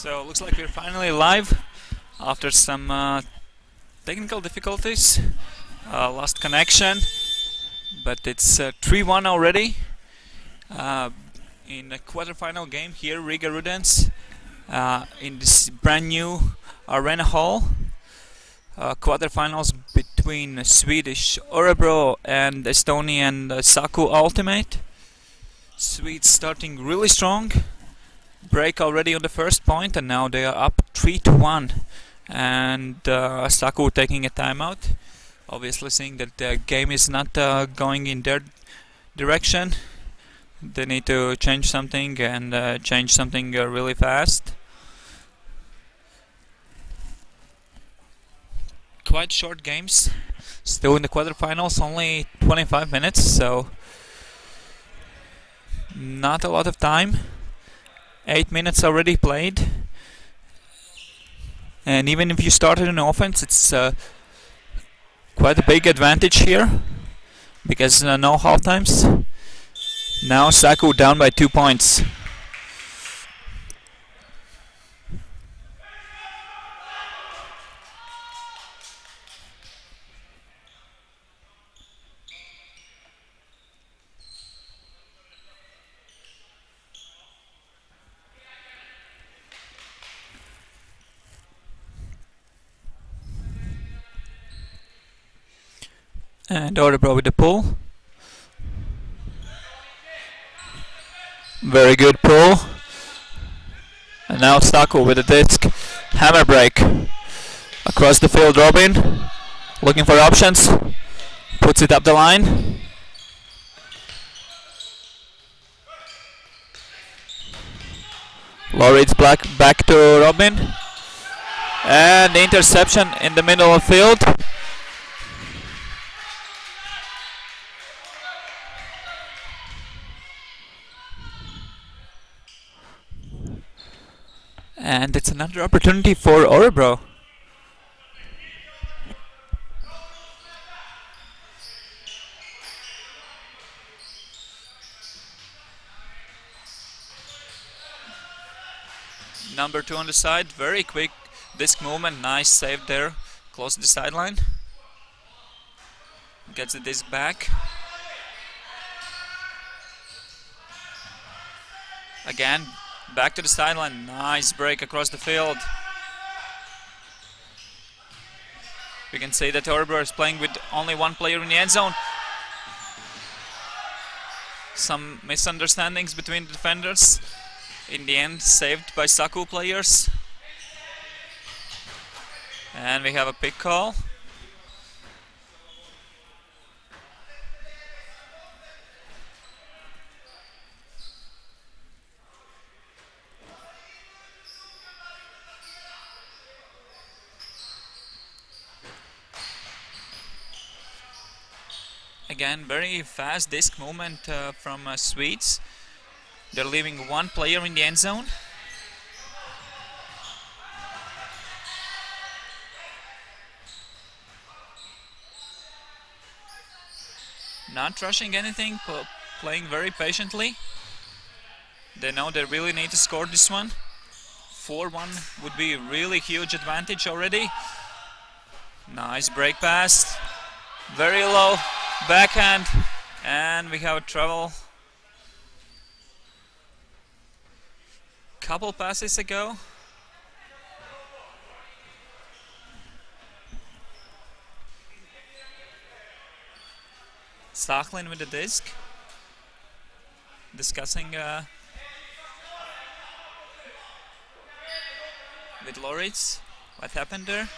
So looks like we're finally live after some technical difficulties. Lost connection, but it's 3-1 already in a quarterfinal game here, Rigas Rudens, in this brand new arena hall. Quarterfinals between Swedish Örebro and Estonian Saku Ultimate. Swedes starting really strong. Break already on the first point, and now they are up 3-1. And Saku taking a timeout, obviously seeing that the game is not going in their direction. They need to change something, and change something really fast. Quite short games, still in the quarterfinals, only 25 minutes, so not a lot of time. 8 minutes already played, and even if you started an offense, it's quite a big advantage here because no half times. Now Saku down by 2 points. And Örebro with the pull. Very good pull. And now Saku with a disc. Hammer break. Across the field, Robin. Looking for options. Puts it up the line. Lauritz back to Robin. And the interception in the middle of field. And it's another opportunity for Örebro. Number 2 on the side, very quick disc movement, nice save there, close to the sideline. Gets the disc back. Again, back to the sideline, nice break across the field. We can say that Örebro is playing with only one player in the end zone. Some misunderstandings between the defenders. In the end, saved by Saku players. And we have a pick call. Again, very fast disc movement from Swedes. They're leaving one player in the end zone. Not rushing anything, playing very patiently. They know they really need to score this one. 4-1 would be a really huge advantage already. Nice break pass. Very low backhand, and we have a trouble. Couple passes ago. Sachlin with the disc. Discussing with Lauritz what happened there.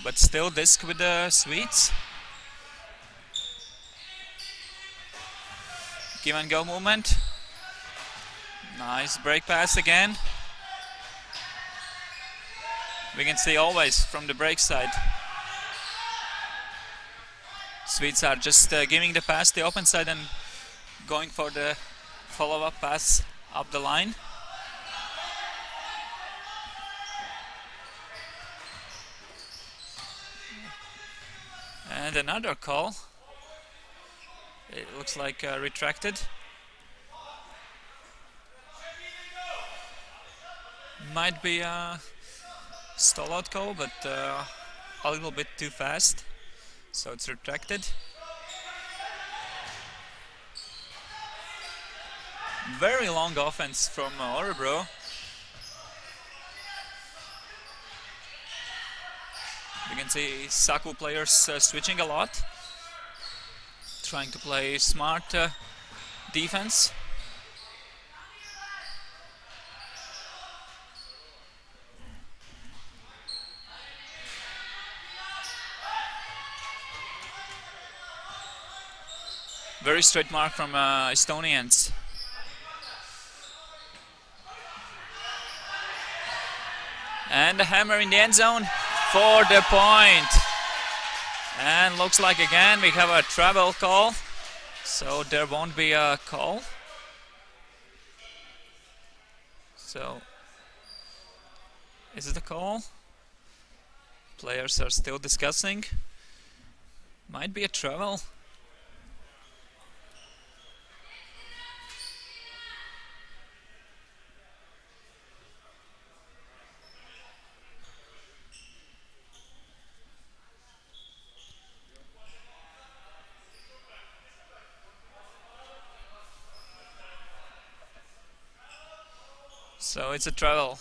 But still disc with the Swedes. Give and go movement. Nice break pass again. We can see always from the break side. Swedes are just giving the pass the open side and going for the follow-up pass up the line. And another call. It looks like retracted. Might be a stall-out call, but a little bit too fast, so it's retracted. Very long offense from Örebro. You can see Saku players switching a lot, trying to play smart defense. Very straight mark from Estonians. And a hammer in the end zone for the point. And looks like again we have a travel call, so there won't be a call. So, is it a call? Players are still discussing. Might be a travel. So it's a travel.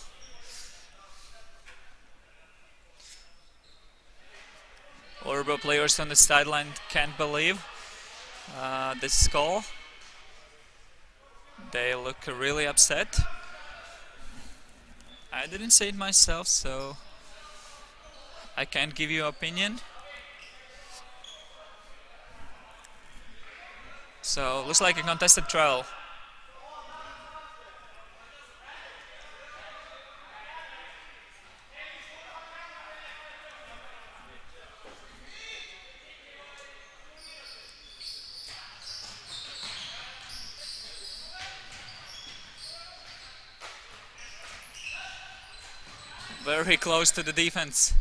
Örebro players on the sideline can't believe this call. They look really upset. I didn't say it myself, so I can't give you an opinion. So looks like a contested travel. Very close to the defense.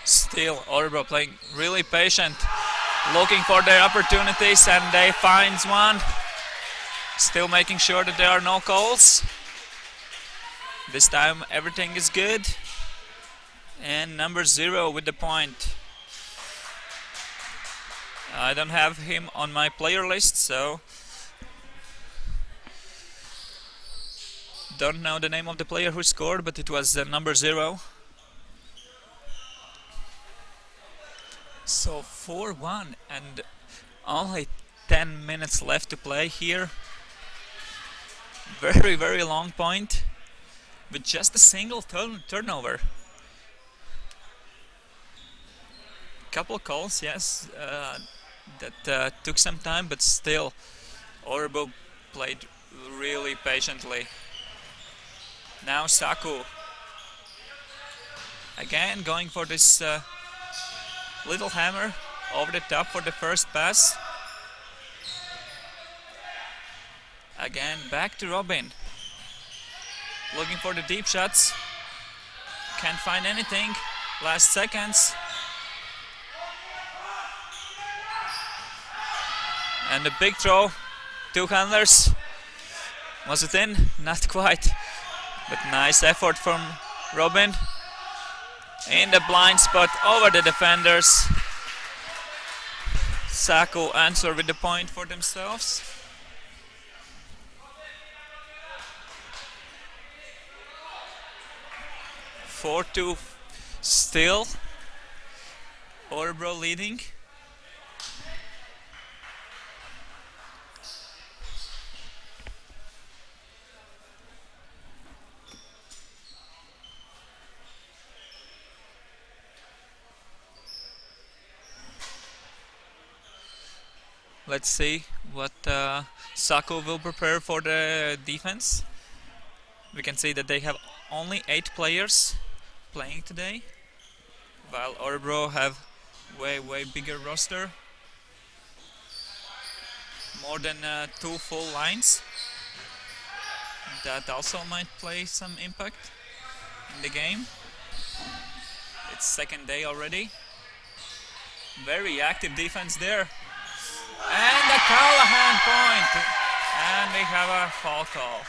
Still, Örebro playing really patient, looking for their opportunities, and they find one. Still making sure that there are no calls. This time everything is good. And number 0 with the point. I don't have him on my player list, so don't know the name of the player who scored, but it was number 0. So 4-1 and only 10 minutes left to play here. Very, very long point with just a single turnover. Couple calls, yes, that took some time, but still Örebro played really patiently. Now Saku again going for this little hammer over the top for the first pass. Again back to Robin, looking for the deep shots, can't find anything. Last seconds. And the big throw, 2 handlers. Was it in? Not quite. But nice effort from Robin. In the blind spot over the defenders. Saku answer with the point for themselves. (4-2) still. Örebro leading. Let's see what Saku will prepare for the defense. We can see that they have only 8 players playing today, while Örebro have way bigger roster. More than 2 full lines. That also might play some impact in the game. It's second day already. Very active defense there. And the Callahan point. And we have a foul call.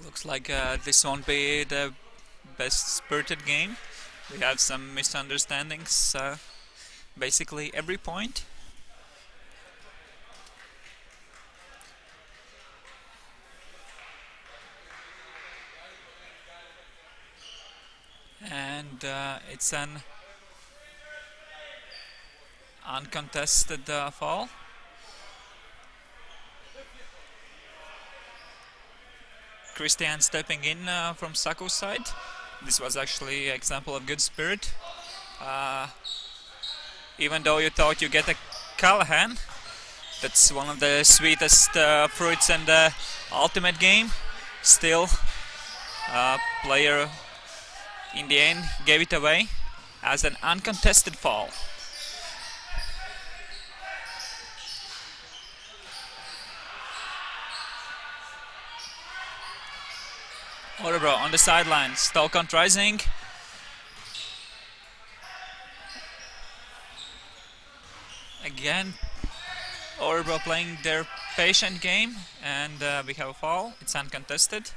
Looks like this won't be the best spirited game. We have some misunderstandings basically every point. And it's an uncontested foul. Christian stepping in from Saku's side. This was actually an example of good spirit. Even though you thought you get a Callahan, that's one of the sweetest fruits in the ultimate game. Still, player in the end gave it away as an uncontested foul. Orebro on the sideline, Stolkont rising. Again, Orebro playing their patient game, and we have a foul. It's uncontested.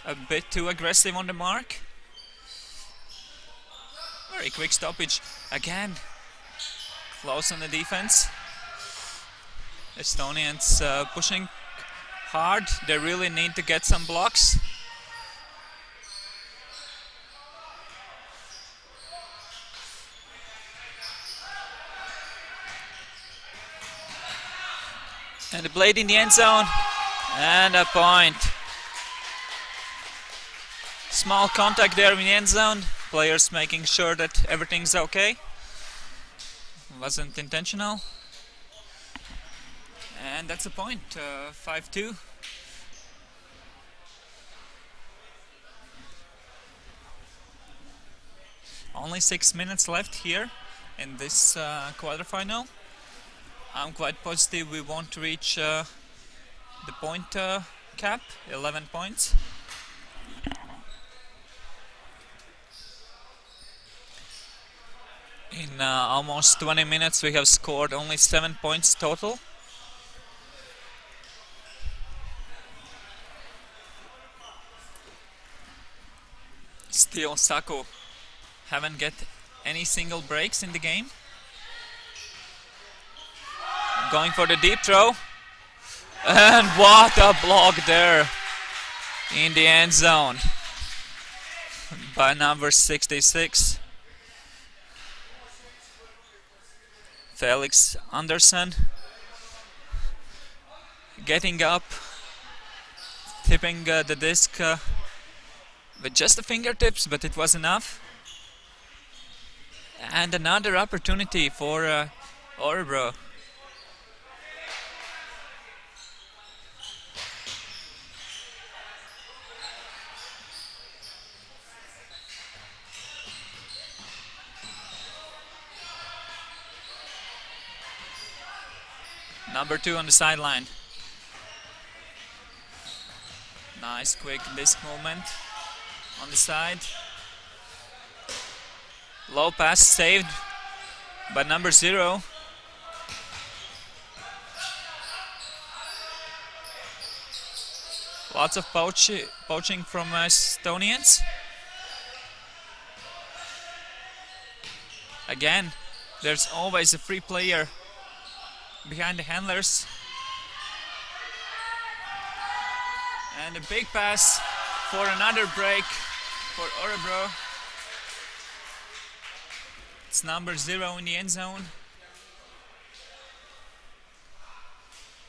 A bit too aggressive on the mark. Very quick stoppage. Again, close on the defense. Estonians pushing hard. They really need to get some blocks. And the blade in the end zone. And a point. Small contact there in the end zone. Players making sure that everything's okay. Wasn't intentional. And that's a point. 5-2. Only 6 minutes left here in this quarterfinal. I'm quite positive we won't reach the point cap, 11 points. In almost 20 minutes we have scored only 7 points total. Still Saku haven't get any single breaks in the game. Going for the deep throw. And what a block there in the end zone by number 66. Felix Anderson getting up, tipping the disc with just the fingertips, but it was enough. And another opportunity for Orebro. Number 2 on the sideline. Nice quick disc movement on the side. Low pass saved by number 0. Lots of poaching from Estonians. Again, there's always a free player behind the handlers. And a big pass for another break for Orebro. It's number 0 in the end zone.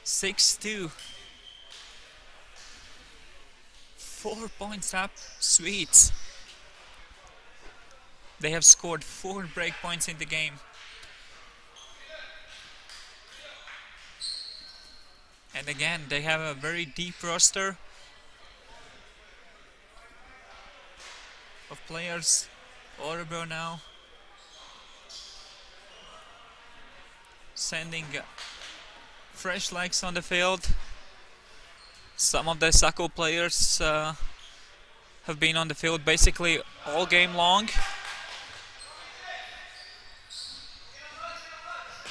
6-2. 4 points up. Sweets. They have scored 4 break points in the game. And again, they have a very deep roster of players Orebro now sending fresh legs on the field. Some of the Saku players have been on the field basically all game long.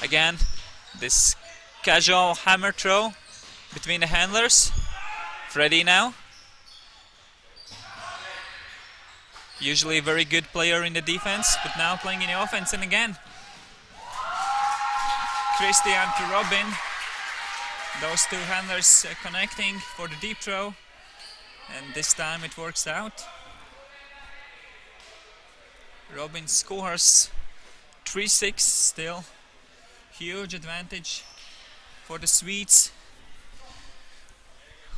Again, this casual hammer throw between the handlers. Freddy now. Usually a very good player in the defense, but now playing in the offense. And again, Christian to Robin. Those two handlers connecting for the deep throw. And this time it works out. Robin scores 3-6 still. Huge advantage for the Swedes.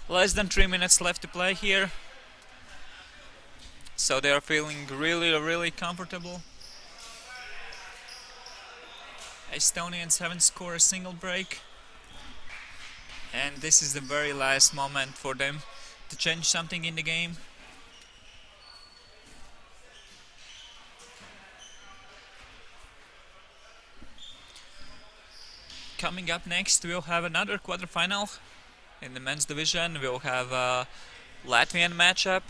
Less than 3 minutes left to play here. So they are feeling really comfortable. Estonians haven't scored a single break. And this is the very last moment for them to change something in the game. Coming up next, we'll have another quarterfinal in the men's division. We'll have a Latvian matchup.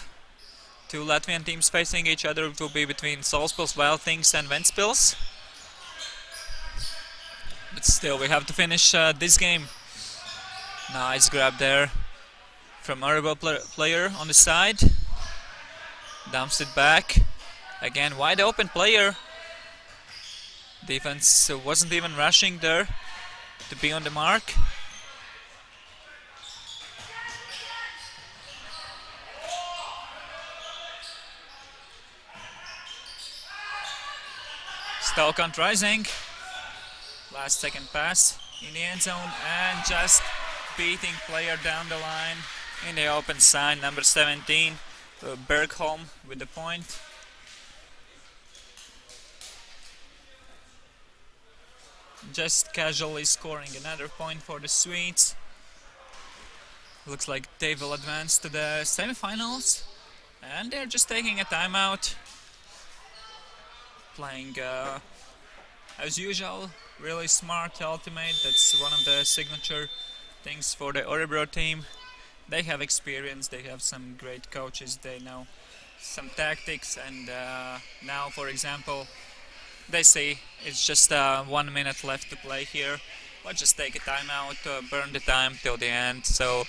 Two Latvian teams facing each other. It will be between Salisbury's Wild Things and Ventspils. But still, we have to finish this game. Nice grab there from Orebro player on the side. Dumps it back. Again, wide open player. Defense wasn't even rushing there to be on the mark. Stalkant rising. Last second pass in the end zone and just beating player down the line in the open side. Number 17, Bergholm with the point. Just casually scoring another point for the Swedes. Looks like they will advance to the semifinals. And they're just taking a timeout. Playing as usual, really smart ultimate. That's one of the signature things for the Orebro team. They have experience, they have some great coaches, they know some tactics, and now, for example, they say it's just 1 minute left to play here. Let's just take a timeout, burn the time till the end. So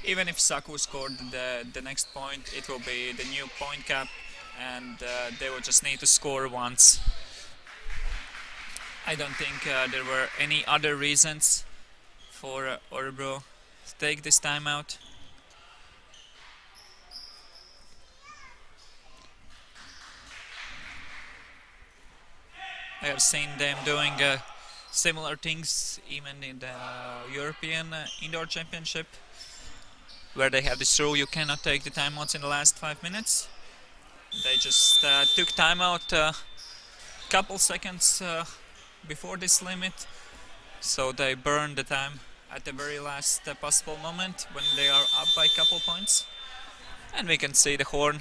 even if Saku scored the next point, it will be the new point cap, and they will just need to score once. I don't think there were any other reasons for Orebro to take this timeout. I have seen them doing similar things even in the European Indoor Championship, where they have this rule you cannot take the timeouts in the last 5 minutes. They just took timeout a couple seconds before this limit, so they burned the time at the very last possible moment when they are up by a couple points. And we can see the horn.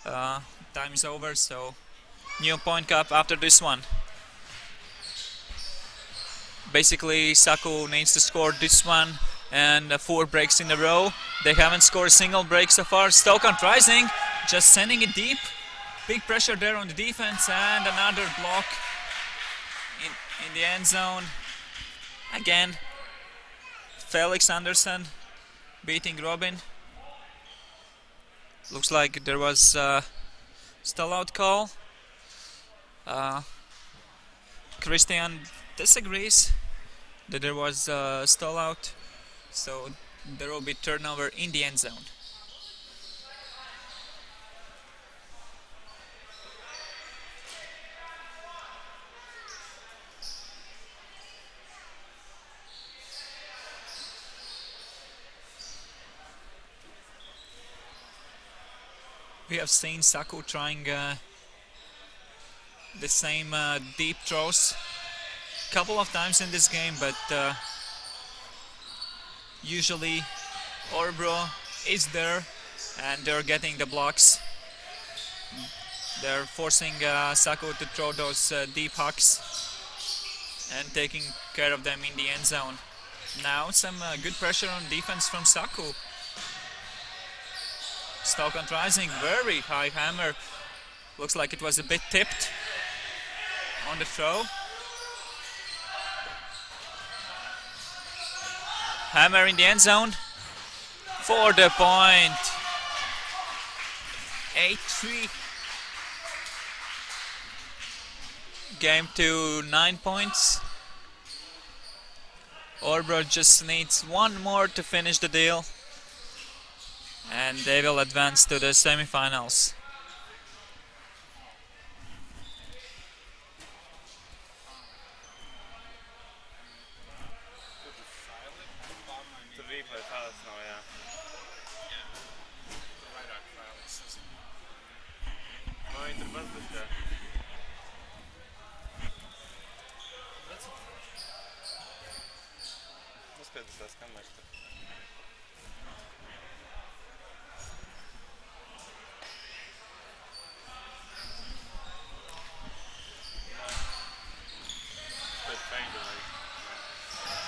Time is over, so new point cap after this one. Basically, Saku needs to score this one and 4 breaks in a row. They haven't scored a single break so far. Stalkant rising, just sending it deep. Big pressure there on the defense, and another block in the end zone. Again, Felix Anderson beating Robin. Looks like there was a stall-out call. Christian disagrees that there was a stall-out, so there will be turnover in the end zone. We have seen Saku trying the same deep throws a couple of times in this game, but usually Orebro is there and they're getting the blocks. They're forcing Saku to throw those deep hucks and taking care of them in the end zone. Now some good pressure on defense from Saku. Stoke on rising, very high hammer. Looks like it was a bit tipped on the throw. Hammer in the end zone for the point. 8-3. Game to 9 points. Orebro just needs one more to finish the deal, and they will advance to the semifinals.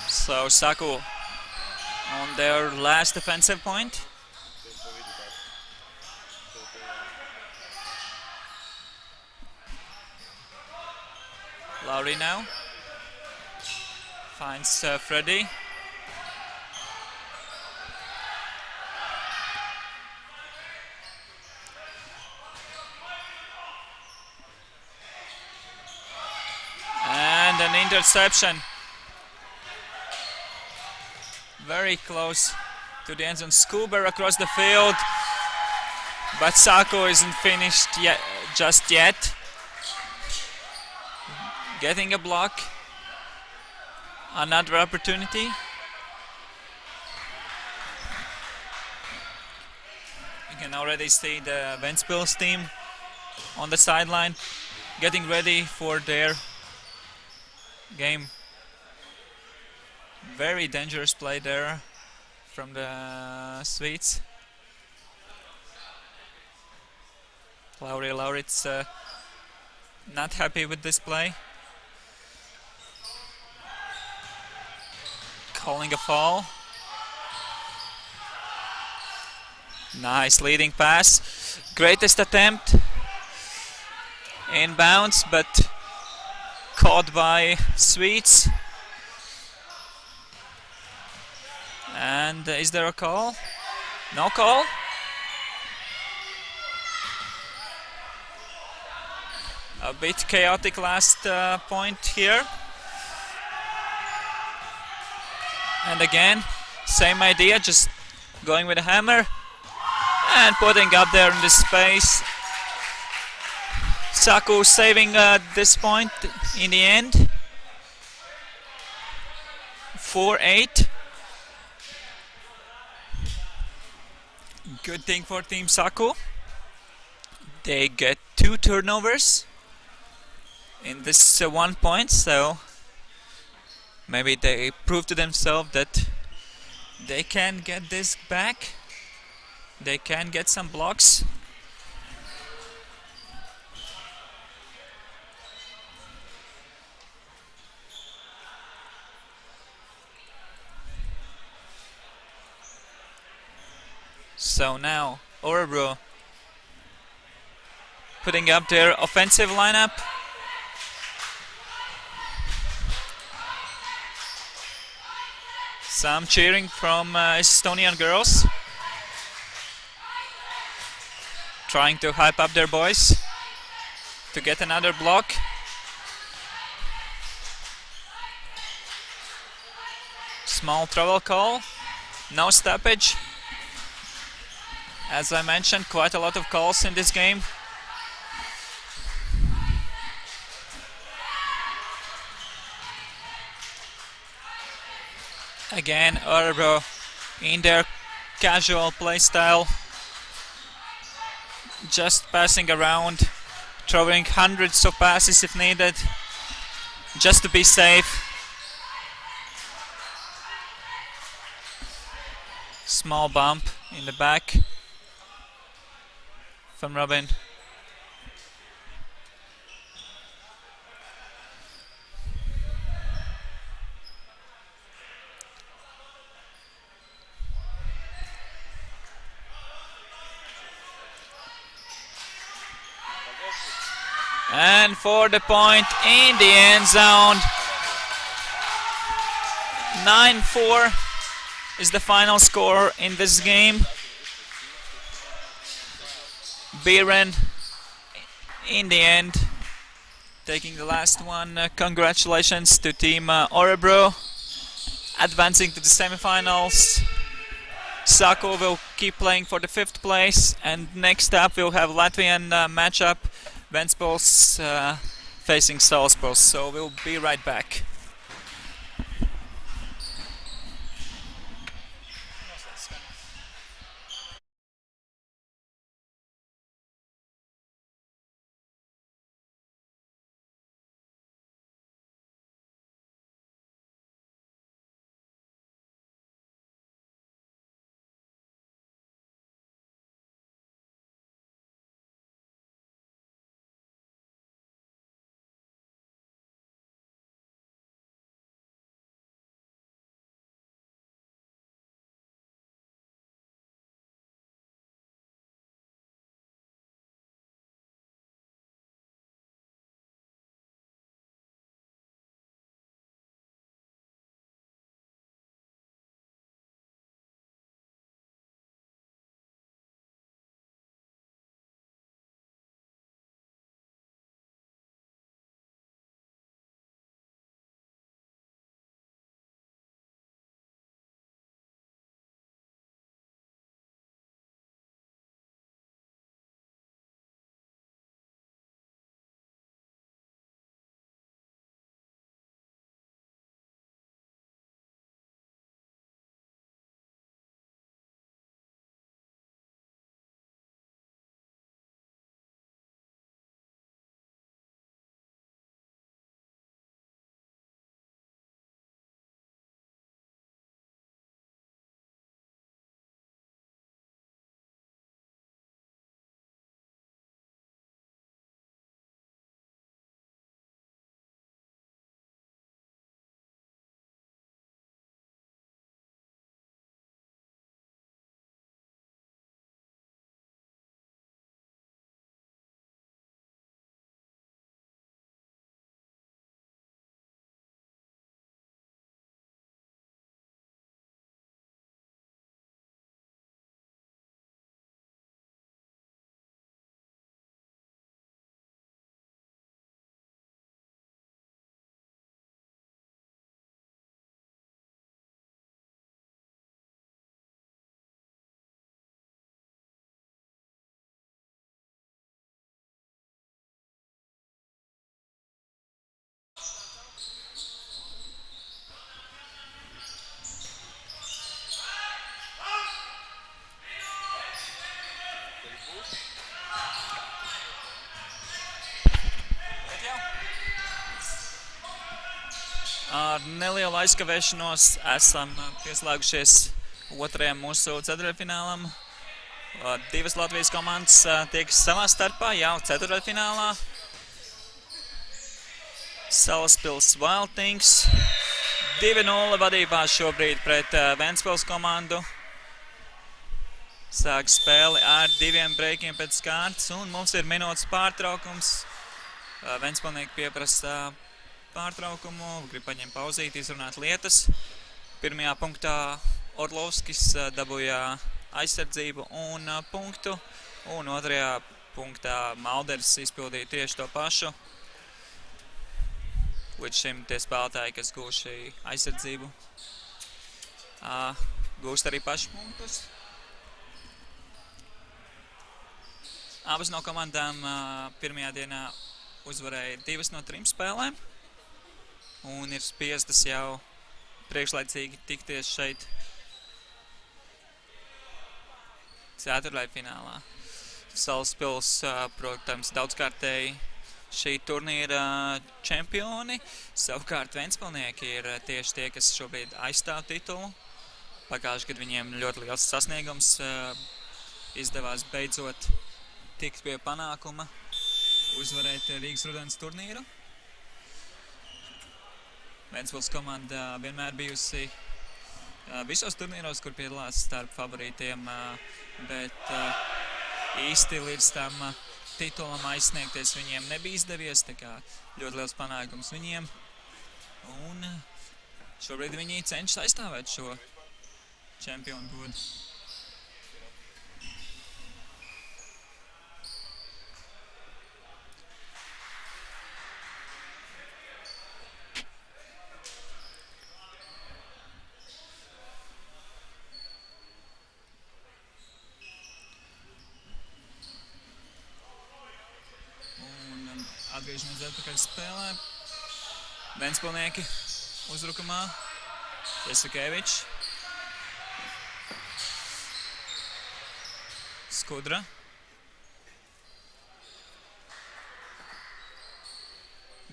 So Saku on their last offensive point. Lowry now finds Freddy. And an interception. Very close to the end zone. Scuba across the field, but Saku isn't finished yet, just yet. Getting a block. Another opportunity. You can already see the Ventspils team on the sideline getting ready for their game. Very dangerous play there from the Swedes. Laurit's not happy with this play. Calling a foul. Nice leading pass. Greatest attempt. Inbounds, but caught by Swedes. And is there a call? No call? A bit chaotic last point here. And again, same idea, just going with a hammer and putting up there in the space. Saku saving this point in the end. 4-8. Good thing for Team Saku. They get 2 turnovers in this 1 point, so maybe they prove to themselves that they can get this back. They can get some blocks. So now Orebro putting up their offensive lineup. Some cheering from Estonian girls, trying to hype up their boys to get another block. Small travel call, no stoppage. As I mentioned, quite a lot of calls in this game. Again, Orebro in their casual play style, just passing around, throwing hundreds of passes if needed, just to be safe. Small bump in the back from Robin. And for the point in the end zone. 9-4 is the final score in this game. Biren in the end taking the last one. Congratulations to team Örebro advancing to the semifinals. Sako will keep playing for the 5th place, and next up we'll have Latvian matchup, Ventspils facing Salzburg. So we'll be right back. Ar nelielu aizkavēšanos esam pieslēgušies otrajam mūsu ceturtfinālam. Divas Latvijas komandas tiekas savā starpā jau ceturtfinālā. Salaspils Wildthings 2-0 vadībā šobrīd pret Ventspils komandu. Sāk spēli ar 2 breikiem pēc kārtas, un mums ir minūtes pārtraukums. Ventspilnieki pieprasa pārtraukumu, grib paņemt pauzīt, izrunāt lietas. Pirmajā punktā Orlovskis dabūja aizsardzību un punktu, un otrajā punktā Malders izpildīja tieši to pašu. Līdz šim tie spēlētāji, kas gūši aizsardzību, gūst arī pašu punktus. Abas no komandām pirmajā dienā uzvarēja 2 no 3 spēlēm. Un ir spiestas jau priekšlaicīgi tikties šeit ceturtfinālā. Salaspils, protams, daudzkārtēji šī turnīra čempioni. Savukārt Ventspilnieki ir tieši tie, kas šobrīd aizstāv titulu. Pagājuši gadu viņiem ļoti liels sasniegums. Izdevās beidzot tikt pie panākuma, uzvarēt Rigas Rudens turnīru. Ventspils komanda vienmēr bijusi visos turnīros, kur piedalās starp favorītiem, bet īsti līdz tam titulam aizsniegties viņiem nebija izdevies, tā kā ļoti liels panākums viņiem. Un šobrīd viņi cenšas aizstāvēt šo čempionu godu. Atgriežamies atpakaļ spēlē. Ventspilnieki uzbrukumā. Jasukēvičs. Skudra.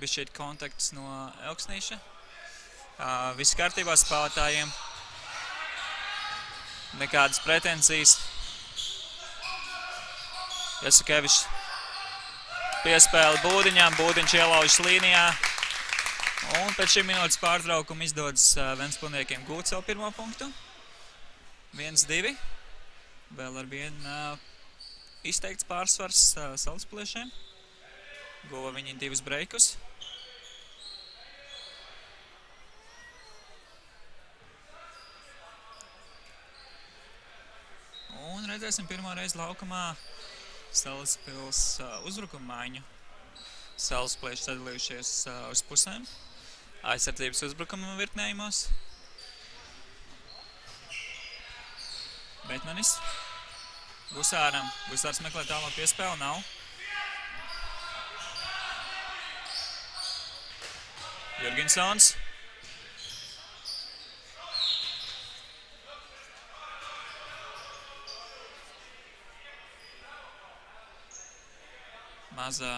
Bišķiet kontakts no Elksnīša. Viss kārtībā spēlētājiem. Nekādas pretensijas. Jasukēvičs. Piespēle Būdiņām, Būdiņš ielaužas līnijā. Un pēc šī minūtes pārtraukuma izdodas Ventspilniekiem gūt savu pirmo punktu. 1-2. Vēl ar vienu izteikts pārsvars Salaspiliešiem. Guva viņi 2 breikus. Un redzēsim pirmo reizi laukumā Salaspils uzbrukuma maiņu. Salaspilieši sadalījušies uz pusēm. Aizsardzības uzbrukuma virknējumos. Betmanis. Gusāram. Gusārs meklē tālāk piespēli. Nav. Jurgensons. Mazā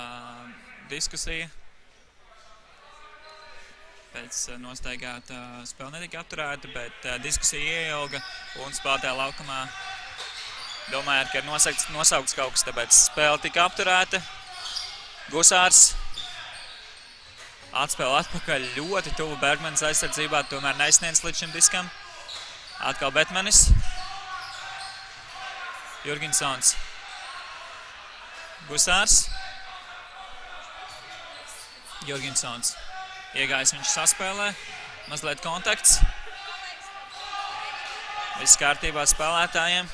diskusija. Pēc nostaigāta spēle netika apturēta, bet diskusija ieilga un spēlētāja laukumā domājot, ka ir nosaukts kaut kas, tāpēc spēle tika apturēta. Gusārs atspēle atpakaļ ļoti tuvu Bergmanas aizsardzībā, tomēr neizsniedz līdz šim diskam. Atkal Betmanis. Jurgensons. Gusārs. Jurgensons. Iegājis viņš saspēlē. Mazliet kontakts. Viss kārtībā spēlētājiem.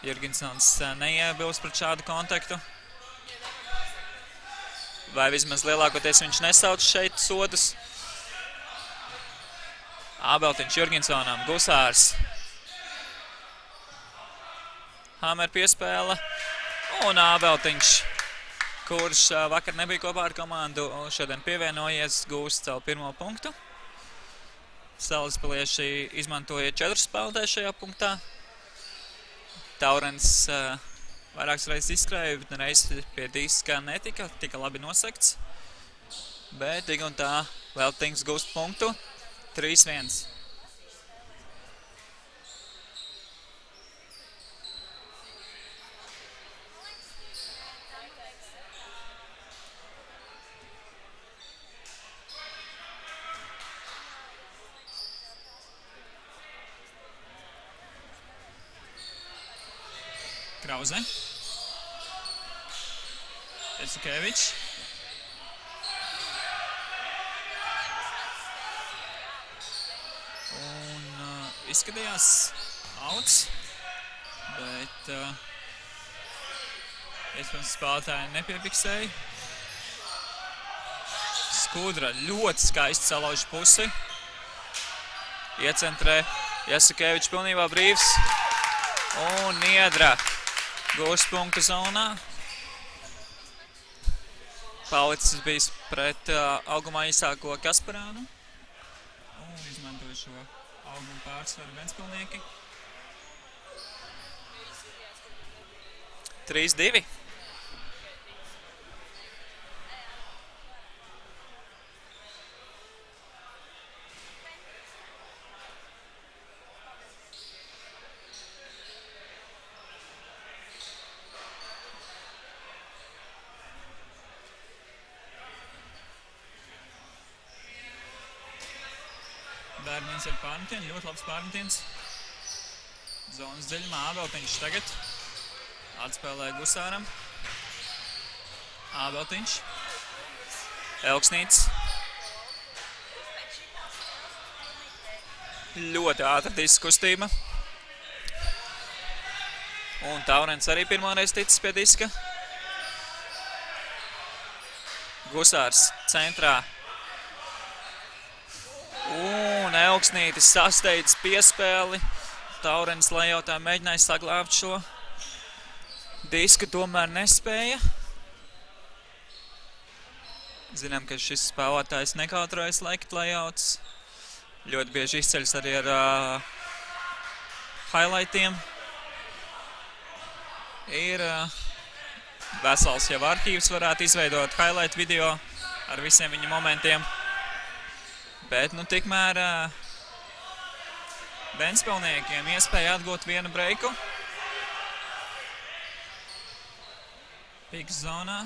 Jurgensons neiebilst pret šādu kontaktu. Vai vismaz lielākoties viņš nesauc šeit sodus. Ābeltiņš Jurgensonam. Gusārs. Hamer piespēle. Un Ābeltiņš, kurš vakar nebija kopā ar komandu, šodien pievienojies, gūst savu pirmo punktu. Salaspilieši izmantoja 4 spēlētājus šajā punktā. Taurens vairākas reizes izskrēja, bet reiz pie diska netika, tika labi nosegts. Bet tik un tā vēl Tings gūst punktu. 3-1. Krause. Jasukēvičs. Un izskatījās outs, bet iespējams spēlētāji nepiepiksēja. Skudra ļoti skaisti salauž pusi. Iecentrē Jasukēvičs pilnībā brīvs. Un Niedra gūst punktu zonā. Palicis bijis pret augumā īsāko Kasparānu. Un izmantoja šo augumu pārsvaru Ventspilnieki. 3-2. Bērniens ar pārmetienu, ļoti labs pārmetiens. Zonas dziļumā Ābeltiņš tagad atspēlē Gusāram. Ābeltiņš. Elksnīts. Ļoti ātra diska kustība. Un Taurens arī pirmoreiz ticis pie diska. Gusārs centrā. Un Elksnītis sasteidz piespēli. Taurens lejautā mēģināja saglābt šo disku, tomēr nespēja. Zinām, ka šis spēlētājs nekautrojas laikt lejauts. Ļoti bieži izceļas arī ar highlightiem. Ir vesels jau arhīvs, varētu izveidot highlight video ar visiem viņa momentiem. Bet, tikmēr Ventspilniekiem iespēja atgūt vienu breiku. Piks zonā.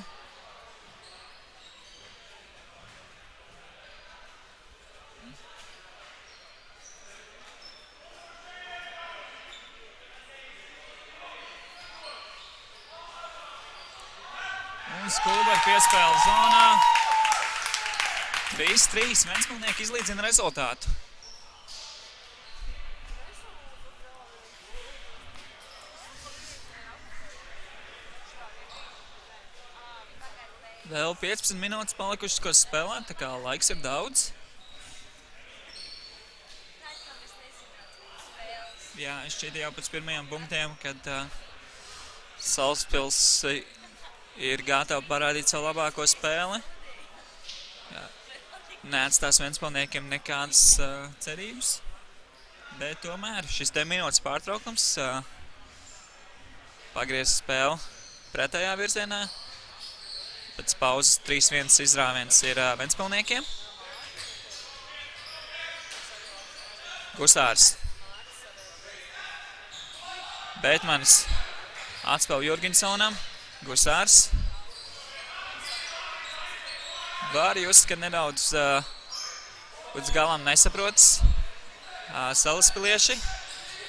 Un Skulba ar piespēli zonā. 3-3. Ventspilnieki izlīdzina rezultātu. Vēl 15 minūtes palikušas, ko spēlēt, tā kā laiks ir daudz. Jā, šķiet jau pēc pirmajiem punktiem, kad Salaspils ir gatava parādīt savu labāko spēli. Neatstās Ventspilniekiem nekādas cerības, bet tomēr šis te minūtes pārtraukums pagriez spēli pretējā virzienā. Pēc pauzes 3-1 izrāviens ir Ventspilniekiem. Gusārs. Bētmanis atspēl Jurginsonam. Gusārs. Var just, ka nedaudz līdz galam nesaprotas salaspilieši.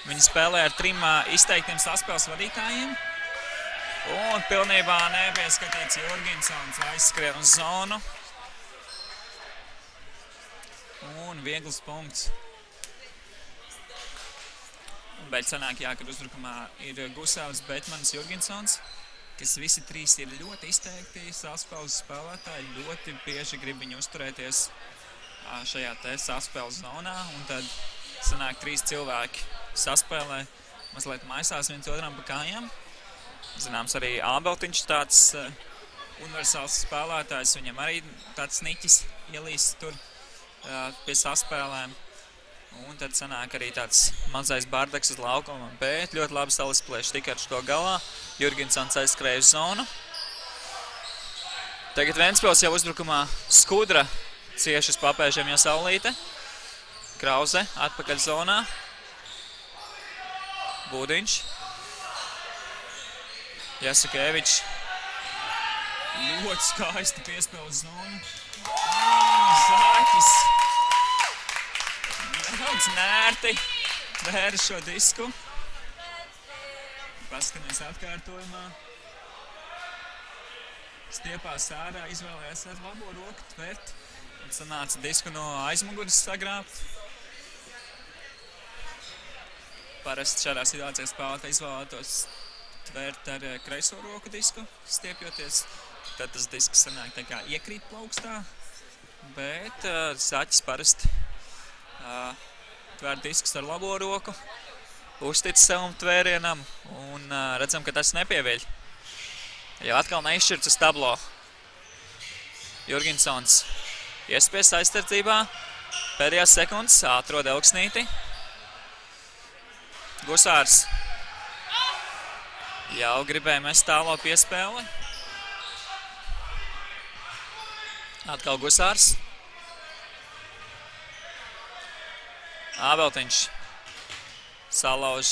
Viņi spēlē ar 3 izteiktiem saspēles vadītājiem. Un pilnībā nepieskatīts Jurginsons aizskrien uz zonu. Un viegls punkts. Bet sanāk, jā, kad uzbrukumā ir Gusārs, Bētmanis, Jurginsons, kas visi 3 ir ļoti izteikti saspēles spēlētāji, ļoti bieži grib viņu uzturēties šajā te saspēles zonā. Un tad sanāk 3 cilvēki saspēlē, mazliet maisās viens otram pa kājām. Zināms, arī Ābeltiņš tāds universāls spēlētājs, viņam arī tāds niķis ielīst tur pie saspēlēm. Un tad sanāk arī tāds mazais bardaks uz laukuma, bet ļoti labi Salaspilieši tika ar šo galā. Jurginsons aizskrēja uz zonu. Tagad Ventspils jau uzbrukumā Skudra cieši uz papēžiem jau saulīte. Krause atpakaļ zonā. Būdiņš. Jasukēvičs. Ļoti skaisti piespēle uz zonu. Zāķis. Nedaudz nērti vēra šo disku. Paskaties atkārtojumā. Stiepās ārā, izvēlējās ar labo roku tvert. Un sanāca disku no aizmuguras sagrābt. Parasti šādā situācijā spēlētāji izvēlētos tvērt ar kreiso roku disku, stiepjoties. Tad tas disks sanāk tā kā iekrīt plaukstā. Bet Saķis parasti tvērt diskus ar labo roku, uztic savam tvērienam un redzam, ka tas nepieviļ. Jau atkal neizšķirts uz tablo. Jurginsons iespies aizstardzībā. Pēdējās sekundes atrod Elksnīti. Gusārs jau gribēja mest tālo piespēli. Atkal Gusārs. Ābeltiņš salauž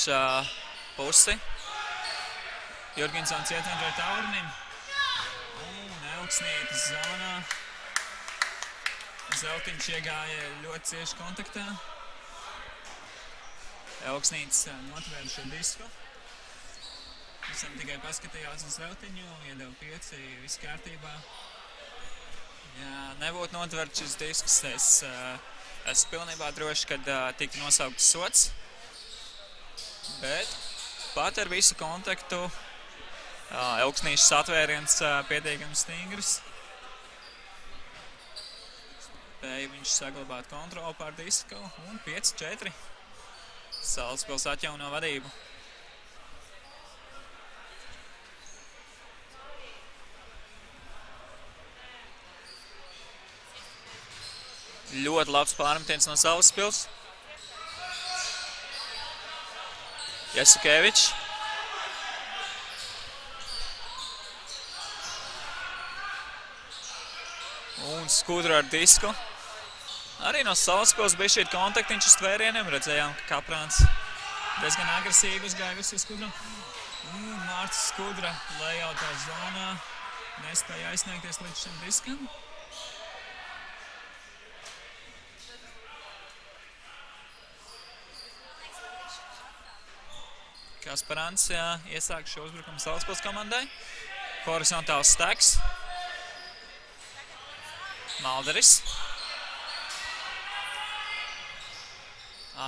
pusi. Jurginsons ietenģoja Taurinim. Un Elksnītis zonā. Zeltiņš iegāja ļoti cieši kontaktā. Elksnītis notvēra šo disku. Esam tikai paskatījās uz rautiņu, iedeva 5, viss kārtībā. Ja nebūtu notverts šis disks, es esmu pilnībā droši, kad tika nosaukts sots. Bet pat ar visu kontaktu Elksnīšas atvēriens pietiekami stingrs. Spēja viņš saglabāt kontroli pār disku un 5-4. Salaspils atjauno vadību. Ļoti labs pārmetiens no Salaspils. Jasukēvičs. Un Skudra ar disku. Arī no Salaspils bija šī kontaktiņš uz tvērieniem. Redzējām, ka Kaprāns diezgan agresīvi uzgāja visu Skudru. Un Mārcis Skudra layoutā zonā nespēja aizsniegties līdz šim diskam. Kasparants iesāk šo uzbrukumu Salaspils komandai. Horizontāls steks. Malderis.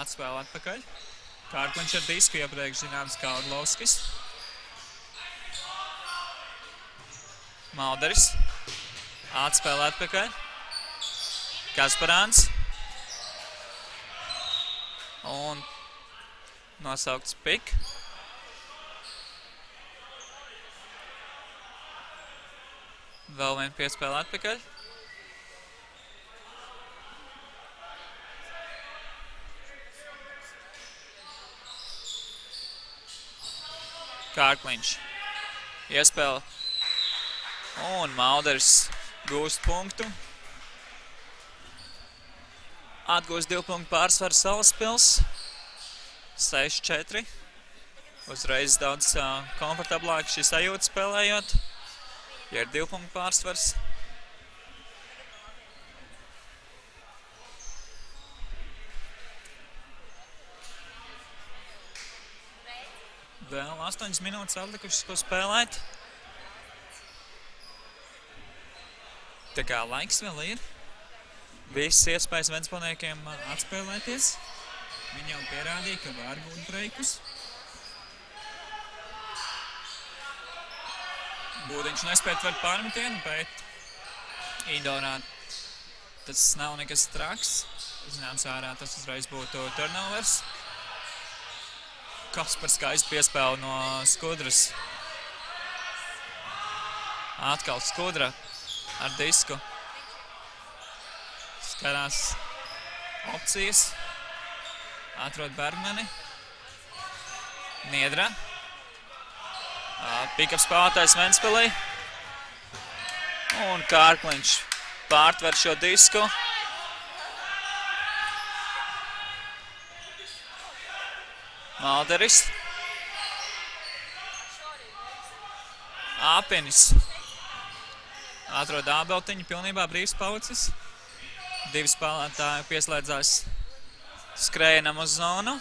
Atspēle atpakaļ. Kārkliņš ar disku iepriekš zināms kā Orlovskis. Malderis. Atspēle atpakaļ. Kasparants. Un nosaukts pik. Vēl viena piespēle atpakaļ. Kārkliņš. Iespēle. Un Malderis gūst punktu. Atgūst 2 punktu pārsvaru Salaspils. 6-4. Uzreiz daudz komfortablāk šī sajūta spēlējot. Ja ir 2 punktu pārsvars. Vēl 8 minūtes atlikušas, ko spēlēt. Tā kā laiks vēl ir. Viss iespējas Ventspilsniekiem atspēlēties. Viņi jau pierādīja, ka var būt breikus. Būdiņš nespēja tvert pārmetienu, bet indorā tas nav nekas traks. Zināms, ārā tas uzreiz būtu turnovers. Kaspars skaisti piespēle no Skudras. Atkal Skudra ar disku. Skatās opcijas. Atrod Bergmani. Niedra. Pick-up spēlētājs Ventspilī. Un Kārkliņš pārtver šo disku. Malderis. Āpenis. Atrod ābeltiņu, pilnībā brīvs palicis. 2 spēlētāji pieslēdzās skrējienam uz zonu.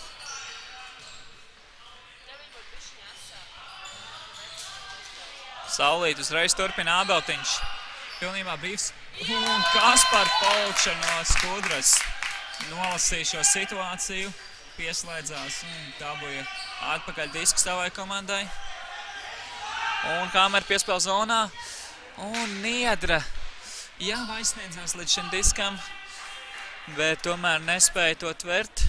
Saulīt uzreiz turpina ābeltiņš. Pilnībā brīvs. Un Kaspar Polča no Skudras nolasīja šo situāciju. Pieslēdzās un dabūja atpakaļ disku savai komandai. Un kamera piespēle zonā. Un Niedra jau aizsniedzās līdz šim diskam, bet tomēr nespēja to tvert.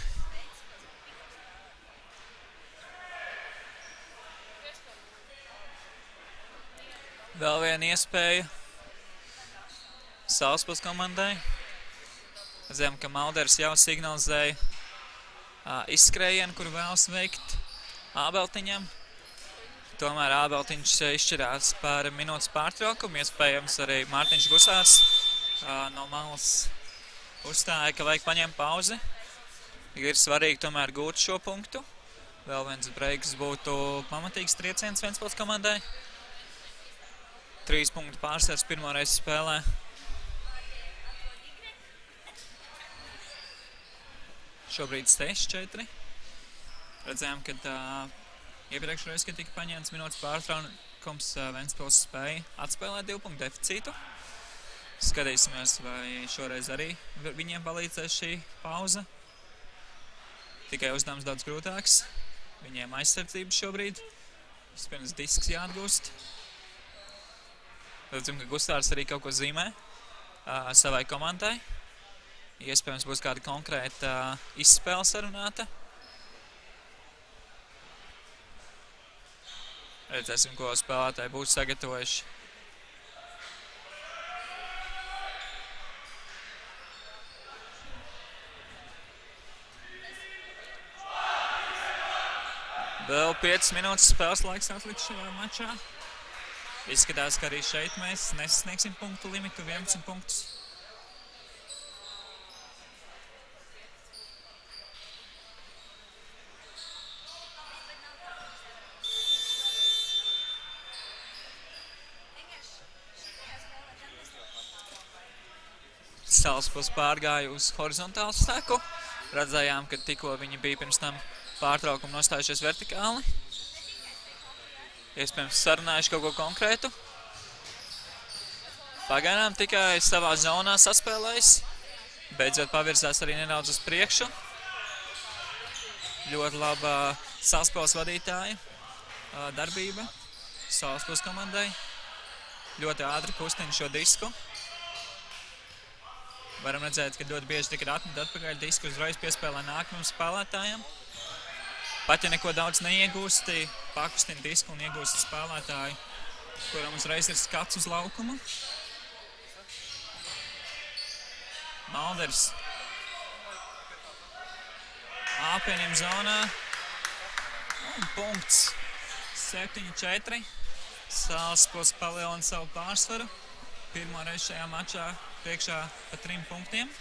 Vēl viena iespēja Salaspils komandai. Zinām, ka Malderis jau signalizēja izskrējienu, kuru vēlas veikt ābeltiņam. Tomēr ābeltiņš izšķirās par minūtes pārtraukumu. Iespējams arī Mārtiņš Gusārs no malas uzstāja, ka vajag paņemt pauzi. Ir svarīgi tomēr gūt šo punktu. Vēl viens breiks būtu pamatīgs trieciens Ventspils komandai. 3 punktu pārsvars pirmoreiz spēlē. Šobrīd 6-4. Redzējām, ka Iepriekšreiz, kad tika paņemts minūtes pārtraukums, Ventspils spēja atspēlēt 2 punktu deficītu. Skatīsimies, vai šoreiz arī viņiem palīdzēs šī pauza. Tikai uzdevums daudz grūtāks. Viņiem aizsardzība šobrīd. Vispirms disks jāatgūst. Redzam, ka Gustārs arī kaut ko zīmē savai komandai. Iespējams būs kāda konkrēta izspēle sarunāta. Redzēsim, ko spēlētāji būs sagatavojuši. Vēl 5 minūtes spēles laiks atlikt šajā mačā. Izskatās, ka arī šeit mēs nesasniegsim punktu limitu 11 punktus. Salaspils pārgāja uz horizontālu steku. Redzējām, ka tikko viņi bija pirms tam pārtraukumu nostājušies vertikāli. Iespējams sarunājuši kaut ko konkrētu. Pagaidām tikai savā zonā saspēlējis. Beidzot pavirzās arī nedaudz uz priekšu. Ļoti laba Salaspils vadītāja darbība Salaspils komandai. Ļoti ātri kustina šo disku. Varam redzēt, ka ļoti bieži tika atmet atpakaļ disku, uzreiz piespēlē nākamajam spēlētājam. Pat ja neko daudz neiegūsti, pakustina disku un iegūst spēlētāju, kuram uzreiz ir skats uz laukumu. Malders. Āpieņem zonā. Un punkts. 7-4. Salaspils palielina savu pārsvaru. Pirmo reizi šajā mačā priekšā pa 3 punktiem.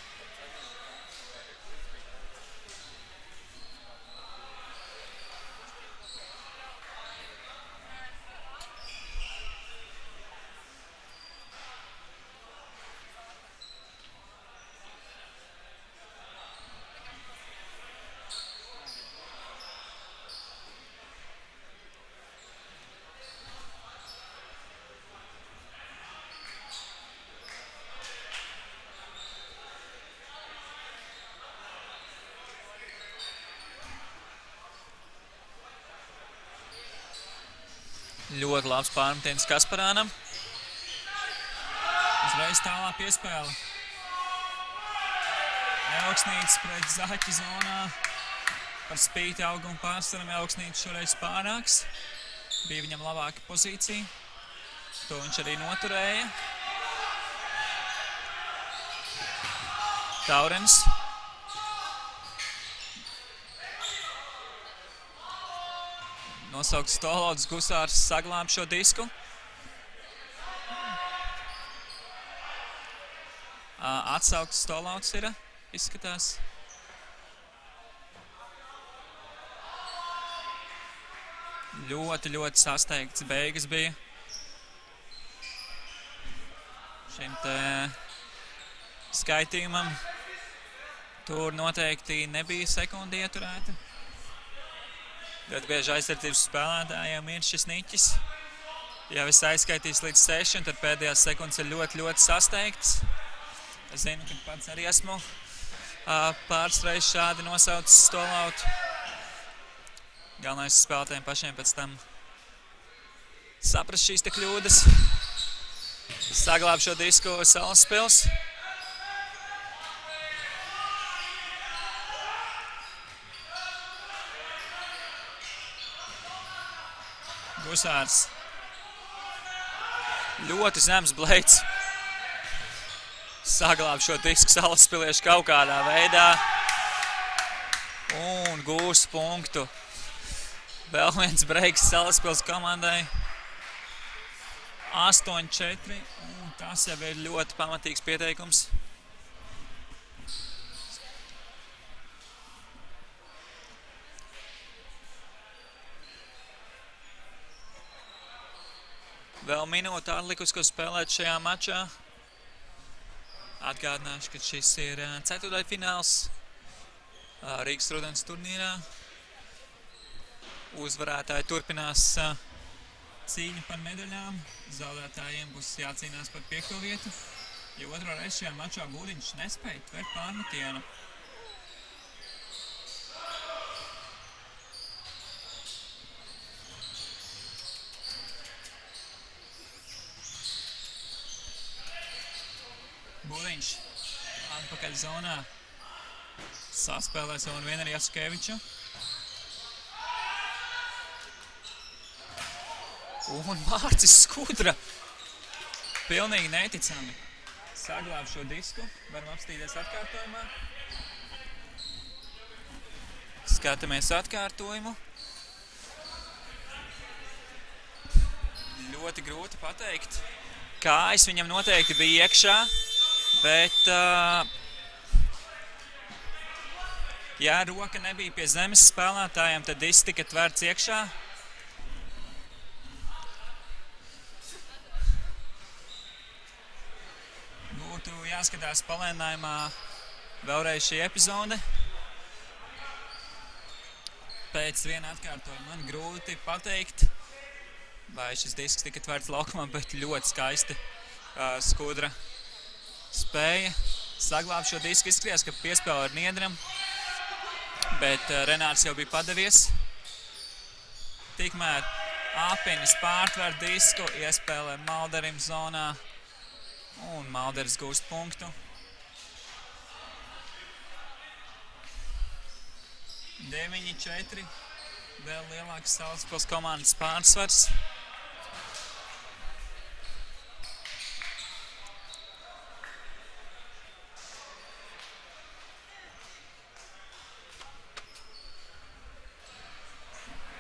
Ļoti labs pārmetiens Kasparānam. Uzreiz tālā piespēle. Elksnītis pret Zaķi zonā. Par spīti auguma pārsvaram Elksnītis šoreiz pārāks. Bija viņam labāka pozīcija. To viņš arī noturēja. Taurens. Nosaukts Stolauds, Gusārs saglāb šo disku. Atsaukts Stolauds ir, izskatās. Ļoti sasteigts beigas bija. Šim te skaitījumam tur noteikti nebija sekundi ieturēta. Ļoti bieži aizsardzības spēlētājiem ir šis niķis. Ja viss aizskaitīs līdz 6, tad pēdējās sekundes ir ļoti sasteigts. Es zinu, ka pats arī esmu pāris reizes šādi nosaucis Stolautu. Galvenais spēlētājiem pašiem pēc tam saprast šīs te kļūdas. Saglāb šo disku Salaspils. Gusārs. Ļoti zems bleids. Saglāb šo disku Salaspilieši kaut kādā veidā. Un gūs punktu. Vēl viens breiks Salaspils komandai. 8-4. Un tas jau ir ļoti pamatīgs pieteikums. Vēl minūte atlikus, ko spēlēt šajā mačā. Atgādināšu, ka šis ir ceturtdaļfināls Rigas Rudens turnīrā. Uzvarētāji turpinās cīņu par medaļām. Zaudētājiem būs jācīnās par 5. vietu, jo otro reizi šajā mačā Būdiņš nespēja tvert pārmetienu. Būdiņš atpakaļ zonā saspēlē savu un vienu ar Jaskeviču. Un Mārcis Skudra pilnīgi neticami saglāb šo disku. Varam apstīties atkārtojumā. Skatāmies atkārtojumu. Ļoti grūti pateikt. Kājas viņam noteikti bija iekšā, bet ja roka nebija pie zemes spēlētājiem, tad disks tika tverts iekšā. Būtu jāskatās palēnājumā vēlreiz šī epizode. Pēc viena atkārtojuma man grūti pateikt, vai šis disks tika tverts laukumā, bet ļoti skaisti Skudra spēja saglābt šo disku. Izskatījās, ka piespēle ar Niedram, bet Renārs jau bija padevies. Tikmēr Apinis pārtver disku, iespēlē Malderim zonā. Un Malders gūst punktu. 9-4. Vēl lielāks Salaspils komandas pārsvars.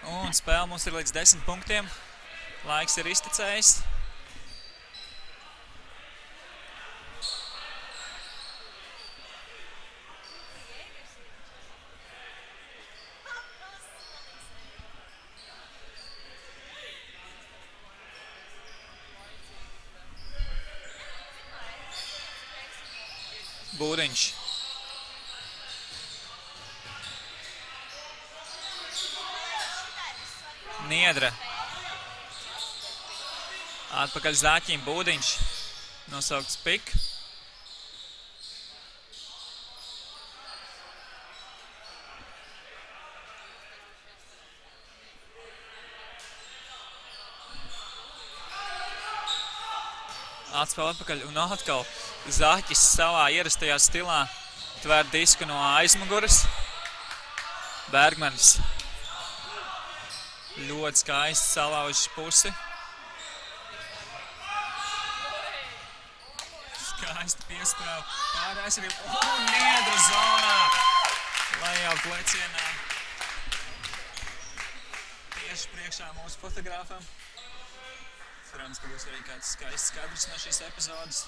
Un spēle mums ir līdz 10 punktiem. Laiks ir iztecējis. Būdiņš. Niedra. Atpakaļ Zāķim Būdiņš. Nosaukts pik. Atspēl atpakaļ un atkal Zāķis savā ierastajā stilā tver disku no aizmuguras. Bergmanis ļoti skaisti salauž pusi. Skaisti piespēle pār aizsardzību un Niedra zonā. Layout lecienā. Tieši priekšā mūsu fotogrāfam. Cerams, ka būs arī kāds skaists kadrs no šīs epizodes.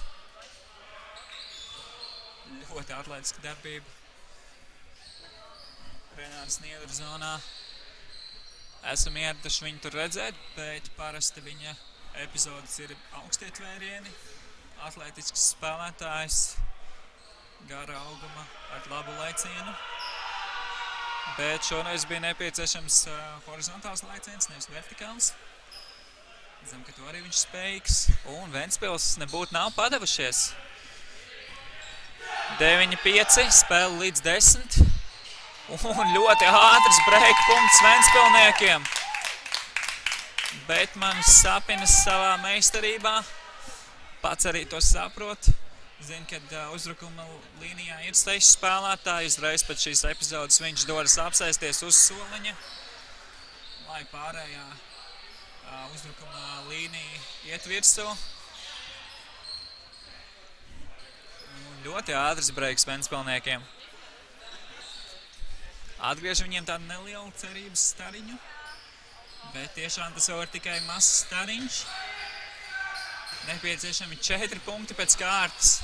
Ļoti atletiska darbība. Renārs Niedra zonā. Esam ieraduši viņu tur redzēt, bet parasti viņa epizodes ir augstie tvērieni. Atletisks spēlētājs, gara auguma ar labu lecienu. Bet šoreiz bija nepieciešams horizontāls leciens, nevis vertikāls. Zinām, ka to arī viņš spējīgs. Un Ventspils nebūtu nav padevušies. 9-5, spēle līdz 10. Un ļoti ātrs break punkts Ventspilniekiem. Bet man Sapinis savā meistarībā. Pats arī to saprot. Zinu, kad uzbrukuma līnijā ir 6 spēlētāji. Uzreiz pēc šīs epizodes viņš dodas apsēsties uz soliņa, lai pārējā uzbrukuma līnija iet virsū. Ļoti ātrs breiks Ventspilniekiem. Atgriež viņiem tādu nelielu cerības stariņu, bet tiešām tas jau ir tikai mazs stariņš. Nepieciešami 4 punkti pēc kārtas.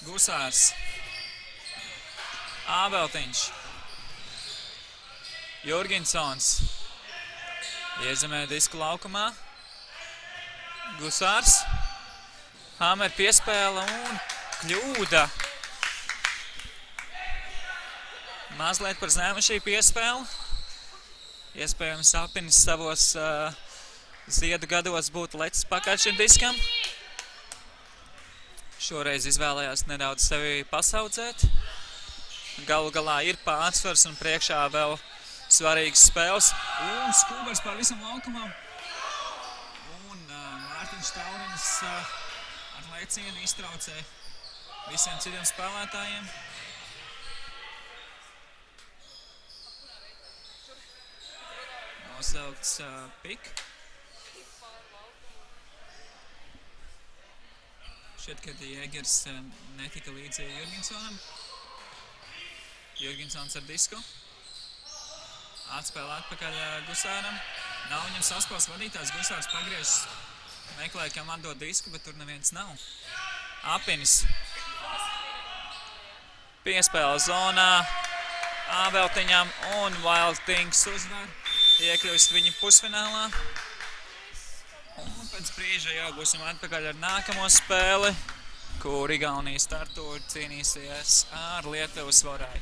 Gusārs. Ābeltiņš. Jurginsons. Iezemē disku laukumā. Gusārs. Hamer piespēle un kļūda. Mazliet par zemu šī piespēle. Iespējams, Apinis savos ziedu gados būtu lecis pakaļ šim diskam. Šoreiz izvēlējās nedaudz sevi pasaudzēt. Galu galā ir pārsvars un priekšā vēl svarīgas spēles. Un skūbers pār visam laukumam. Un Mārtiņš Taurinis ar lēcienu iztraucē visiem citiem spēlētājiem. Nosaukts pik. Šķiet, ka Jēgers netika līdzi Jurgensonam. Jurgensons ar disku. Atspēlē atpakaļ Gusāram. Nav viņam saspēles vadītājs. Gusārs pagriež, meklē, kam atdod disku, bet tur neviens nav. Apinis. Piespēle zonā. Āveltiņam un Wild Things uzvar. Iekļūst viņu pusfinālā. Un pēc brīža jau būsim atpakaļ ar nākamo spēli, kur Igaunijas startūri cīnīsies ar Lietuvas Vorai.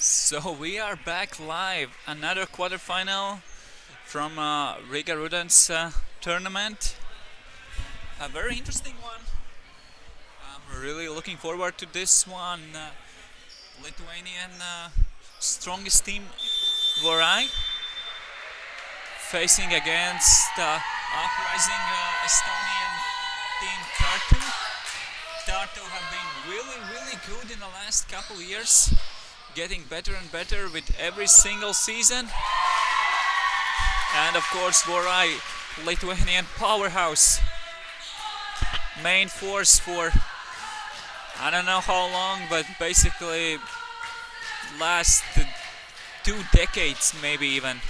So we are back live. Another quarterfinal from Rigas Rudens tournament. A very interesting one. I'm really looking forward to this one. Lithuanian strongest team, Vorai, facing against uprising Estonian team Tartu. Tartu have been really good in the last couple of years, getting better and better with every single season. And of course Vorai, Lithuanian powerhouse, main force for I don't know how long, but basically last 2 decades maybe even.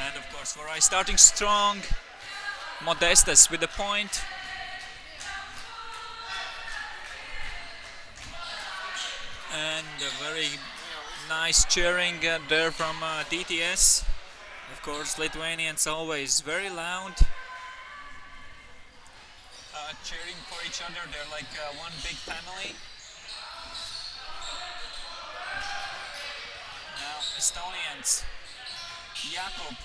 And of course Vorai starting strong. Modestas with the point. And a very nice cheering there from DTS. Of course, Lithuanians always very loud, cheering for each other. They're like one big family. Now Estonians, Jakub.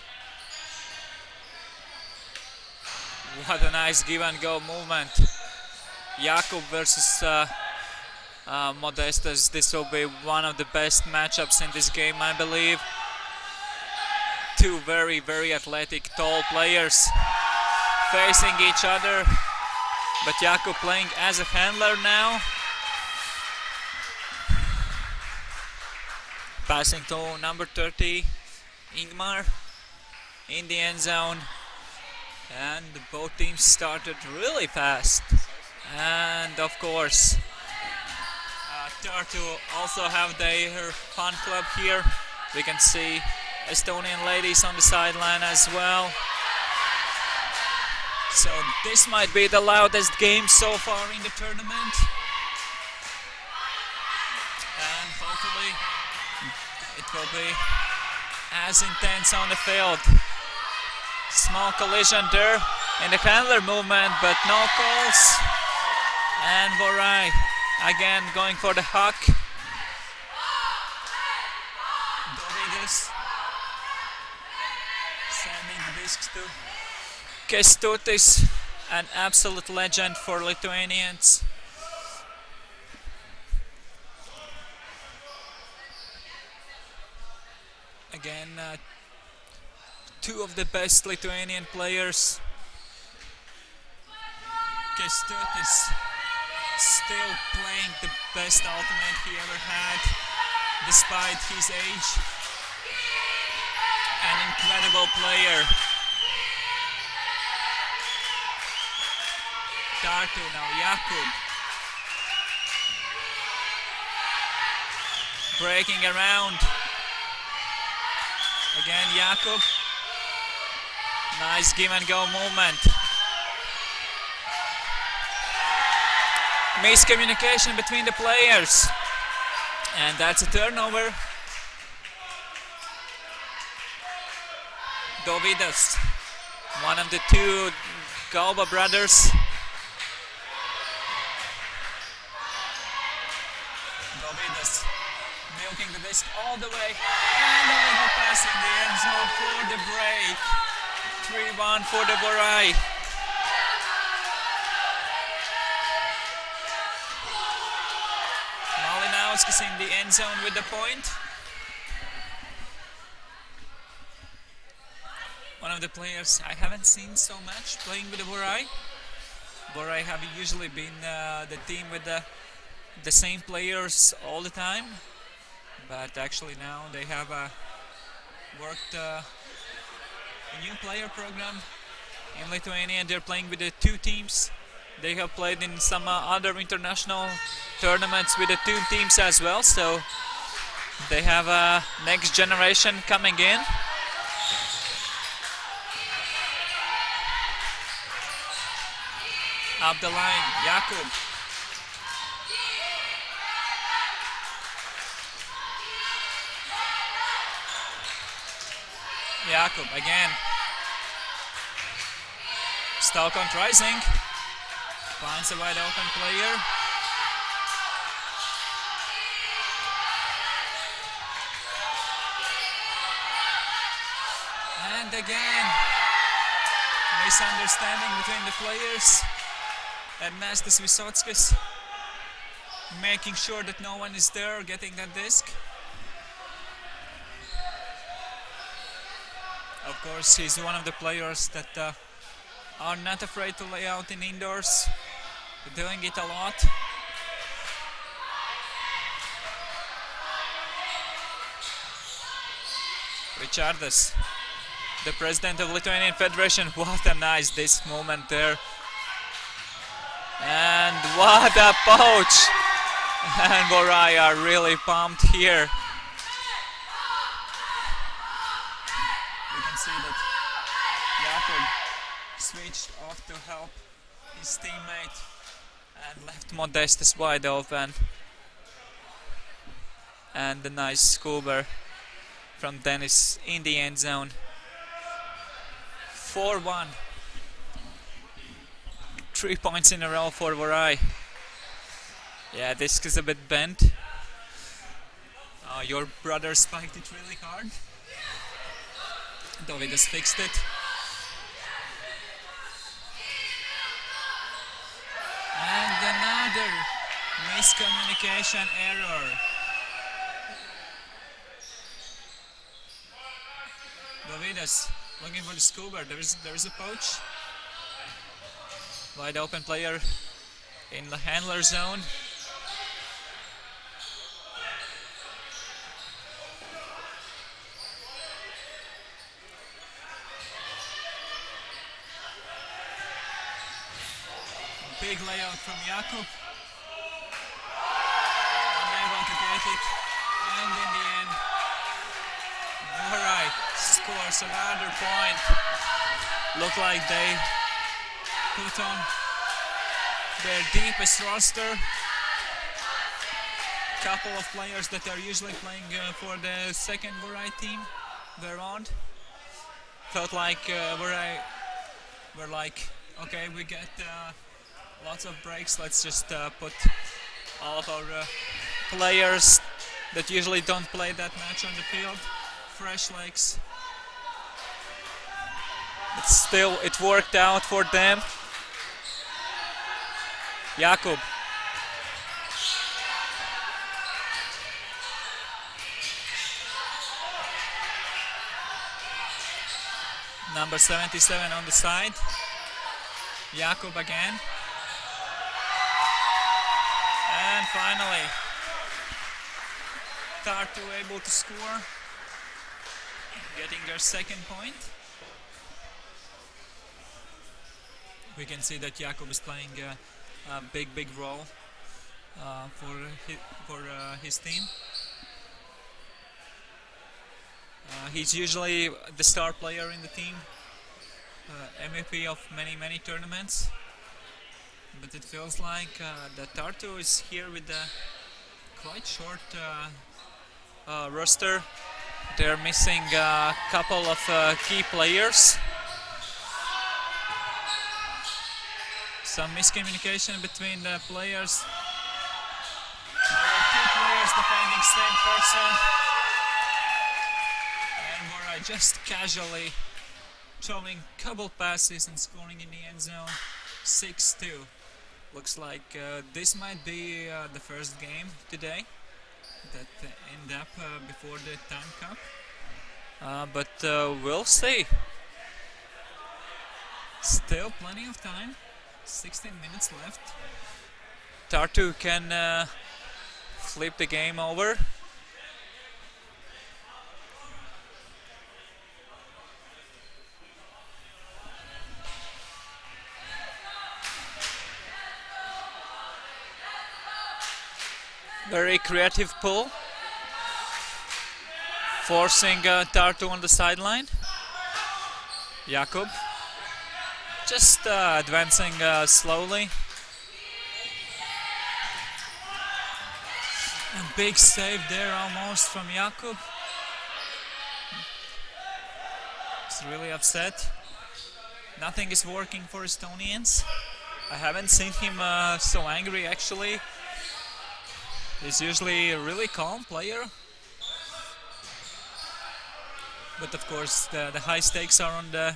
What a nice give and go movement. Jakub versus Modestas. This will be one of the best matchups in this game, I believe. Two very athletic, tall players facing each other. But Jakub playing as a handler now. Passing to number 30, Ingmar in the end zone, and both teams started really fast. And of course, Tartu also have their fun club here. We can see Estonian ladies on the sideline as well. So this might be the loudest game so far in the tournament. And hopefully it will be as intense on the field. Small collision there in the handler movement, but no calls. And Vorai again going for the huck. Dovidis sending the discs to Kestutis, an absolute legend for Lithuanians. Again, two of the best Lithuanian players. Kestutis still playing the best ultimate he ever had, despite his age. An incredible player. Tartu now, Jakub. Breaking around. Again, Jakub. Nice give and go movement. Miscommunication between the players. And that's a turnover. Dovidas, one of the two Galba brothers. Dovidas milking the disc all the way. And a little pass in the end zone for the break. 3-1 for the Vorai. Malinauskas in the end zone with the point. One of the players I haven't seen so much playing with the Vorai. Vorai have usually been the team with the same players all the time, but actually now they have worked a new player program in Lithuania. They're playing with the two teams. They have played in some other international tournaments with the two teams as well, so they have a next generation coming in. Up the line, Jakub. Jakub again. Stalkon rising. Finds a wide open player. And again, misunderstanding between the players. Ernestas Visotskis making sure that no one is there getting that disc. Of course, he's one of the players that are not afraid to lay out in indoors. They're doing it a lot. Richardas, the president of Lithuanian Federation. What a nice disc moment there. And what a poach! And Vorai are really pumped here. You can see that Jakub switched off to help his teammate and left Modestus wide open. And the nice scuba from Dennis in the end zone. 4-1. 3 points in a row for Vorai. Yeah, disc is a bit bent. Your brother spiked it really hard. Dovidas fixed it. And another miscommunication error. Dovidas looking for the scuba. There is a poach. Wide open player in the handler zone. big layout from Jakub. Unable to get it. And in the end, Vorai scores another point. Look like they put on their deepest roster. Couple of players that are usually playing for the second Vorai team were on. Felt like Vorai were like, okay, we get lots of breaks, let's just put all of our players that usually don't play that much on the field, fresh legs. But still, it worked out for them. Jakub. Number 77 on the side. Jakub again. And finally, Tartu able to score, getting their second point. We can see that Jakub is playing a big role for his team. He's usually the star player in the team, MVP of many tournaments. But it feels like that Tartu is here with a quite short roster. They're missing a couple of key players. Some miscommunication between the players. There are two players defending same person. And Vorai just casually throwing couple passes and scoring in the end zone. 6-2. Looks like this might be the first game today that end up before the time cup. But we'll see. Still plenty of time. 16 minutes left. Tartu can flip the game over. Very creative pull, forcing Tartu on the sideline. Jakub just advancing slowly. A big save there almost from Jakub. He's really upset. Nothing is working for Estonians. I haven't seen him so angry actually. He's usually a really calm player. But of course the high stakes are on the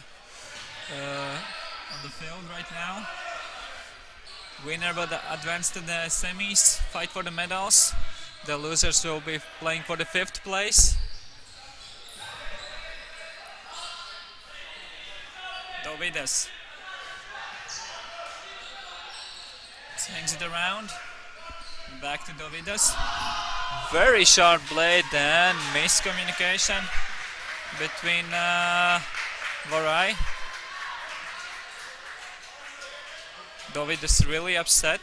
field right now. Winner will advance to the semis, fight for the medals. The losers will be playing for the 5th place. Dovidas swings it around. Back to Dovidas. Very sharp blade and miscommunication between Vorai. Dovidas really upset.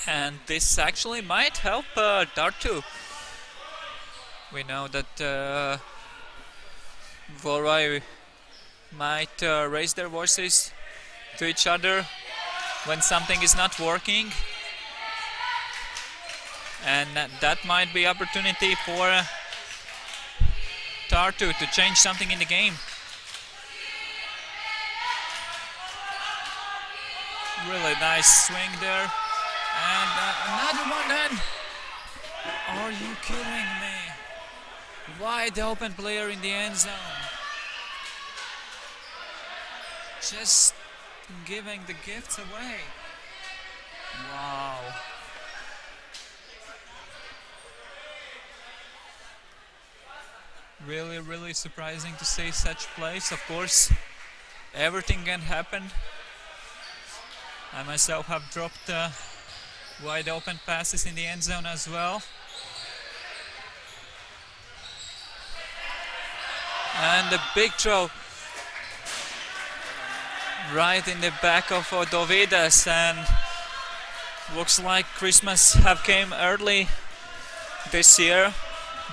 And this actually might help Tartu. We know that Vorai might raise their voices to each other when something is not working, and that might be opportunity for Tartu to change something in the game. Really nice swing there, and another one then. Are you kidding me? Wide open player in the end zone. Just giving the gifts away. Wow. Really surprising to see such plays. Of course, everything can happen. I myself have dropped wide open passes in the end zone as well. And the big throw. right in the back of Dovidas, and looks like Christmas have came early this year.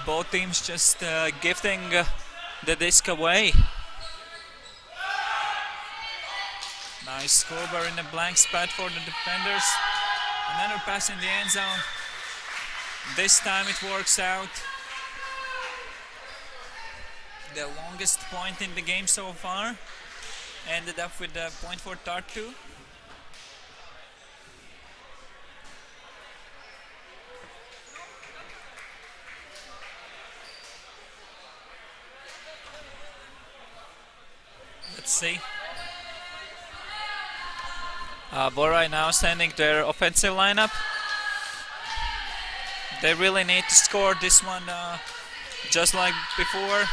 Both teams just gifting the disc away. Nice Skober in the blank spot for the defenders. Another pass in the end zone. This time it works out. The longest point in the game so far. Ended up with a point for Tartu. Let's see. Borai now sending their offensive lineup. They really need to score this one just like before.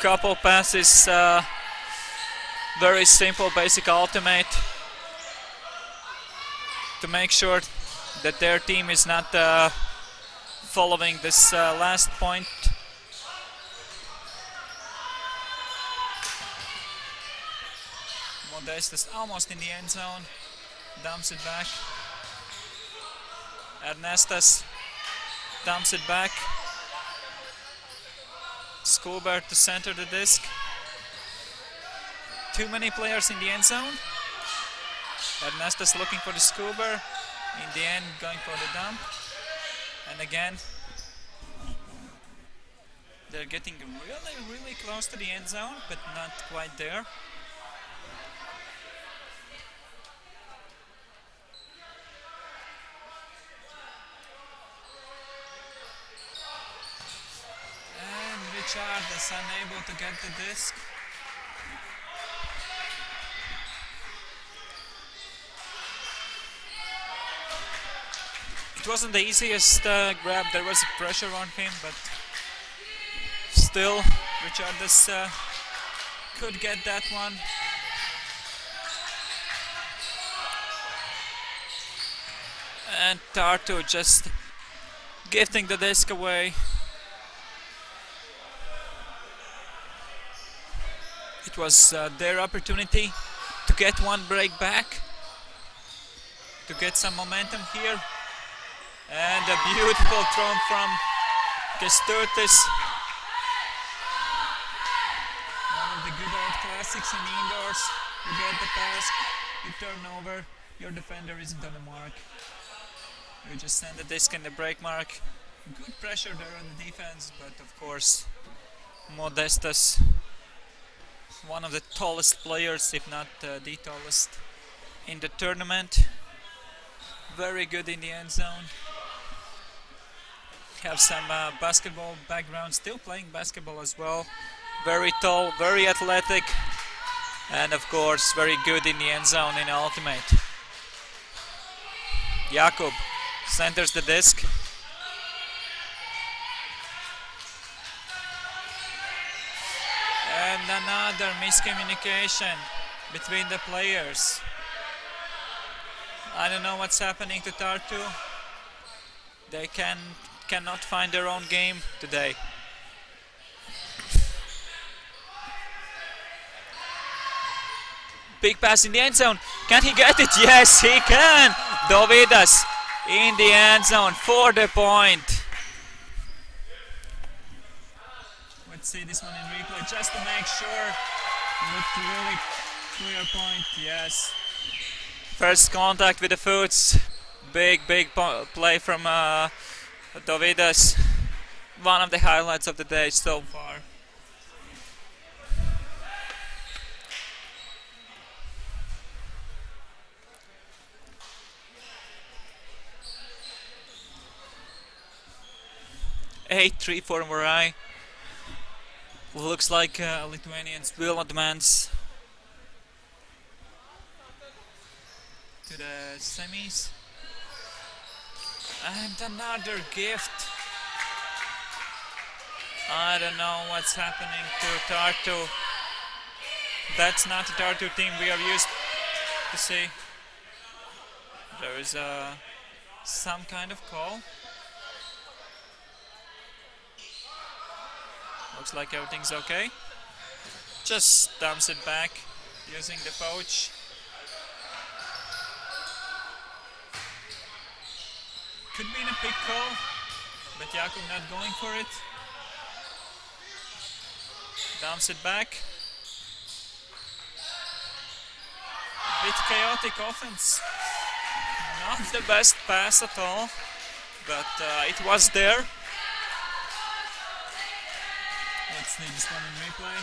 Couple passes, very simple basic ultimate to make sure that their team is not following this last point. Modestus almost in the end zone, dumps it back. Ernestas dumps it back. Skober to center the disc. Too many players in the end zone. Ernestas looking for the Skober. In the end, going for the dump. And again, they're getting really close to the end zone, but not quite there. Richard is unable to get the disc. It wasn't the easiest grab, there was pressure on him, but still Richard could get that one. And Tartu just gifting the disc away. It was their opportunity to get one break back, to get some momentum here. And a beautiful throw from Kestutis. One of the good old classics in the indoors. You get the pass, you turn over, your defender isn't on the mark. You just send the disc in the break mark. Good pressure there on the defense, but of course Modestas, one of the tallest players, if not the tallest in the tournament. Very good in the end zone. Have some basketball background, still playing basketball as well. Very tall, very athletic, and of course very good in the end zone in ultimate. Jakub centers the disc. And another miscommunication between the players. I don't know what's happening to Tartu. They cannot find their own game today. Big pass in the end zone. Can he get it? Yes, he can. Dovidas in the end zone for the point. Let's see this one in replay just to make sure. Looked really clear point. Yes. First contact with the foot. Big play from Dovidas. One of the highlights of the day so far. 8-3 for Morai. Looks like Lithuanians will advance to the semis. And another gift. I don't know what's happening to Tartu. That's not the Tartu team we are used to see. There is some kind of call. Looks like everything's okay. Just dumps it back. using the poach. Could be in a pick call, but Jakub not going for it. Dumps it back. Bit chaotic offense. Not the best pass at all, but it was there. Let's see this one in replay.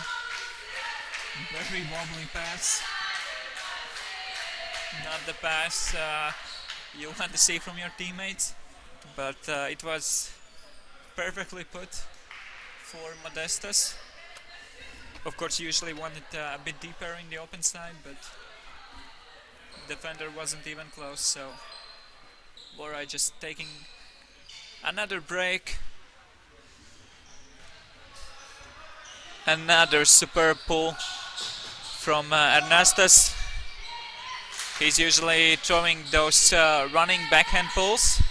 Very wobbly pass. Not the pass you want to see from your teammates, but it was perfectly put for Modestas. Of course, you usually want it a bit deeper in the open side, but defender wasn't even close, so Vorai just taking another break. Another superb pull from Ernestas. He's usually throwing those running backhand pulls.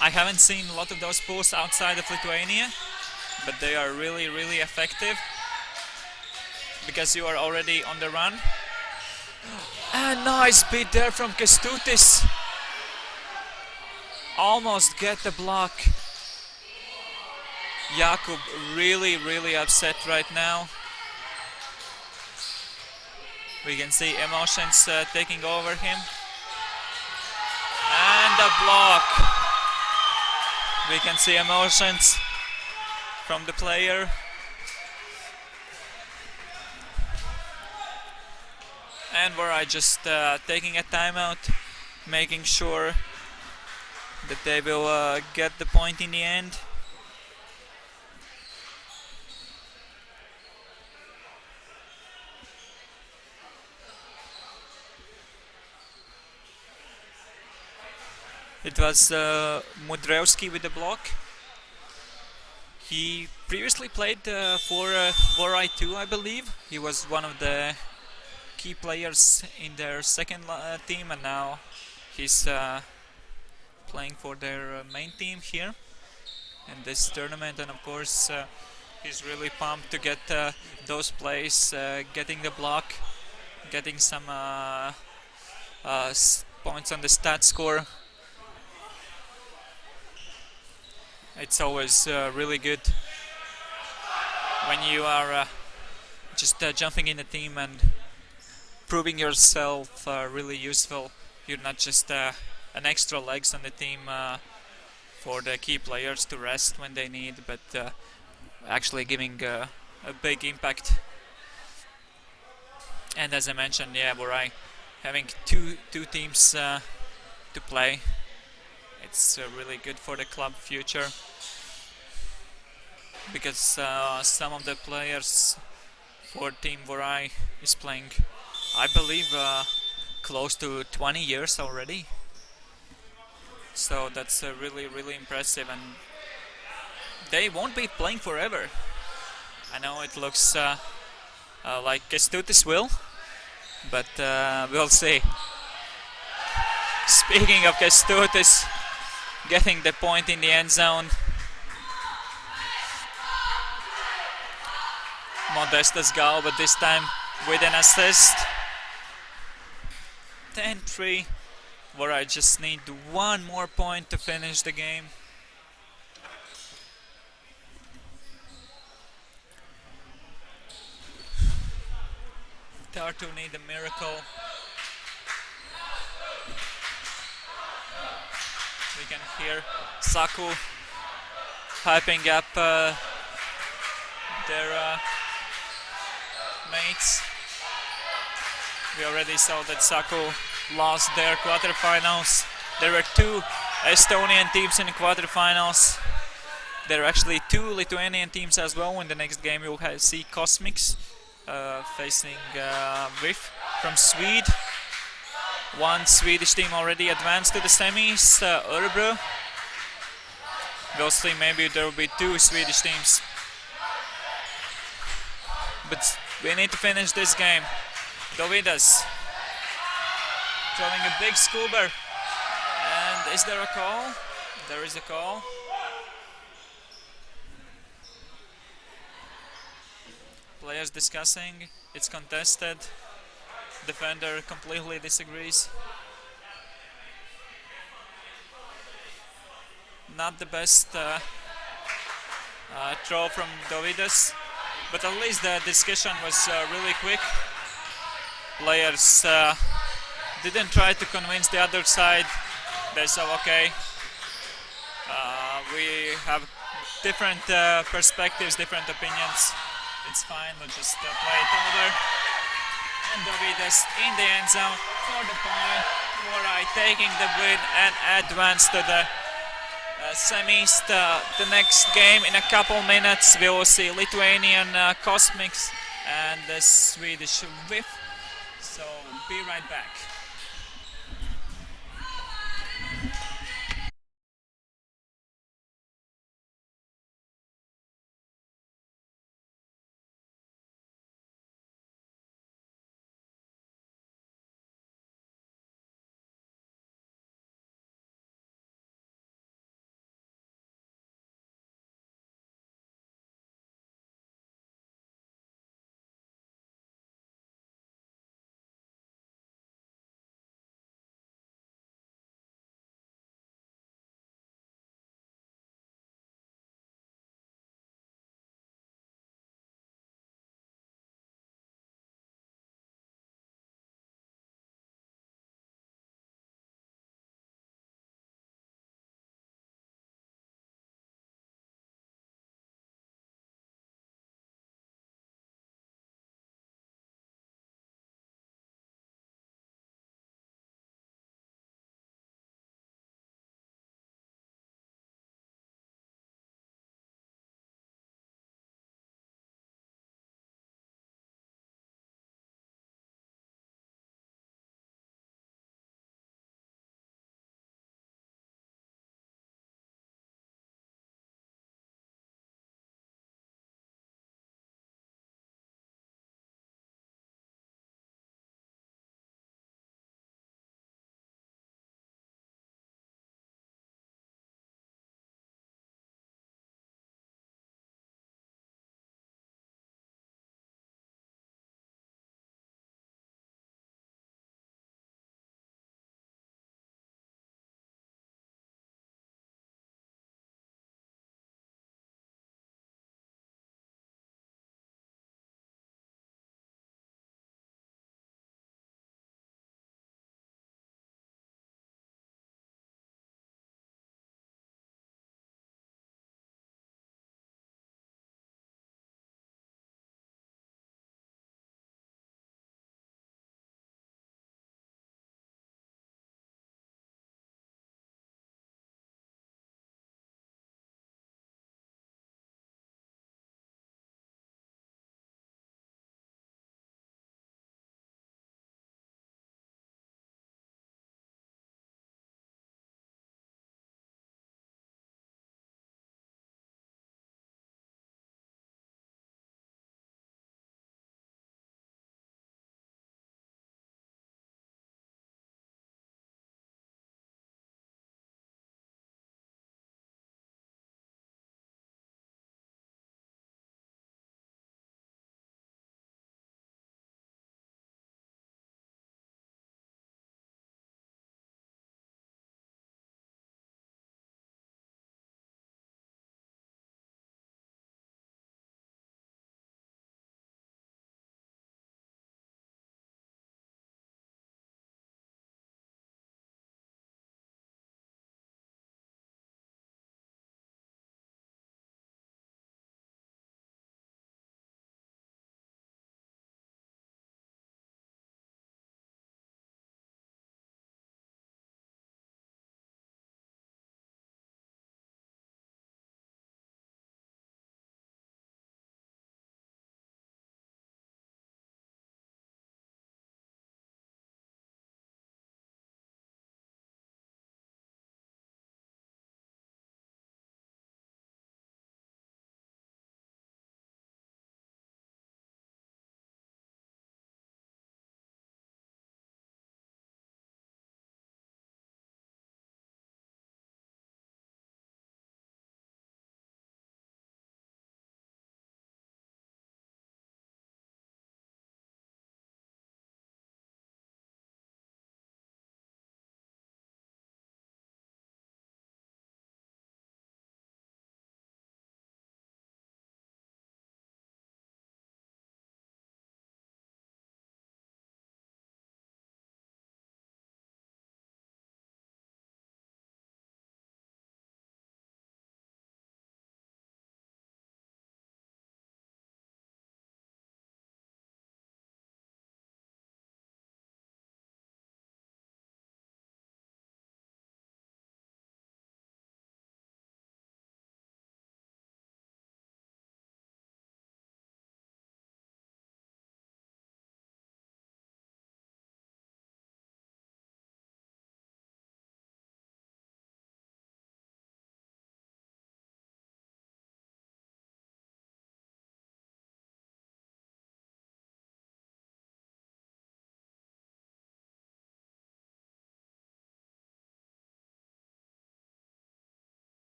I haven't seen a lot of those pulls outside of Lithuania, but they are really, really effective because you are already on the run. A nice beat there from Kestutis. Almost get the block. Jakub really, really upset right now. We can see emotions taking over him. And a block. We can see emotions from the player. And Vorai just taking a timeout, making sure that they will get the point in the end. It was Mudrevski with the block. He previously played for Vorai 2, I believe. He was one of the key players in their second team, and now he's playing for their main team here in this tournament. And of course, he's really pumped to get those plays, getting the block, getting some points on the stat score. It's always really good when you are just jumping in the team and proving yourself really useful. You're not just an extra legs on the team for the key players to rest when they need, but actually giving a big impact. And as I mentioned, yeah, Vorai having two teams to play. It's really good for the club future because some of the players for Team Vorai is playing, I believe, close to 20 years already. So that's really, really impressive, and they won't be playing forever. I know it looks like Kestutis will, but we'll see. Speaking of Kestutis, getting the point in the end zone. Modestas goal, but this time with an assist. 10-3, where I just need one more point to finish the game. Tartu need a miracle. We can hear Saku hyping up their mates. We already saw that Saku lost their quarterfinals. There were two Estonian teams in the quarterfinals. There are actually two Lithuanian teams as well. In the next game you'll see Cosmics facing Vif from Sweden. One Swedish team already advanced to the semis, Örebro. We'll see, maybe there will be two Swedish teams. But we need to finish this game. Dovidas throwing a big scuba. And is there a call? There is a call. Players discussing. It's contested. Defender completely disagrees. Not the best throw from Dovidas, but at least the discussion was really quick. Players didn't try to convince the other side. They said, okay, we have different perspectives, different opinions. It's fine, we'll just play it over. And Dovidas in the end zone for the point. Morai taking the win and advance to the semis. The next game in a couple minutes we will see Lithuanian Cosmics and the Swedish WIF. So be right back.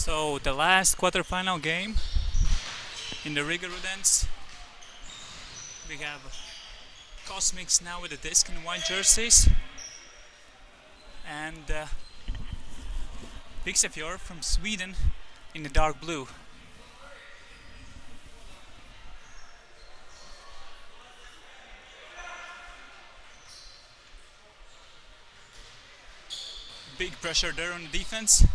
So the last quarterfinal game in the Rigas Rudens, we have Cosmics now with the disc and white jerseys, and Frisbija from Sweden in the dark blue. Big pressure there on the defense.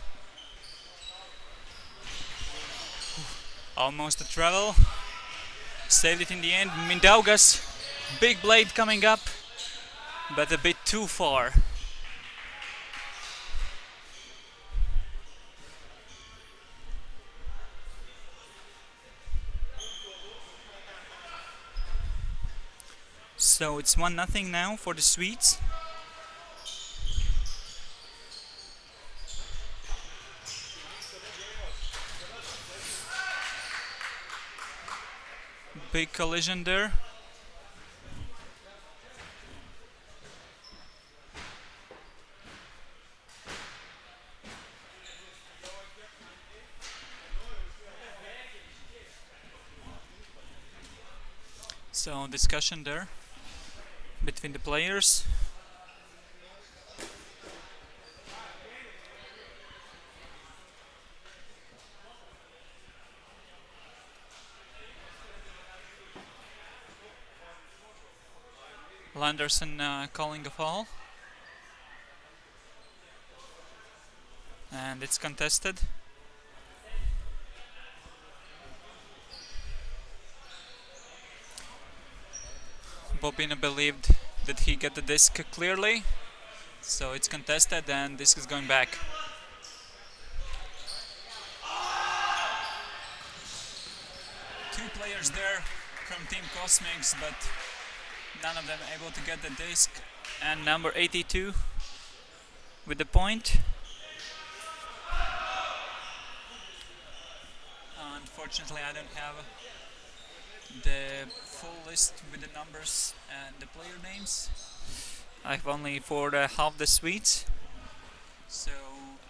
Almost a travel. Saved it in the end. Mindaugas, big blade coming up, but a bit too far. So it's 1-0 now for the Swedes. Big collision there. So discussion there between the players. Landerson calling a foul, and it's contested. Bobina believed that he got the disc clearly, so it's contested and disc is going back. Two players there from Team Cosmics, but none of them able to get the disc, and number 82 with the point. Unfortunately, I don't have the full list with the numbers and the player names. I've only for half the Swedes, so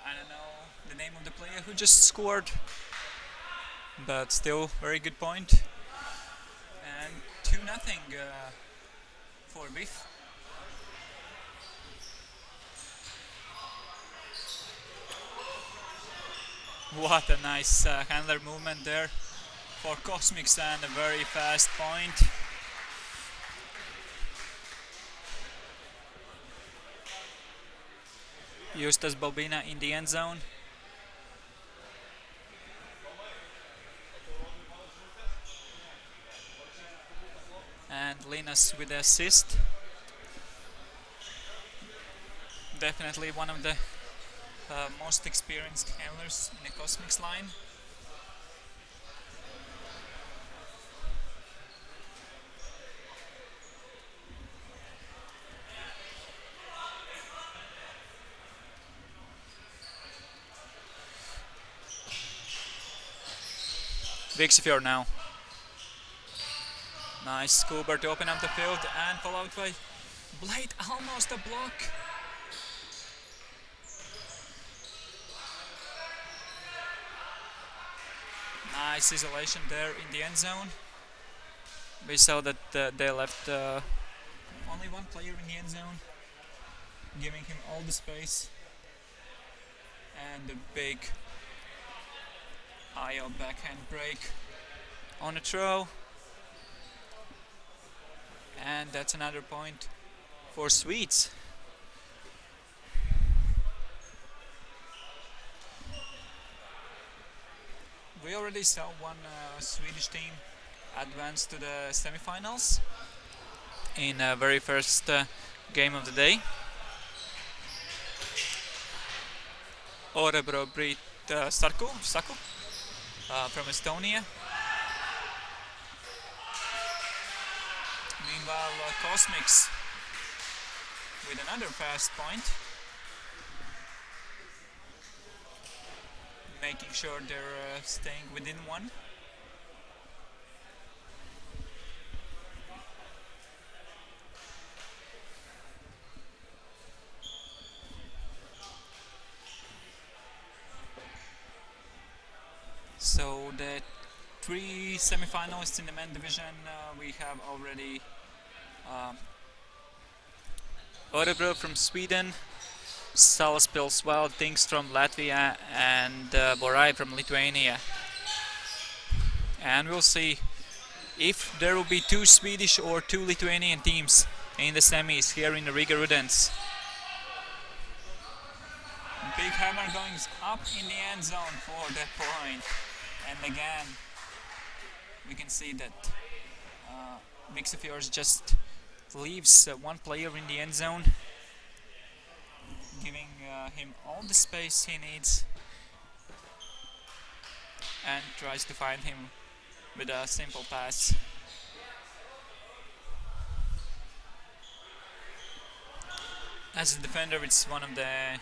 I don't know the name of the player who just scored, but still very good point. And 2-0 for Biff. What a nice handler movement there for Cosmics, and a very fast point. Justas Bobina in the end zone. And Linus with the assist. Definitely one of the most experienced handlers in the Cosmics line. Frisbija now. Nice scuba to open up the field, and followed by Blade, almost a block. Nice isolation there in the end zone. We saw that they left only one player in the end zone, giving him all the space, and a big IO backhand break on a throw. And that's another point for Swedes. We already saw one Swedish team advance to the semifinals in very first game of the day. Örebro beat Saku from Estonia. Meanwhile, Cosmics with another fast point, making sure they're staying within one. So the three semi-finalists in the men division, we have already Örebro from Sweden, Salaspils Wild Things from Latvia, and Borai from Lithuania. And we'll see if there will be two Swedish or two Lithuanian teams in the semis here in the Rigas Rudens. Big hammer going up in the end zone for that point. And again, we can see that Mixofiors just leaves one player in the end zone, giving him all the space he needs, and tries to find him with a simple pass. As a defender, it's one of the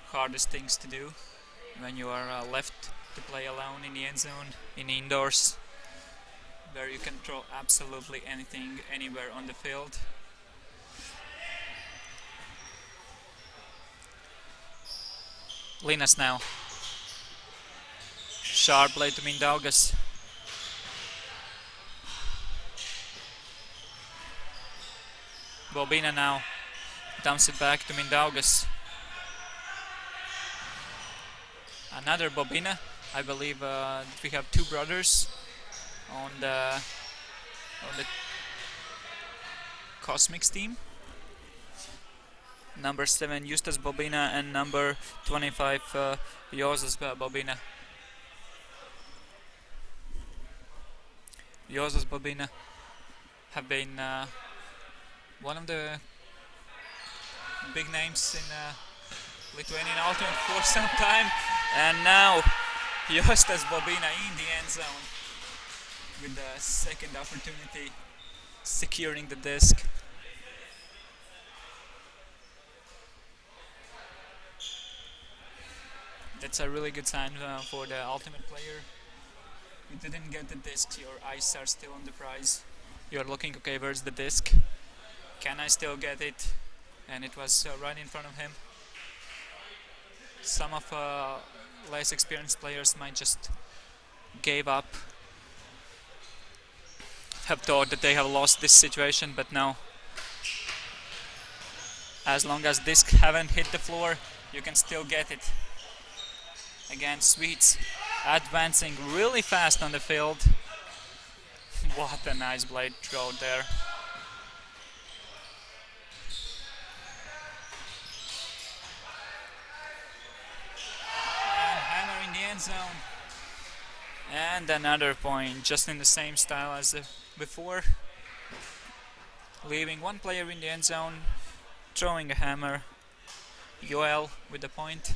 hardest things to do when you are left to play alone in the end zone, in indoors, where you can throw absolutely anything, anywhere on the field. Linas now. Sharp play to Mindaugas. Bobina now dumps it back to Mindaugas. Another Bobina. I believe we have two brothers on the Cosmics team. Number 7 Justas Bobina and number 25 Jozas Bobina. Jozas Bobina have been one of the big names in Lithuanian Ultimate for some time, and now Justas Bobina in the end zone with the second opportunity, securing the disc. That's a really good sign for the ultimate player. You didn't get the disc, your eyes are still on the prize. You're looking, okay, where's the disc? Can I still get it? And it was right in front of him. Some of less experienced players might just gave up, have thought that they have lost this situation, but no. As long as discs haven't hit the floor, you can still get it. Again, Swedes advancing really fast on the field. What a nice blade throw there. And hammer in the end zone. And another point, just in the same style as before. Leaving one player in the end zone, throwing a hammer. Joel with the point.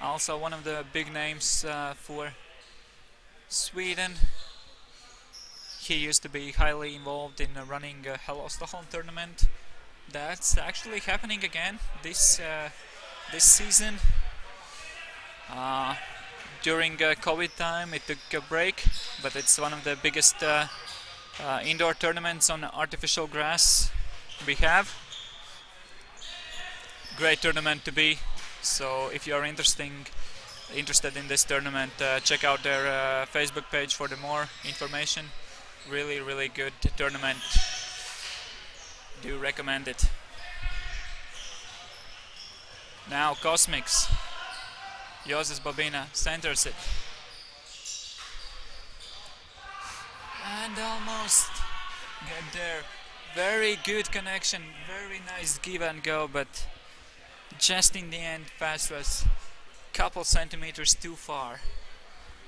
Also one of the big names for Sweden. He used to be highly involved in running a Hello Stockholm tournament. That's actually happening again this season. During COVID time it took a break, but it's one of the biggest indoor tournaments on artificial grass we have. Great tournament to be. So if you are interested in this tournament, check out their Facebook page for the more information. Really, really good tournament. Do recommend it. Now Cosmics. Jozas Bobina centers it. And almost get there. Very good connection, very nice give and go, but just in the end, pass was a couple centimeters too far.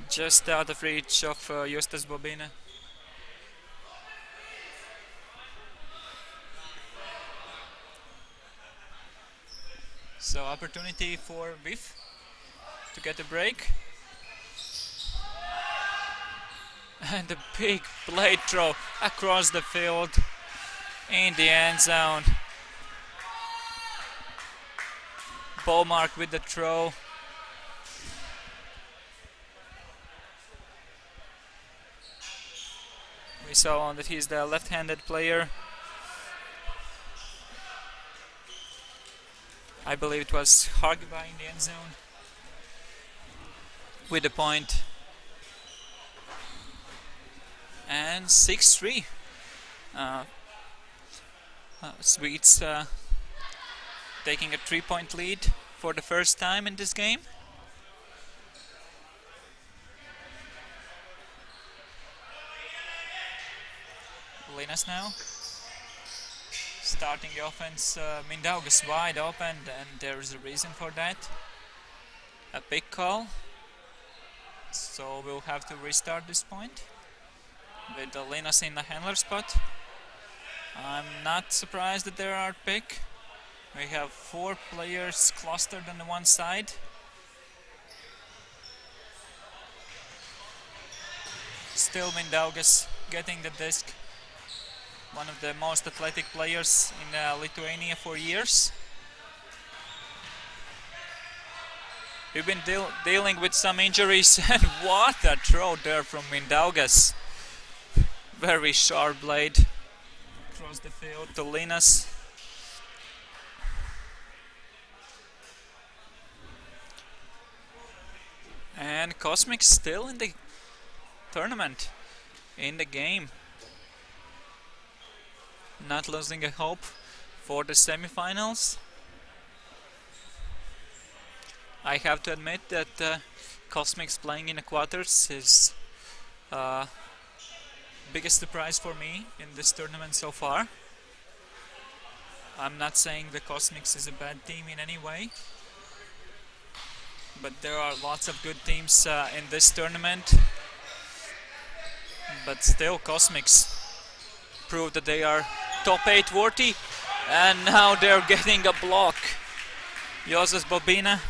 Just out of reach of Justas Bobina. So opportunity for Biff to get a break. And a big blade throw across the field in the end zone. Ballmark with the throw. We saw that he's the left-handed player. I believe it was Hargiva in the end zone with the point. And 6-3. Swedes taking a 3-point lead for the first time in this game. Linas now starting the offense. Mindaugas wide open, and there is a reason for that. A big call. So we'll have to restart this point with the Linas in the handler spot. I'm not surprised that there are pick. We have 4 players clustered on the one side. Still Mindaugas getting the disc. One of the most athletic players in Lithuania for years. We've been dealing with some injuries, and what a throw there from Mindaugas. Very sharp blade across the field to Linas. And Cosmic still in the tournament, in the game. Not losing a hope for the semifinals. I have to admit that Cosmic's playing in the quarters is biggest surprise for me in this tournament so far. I'm not saying the Cosmics is a bad team in any way, but there are lots of good teams in this tournament. But still, Cosmics prove that they are top 8 worthy, and now they're getting a block. Josas Bobina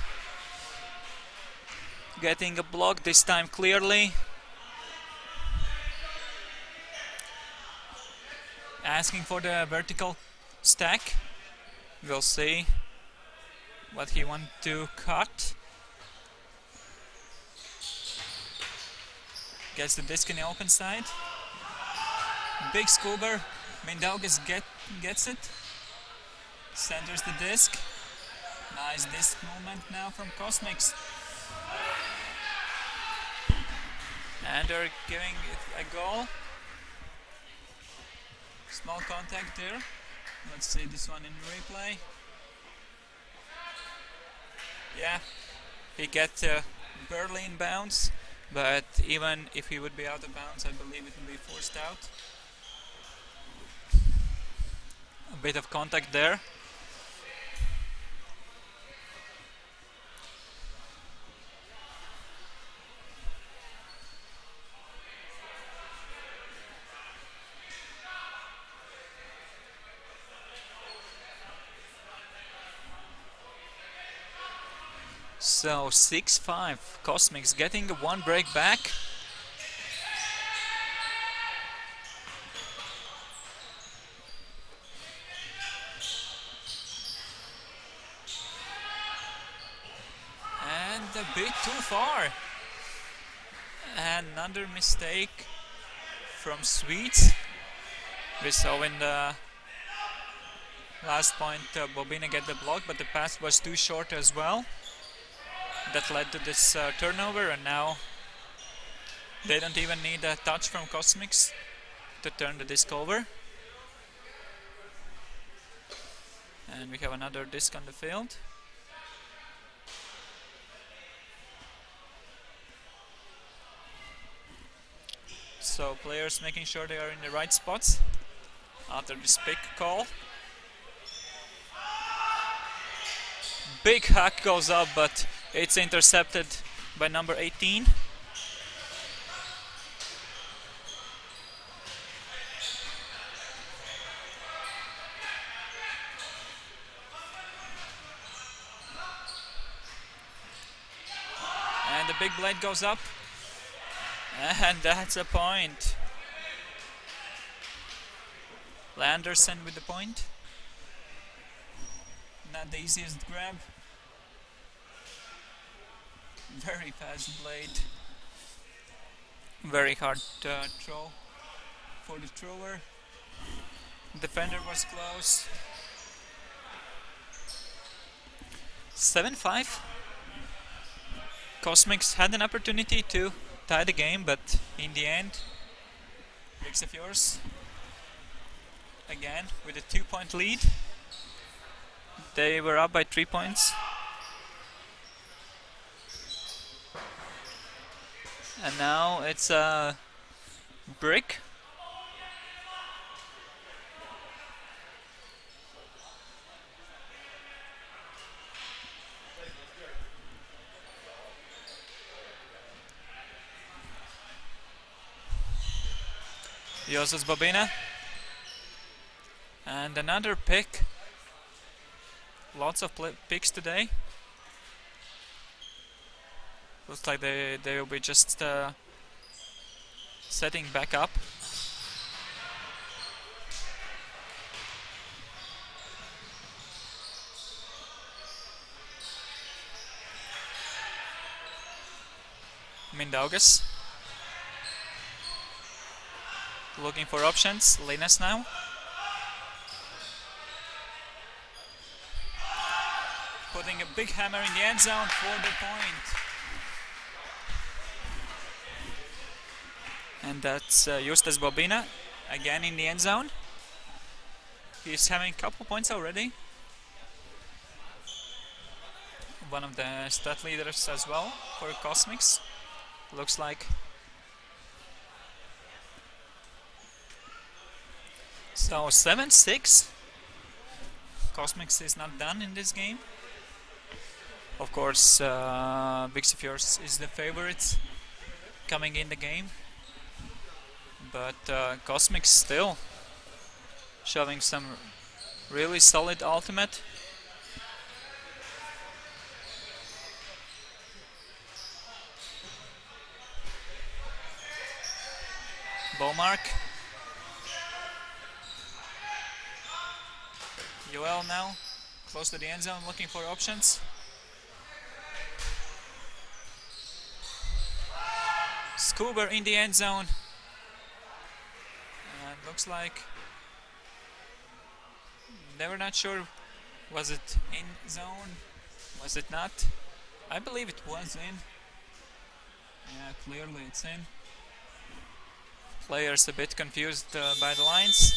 getting a block, this time clearly. Asking for the vertical stack. We'll see what he wants to cut. Gets the disc in the open side. Big Skuber. Mindaugas gets it. Centers the disc. Nice disc movement now from Cosmics. And they're giving it a goal. Small contact there. Let's see this one in replay. Yeah, he gets barely in bounds, but even if he would be out of bounds, I believe it would be forced out. A bit of contact there. So 6-5, Cosmics getting one break back. And a bit too far. Another mistake from Swedes. We saw in the last point Bobina get the block, but the pass was too short as well. That led to this turnover, and now they don't even need a touch from Cosmics to turn the disc over. And we have another disc on the field. So players making sure they are in the right spots after this pick call. Big hack goes up, but it's intercepted by number 18. And the big blade goes up. And that's a point. Landerson with the point. Not the easiest grab. Very fast blade. Very hard throw for the thrower. Defender was close. 7-5. Cosmics had an opportunity to tie the game, but in the end, Rigas again with a 2-point lead. They were up by 3 points. And now it's a brick. Josas Bobina. And another pick. Lots of picks today. Looks like they will be just setting back up. Mindaugas looking for options. Linas now. Putting a big hammer in the end zone for the point. And that's Justas Bobina again in the end zone. He's having a couple points already. One of the stat leaders as well for Cosmics. Looks like. So 7-6. Cosmics is not done in this game. Of course, Vixifiors is the favorite coming in the game. But Cosmics still showing some really solid ultimate. Bowmark. Joel now close to the end zone looking for options. Scuba in the end zone. And looks like they were not sure, was it in zone, was it not? I believe it was in. Yeah, clearly it's in. Players a bit confused by the lines.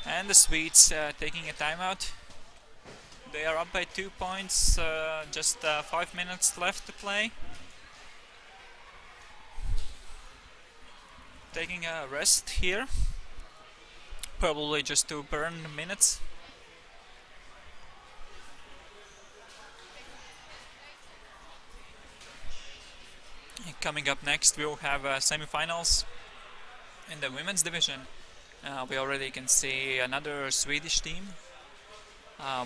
And the Swedes taking a timeout. They are up by 2 points, just 5 minutes left to play. Taking a rest here, probably just to burn the minutes. Coming up next, we'll have semi-finals in the women's division. We already can see another Swedish team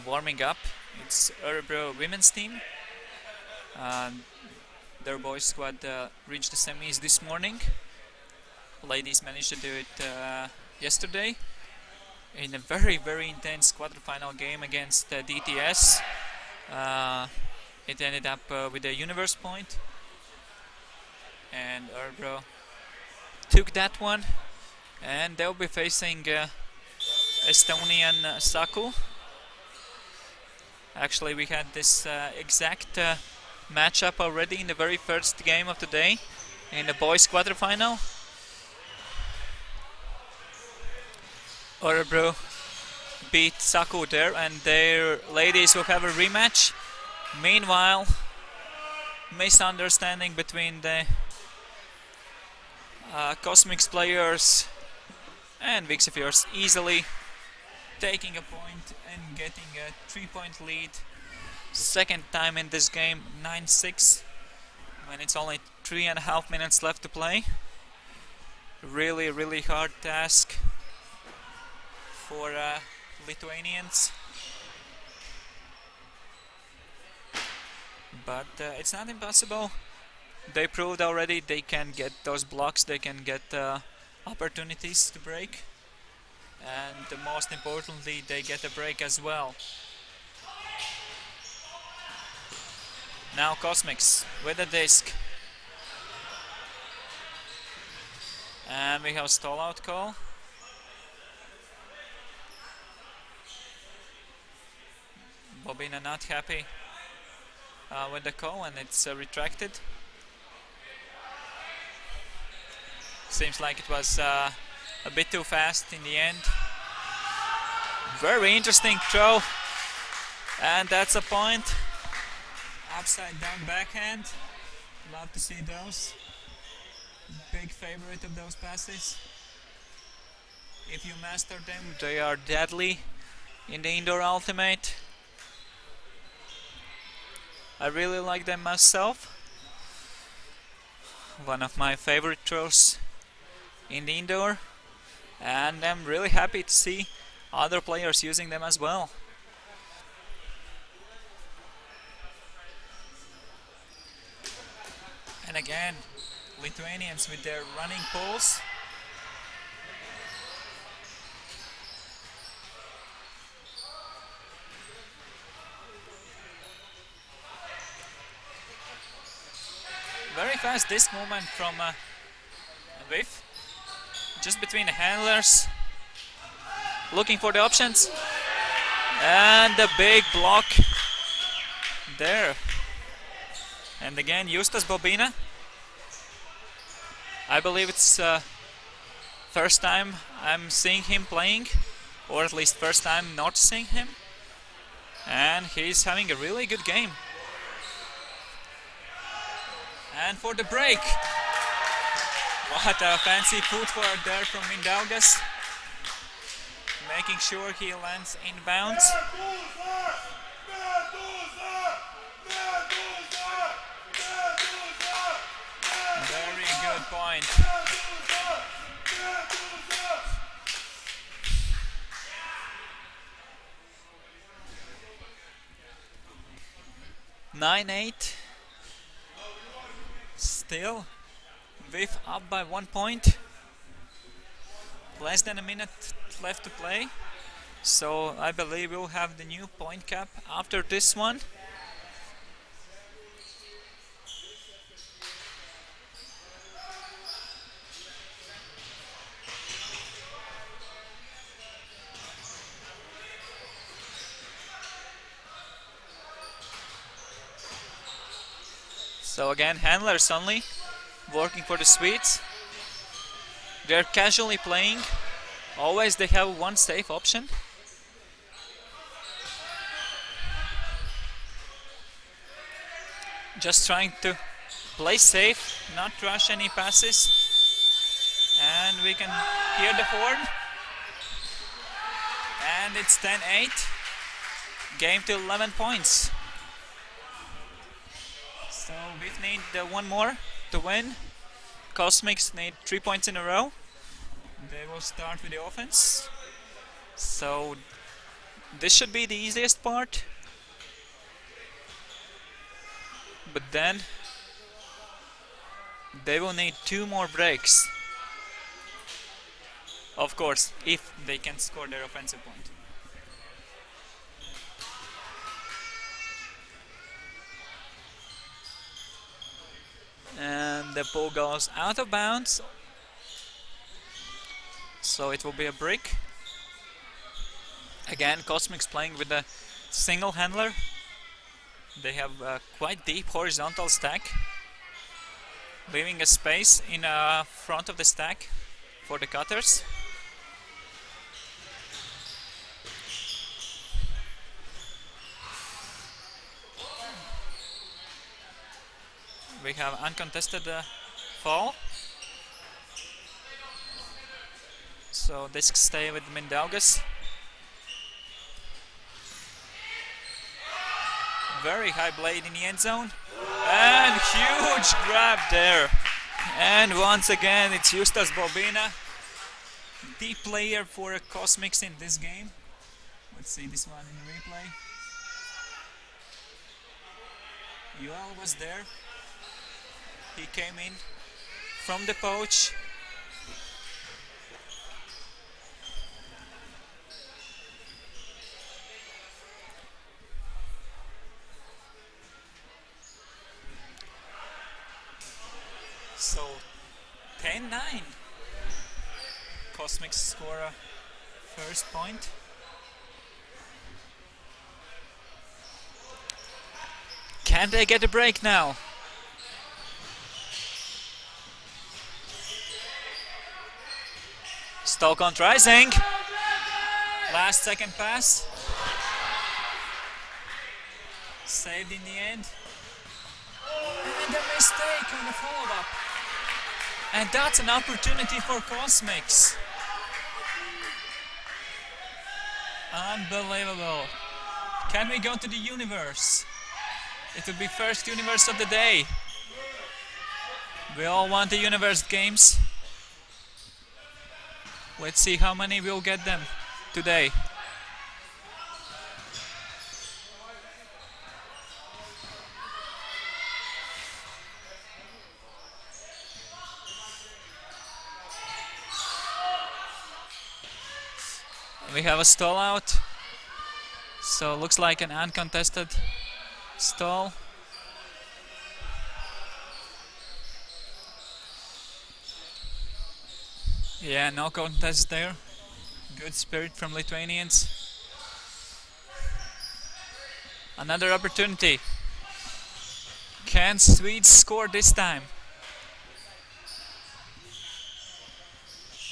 warming up. It's Örebro women's team. Their boys squad reached the semis this morning. Ladies managed to do it yesterday in a very intense quarterfinal game against DTS. It ended up with a universe point, and Örebro took that one, and they'll be facing Estonian Saku. Actually, we had this exact matchup already in the very first game of the day in the boys quarterfinal. Örebro beat Saku there, and their ladies will have a rematch. Meanwhile, misunderstanding between the Cosmics players and Vixifiors easily taking a point and getting a 3-point lead. Second time in this game, 9-6, when it's only 3.5 minutes left to play. Really hard task for Lithuanians, but it's not impossible. They proved already they can get those blocks, they can get opportunities to break, and most importantly, they get a break as well. Now Cosmics with a disc, and we have a stall out call. Bobina not happy with the call, and it's retracted. Seems like it was a bit too fast in the end. Very interesting throw, and that's a point. Upside down backhand. Love to see those. Big favorite of those passes. If you master them, they are deadly in the indoor ultimate. I really like them myself. One of my favorite throws in the indoor, and I'm really happy to see other players using them as well. And again, Lithuanians with their running pulls. Very fast disc movement from Vif, just between the handlers, looking for the options, and the big block there. And again, Justas Bobina. I believe it's first time I'm seeing him playing, or at least first time noticing him, and he's having a really good game. And for the break, what a fancy footwork there from Mindaugas, making sure he lands inbounds. Very good point. (9-8). Still, Vif up by 1 point. Less than a minute left to play. So I believe we'll have the new point cap after this one. So again, handlers only, working for the Swedes. They're casually playing. Always they have one safe option. Just trying to play safe, not rush any passes. And we can hear the horn. And it's 10-8. Game to 11 points. So we need one more to win. Cosmics need 3 points in a row. They will start with the offense. So this should be the easiest part. But then they will need 2 more breaks. Of course, if they can score their offensive point. And the ball goes out of bounds, so it will be a break. Again, Cosmics playing with a single handler. They have a quite deep horizontal stack, leaving a space in front of the stack for the cutters. We have uncontested fall. So discs stay with Mindaugas. Very high blade in the end zone. And huge grab there. And once again it's Justas Bobina, the player for Cosmics in this game. Let's see this one in replay. Yuval was there. He came in from the poach. So 10-9. Cosmics score a first point. Can they get a break now? Stolkont rising. Last second pass. Saved in the end. And a mistake on the follow-up. And that's an opportunity for Cosmics. Unbelievable. Can we go to the universe? It will be first universe of the day. We all want the universe games. Let's see how many we'll get them today. We have a stall out, so looks like an uncontested stall. Yeah, no contest there. Good spirit from Lithuanians. Another opportunity. Can Swedes score this time?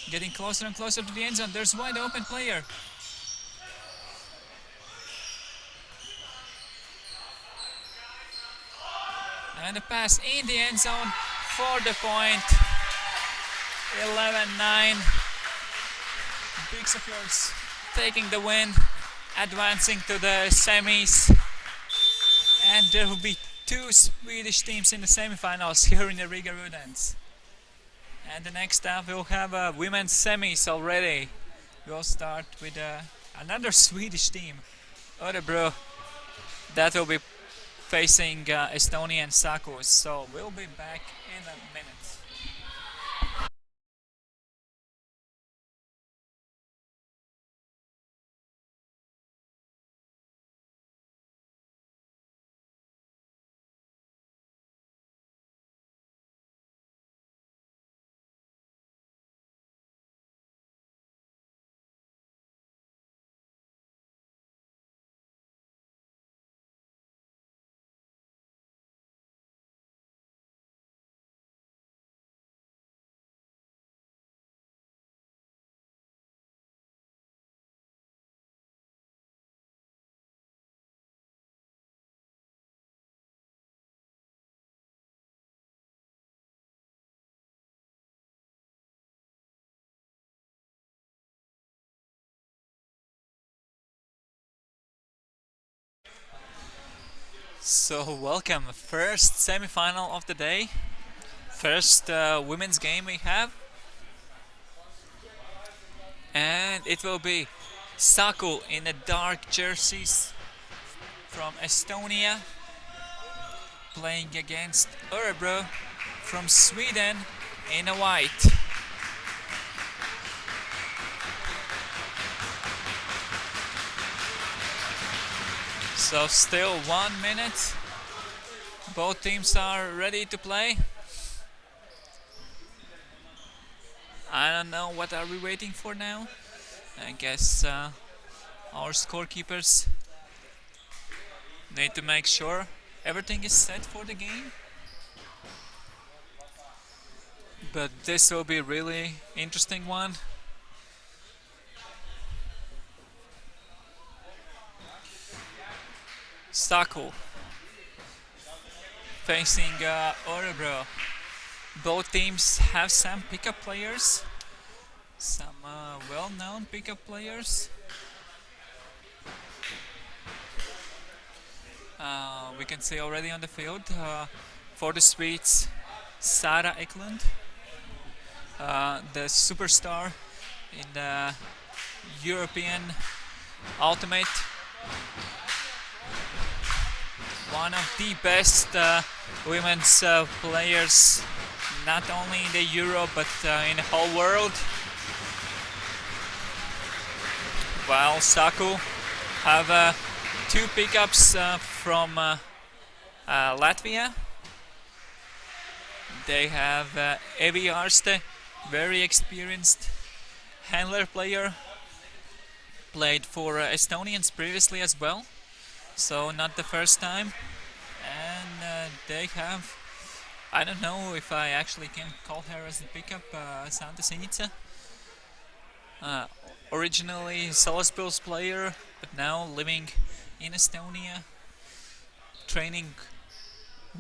Getting closer and closer to the end zone. There's a wide open player. And a pass in the end zone for the point. 11-9. Big Sofjords taking the win, advancing to the semis. And there will be two Swedish teams in the semifinals here in the Rigas Rudens. And the next up we'll have women's semis already. We'll start with another Swedish team, Örebro, that will be facing Estonian Sakus. So we'll be back in a minute. So welcome, first semi-final of the day, first women's game we have, and it will be Saku in the dark jerseys from Estonia playing against Örebro from Sweden in a white. So still 1 minute, both teams are ready to play. I don't know what are we waiting for now. I guess our scorekeepers need to make sure everything is set for the game. But this will be really interesting one. Saku facing Örebro. Both teams have some pickup players, some well-known pickup players. We can see already on the field for the Swedes, Sara Eklund, the superstar in the European Ultimate. One of the best women's players, not only in the Euro but in the whole world. While Saku have two pickups from Latvia. They have Evi Arste, very experienced handler player, played for Estonians previously as well. So not the first time. they have. I don't know if I actually can call her as the pickup, Santa Sinica. Originally Salisbury's player, but now living in Estonia, training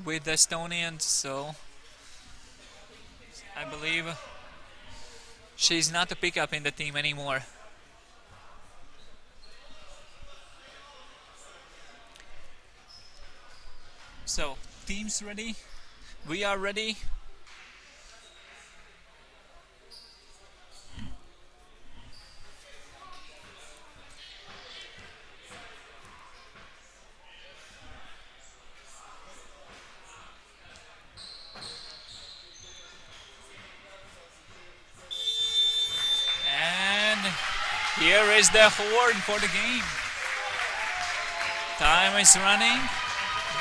with Estonians, so I believe she's not a pickup in the team anymore. So, team's ready. We are ready. And here is the horn for the game. Time is running.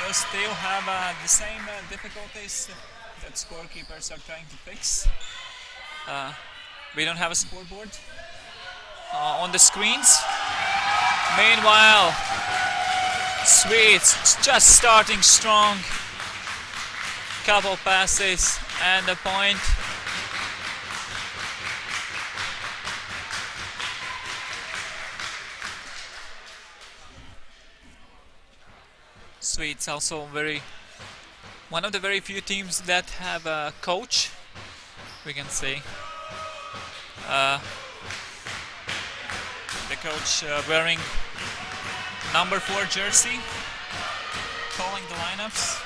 We'll still have the same difficulties that scorekeepers are trying to fix. We don't have a scoreboard on the screens. Meanwhile, Swedes just starting strong. Couple passes and a point. Swedes also one of the very few teams that have a coach, we can say. The coach wearing number 4 jersey, calling the lineups,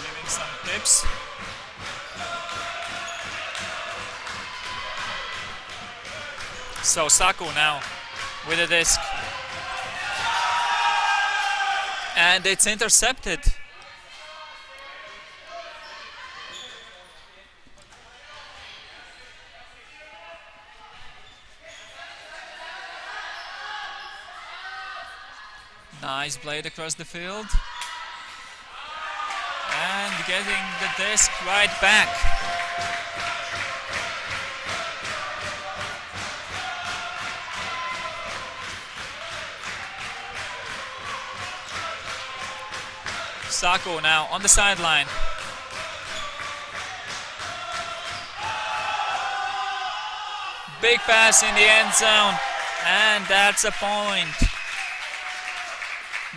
giving some tips. So Saku now with a disc. And it's intercepted. Nice blade across the field. And getting the disc right back. Sako now on the sideline. Big pass in the end zone, and that's a point.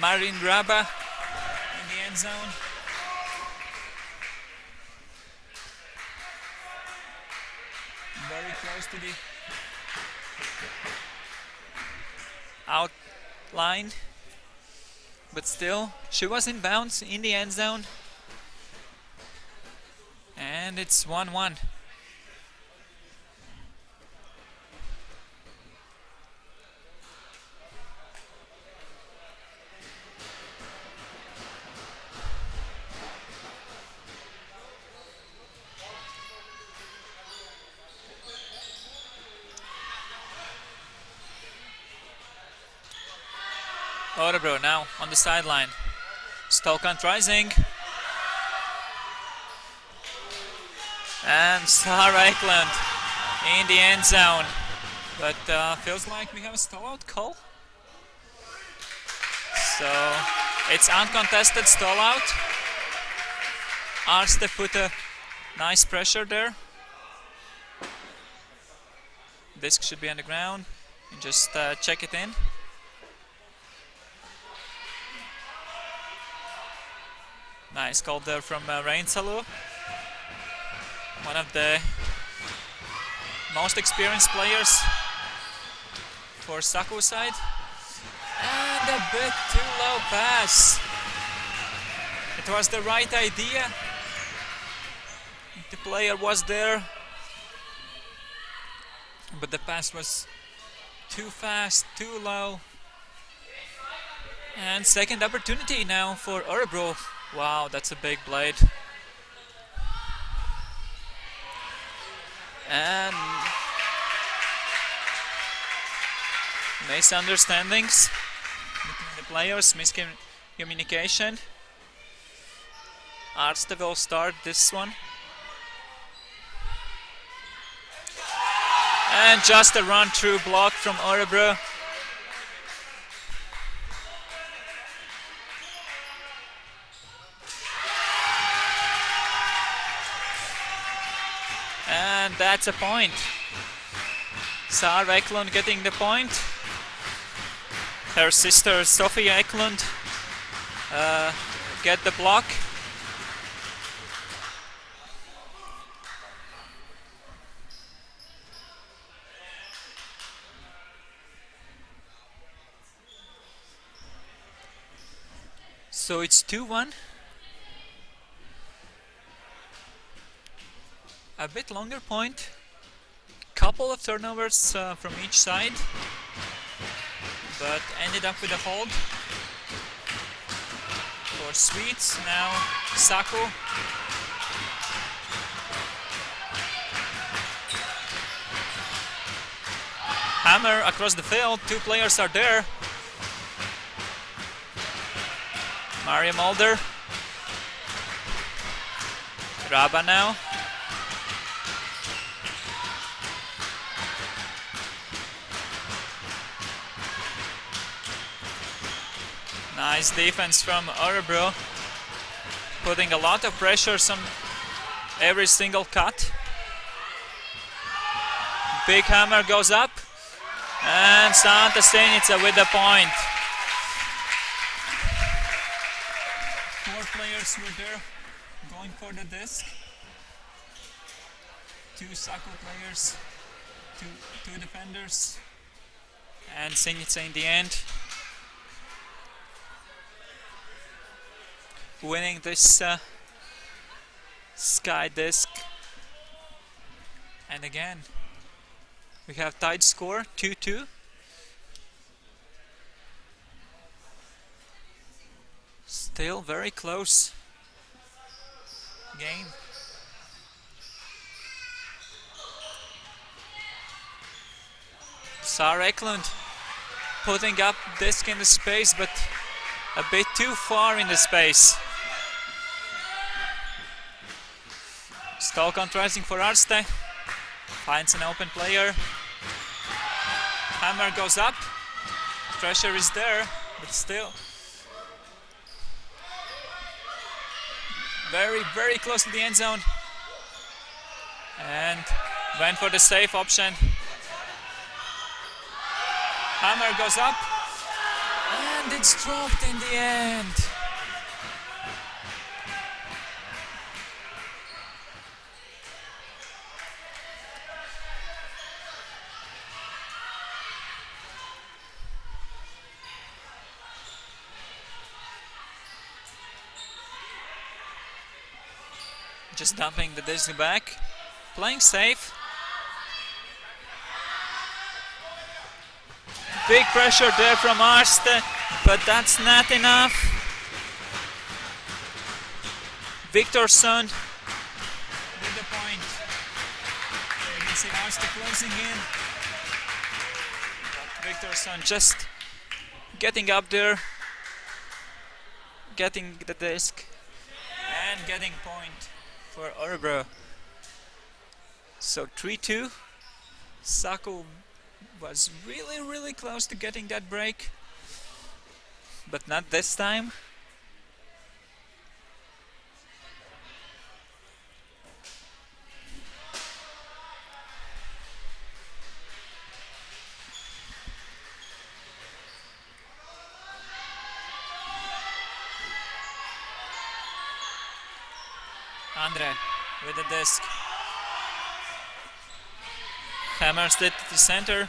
Marin Graba in the end zone. Very close to the outline. But still, she was in bounds in the end zone. And it's 1-1. Örebro now on the sideline. Stolkant rising. And Sara Eklund in the end zone. But feels like we have a stall-out call. So it's uncontested stall-out. Arste put a nice pressure there. Disc should be on the ground. And just check it in. Nice call there from Reinsalu. One of the most experienced players for Saku side. And a bit too low pass. It was the right idea. The player was there. But the pass was too fast, too low. And second opportunity now for Örebro. Wow, that's a big blade. And misunderstandings between the players, miscommunication. Arste will start this one. And just a run-through block from Örebro. that's a point. Sara Eklund getting the point. Her sister Sofia Eklund get the block. So it's 2-1. A bit longer point. Couple of turnovers from each side, but ended up with a hold for Swedes. Now Saku. Hammer across the field. Two players are there. Maria Mulder. Raba now. Nice defense from Örebro, putting a lot of pressure on every single cut. Big hammer goes up, and Santa Stenica with the point. Four players were there going for the disc. Two Saku players, two defenders, and Stenica in the end winning this sky disc. And again we have tied score 2-2. Still very close game. Sara Eklund putting up disc in the space, but a bit too far in the space. Skull contrasting for Arste. Finds an open player. Hammer goes up. Pressure is there, but still very, very close to the end zone. And went for the safe option. Hammer goes up. And it's dropped in the end. Just dumping the disc back, playing safe. Big pressure there from Arste, but that's not enough. Viktorsson with the point. You can see Arste closing in. But Viktorsson just getting up there, getting the disc, and getting point for Örebro. So 3-2. Saku was really, really close to getting that break, but not this time. Andre with the disc. Hammers it to the center.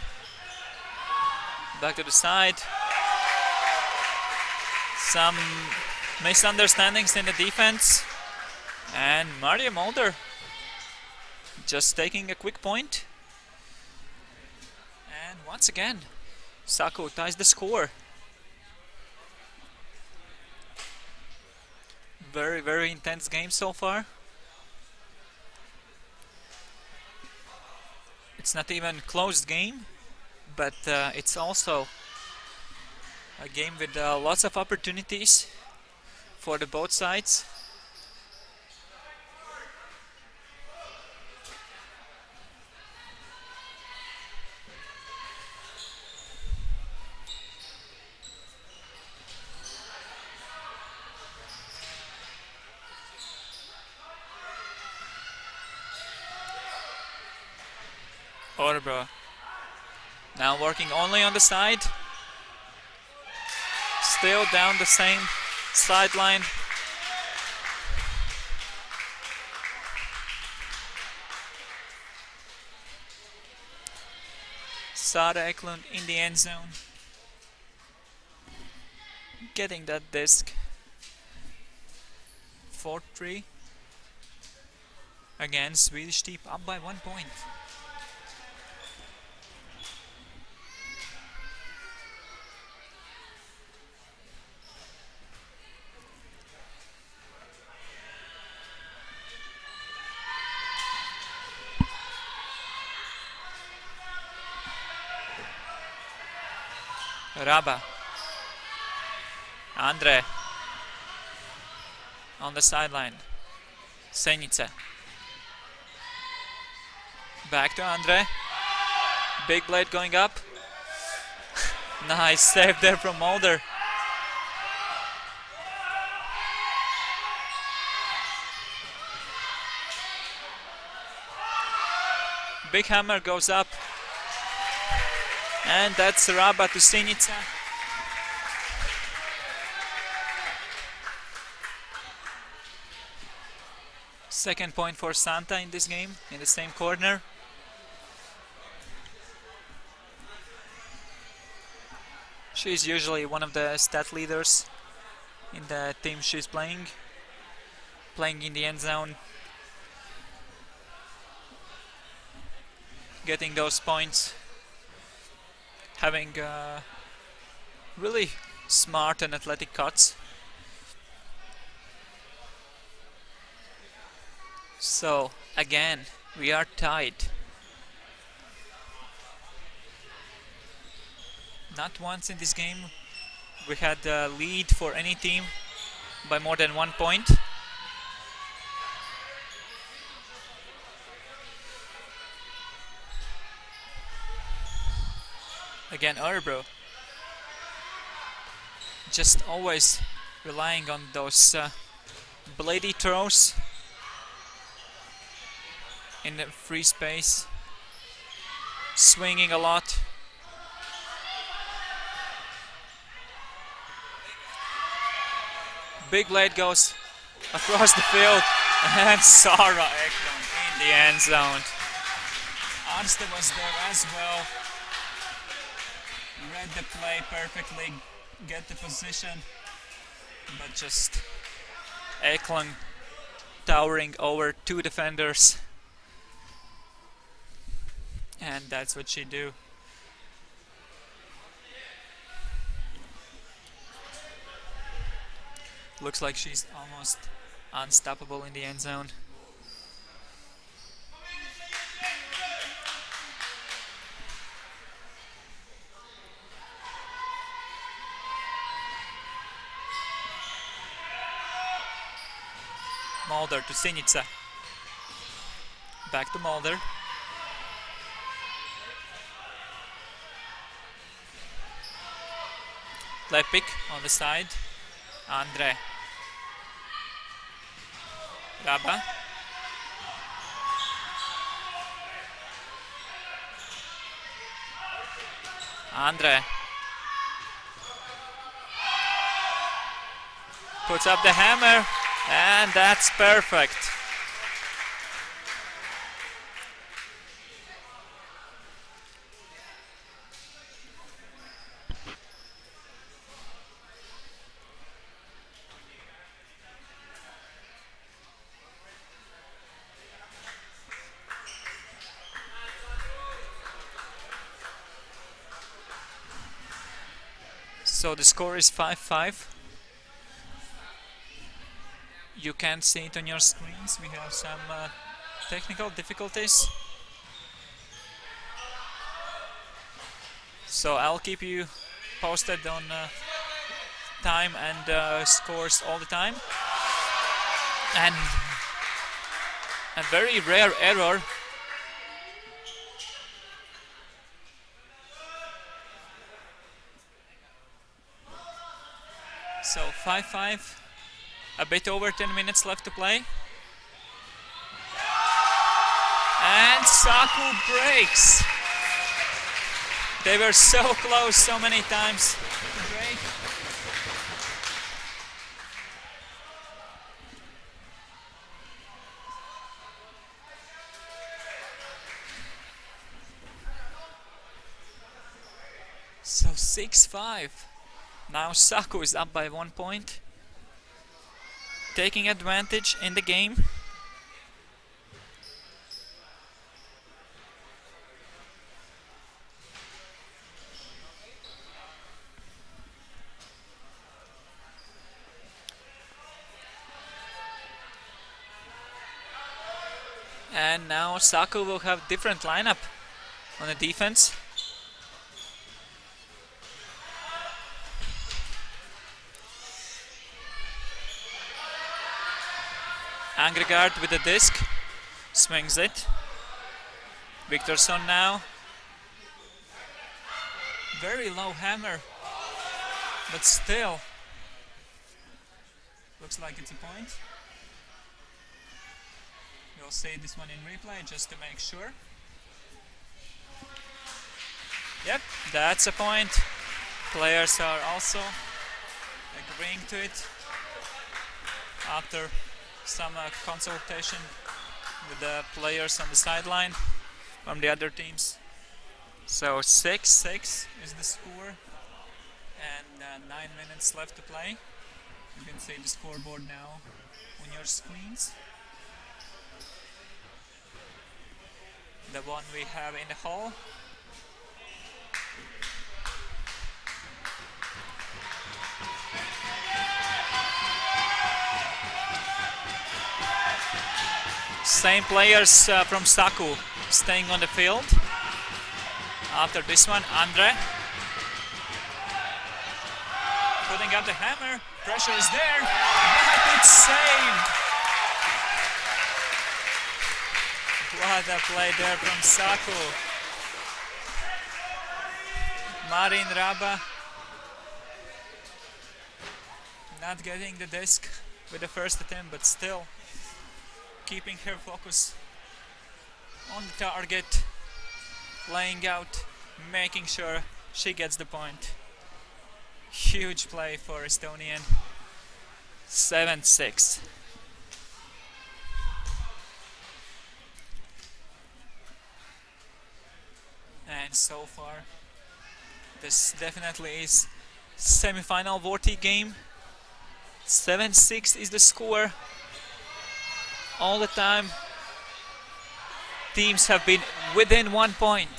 Back to the side. Some misunderstandings in the defense. And Maria Mulder just taking a quick point. And once again, Saku ties the score. Very, very intense game so far. It's not even a closed game, but it's also a game with lots of opportunities for the both sides. Orebro now working only on the side. Still down the same sideline. Sara Eklund in the end zone. Getting that disc. 4-3. Again, Swedish team up by 1 point. Raba. Andre. On the sideline. Senica. Back to Andre. Big blade going up. Nice save there from Mulder. Big hammer goes up. And that's Raba to Senica. Second point for Santa in this game, in the same corner. She's usually one of the stat leaders in the team she's playing in the end zone, getting those points, having really smart and athletic cuts. So again, we are tied. Not once in this game we had a lead for any team by more than 1 point. Again, Örebro just always relying on those blady throws in the free space, swinging a lot. Big blade goes across the field, and Sara Eklund in the end zone. Arste was there as well. Read the play perfectly, get the position, but just Eklund towering over 2 defenders. And that's what she do. Looks like she's almost unstoppable in the end zone. Mulder to Senica. Back to Mulder. Lepik on the side. Andre. Raba. Andre. Puts up the hammer, and that's perfect. So the score is 5-5. You can't see it on your screens. We have some technical difficulties. So I'll keep you posted on time and scores all the time. And a very rare error. So 5-5, a bit over 10 minutes left to play. And Saku breaks. They were so close so many times to break. So 6-5. Now Saku is up by 1 point, taking advantage in the game. And now Saku will have different lineup on the defense. Angry guard with the disc, swings it. Viktorsson now. Very low hammer, but still. Looks like it's a point. We'll see this one in replay just to make sure. Yep, that's a point. Players are also agreeing to it after some consultation with the players on the sideline from the other teams. So 6-6 is the score, and 9 minutes left to play. You can see the scoreboard now on your screens. The one we have in the hall. Same players from Saku staying on the field. After this one, Andre putting up the hammer. Pressure is there, but it's saved. What a play there from Saku. Marin Raba not getting the disc with the first attempt, but still keeping her focus on the target, playing out, making sure she gets the point. Huge play for Estonian. 7-6. And so far, this definitely is semi-final Vorti game. 7-6 is the score. All the time, teams have been within 1 point.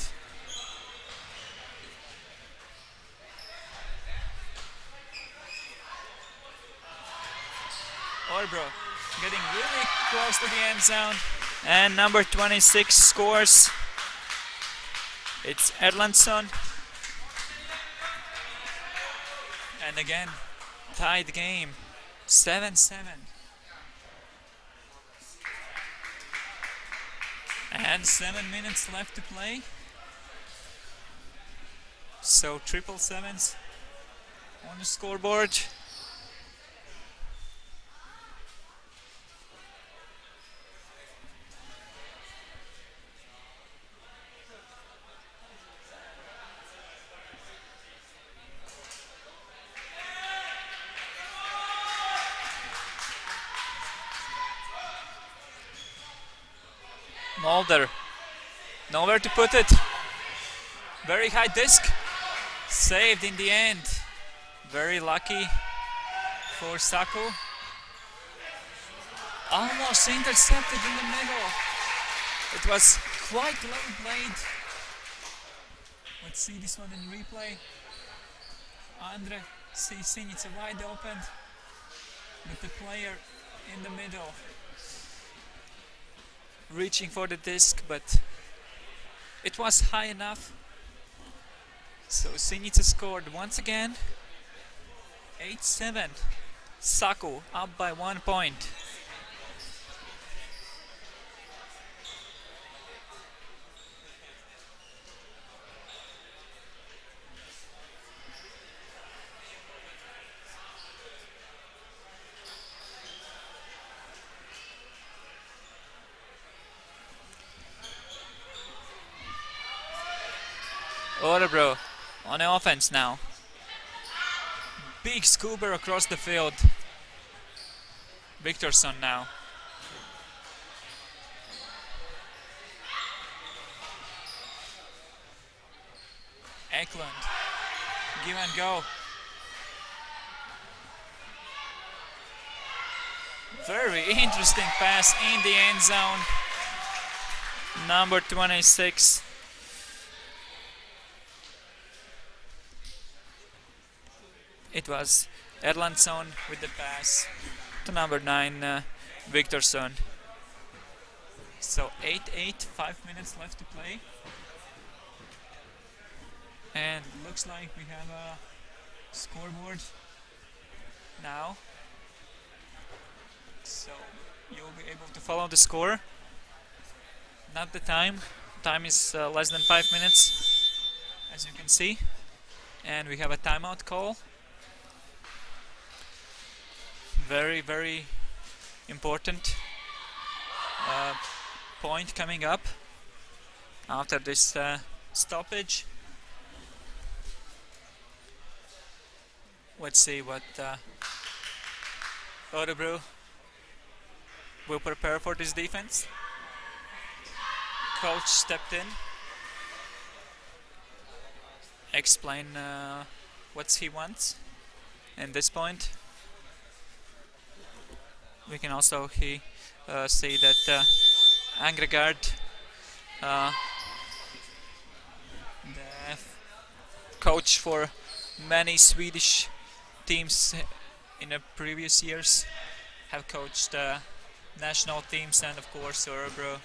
Orbro getting really close to the end zone, and number 26 scores. It's Erlandsson. And again, tied game, 7-7. And 7 minutes left to play. So triple sevens on the scoreboard. Mulder, nowhere to put it. Very high disc, saved in the end. Very lucky for Saku. Almost intercepted in the middle. It was quite low played. Let's see this one in replay. Andre sees Sinica wide open, but the player in the middle reaching for the disc, but it was high enough. So Sinica scored once again. 8-7. Saku up by 1 point. Örebro on the offense now. Big scooper across the field. Viktorsson now. Eklund. Give and go. Very interesting pass in the end zone. Number 26. It was Erlandsson with the pass to number 9, Viktorsson. So 8-8, 5 minutes left to play. And looks like we have a scoreboard now. So you'll be able to follow the score. Not the time. Time is less than 5 minutes, as you can see. And we have a timeout call. Very, very important point coming up after this stoppage. Let's see what Örebro will prepare for this defense. Coach stepped in, explain what he wants in this point. We can also see that Angregard, the coach for many Swedish teams in the previous years, have coached national teams, and of course Örebro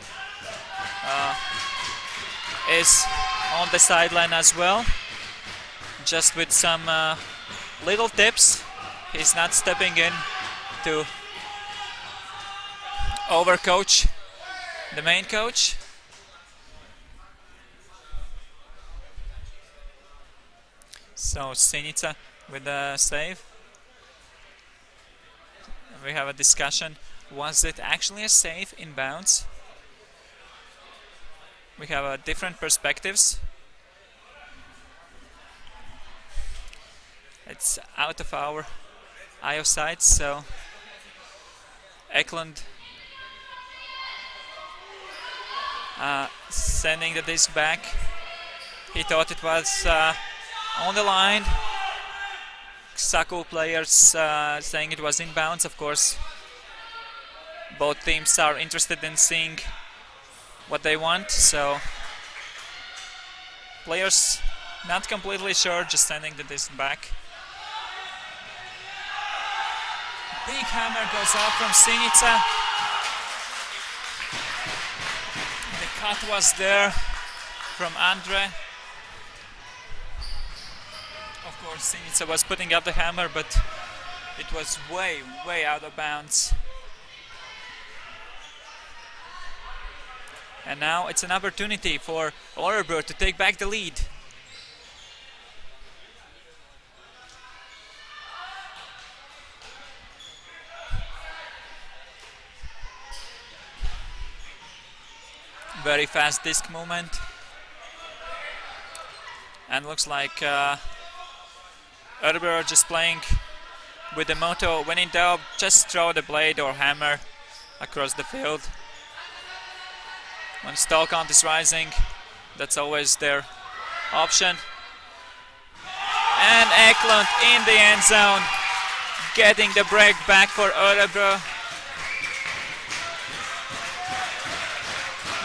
is on the sideline as well, just with some little tips. He's not stepping in to overcoach the main coach. So Sinica with the save. We have a discussion. Was it actually a save in bounds? We have different perspectives. It's out of our eye of sight, so Eklund sending the disc back. He thought it was on the line. Saku players saying it was inbounds. Of course, both teams are interested in seeing what they want, so players not completely sure, just sending the disc back. Big hammer goes out from Sinica. The cut was there from Andre. Of course, Sinica was putting up the hammer, but it was way, way out of bounds. And now it's an opportunity for Örebro to take back the lead. Very fast disc movement. And looks like Örebro are just playing with the motto, when in doubt, just throw the blade or hammer across the field. When stall count is rising, that's always their option. And Eklund in the end zone, getting the break back for Örebro.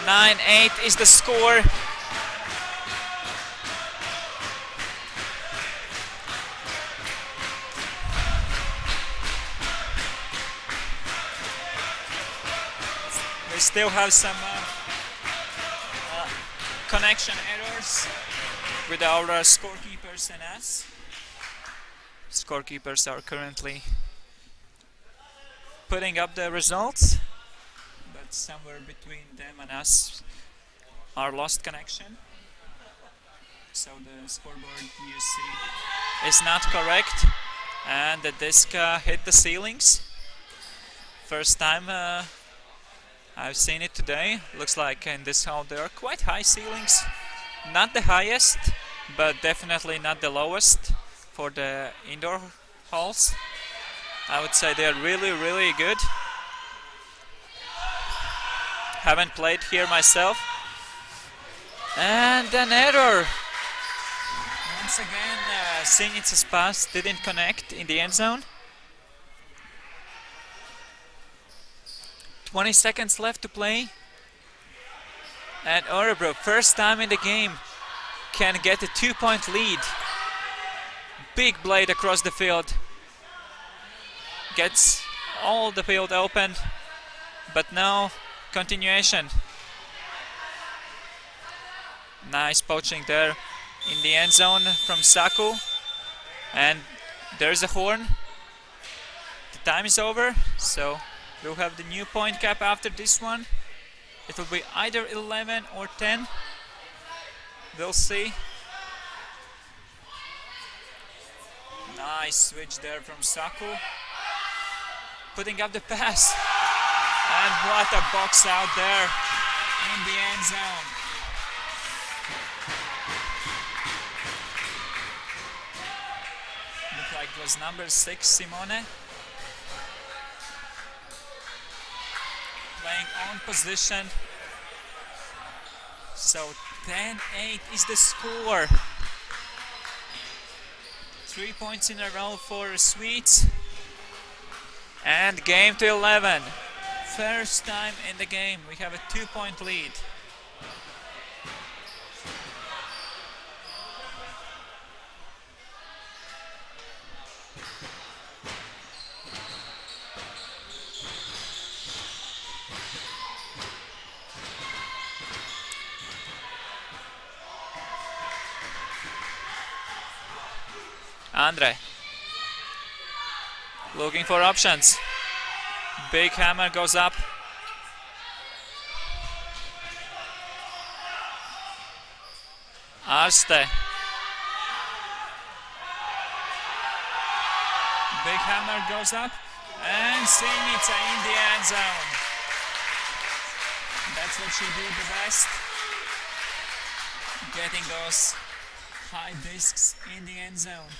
9-8 is the score. We still have some connection errors with our scorekeepers and us. Scorekeepers are currently putting up the results, but somewhere between them and us are lost connection. So the scoreboard you see is not correct, and the disc hit the ceilings. First time I've seen it today. Looks like in this hall there are quite high ceilings. Not the highest, but definitely not the lowest for the indoor halls. I would say they're really good. Haven't played here myself. And an error. Once again, Sinitsa's pass didn't connect in the end zone. 20 seconds left to play. And Örebro, first time in the game, can get a 2-point lead. Big blade across the field. Gets all the field open. But now, continuation. Nice poaching there in the end zone from Saku. And there's a horn. The time is over, so we'll have the new point cap after this one. It will be either 11 or 10. We'll see. Nice switch there from Saku. Putting up the pass. And what a box out there in the end zone. Looked like it was number 6, Simone. Playing on position. So 10-8 is the score. 3 points in a row for Swedes. And game to 11. First time in the game we have a 2-point lead. Andre looking for options. Big hammer goes up. Arste. Big hammer goes up. And Sinica in the end zone. That's what she did the best. Getting those high discs in the end zone.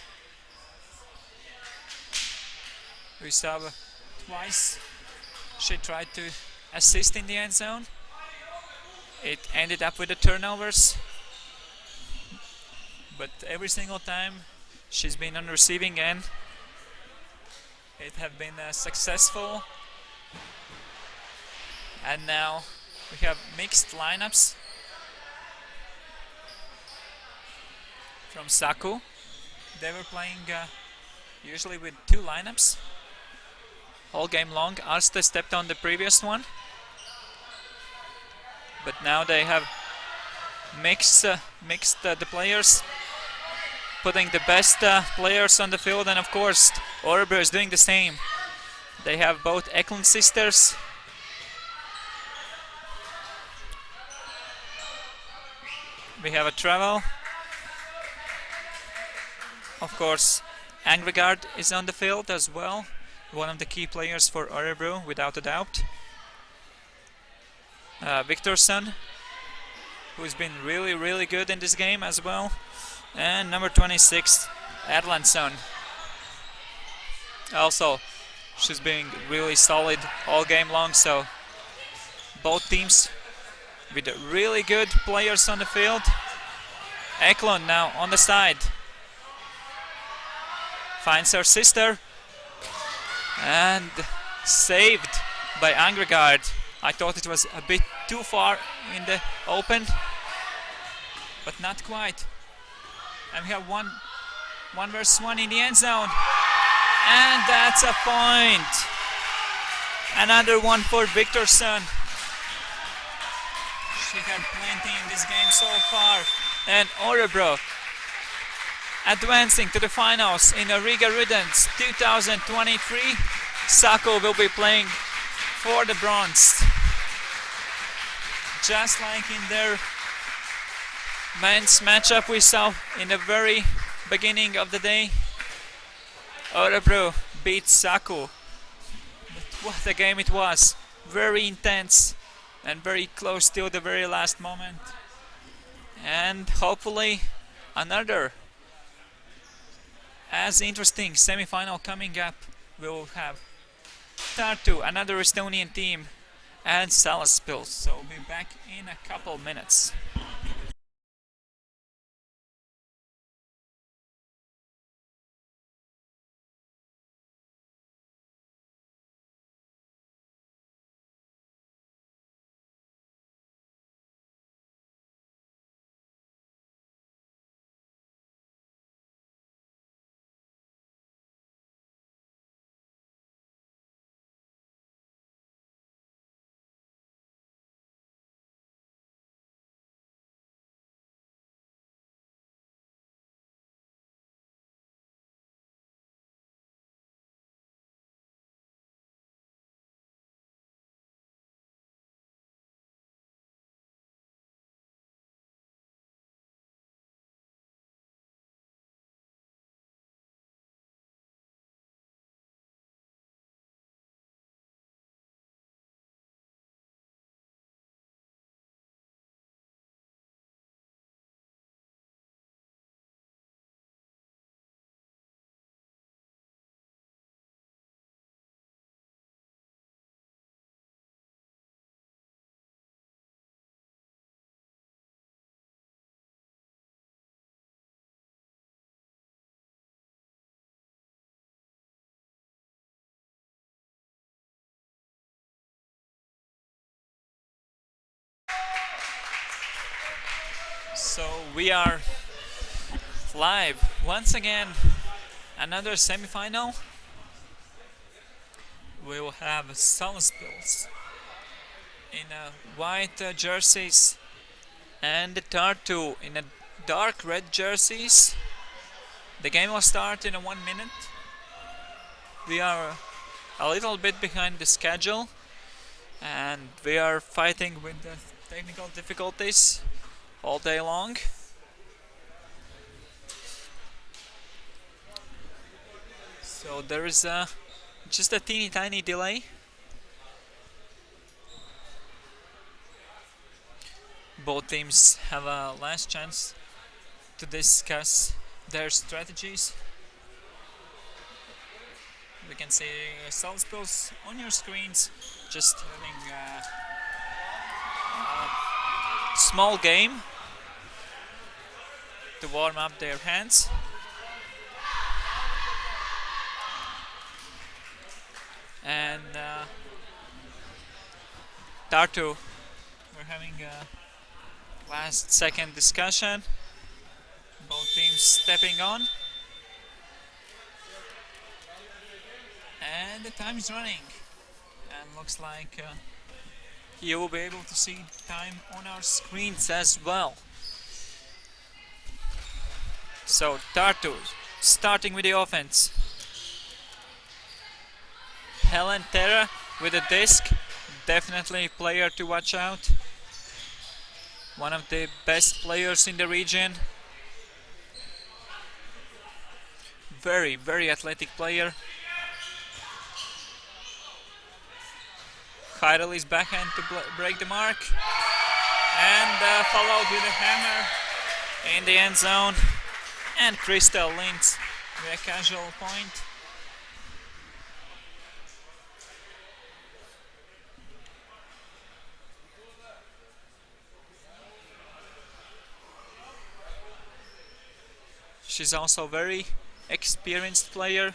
We saw twice she tried to assist in the end zone. It ended up with the turnovers. But every single time she's been on the receiving end, it have been successful. And now we have mixed lineups from Saku. They were playing usually with 2 lineups all game long. Arste stepped on the previous one, but now they have mixed the players, putting the best players on the field, and of course Örebro is doing the same. They have both Eklund sisters. We have a travel. Of course, Angregard is on the field as well. One of the key players for Örebro, without a doubt. Viktorsson, who's been really good in this game as well. And number 26, Erlandsson. Also, she's been really solid all game long, so both teams with really good players on the field. Eklund now on the side. Finds her sister. And saved by Angregard. I thought it was a bit too far in the open, but not quite. And we have one versus one in the end zone. And that's a point. Another one for Viktorsson. She had plenty in this game so far. And Örebro advancing to the finals in the Rigas Rudens 2023. Saku will be playing for the bronze. Just like in their men's matchup we saw in the very beginning of the day, Örebro beat Saku. But what a game it was. Very intense and very close till the very last moment. And hopefully Another as interesting semi-final coming up. We will have Tartu, another Estonian team, and Salaspils. So we'll be back in a couple minutes. So we are live once again. Another semi-final. We will have Salaspils in white jerseys and Tartu in a dark red jerseys. The game will start in 1 minute. We are a little bit behind the schedule and we are fighting with the technical difficulties all day long. So there is just a teeny tiny delay. Both teams have a last chance to discuss their strategies. We can see Salaspils on your screens, just having a small game to warm up their hands. And Tartu, we're having a last second discussion. Both teams stepping on. And the time is running. And looks like you will be able to see time on our screens as well. So Tartu starting with the offense. Helen Terra with a disc, definitely a player to watch out. One of the best players in the region. Very, very athletic player. Heidel's backhand to break the mark. And followed with a hammer in the end zone. And Crystal Lintz with a casual point. She's also a very experienced player.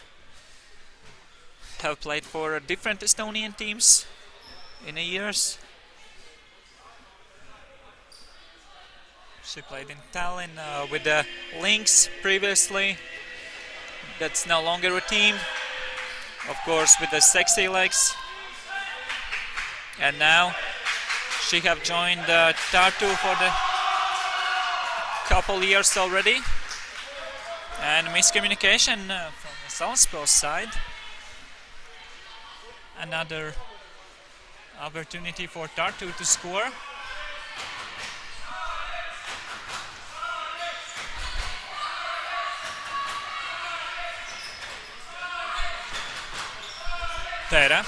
Have played for different Estonian teams in the years. She played in Tallinn with the Lynx previously. That's no longer a team. Of course, with the Sexy Legs. And now she have joined Tartu for the couple years already. And miscommunication from the Salaspils side. Another opportunity for Tartu to score. Terra.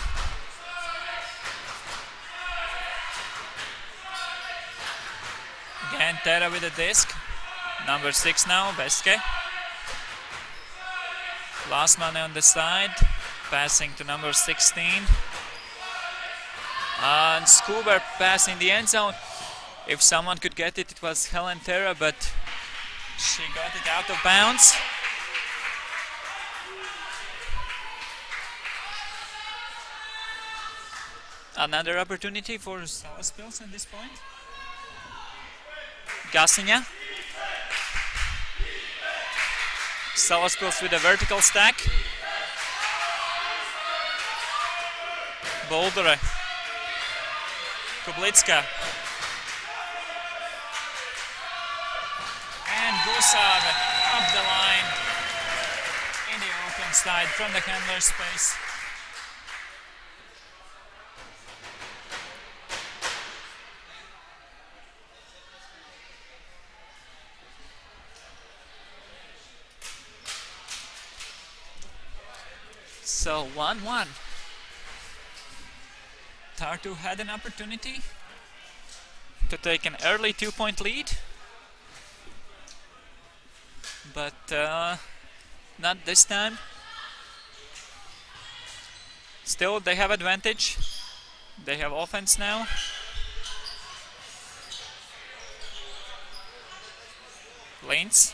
Again, Terra with a disc. Number 6 now, Beske. Last man on the side, passing to number 16. And Skuber passing the end zone. If someone could get it, it was Helen Terra, but she got it out of bounds. Another opportunity for Salaspils at this point. Gasiņa. Salaspils with a vertical stack. Boldere. Kublitska. And Gusāve up the line in the open side from the handler space. So 1-1. Tartu had an opportunity to take an early 2-point lead, but not this time. Still, they have advantage. They have offense now. Lanes.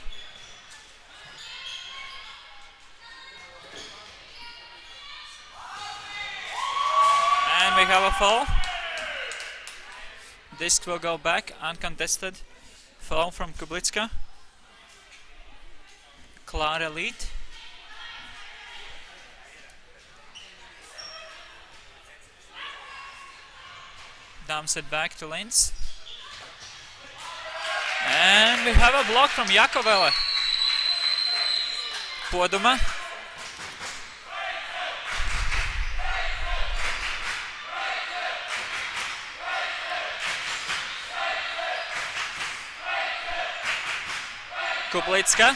And we have a foul. Disc will go back, uncontested. Foul from Kublitska. Clara lead. Dumps it back to Linz. And we have a block from Jakovele. Poduma. Kublitska.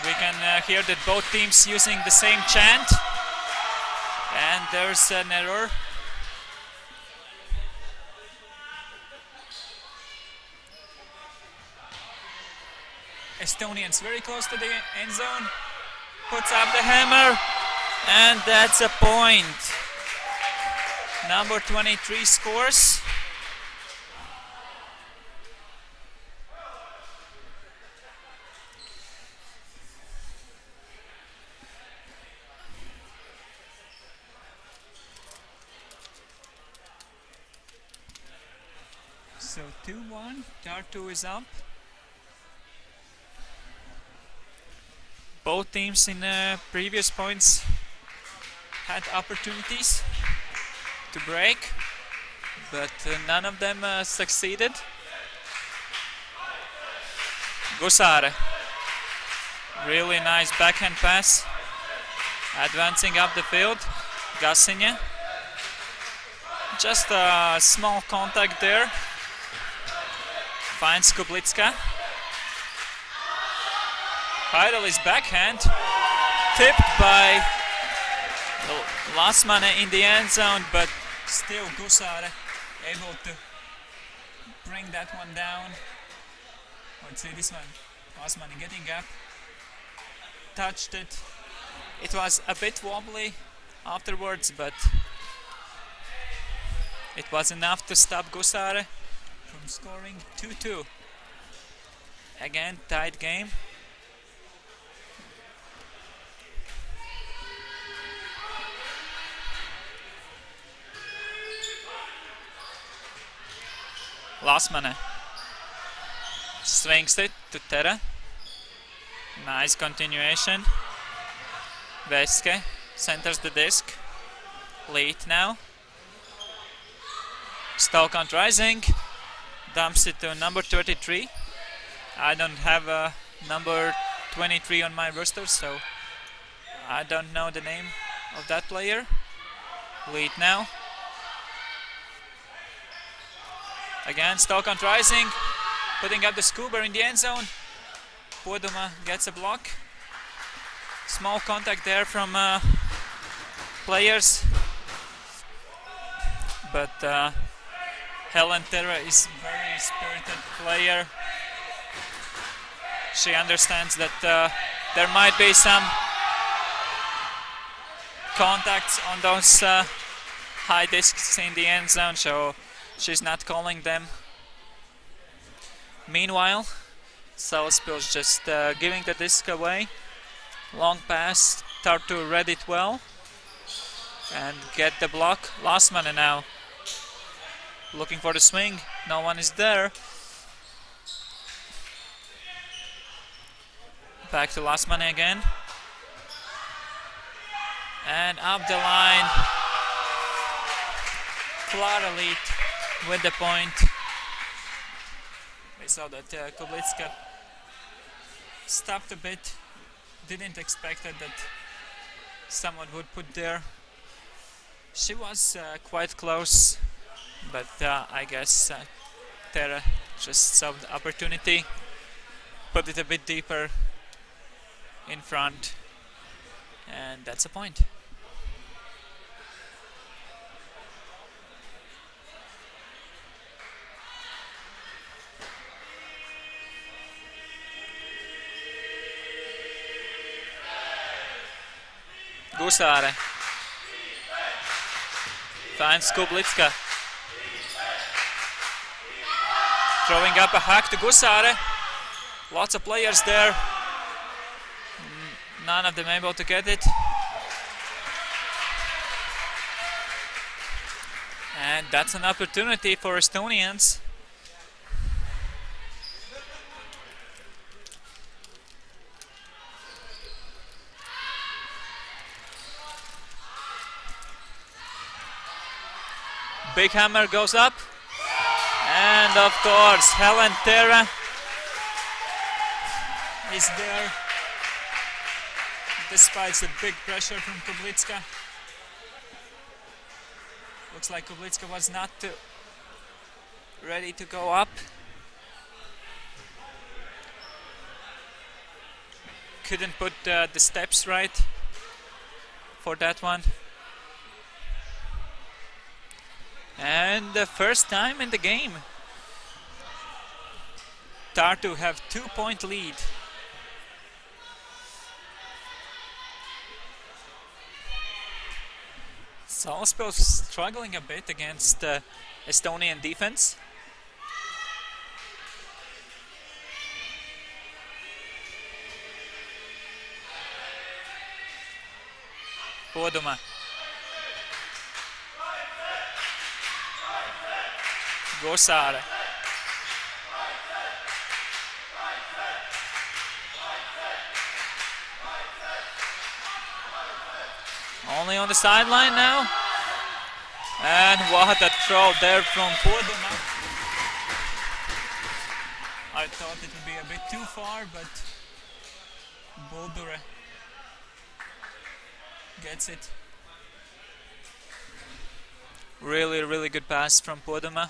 We can hear that both teams using the same chant. And there's an error. Estonians very close to the end zone. Puts up the hammer. And that's a point. Number 23 scores. So 2-1, Tartu is up. Both teams in previous points had opportunities to break, but none of them succeeded. Gusāre, really nice backhand pass, advancing up the field. Gasiņa, just a small contact there. Finds Kublitska. Heidel is backhand, tipped by Lasmane in the end zone, but still Gusāre able to bring that one down. Let's see this one. Lasmane getting up, touched it. It was a bit wobbly afterwards, but it was enough to stop Gusāre from scoring 2-2. Again, tight game. Lasmane swings it to Terra. Nice continuation. Veske centers the disc. Lead now. Stalkant rising. Dumps it to number 33. I don't have a number 23 on my roster, so I don't know the name of that player. Lead now. Again, Stalkant rising, putting up the Skuber in the end zone. Poduma gets a block. Small contact there from players, but Helen Terra is very spirited player. She understands that there might be some contacts on those high discs in the end zone, so she's not calling them. Meanwhile, Salisbury's just giving the disc away. Long pass, Tartu read it well and get the block. Lasmane now looking for the swing, no one is there. Back to Lasmane again. And up the line, Clara lead with the point. We saw that Koblitska stopped a bit, didn't expect that someone would put there. She was quite close, but I guess Terra just saw the opportunity, put it a bit deeper in front, and that's a point. Gusare finds Kublitska. Throwing up a hack to Gusare. Lots of players there. None of them able to get it. And that's an opportunity for Estonians. Big hammer goes up. And of course, Helen Terra is there, despite the big pressure from Kublitska. Looks like Kublitska was not ready to go up. Couldn't put the steps right for that one. And the first time in the game, Tartu have 2-point lead. Salisbury struggling a bit against Estonian defense. Poduma. Gosare. Only on the sideline now. And what a throw there from Poduma. I thought it would be a bit too far, but Boldure gets it. Really good pass from Poduma.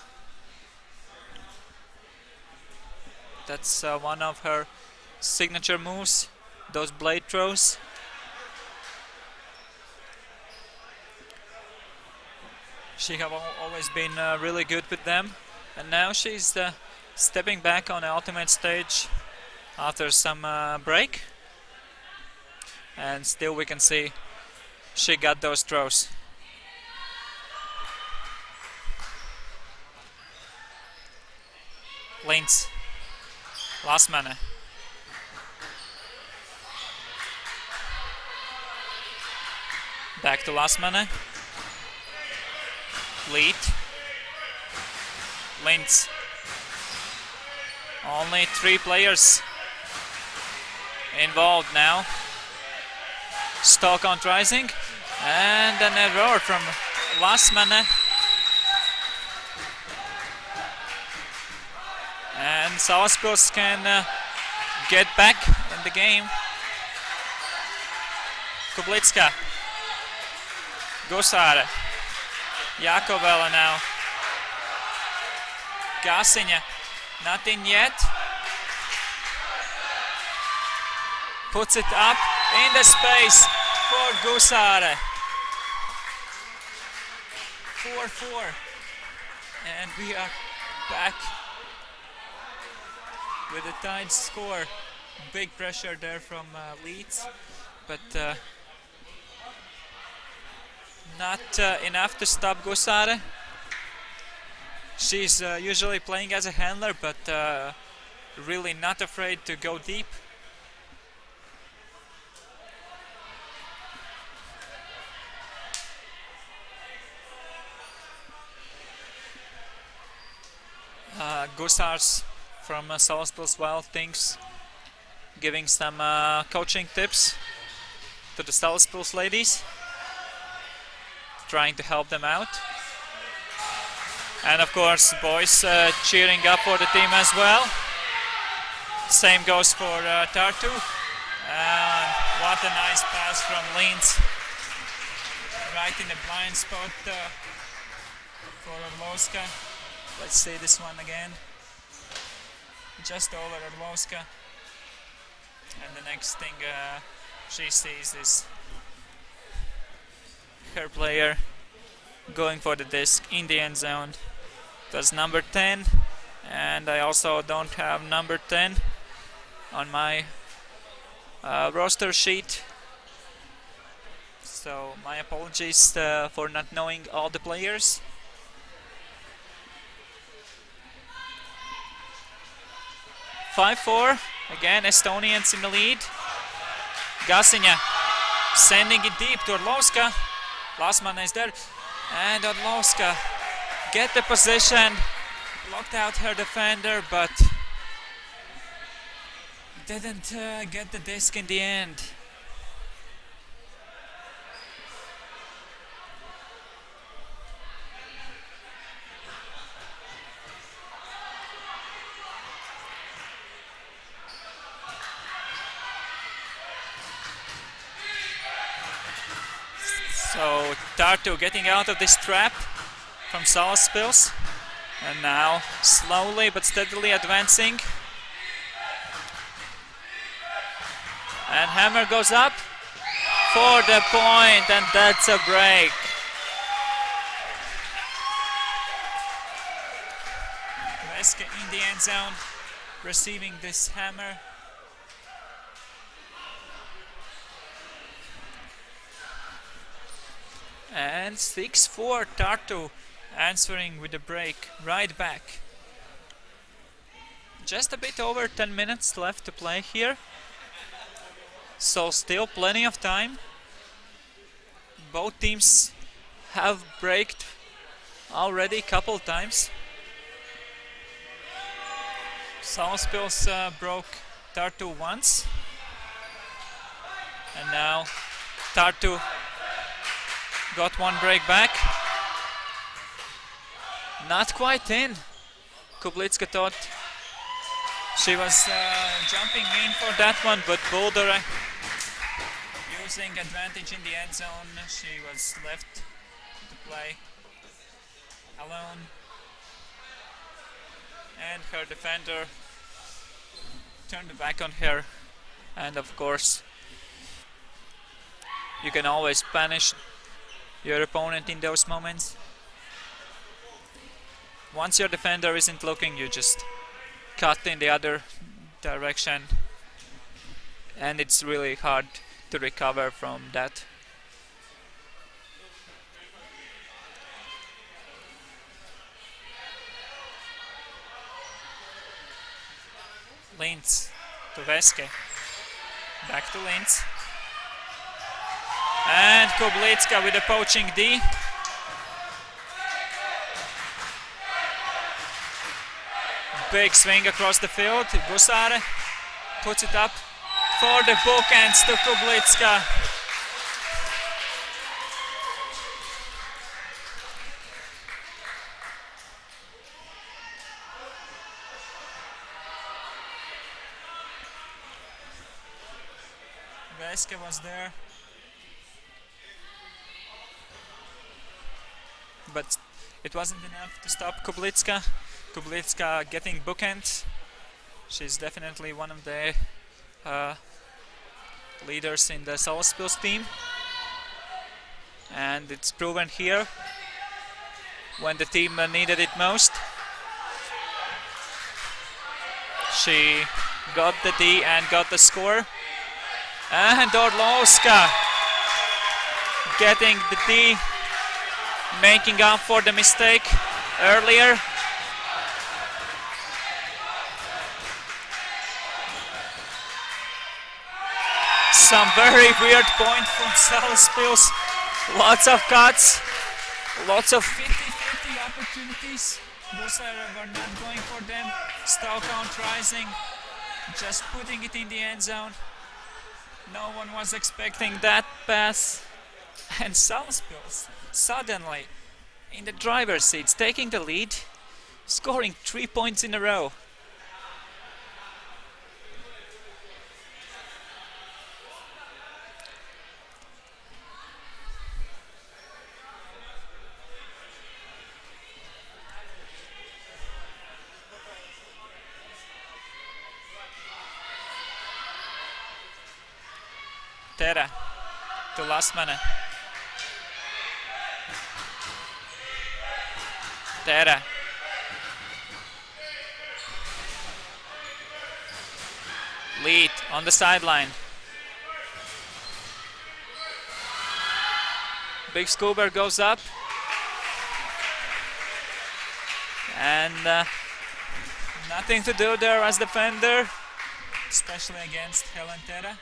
That's one of her signature moves, those blade throws. She have always been really good with them, and now she's stepping back on the ultimate stage after some break, and still we can see she got those throws. Linz. Lasmane. Back to Lasmane. Lead. Linz. Only 3 players involved now. Stock rising. And an error from Lasmane. And Salisbury can get back in the game. Kublitska. Gusare. Jakovela now. Gasiņa. Nothing yet. Puts it up in the space for Gusare. 4-4. And we are back with a tied score. Big pressure there from Leeds, but not enough to stop Gusare. She's usually playing as a handler, but really not afraid to go deep. Gusars from Salisbury's Wild Things giving some coaching tips to the Salisbury's ladies, trying to help them out. And of course boys cheering up for the team as well. Same goes for Tartu. And what a nice pass from Linz, right in the blind spot for Orlowska. Let's see this one again. Just over Orlowska. And the next thing she sees is her player going for the disc in the end zone. It was number 10, and I also don't have number 10 on my roster sheet. So my apologies for not knowing all the players. (5-4). Again, Estonians in the lead. Gasiņa sending it deep to Orlowska. Lasmane is there. And Orlowska get the position. Blocked out her defender, but didn't get the disc in the end. So Tartu getting out of this trap from Salaspils, and now slowly but steadily advancing. And hammer goes up for the point, and that's a break. Veske in the end zone, receiving this hammer. And 6-4, Tartu answering with a break right back. Just a bit over 10 minutes left to play here. So still plenty of time. Both teams have braked already a couple times. Salaspils broke Tartu once. And now Tartu got one break back. Not quite in. Kublitska thought she was jumping in for that one, but Boulder using advantage in the end zone. She was left to play alone. And her defender turned the back on her. And of course, you can always punish your opponent in those moments. Once your defender isn't looking, you just cut in the other direction, and it's really hard to recover from that. Linz to Veske. Back to Linz. And Kublitska with a poaching D. Big swing across the field. Gusare puts it up for the bookends to Kublitska. Veske was there, but it wasn't enough to stop Kublitska. Kublitska getting bookends. She's definitely one of the leaders in the Salaspils team, and it's proven here. when the team needed it most. She got the D and got the score. And Orlowska getting the D, making up for the mistake earlier. Some very weird point from Salaspils. Lots of cuts, lots of 50-50 opportunities. Those were not going for them. Stoke count rising, just putting it in the end zone. No one was expecting that pass. And Salaspils suddenly in the driver's seats, taking the lead, scoring 3 points in a row. Tera to Lasmane. Tera. Lead on the sideline. Big Scuba goes up. And nothing to do there as defender, especially against Helen Tera.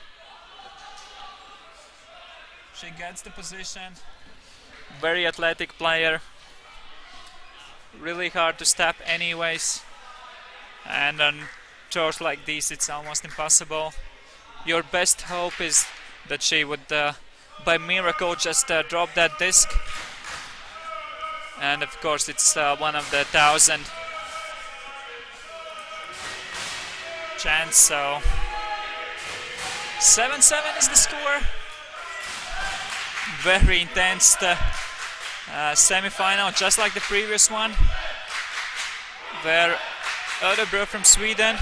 She gets the position. Very athletic player. Really hard to stop anyways. And on throws like this, it's almost impossible. Your best hope is that she would, by miracle, just drop that disc. And of course, it's one of the 1,000 chance. So 7-7 is the score. Very intense semi-final, just like the previous one, where Örebro from Sweden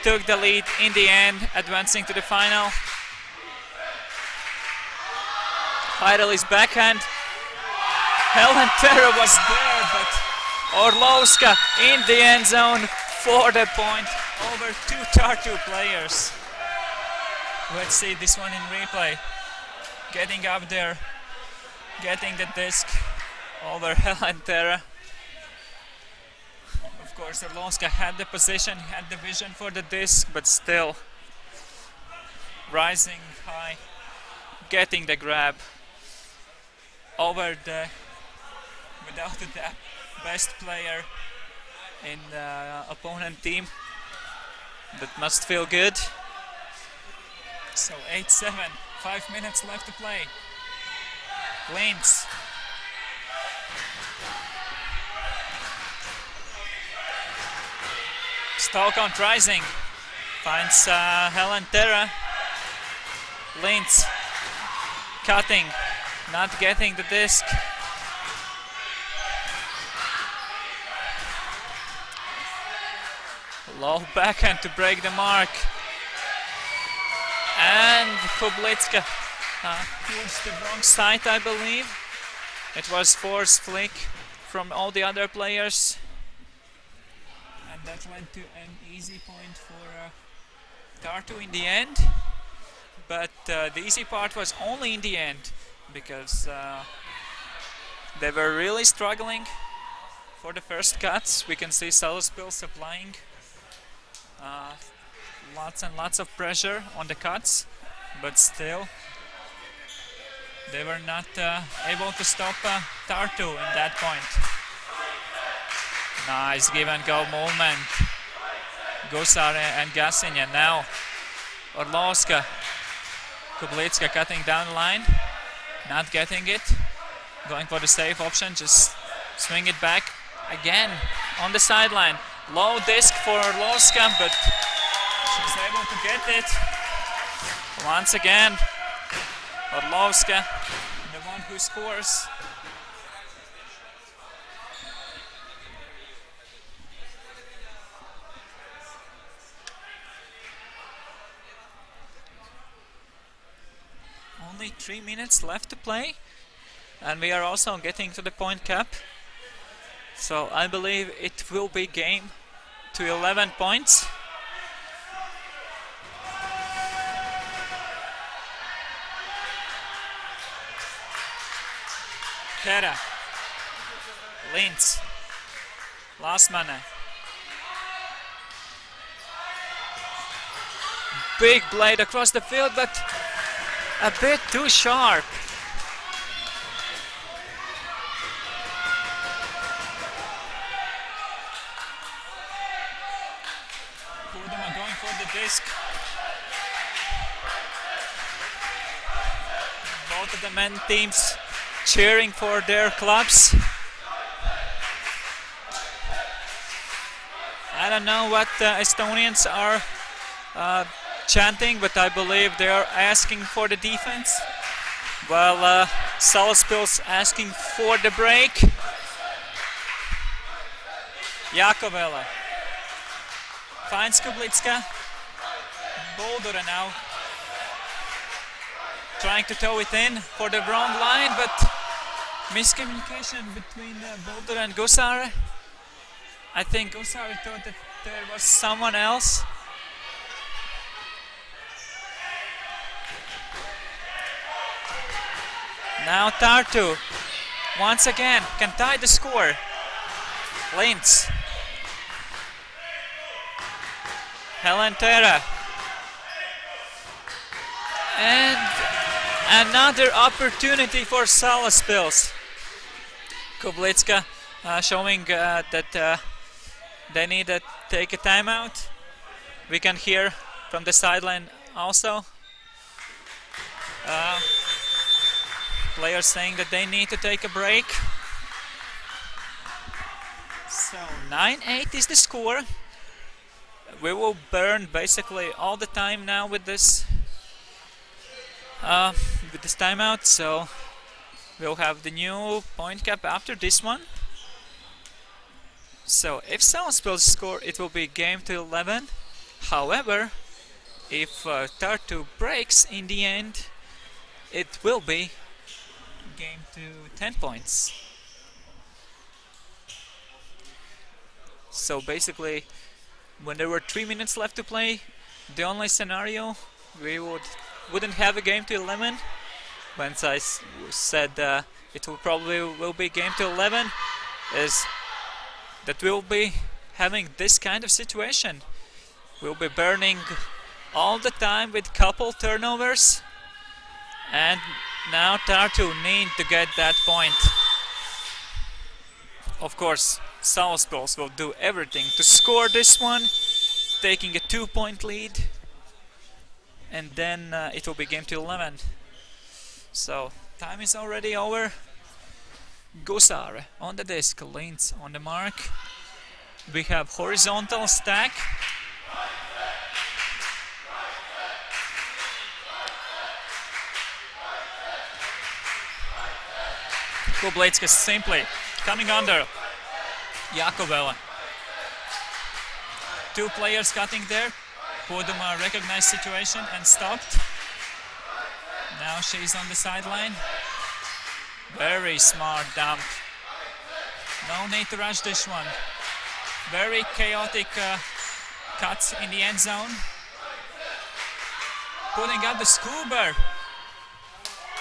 took the lead in the end, advancing to the final. Heidel's backhand. Helen Terra was there, but Orlowska in the end zone for the point over two Tartu players. Let's see this one in replay. Getting up there, getting the disc over Helen Terra. Of course, Orlowska had the position, had the vision for the disc, but still rising high, getting the grab over the, without the best player in the opponent team. That must feel good. So 8-7. 5 minutes left to play. Lintz. Stockholm rising. Finds Helen Terra. Lintz. Cutting. Not getting the disc. Low backhand to break the mark. And Kublitska towards the wrong side, I believe. It was force flick from all the other players. And that led to an easy point for Tartu in the end. But the easy part was only in the end, because they were really struggling for the first cuts. We can see Salaspils supplying lots and lots of pressure on the cuts, but still they were not able to stop Tartu in that point. Nice give and go movement. Gusare and Gasinja. Now Orlowska. Kublitska cutting down the line, not getting it. Going for the safe option, just swing it back again on the sideline. Low disc for Orlowska, but she's able to get it. Once again, Orlowska, the one who scores. Only 3 minutes left to play, and we are also getting to the point cap. So I believe it will be game to 11 points. Kera, Linz, Lasmane. Big blade across the field, but a bit too sharp. Kudama going for the disc. Both of the men teams cheering for their clubs. I don't know what the Estonians are chanting, but I believe they are asking for the defense. While Salaspils asking for the break. Jakovela finds Kublitska. Boulder now trying to tow it in for the wrong line, but miscommunication between Boulder and Gusare. I think Gusare thought that there was someone else. Now Tartu once again can tie the score. Linz. Helentera. And another opportunity for Salaspils. Kublitska showing that they need to take a timeout. We can hear from the sideline also. Players saying that they need to take a break. So 9-8 is the score. We will burn basically all the time now with this timeout, so we'll have the new point cap after this one. So if Salaspils score, it will be game to 11. However, if Tartu breaks in the end, it will be game to 10 points. So basically, when there were 3 minutes left to play, the only scenario we wouldn't have a game to 11. Once I said it will probably will be game to 11, is that we'll be having this kind of situation. We'll be burning all the time with couple turnovers, and now Tartu need to get that point. Of course, Salaspils will do everything to score this one, taking a 2-point lead, and then it will be game to 11. So time is already over. Gusare on the disc, Linz on the mark. We have horizontal stack. Kublitska simply coming under. Jakovela. 2 players cutting there. Poduma recognized situation and stopped. Now she's on the sideline. Very smart dump. No need to rush this one. Very chaotic cuts in the end zone. Putting up the scuba.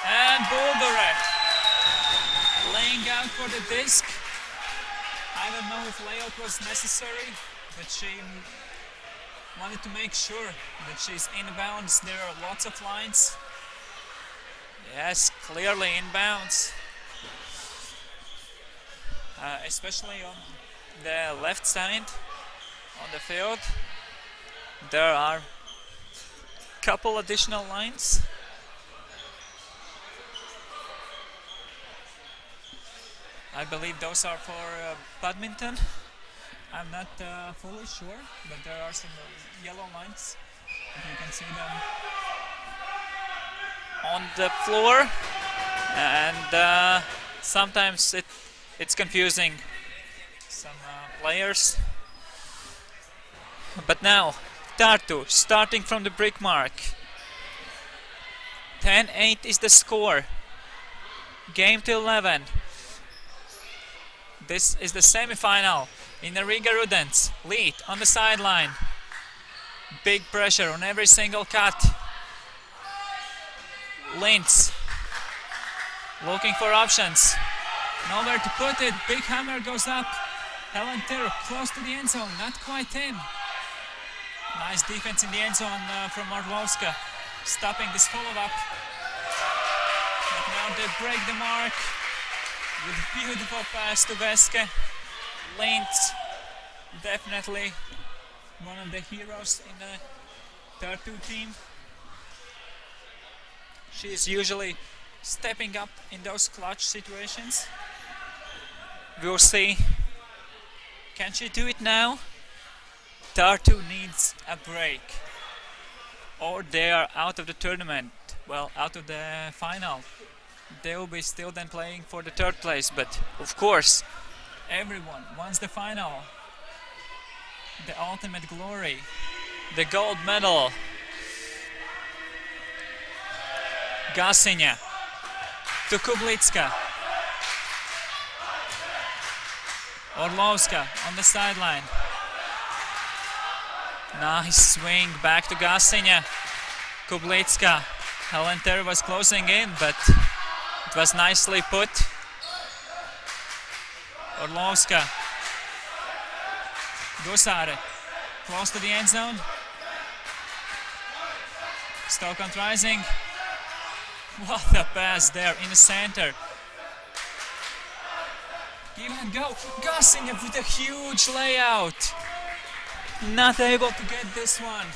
And Boulder laying out for the disc. I don't know if layout was necessary, but she wanted to make sure that she's inbounds. There are lots of lines. Yes, clearly inbounds. Especially on the left side on the field. There are couple additional lines. I believe those are for badminton. I'm not fully sure, but there are some yellow lines. If you can see them on the floor, and sometimes it's confusing some players. But now Tartu starting from the brick mark. 10-8 is the score. Game to 11. This is the semi-final in the Rigas Rudens. Lead on the sideline. Big pressure on every single cut. Linz looking for options. Nowhere to put it. Big hammer goes up. Helen Terror close to the end zone, not quite in. Nice defense in the end zone from Orlovska, stopping this follow-up. But now they break the mark with a beautiful pass to Veske. Linz, definitely one of the heroes in the Tartu team. She is usually stepping up in those clutch situations. We'll see. Can she do it now? Tartu needs a break, or they are out of the tournament. Well, out of the final. They will be still then playing for the third place, but of course, everyone wants the final. The ultimate glory, the gold medal. Gasinya to Kublitska. Orlovska on the sideline. Nice swing back to Gasinya. Kublitska. Helen Terror was closing in, but it was nicely put. Orlovska. Gusare. Close to the end zone. Stokant rising. What a pass there in the center. Give and go. Gasinya with a huge layout. Not able to get this one.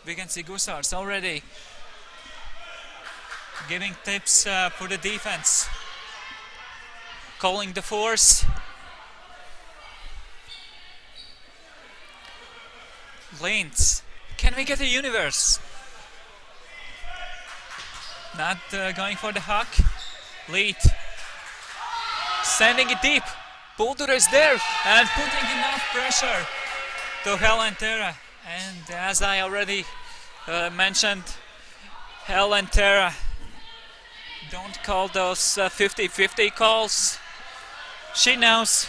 We can see Gusars already giving tips for the defense. Calling the force. Linz. Can we get a universe? Not going for the huck. Lead. Sending it deep. Buldur is there and putting enough pressure to Helen Terra. And as I already mentioned, Helen Terra don't call those 50-50 calls. She knows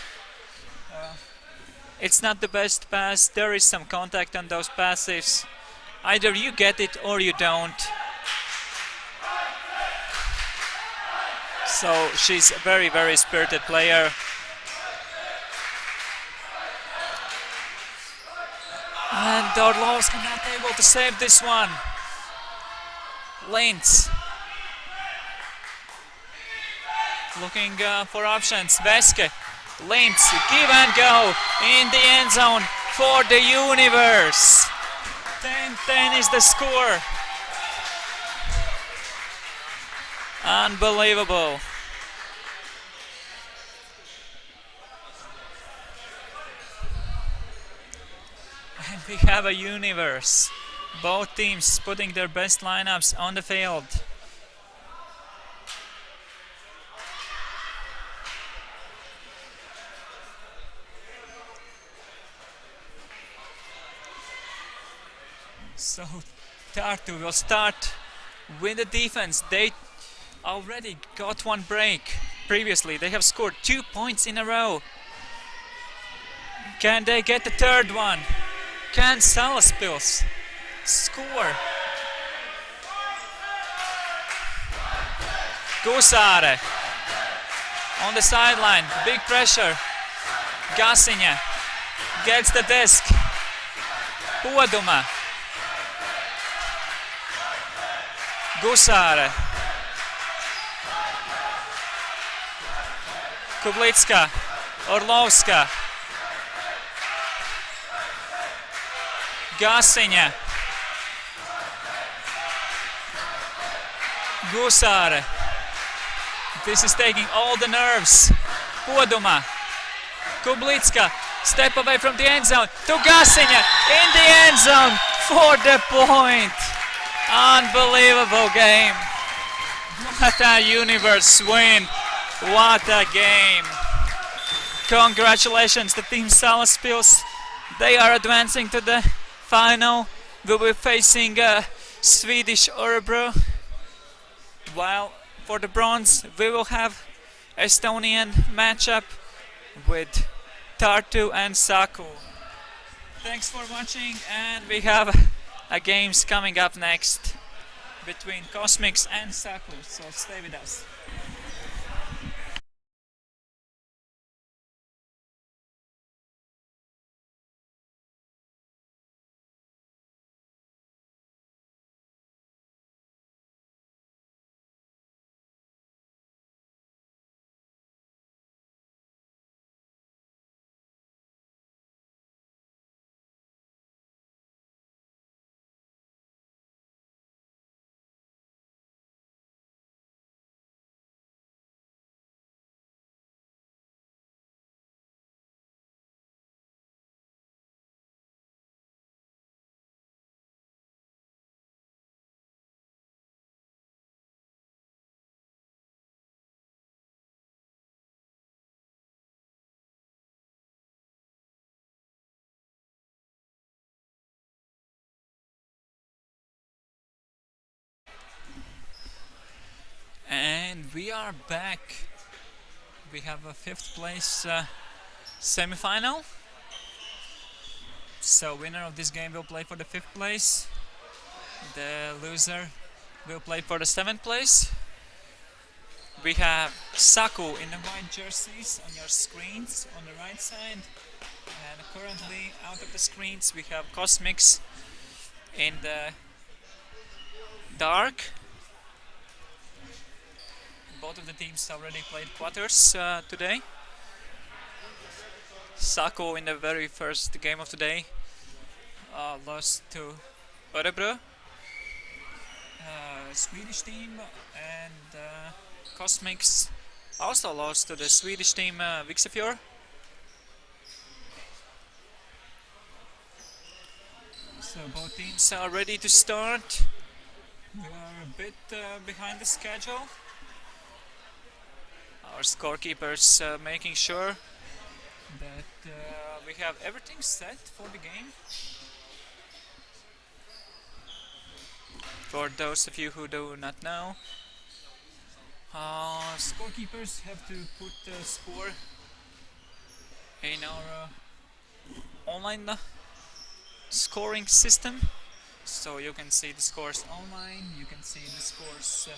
it's not the best pass. There is some contact on those passes. Either you get it or you don't. So she's a very, very spirited player. And Orlovska not able to save this one. Linz looking for options. Veske, Linz, give and go in the end zone for the universe. 10-10 is the score. Unbelievable. And we have a universe. Both teams putting their best lineups on the field. So Tartu will start with the defense. They already got one break previously. They have scored 2 points in a row. Can they get the third one? Can Salaspils score? Gusare on the sideline, big pressure. Gasinya gets the disc. Puoduma. Gusare. Kublitska. Orlovska. Gasinya. Gusare. This is taking all the nerves. Puoduma. Kublitska. Step away from the end zone. To Gasinya. In the end zone for the point. Unbelievable game. What a universe win. What a game. Congratulations to Team Salaspils. They are advancing to the final. We'll be facing Swedish Örebro. While for the bronze, we will have Estonian matchup with Tartu and Saku. Thanks for watching, and we have a games coming up next between Cosmics and Saku, so stay with us. And we are back. We have a 5th place semi-final. So winner of this game will play for the 5th place. The loser will play for the 7th place. We have Saku in the white jerseys on your screens on the right side. And currently out of the screens we have Cosmics in the dark. Both of the teams already played quarters today. Saku in the very first game of today lost to Örebro, Swedish team, and Cosmics also lost to the Swedish team Vixafjord. So both teams are ready to start. We are a bit behind the schedule. Our scorekeepers making sure that we have everything set for the game. For those of you who do not know, scorekeepers have to put the score in our online scoring system, so you can see the scores online. You can see the scores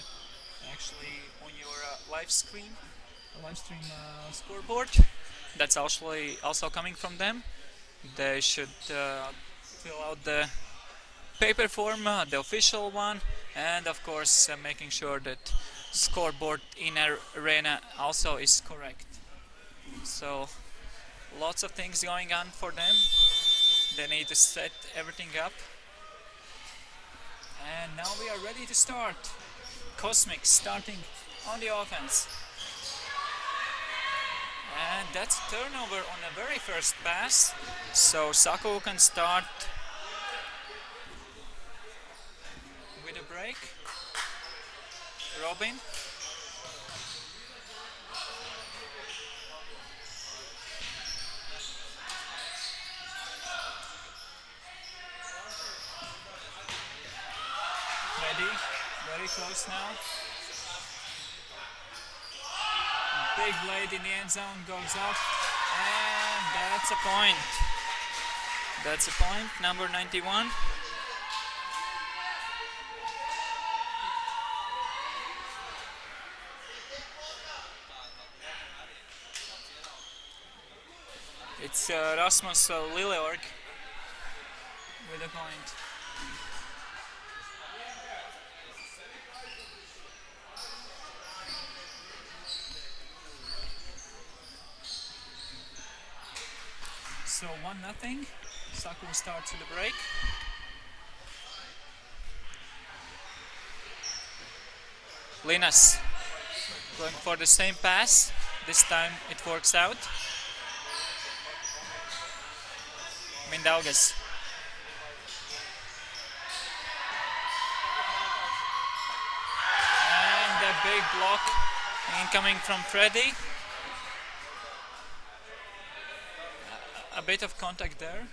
actually on your live stream scoreboard. That's actually also coming from them. They should fill out the paper form, the official one, and of course making sure that scoreboard in our arena also is correct. So lots of things going on for them. They need to set everything up. And now we are ready to start. Cosmic starting on the offense. And that's a turnover on the very first pass. So Saku can start with a break. Robin. Ready. Very close now. Big blade in the end zone goes up, and that's a point. That's a point, number 91. It's Rasmus Lilleorg with a point. So 1-0. Saku starts with the break. Linus going for the same pass. This time it works out. Mindaugas. And a big block incoming from Freddy. A bit of contact there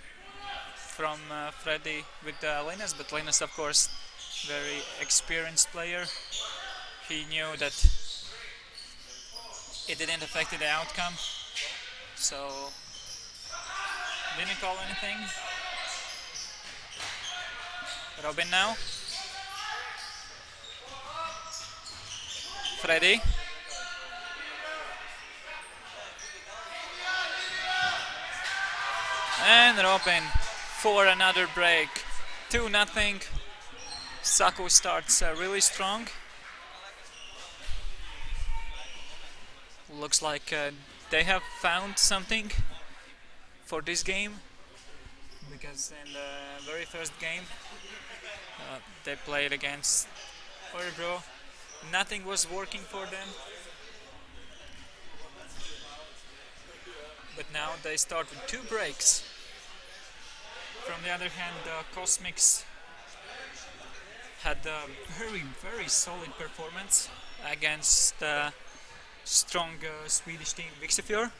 from Freddy with Linus, but Linus, of course, very experienced player. He knew that it didn't affect the outcome, so didn't call anything. Robin now. Freddy. And Robin for another break. 2-0. Saku starts really strong. Looks like they have found something for this game, because in the very first game they played against Örebro, nothing was working for them, but now they start with 2 breaks. From the other hand, Cosmics had a very solid performance against strong Swedish team Vixifjord,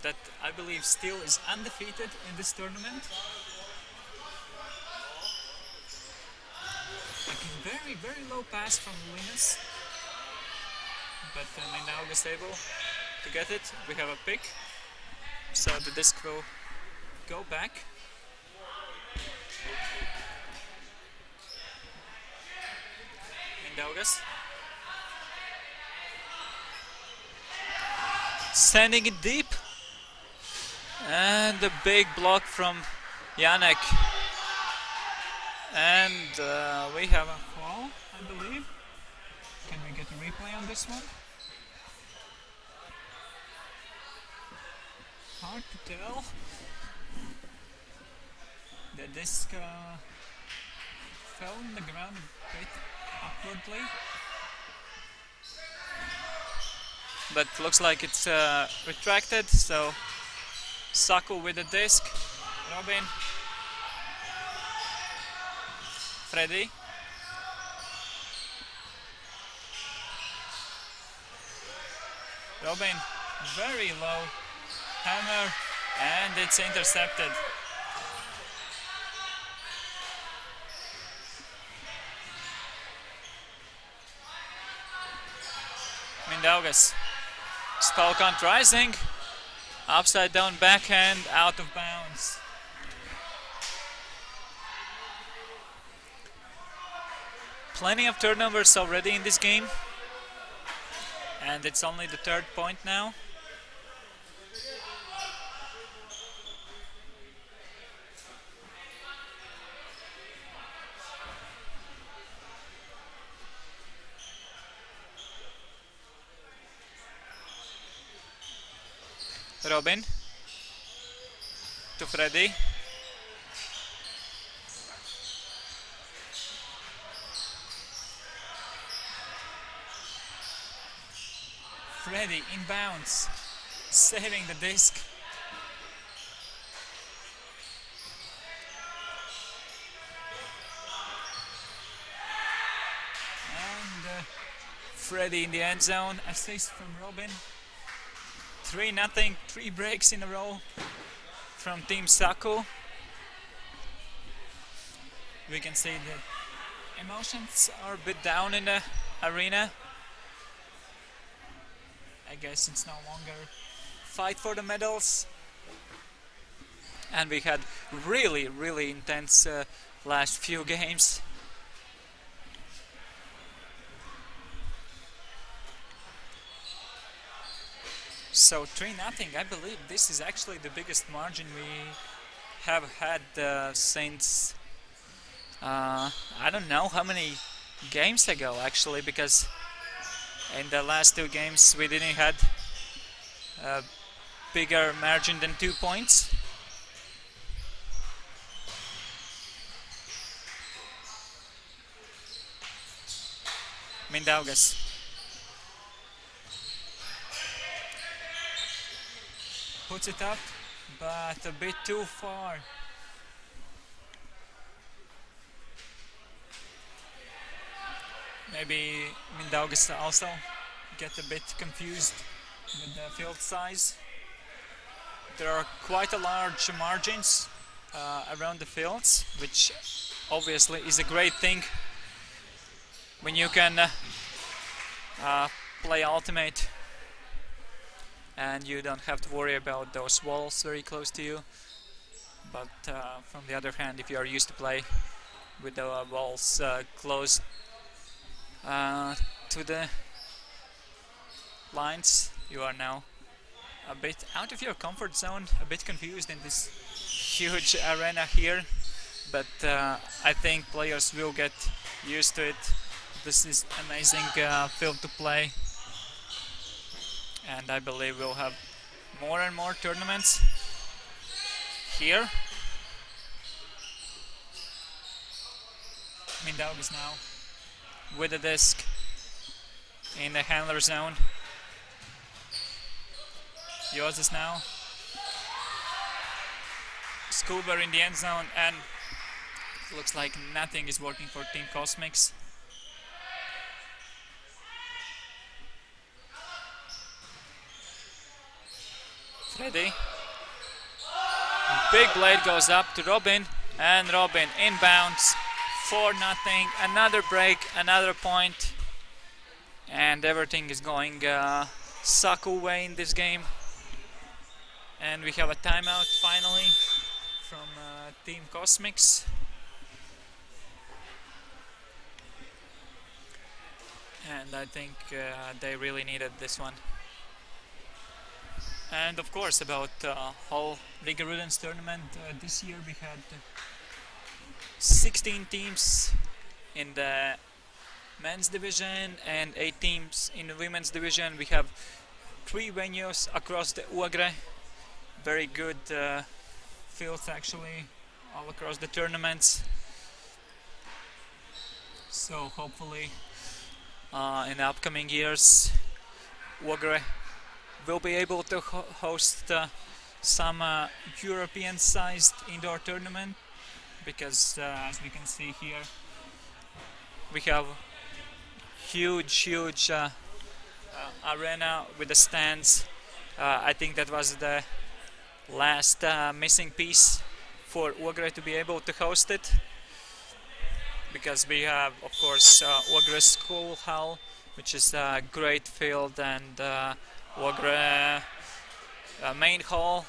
that I believe still is undefeated in this tournament. Like very low pass from Linus, but now is able to get it. We have a pick, so the disc will go back. Mindaugas sending it deep, and a big block from Janek, and we have a fall, I believe. Can we get a replay on this one? Hard to tell. The disc fell on the ground a bit upwardly, but looks like it's retracted, so Saku with the disc. Robin. Freddy. Robin, very low hammer, and it's intercepted. Mindaugas. Spellcount rising. Upside down backhand, out of bounds. Plenty of turnovers already in this game, and it's only the 3rd point now. Robin to Freddy. Freddy inbounds, saving the disc. And Freddy in the end zone, assist from Robin. 3-0, 3 breaks in a row from Team Saku. We can see that emotions are a bit down in the arena. I guess it's no longer fight for the medals. And we had really intense last few games. So 3-0, I believe this is actually the biggest margin we have had since I don't know how many games ago actually, because in the last 2 games we didn't had a bigger margin than 2 points. Mindaugas. Puts it up, but a bit too far. Maybe Mindaugas also get a bit confused with the field size. There are quite a large margins around the fields, which obviously is a great thing when you can play ultimate and you don't have to worry about those walls very close to you. But from the other hand, if you are used to play with the walls close to the lines, you are now a bit out of your comfort zone, a bit confused in this huge arena here. But I think players will get used to it. This is amazing field to play, and I believe we'll have more and more tournaments here. Mindaugas now with the disc in the handler zone. Jozes now. Skuber in the end zone, and looks like nothing is working for Team Cosmics. Freddy. Big blade goes up to Robin, and Robin inbounds. 4-0, another break, another point, and everything is going Saku way in this game. And we have a timeout finally from Team Cosmics. And I think they really needed this one. And of course, about whole Rigas Rudens tournament, this year we had 16 teams in the men's division and 8 teams in the women's division. We have 3 venues across the Ogre. Very good fields actually all across the tournaments. So hopefully in the upcoming years Ogre will be able to host some European-sized indoor tournament, because as we can see here, we have huge arena with the stands. I think that was the last missing piece for Ogre to be able to host it, because we have of course Ogre School Hall, which is a great field, and Ogre main hall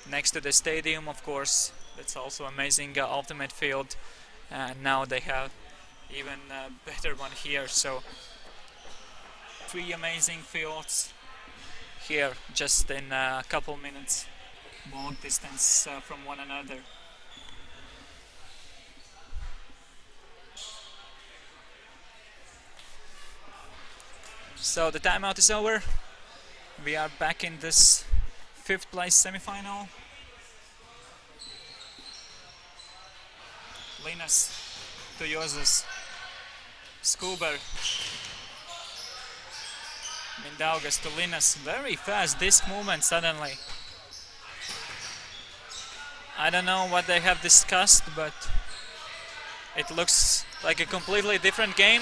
next to the stadium, of course. That's also amazing ultimate field, and now they have even a better one here. So 3 amazing fields here, just in a couple minutes walk distance from one another. So the timeout is over. We are back in this 5th place semi-final. Linas to Jozes. Skuber. Mindaugas to Linas. Very fast disc movement suddenly. I don't know what they have discussed, but it looks like a completely different game.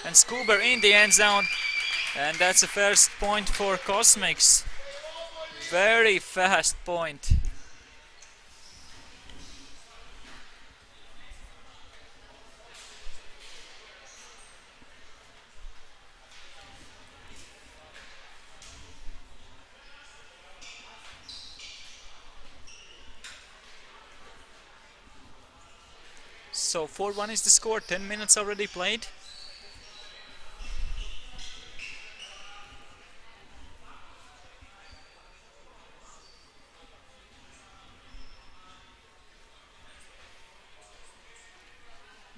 And Skuber in the end zone. And that's the first point for Cosmics. Very fast point. So 4-1 is the score, 10 minutes already played.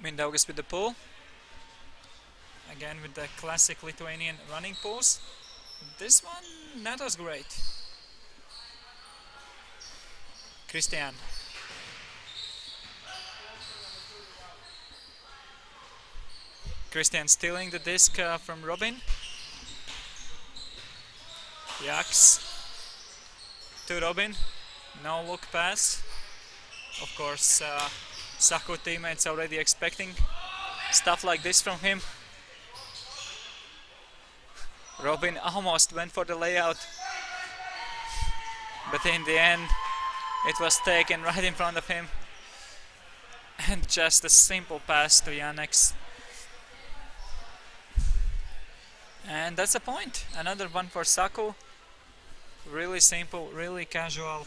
Mindaugas with the pull. Again with the classic Lithuanian running pulls. This one not as great. Christian. Christian stealing the disc from Robin. Jaks to Robin. No look pass. Of course, Saku teammates already expecting stuff like this from him. Robin almost went for the layout, but in the end it was taken right in front of him. And just a simple pass to Yaneks. And that's a point. Another one for Saku. Really simple, really casual.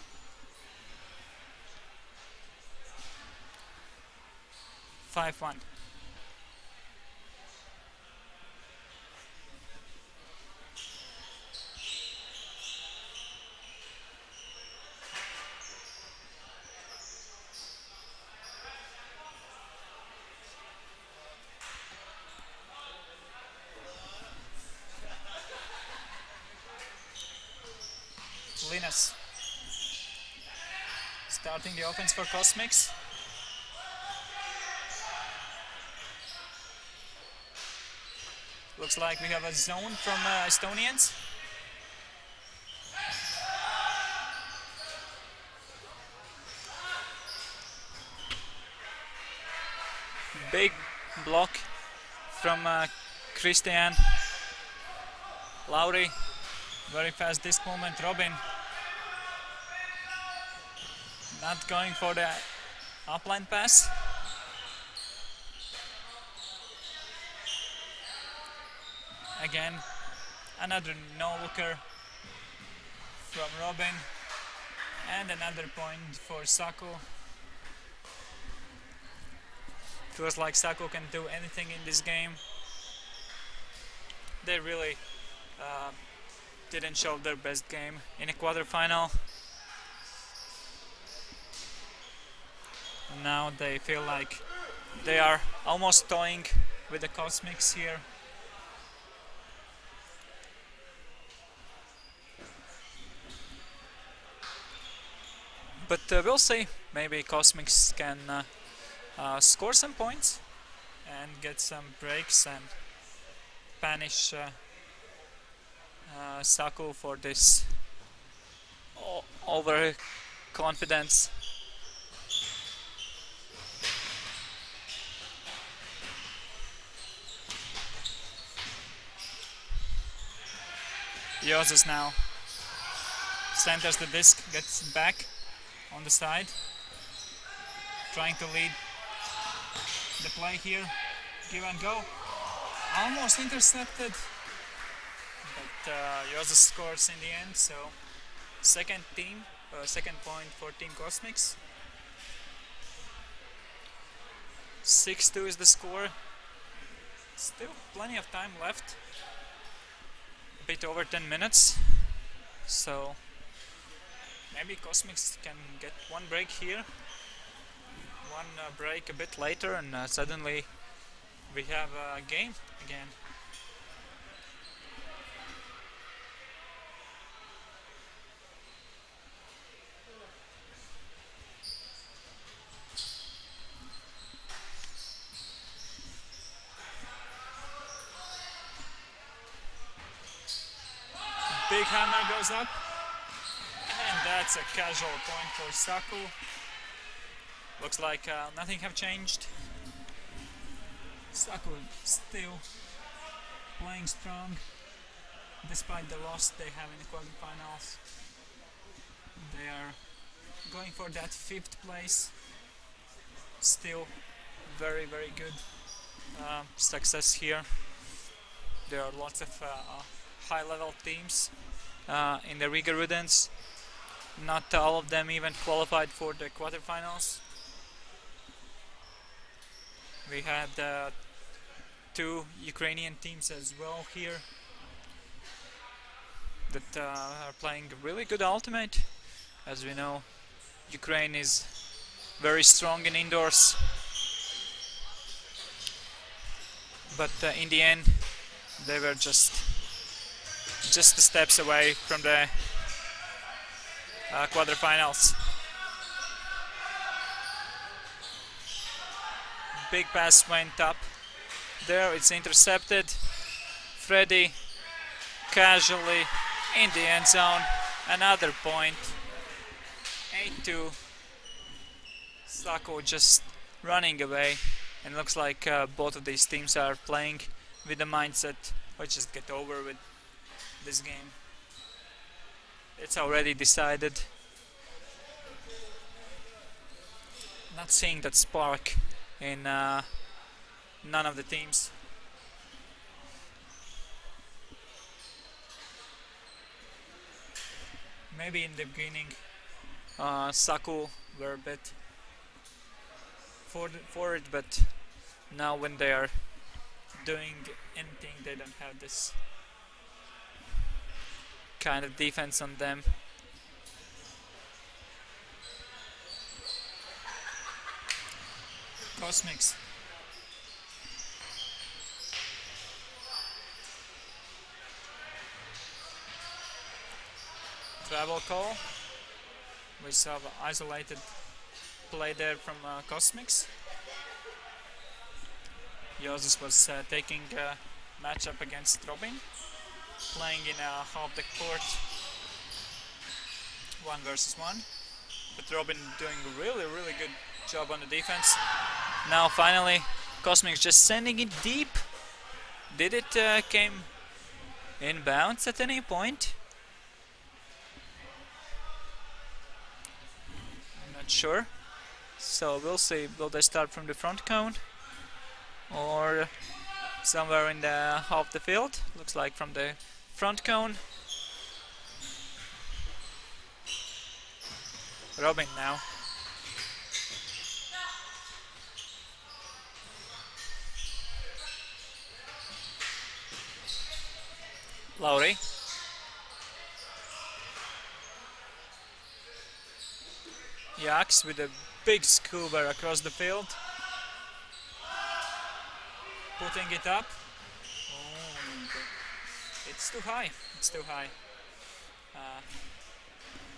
5-1. Linus starting the offense for Cosmics. Looks like we have a zone from Estonians. Big block from Christian. Lauri, very fast disc movement. Robin not going for the upline pass. Again, another no-looker from Robin, and another point for Saku. Feels like Saku can do anything in this game. They really didn't show their best game in a quarterfinal. Now they feel like they are almost toying with the Cosmics here. But we'll see. Maybe Cosmics can score some points and get some breaks and punish Saku for this overconfidence. Joses now centers the disc, gets back on the side, trying to lead the play here. Give and go. Almost intercepted, but Joses scores in the end. So second point for Team Cosmics. 6-2 is the score. Still plenty of time left. A bit over 10 minutes. So maybe Cosmics can get one break here. One break a bit later, and suddenly we have a game again. Big hammer goes up, and that's a casual point for Saku. Looks like nothing have changed. Saku still playing strong despite the loss they have in the quarterfinals. They are going for that 5th place. Still very, very good success here. There are lots of high-level teams in the Rigas Rudens. Not all of them even qualified for the quarterfinals. We had 2 Ukrainian teams as well here that are playing really good ultimate. As we know, Ukraine is very strong in indoors, but in the end they were just the steps away from the quarterfinals. Big pass went up there, it's intercepted. Freddy casually in the end zone. Another point. 8-2. Saku just running away, and looks like both of these teams are playing with the mindset, let's just get over with this game. It's already decided. Not seeing that spark in none of the teams. maybe in the beginning Saku were a bit for it, but now when they are doing anything, they don't have this kind of defense on them. Cosmics. Travel call. We saw an isolated play there from Cosmics. Joseph was taking a matchup against Robin, playing in half the court, 1 versus 1. But Robin doing a really good job on the defense. Now finally, Cosmics just sending it deep. Did it came in bounds at any point? I'm not sure. So we'll see. Will they start from the front cone or somewhere in the half the field? Looks like from the front cone. Robin now. Lowry. Yaks with a big scuba across the field. Putting it up. Oh, it's too high. It's too high.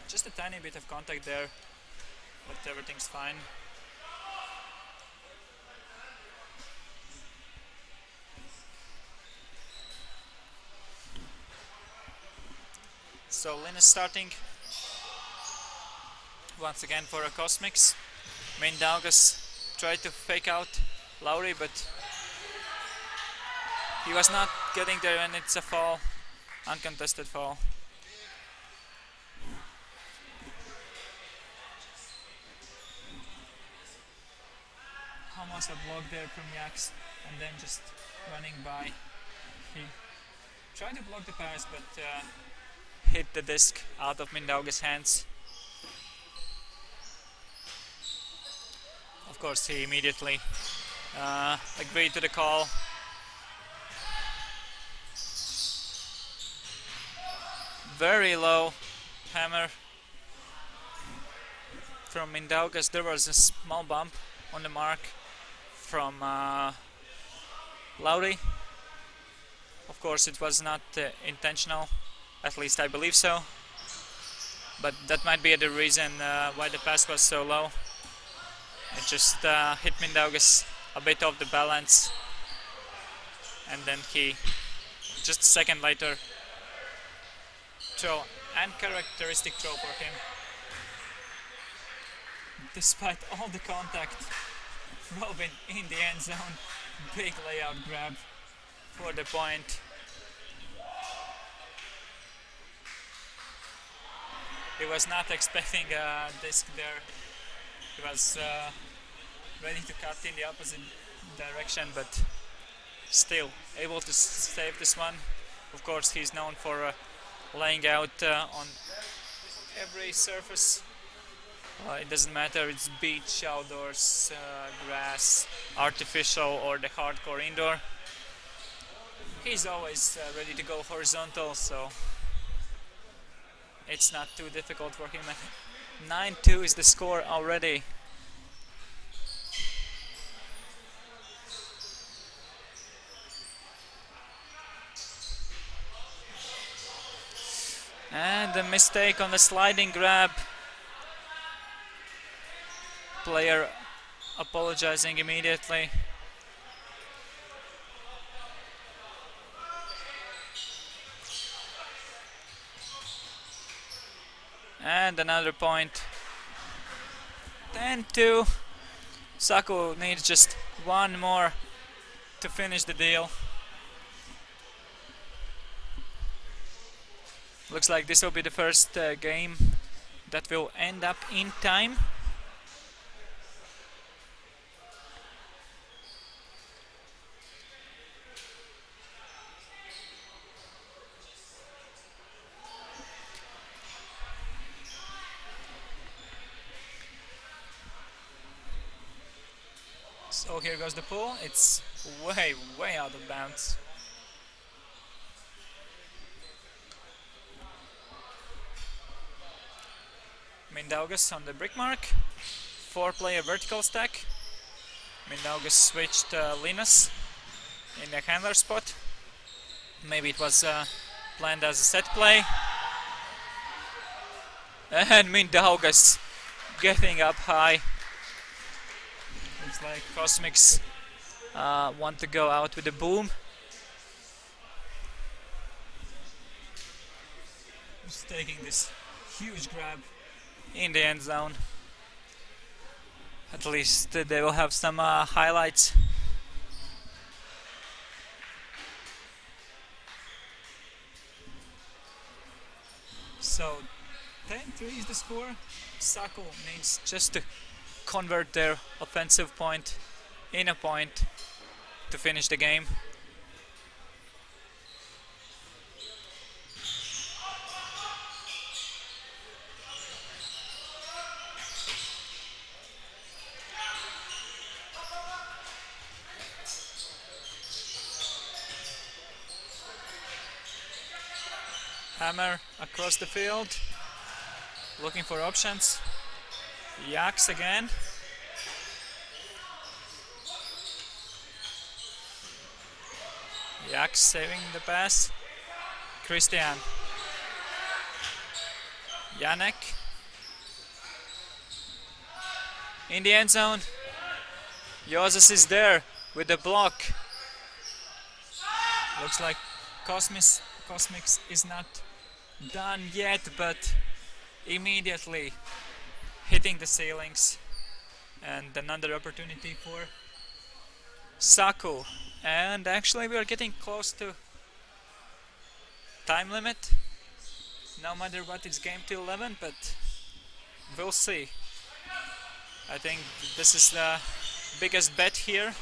Just a tiny bit of contact there, but everything's fine. So Lynn is starting once again for a Cosmics. Mindaugas tried to fake out Lowry, but he was not getting there, and it's a foul, uncontested foul. Almost a block there from Yaks, and then just running by. He tried to block the pass, but hit the disc out of Mindaugas' hands. Of course, he immediately agreed to the call. Very low hammer from Mindaugas. There was a small bump on the mark from Lowry. Of course, it was not intentional, at least I believe so. But that might be the reason why the pass was so low. It just hit Mindaugas a bit off the balance, and then he, just a second later, throw, uncharacteristic throw for him. Despite all the contact, Robin in the end zone, big layout grab for the point. He was not expecting a disc there. He was ready to cut in the opposite direction, but still able to save this one. Of course, he's known for laying out on every surface. It doesn't matter, it's beach, outdoors, grass, artificial, or the hardcore indoor. He's always ready to go horizontal, so it's not too difficult for him. 9-2 is the score already. And a mistake on the sliding grab. Player apologizing immediately. And another point. 10-2. Saku needs just one more to finish the deal. Looks like this will be the first game that will end up in time. Oh, here goes the pull. It's way, way out of bounds. Mindaugas on the brick mark. 4-player vertical stack. Mindaugas switched Linus in the handler spot. Maybe it was planned as a set play. And Mindaugas getting up high. Looks like Cosmics want to go out with a boom. Just taking this huge grab in the end zone. At least they will have some highlights. So 10-3 is the score. Saku needs just to convert their offensive point in a point to finish the game. Hammer across the field, looking for options. Yaks again. Yaks saving the pass. Christian. Janek. In the end zone. Joses is there with the block. Looks like Cosmics is not done yet, but immediately hitting the ceilings, and another opportunity for Saku. And actually we are getting close to time limit. No matter what, it's game to 11, but we'll see. I think this is the biggest bet here.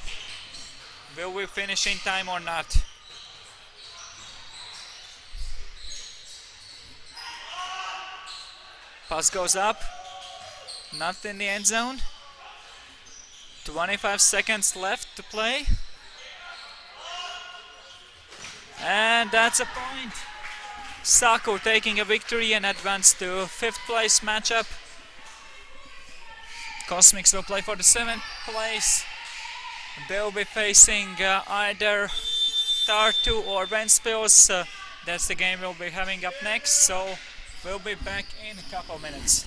Will we finish in time or not? Pass goes up, not in the end zone. 25 seconds left to play. And that's a point. Saku taking a victory and advance to 5th place matchup. Cosmics will play for the 7th place. They'll be facing either Tartu or Ventspils. That's the game we'll be having up next. So we'll be back in a couple minutes.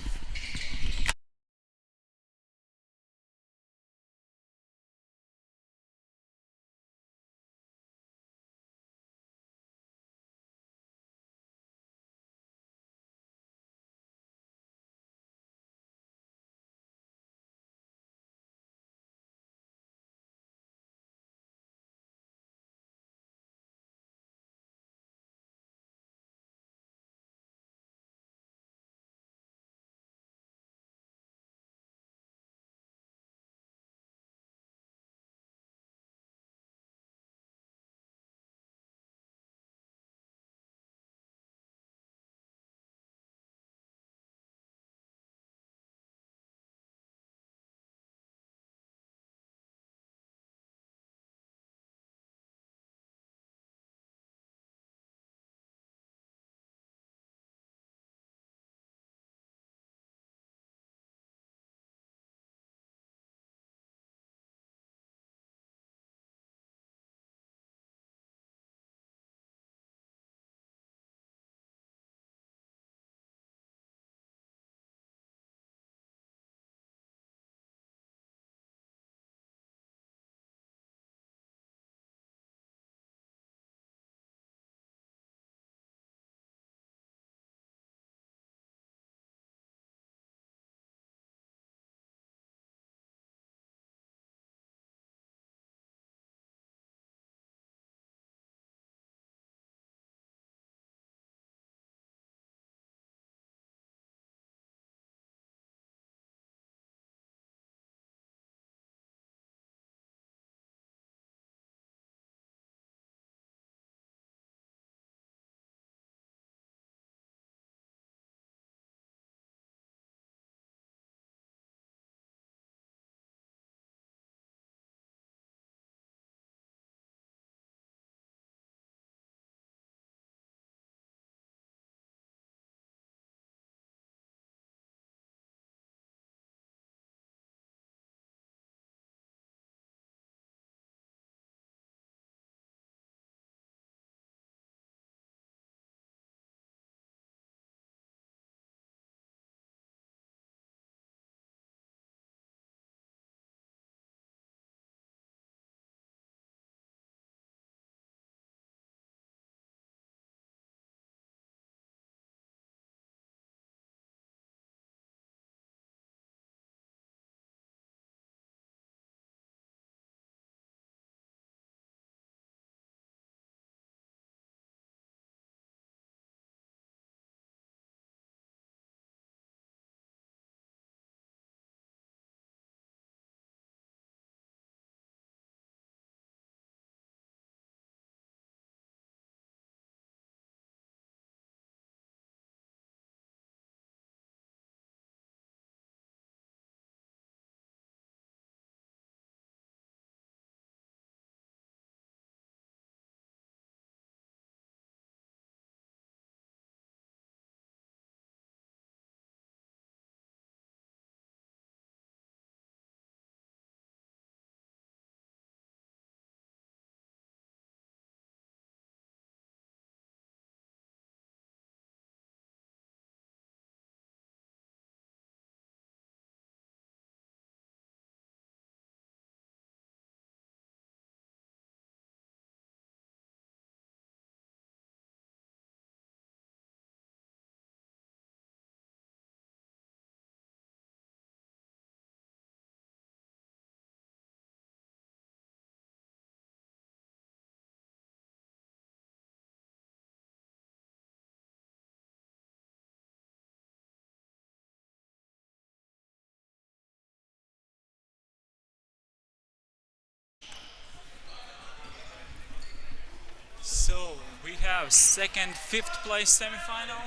have second, fifth place semi-final.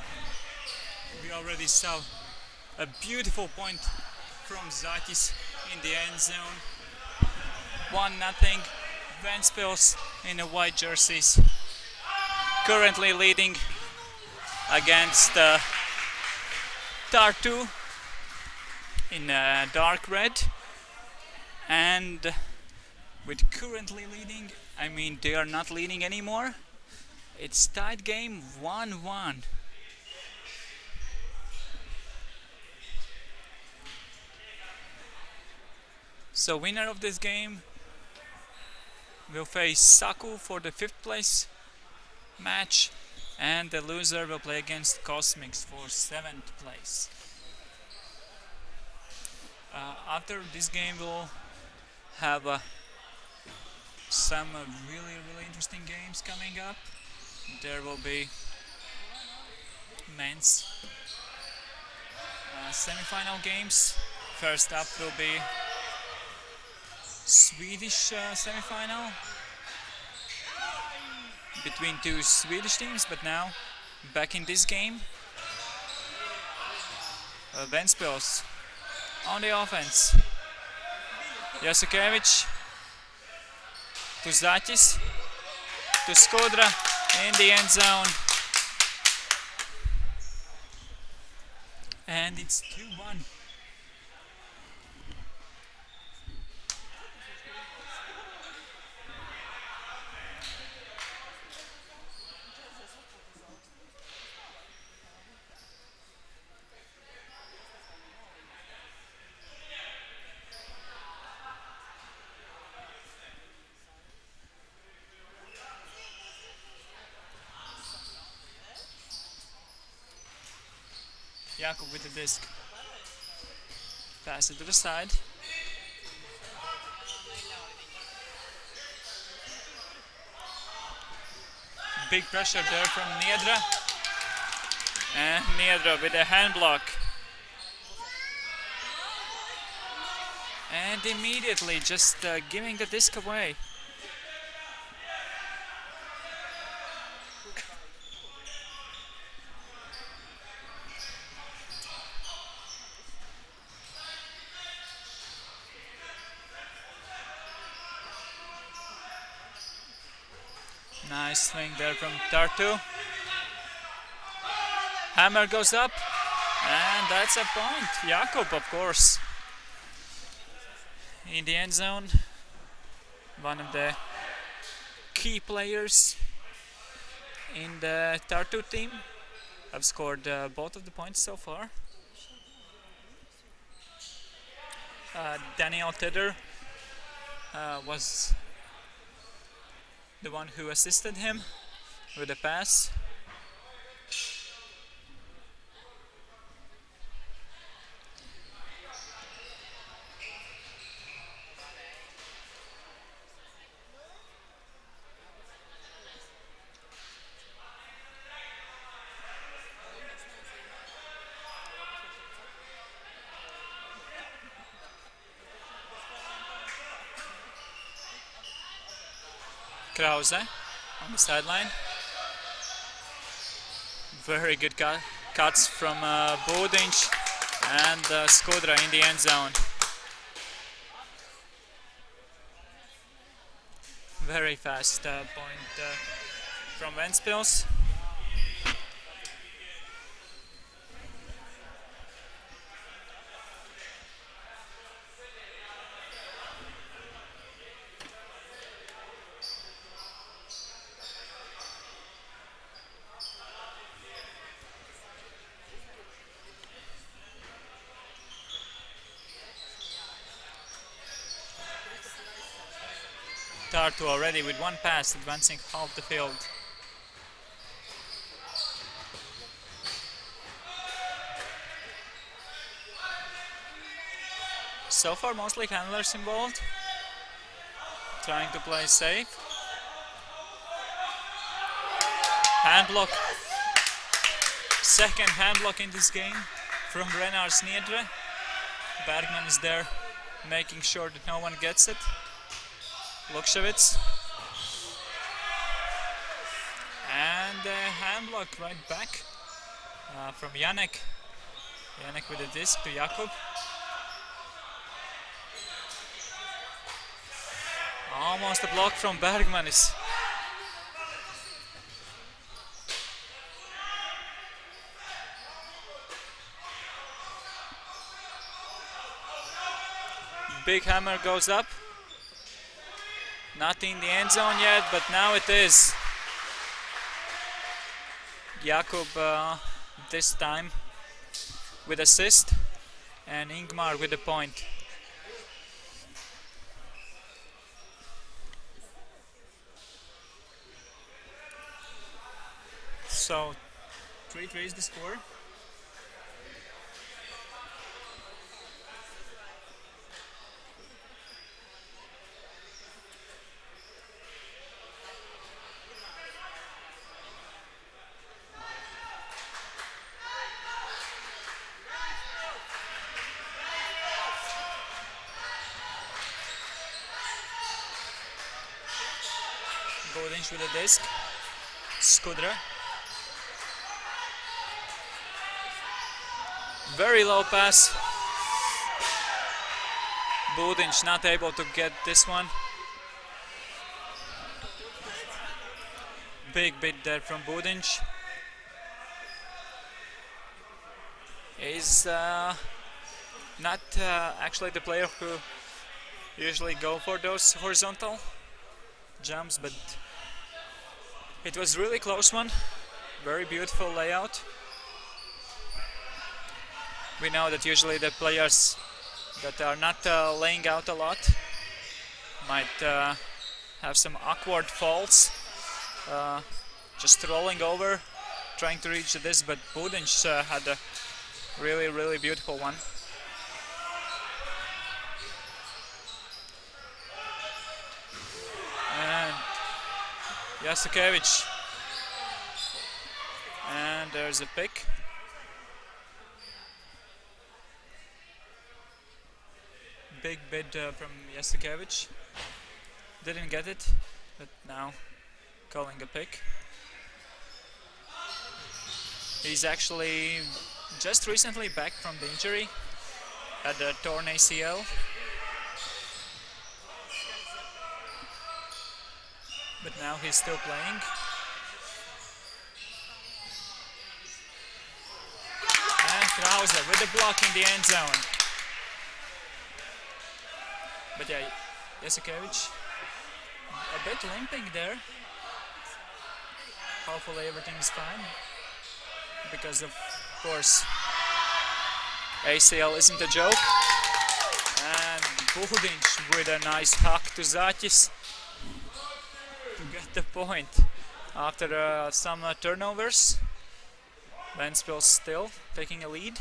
We already saw a beautiful point from Zatis in the end zone. 1-0. Ventspils in the white jerseys currently leading against Tartu in dark red, and with currently leading, I mean they are not leading anymore. It's tied game 1-1. So winner of this game will face Saku for the 5th place match, and the loser will play against Cosmics for 7th place. After this game we'll have some really interesting games coming up. There will be men's semi-final games. First up will be Swedish semi-final between two Swedish teams, but now back in this game, Ventspils on the offense. Jasukevich to Zatis to Skodra in the end zone, and it's 2-1. Jakub with the disc. Pass it to the side. Big pressure there from Niedra. And Niedra with a hand block. And immediately just giving the disc away. Nice swing there from Tartu. Hammer goes up, and that's a point. Jakub, of course, in the end zone. One of the key players in the Tartu team. Have scored both of the points so far. Daniel Tedder was the one who assisted him with a pass. Krause on the sideline. Very good cuts from Bodinch and Skodra in the end zone. Very fast point from Ventspils. Tartu already with one pass advancing half the field. So far mostly handlers involved, trying to play safe. Hand block. Second hand block in this game from Renars Niedre. Bergman is there making sure that no one gets it. Lukshevitz. And And hand block right back from Janek. Janek with a disc to Jakub. Almost a block from Bergmanis. Big hammer goes up. Not in the end zone yet, but now it is. Jakub this time with assist, and Ingmar with the point. So 3-3 is the score. Budins with a disc. Skudra. Very low pass. Budins not able to get this one. Big bit there from Budins. He's not actually the player who usually go for those horizontal jumps, but it was really close one. Very beautiful layout. We know that usually the players that are not laying out a lot might have some awkward falls, just rolling over, trying to reach this, but Budins had a really beautiful one. And Jasukevich, and there's a pick. Big bid from Jasukevich. Didn't get it, but now calling a pick. He's actually just recently back from the injury, had a torn ACL. But now he's still playing. And Krause with the block in the end zone. But yeah, Jasukevich a bit limping there. Hopefully everything is fine. Because of course ACL isn't a joke. And Budins with a nice hack to Zaķis to get the point after some turnovers. Ventspils still taking a lead.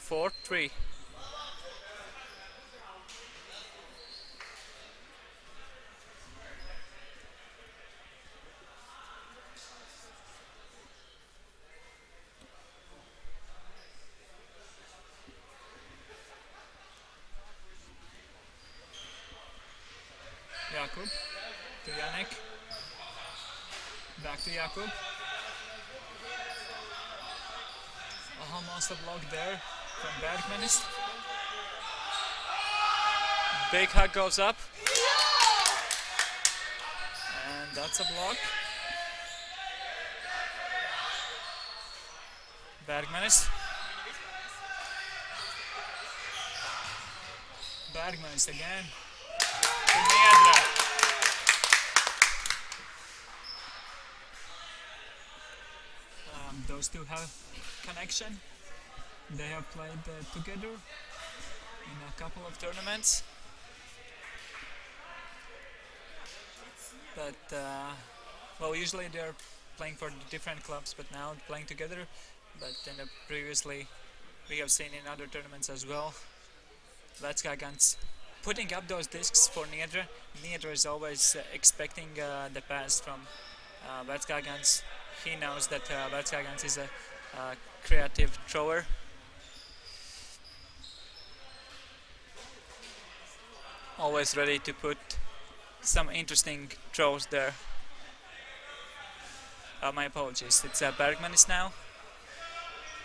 4-3. Jakub to Janek. Back to Jakub. Almost a block there from Bergmanis. Big hug goes up. And that's a block. Bergmanis. Bergmanis again. To Niedra. Those two have connection. They have played together in a couple of tournaments. But well, usually they're playing for different clubs, but now playing together. But previously we have seen in other tournaments as well. Vecāgans putting up those discs for Niedra. Niedra is always expecting the pass from Vecāgans. He knows that Vecāgans is a creative thrower. Always ready to put some interesting throws there. My apologies. It's Bergmanis now.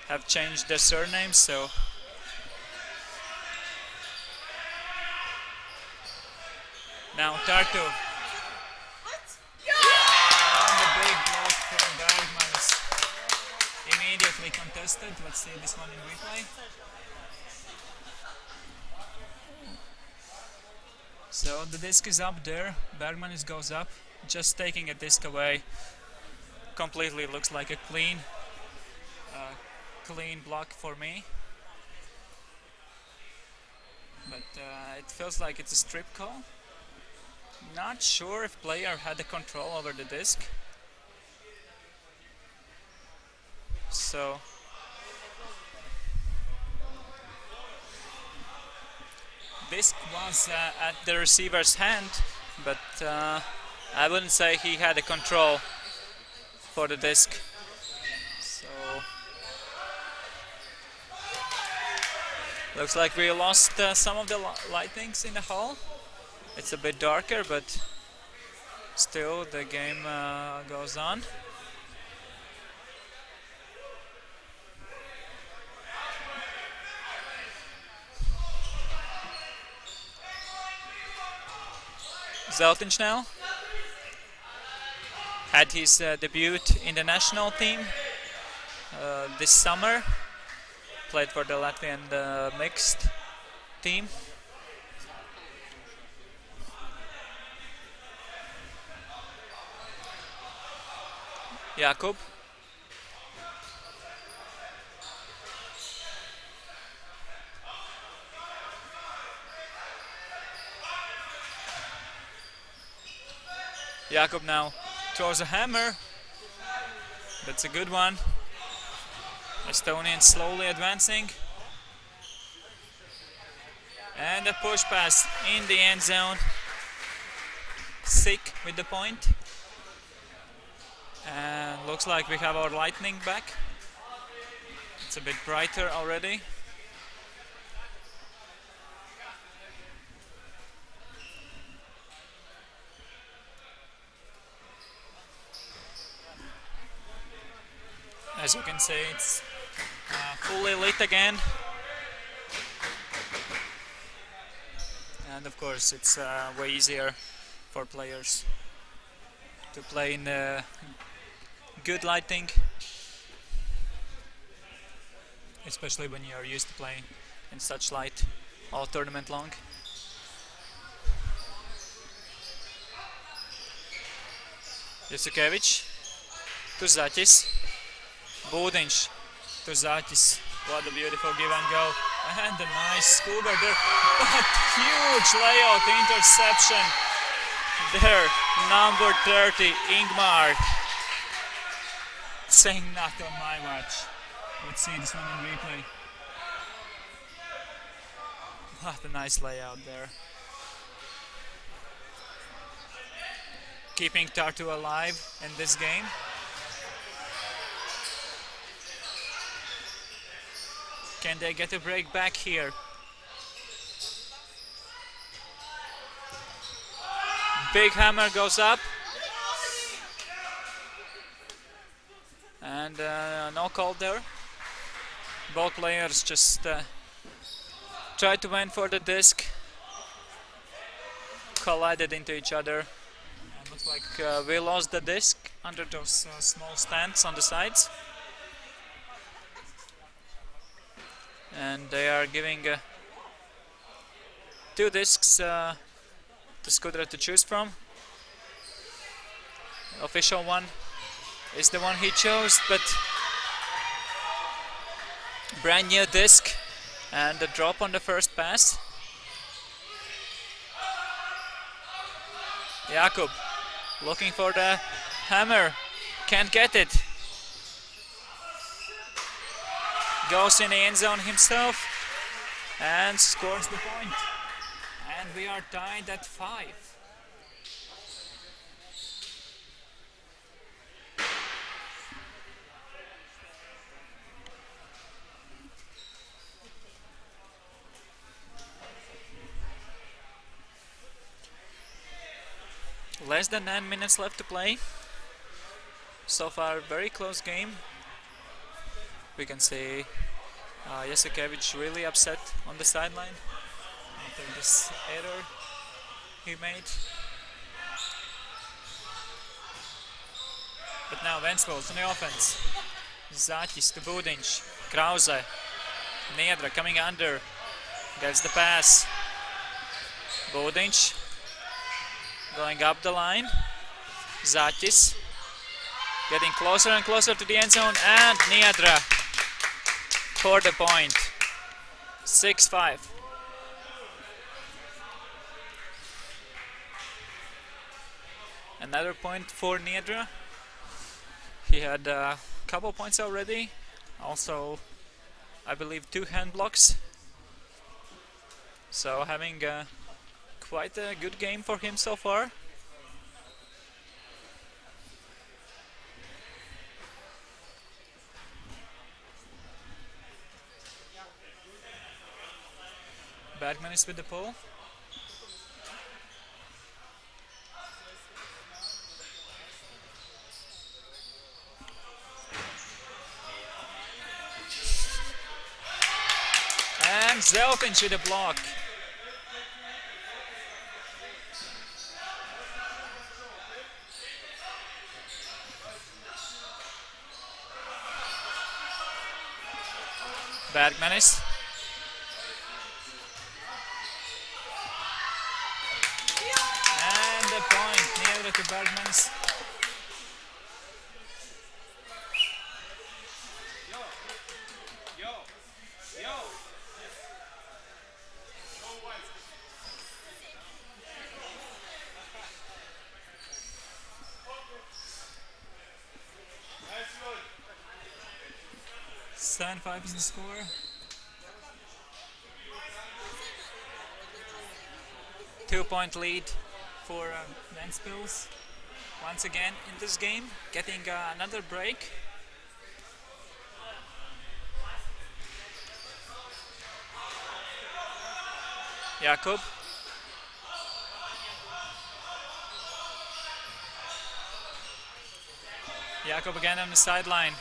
Have changed their surnames, so. Now Tartu. And the big block from Bergmanis. Immediately contested. Let's see this one in replay. So the disc is up there. Bergmanis goes up, just taking a disc away. Completely looks like a clean block for me. But it feels like it's a strip call. Not sure if player had the control over the disc. So disc was at the receiver's hand, but I wouldn't say he had the control for the disc. So looks like we lost some of the lightnings in the hall. It's a bit darker, but still the game goes on. Zeltiņš now had his debut in the national team this summer. Played for the Latvian mixed team. Jakub. Jakub now throws a hammer. That's a good one. Estonian slowly advancing. And a push pass in the end zone. Sick with the point. And looks like we have our lightning back. It's a bit brighter already. As you can see, it's fully lit again. And of course, it's way easier for players to play in good lighting, especially when you are used to playing in such light all tournament long. Jusukevich to Zaķis. Būdiņš to Zaķis. What a beautiful give and go. And a nice scuba there. But huge layout interception there. Number 30, Ingmar. Saying not on my watch. Let's see this one in replay. What a nice layout there. Keeping Tartu alive in this game. Can they get a break back here? Big hammer goes up. And no call there. Both players just tried to win for the disc. Collided into each other. And looks like we lost the disc under those small stands on the sides. And they are giving 2 discs to Skudra to choose from. The official one is the one he chose, but brand new disc and a drop on the first pass. Jakub looking for the hammer, can't get it. Goes in the end zone himself and scores the point. And we are tied at 5. Less than 9 minutes left to play. So far, very close game. We can see Jasikevich really upset on the sideline after this error he made. But now Ventspils on the offense. Zaķis to Budiņš, Krause, Niedra coming under, gets the pass. Budiņš going up the line. Zaķis getting closer and closer to the end zone, and Niedra for the point. 6-5. Another point for Niedra. He had a couple points already. Also, I believe 2 hand blocks. So having quite a good game for him so far. Bergman is with the pole. And Zelfinch with a block. Bergmanis. And the point, Niedra to Bergmanis. Seven 5 is the score. Two-point lead for Ventspils. Once again in this game, getting another break. Jakub. Jakub again on the sideline.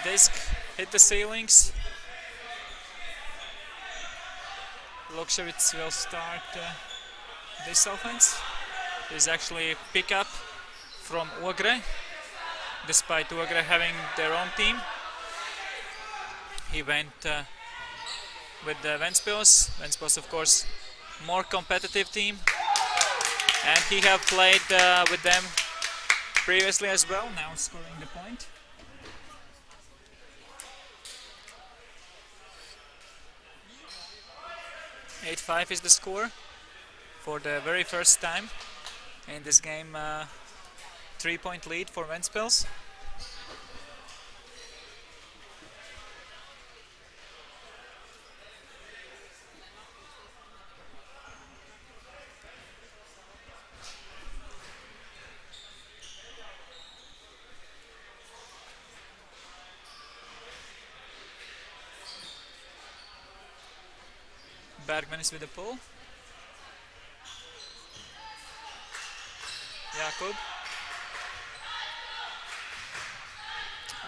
Disc hit the ceilings. Lukševic will start this offense. There's actually a pickup from Ogre, despite Ogre having their own team. He went with the Ventspils. Ventspils, of course, more competitive team, and he have played with them previously as well. Now scoring the point. 8-5 is the score for the very first time in this game. 3-point lead for Ventspils. Bergman is with the pull. Jakub.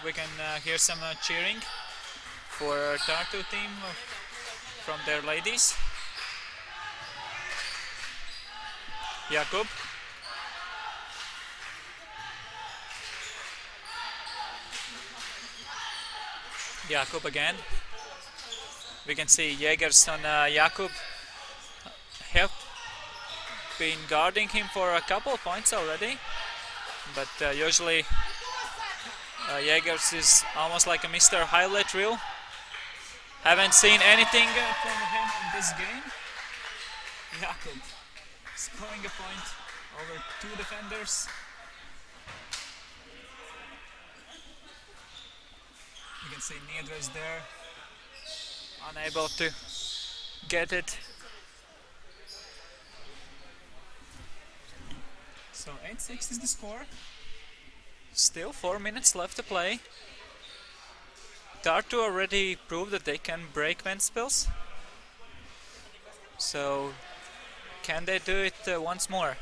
We can hear some cheering for Tartu team from their ladies. Jakub. Jakub again. We can see Jägers on Jakub have been guarding him for a couple points already, but usually Jägers is almost like a Mr. Highlight Reel. Haven't seen anything from him in this game. Jakub scoring a point over 2 defenders. You can see Niedra is there, unable to get it. So 8-6 is the score. Still 4 minutes left to play. Tartu already proved that they can break Ventspils. So, can they do it once more?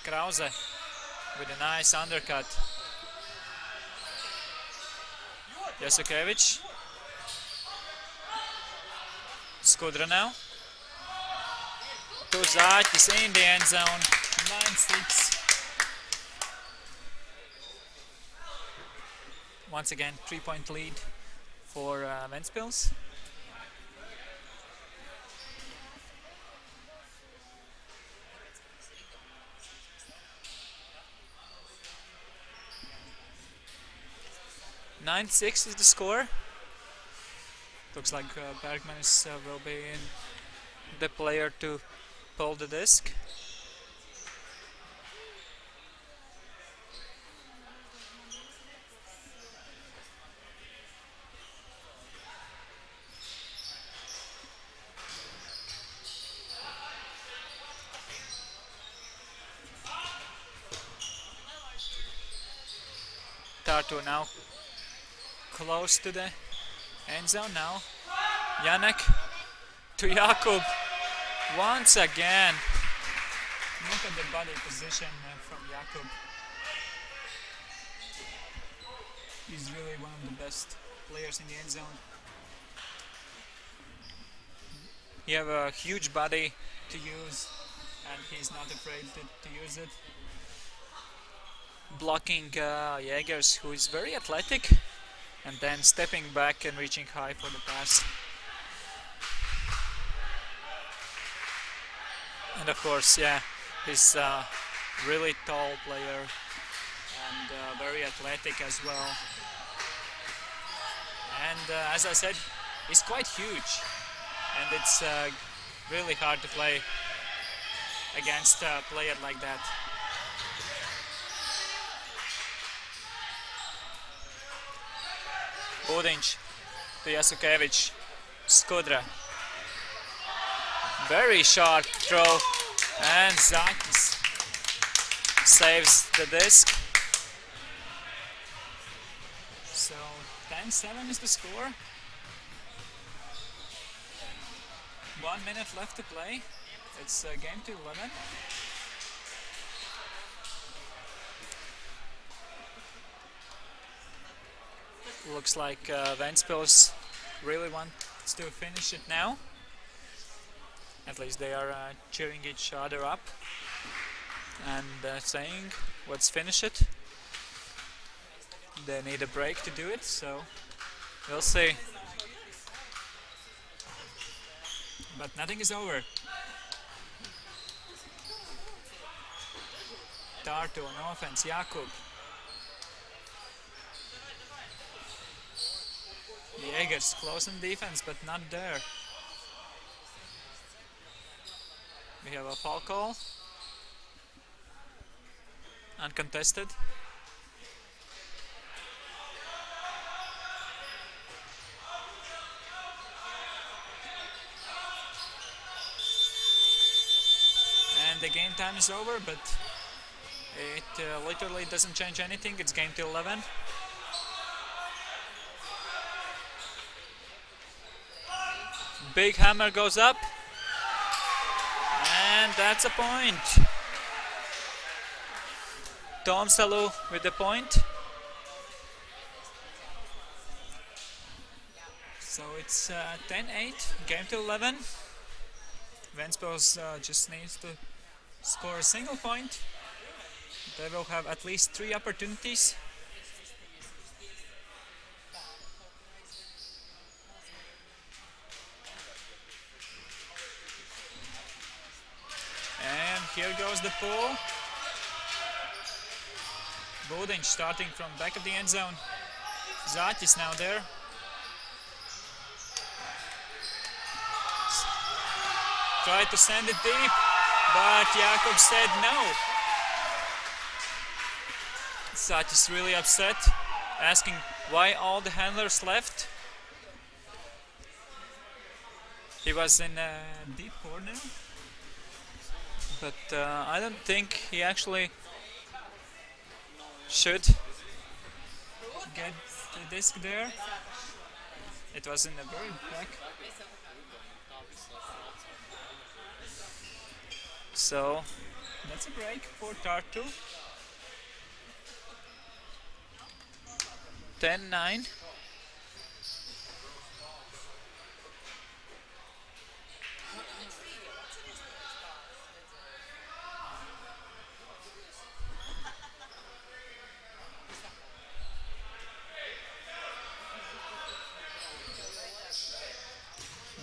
Krause with a nice undercut. Jasukevich. Skudra now. To Zaķis in the end zone. 9-6. Once again, 3-point lead for Ventspils. (9-6) is the score. Looks like Bergman will be in the player to pull the disc. Tartu now close to the end zone now. Janek to Jakub once again. Look at the body position from Jakub. He's really one of the best players in the end zone. He have a huge body to use and he's not afraid to use it. Blocking Jägers, who is very athletic, and then stepping back and reaching high for the pass. And of course, yeah, he's a really tall player and very athletic as well. And as I said, he's quite huge, and it's really hard to play against a player like that. Rudens to Jasukevich. Skudra. Very sharp throw, and Zaķis saves the disc. So 10-7 is the score. 1 minute left to play. It's game to 11. Looks like Ventspils really wants to finish it now. At least they are cheering each other up and saying, let's finish it. They need a break to do it, so we'll see. But nothing is over. Tartu on offense, Jakub. Jägers close in defense, but not there. We have a foul call. Uncontested. And the game time is over, but it literally doesn't change anything. It's game to 11. Big hammer goes up, and that's a point. Tomsalu with the point. So it's 10-8, game to 11. Ventspils just needs to score a single point. They will have at least 3 opportunities. And here goes the pull. Rudens starting from back of the end zone. Zaķis now there. Tried to send it deep, but Jakub said no. Zaķis really upset, asking why all the handlers left. He was in a deep corner, but I don't think he actually should get the disc there. It was in the very back. So that's a break for Tartu. 10-9.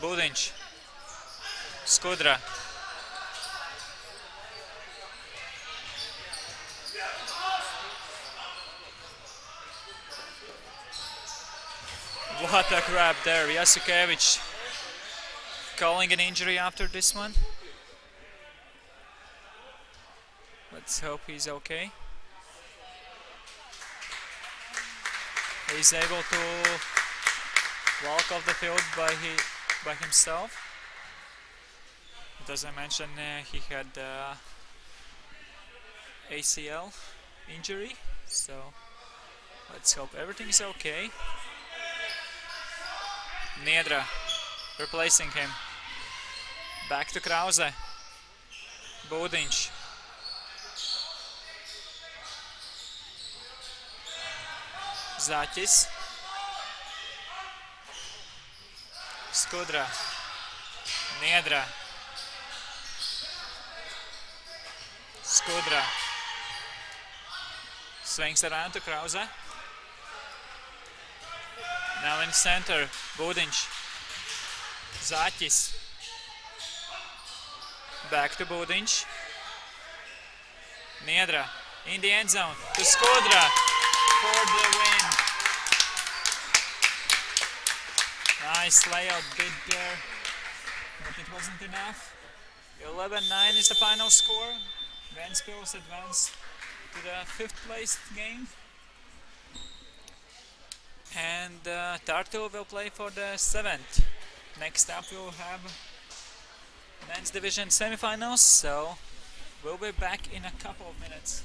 Budiņš, Skudra. What a grab there, Jasukevich calling an injury after this one. Let's hope he's okay. He's able to walk off the field by himself. As I mentioned, he had ACL injury, so let's hope everything's okay. Niedra replacing him. Back to Krause. Budiņš. Zaķis. Skudra. Niedra. Skudra. Swings around to Krause. Now in center, Budiņš. Zaķis. Back to Budiņš. Niedra in the end zone to Skudra for the win. Nice layout bid there, but it wasn't enough. 11-9 is the final score. Ventspils advanced to the 5th place game. And Tartu will play for the 7th. Next up we'll have men's division semifinals, so we'll be back in a couple of minutes.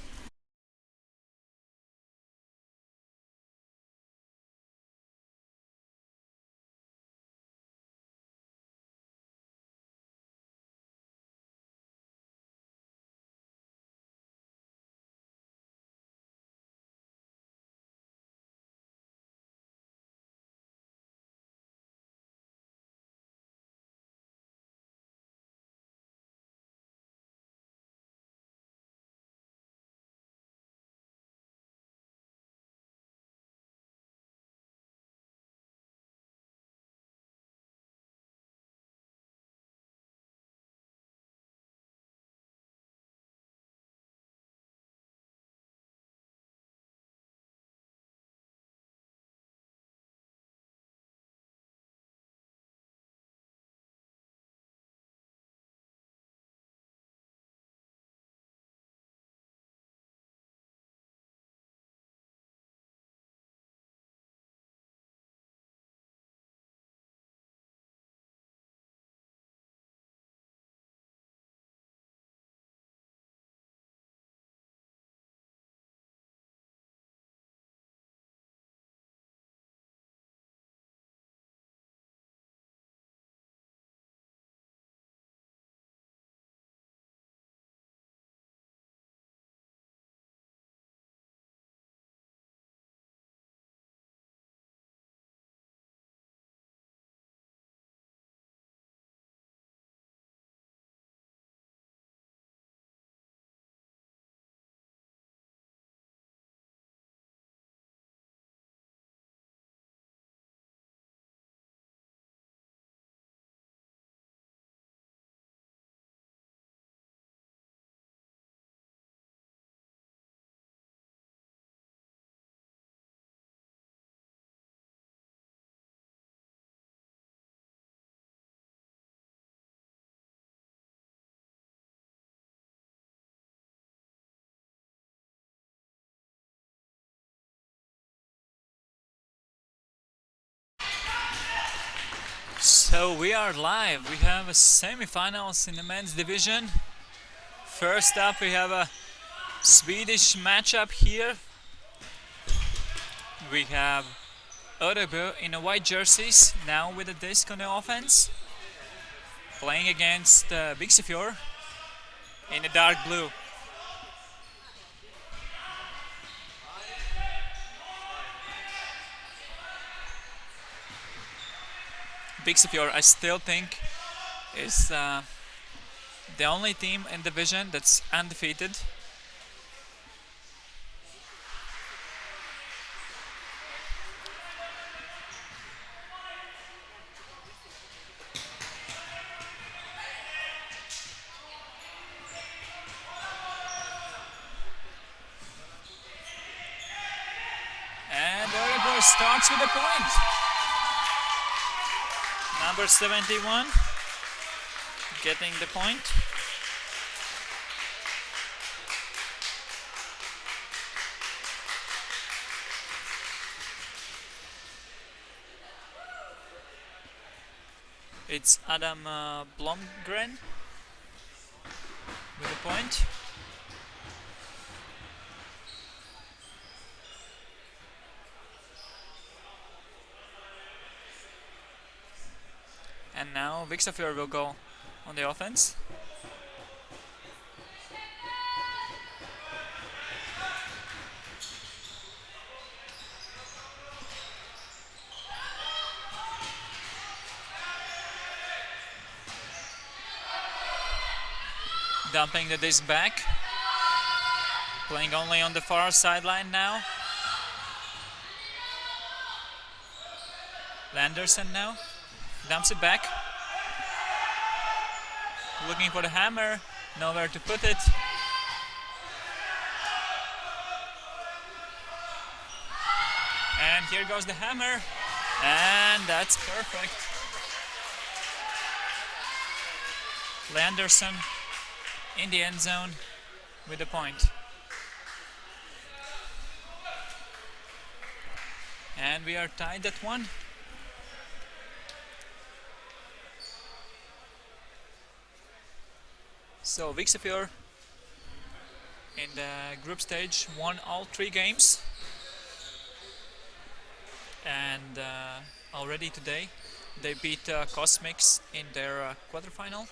So we are live. We have a semi-finals in the men's division. First up, we have a Swedish matchup here. We have Örebro in the white jerseys, now with a disc on the offense, playing against Viksefjord in the dark blue. Viksefjord, I still think, is the only team in division that's undefeated. And Örebro starts with a point. Number 71 getting the point. It's Adam Blomgren with a point. And now Viksefjord will go on the offense. Dumping the disc back. Playing only on the far sideline now. Landerson now. Dumps it back. Looking for the hammer. Nowhere to put it. And here goes the hammer. And that's perfect. Landerson in the end zone with the point. And we are tied at 1. So Viksefjord in the group stage won all 3 games, and already today they beat Cosmics in their quarterfinal,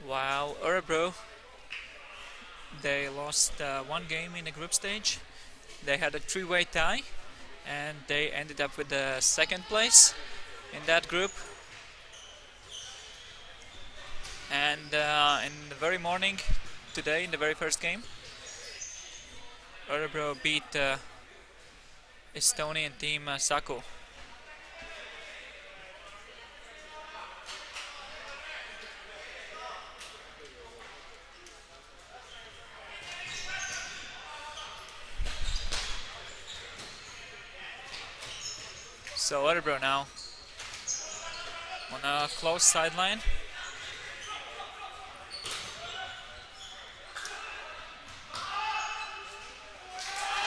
while Örebro, they lost 1 game in the group stage. They had a 3-way tie and they ended up with the 2nd place in that group. And in the very morning today, in the very first game, Örebro beat Estonian team Saku. So Örebro now on a close sideline.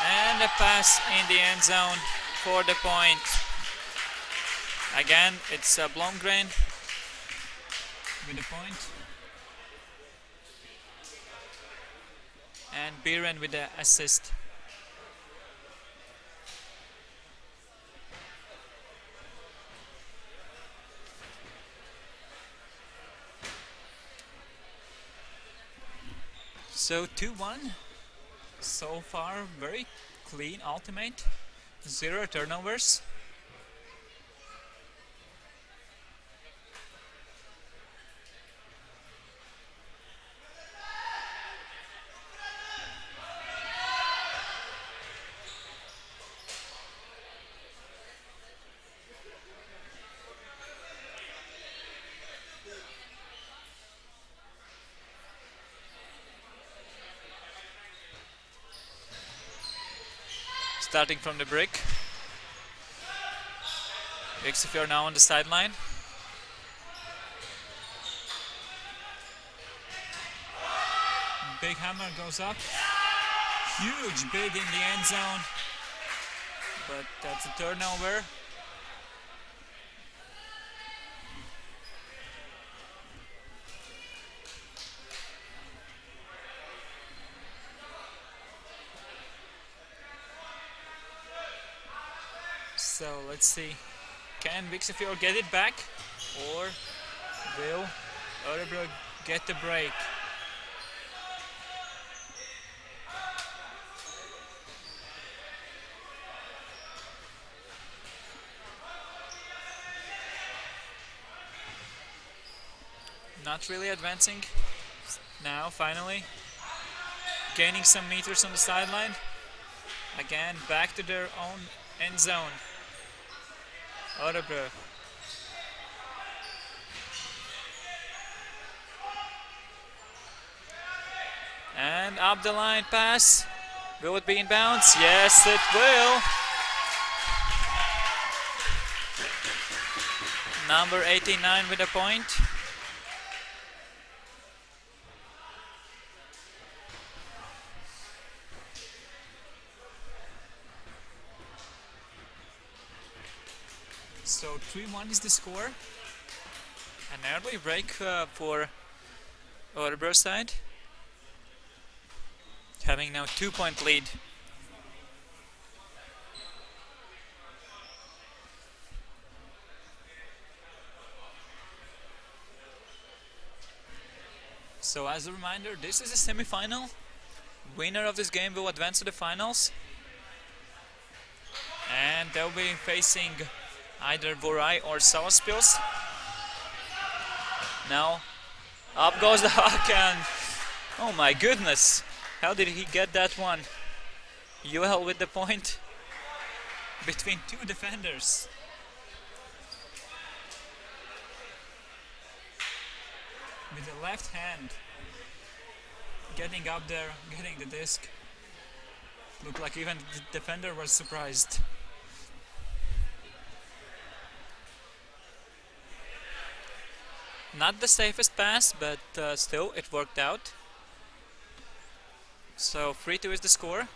And a pass in the end zone for the point. Again, it's Blomgren with the point. And Biren with the assist. So 2-1. So far, very clean ultimate. 0 turnovers. Starting from the brick. Viksefjord now on the sideline. Big hammer goes up. Huge bid in the end zone. But that's a turnover. So let's see, can Vixifjord get it back, or will Örebro get the break? Not really advancing now, finally gaining some meters on the sideline. Again, back to their own end zone. Örebro. And up the line pass. Will it be in bounds? Yes, it will. Number 89 with a point. So 3-1 is the score. An early break for Örebro side, having now 2-point lead. So as a reminder, this is a semi-final. Winner of this game will advance to the finals, and they'll be facing either Vorai or Salaspils. Now up goes the Hawk, and oh my goodness, how did he get that one? UL with the point between two defenders. With the left hand, getting up there, getting the disc. Looked like even the defender was surprised. Not the safest pass, but still it worked out. So 3-2 is the score.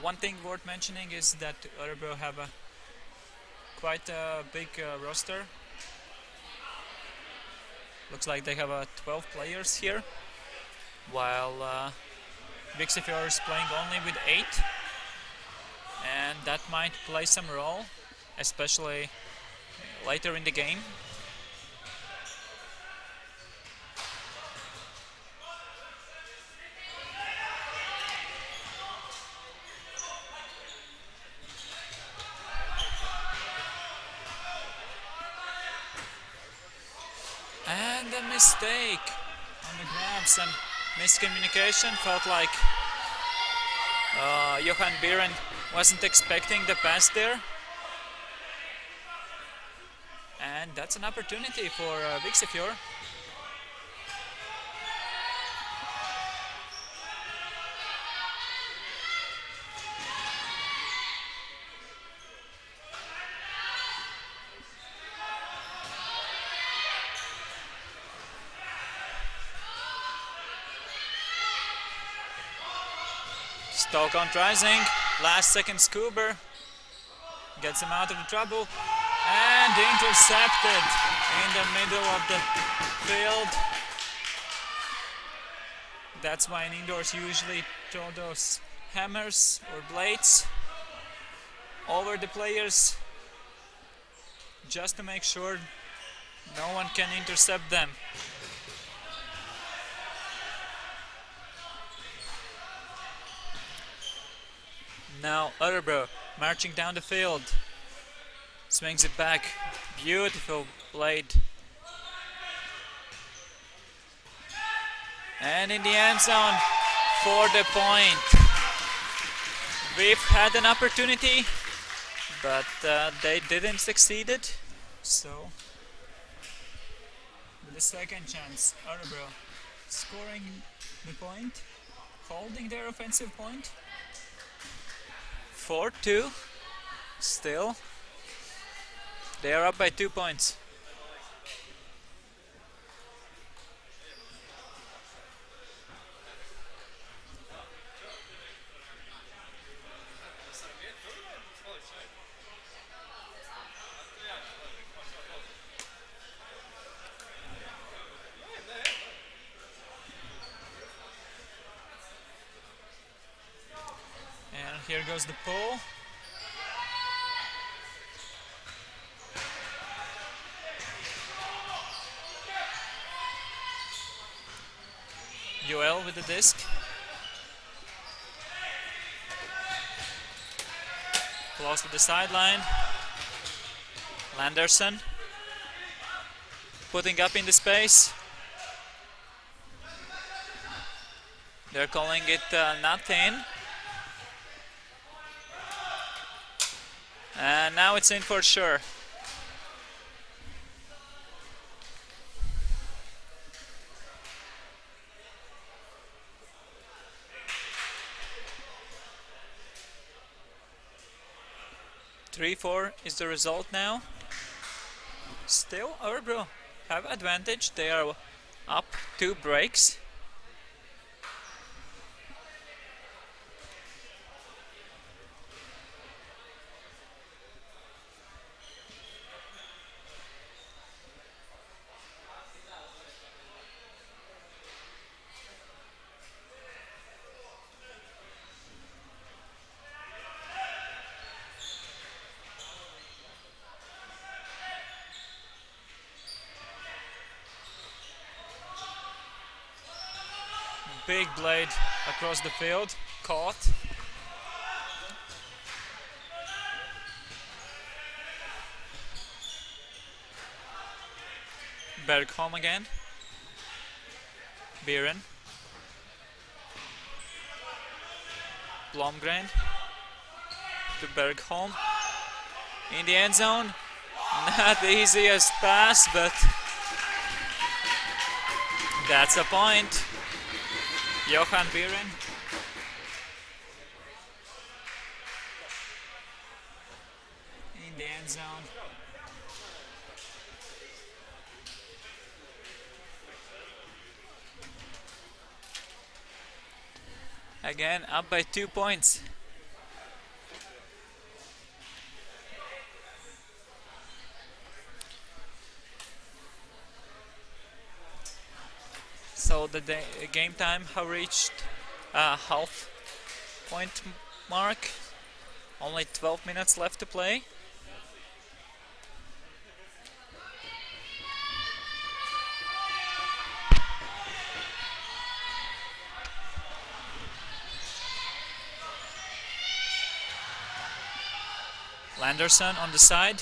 One thing worth mentioning is that Örebro have quite a big roster. Looks like they have 12 players here, while Vixifjord is playing only with 8, and that might play some role, especially later in the game. And a mistake on the grab, some miscommunication. Felt like Johan Biren wasn't expecting the pass there. And that's an opportunity for Vixifjord. Stolkont rising, last second Scuba gets him out of the trouble, and intercepted in the middle of the field. That's why in indoors you usually throw those hammers or blades over the players, just to make sure no one can intercept them. Now Örebro marching down the field, swings it back, beautiful blade, and in the end zone for the point. We've had an opportunity, but they didn't succeed it. So with the second chance, Örebro scoring the point, holding their offensive point. 4-2 still. They are up by 2 points. Here goes the pull. Joel with the disc. Close to the sideline. Landerson putting up in the space. They're calling it not in. And now it's in for sure. (3-4) is the result now. Still, Örebro have advantage. They are up 2 breaks. Big blade across the field, caught. Bergholm again. Biren. Blomgren to Bergholm. In the end zone. Not the easiest pass, but that's a point. Johan Biren. In the end zone. Again, up by 2 points. So the game time have reached half point mark. Only 12 minutes left to play. Landerson on the side.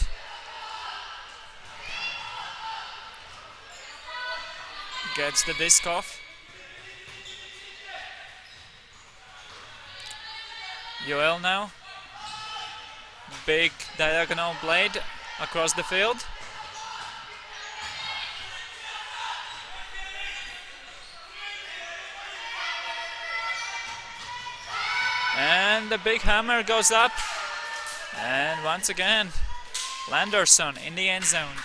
Gets the disc off. Joel now. Big diagonal blade across the field. And the big hammer goes up. And once again, Landerson in the end zone.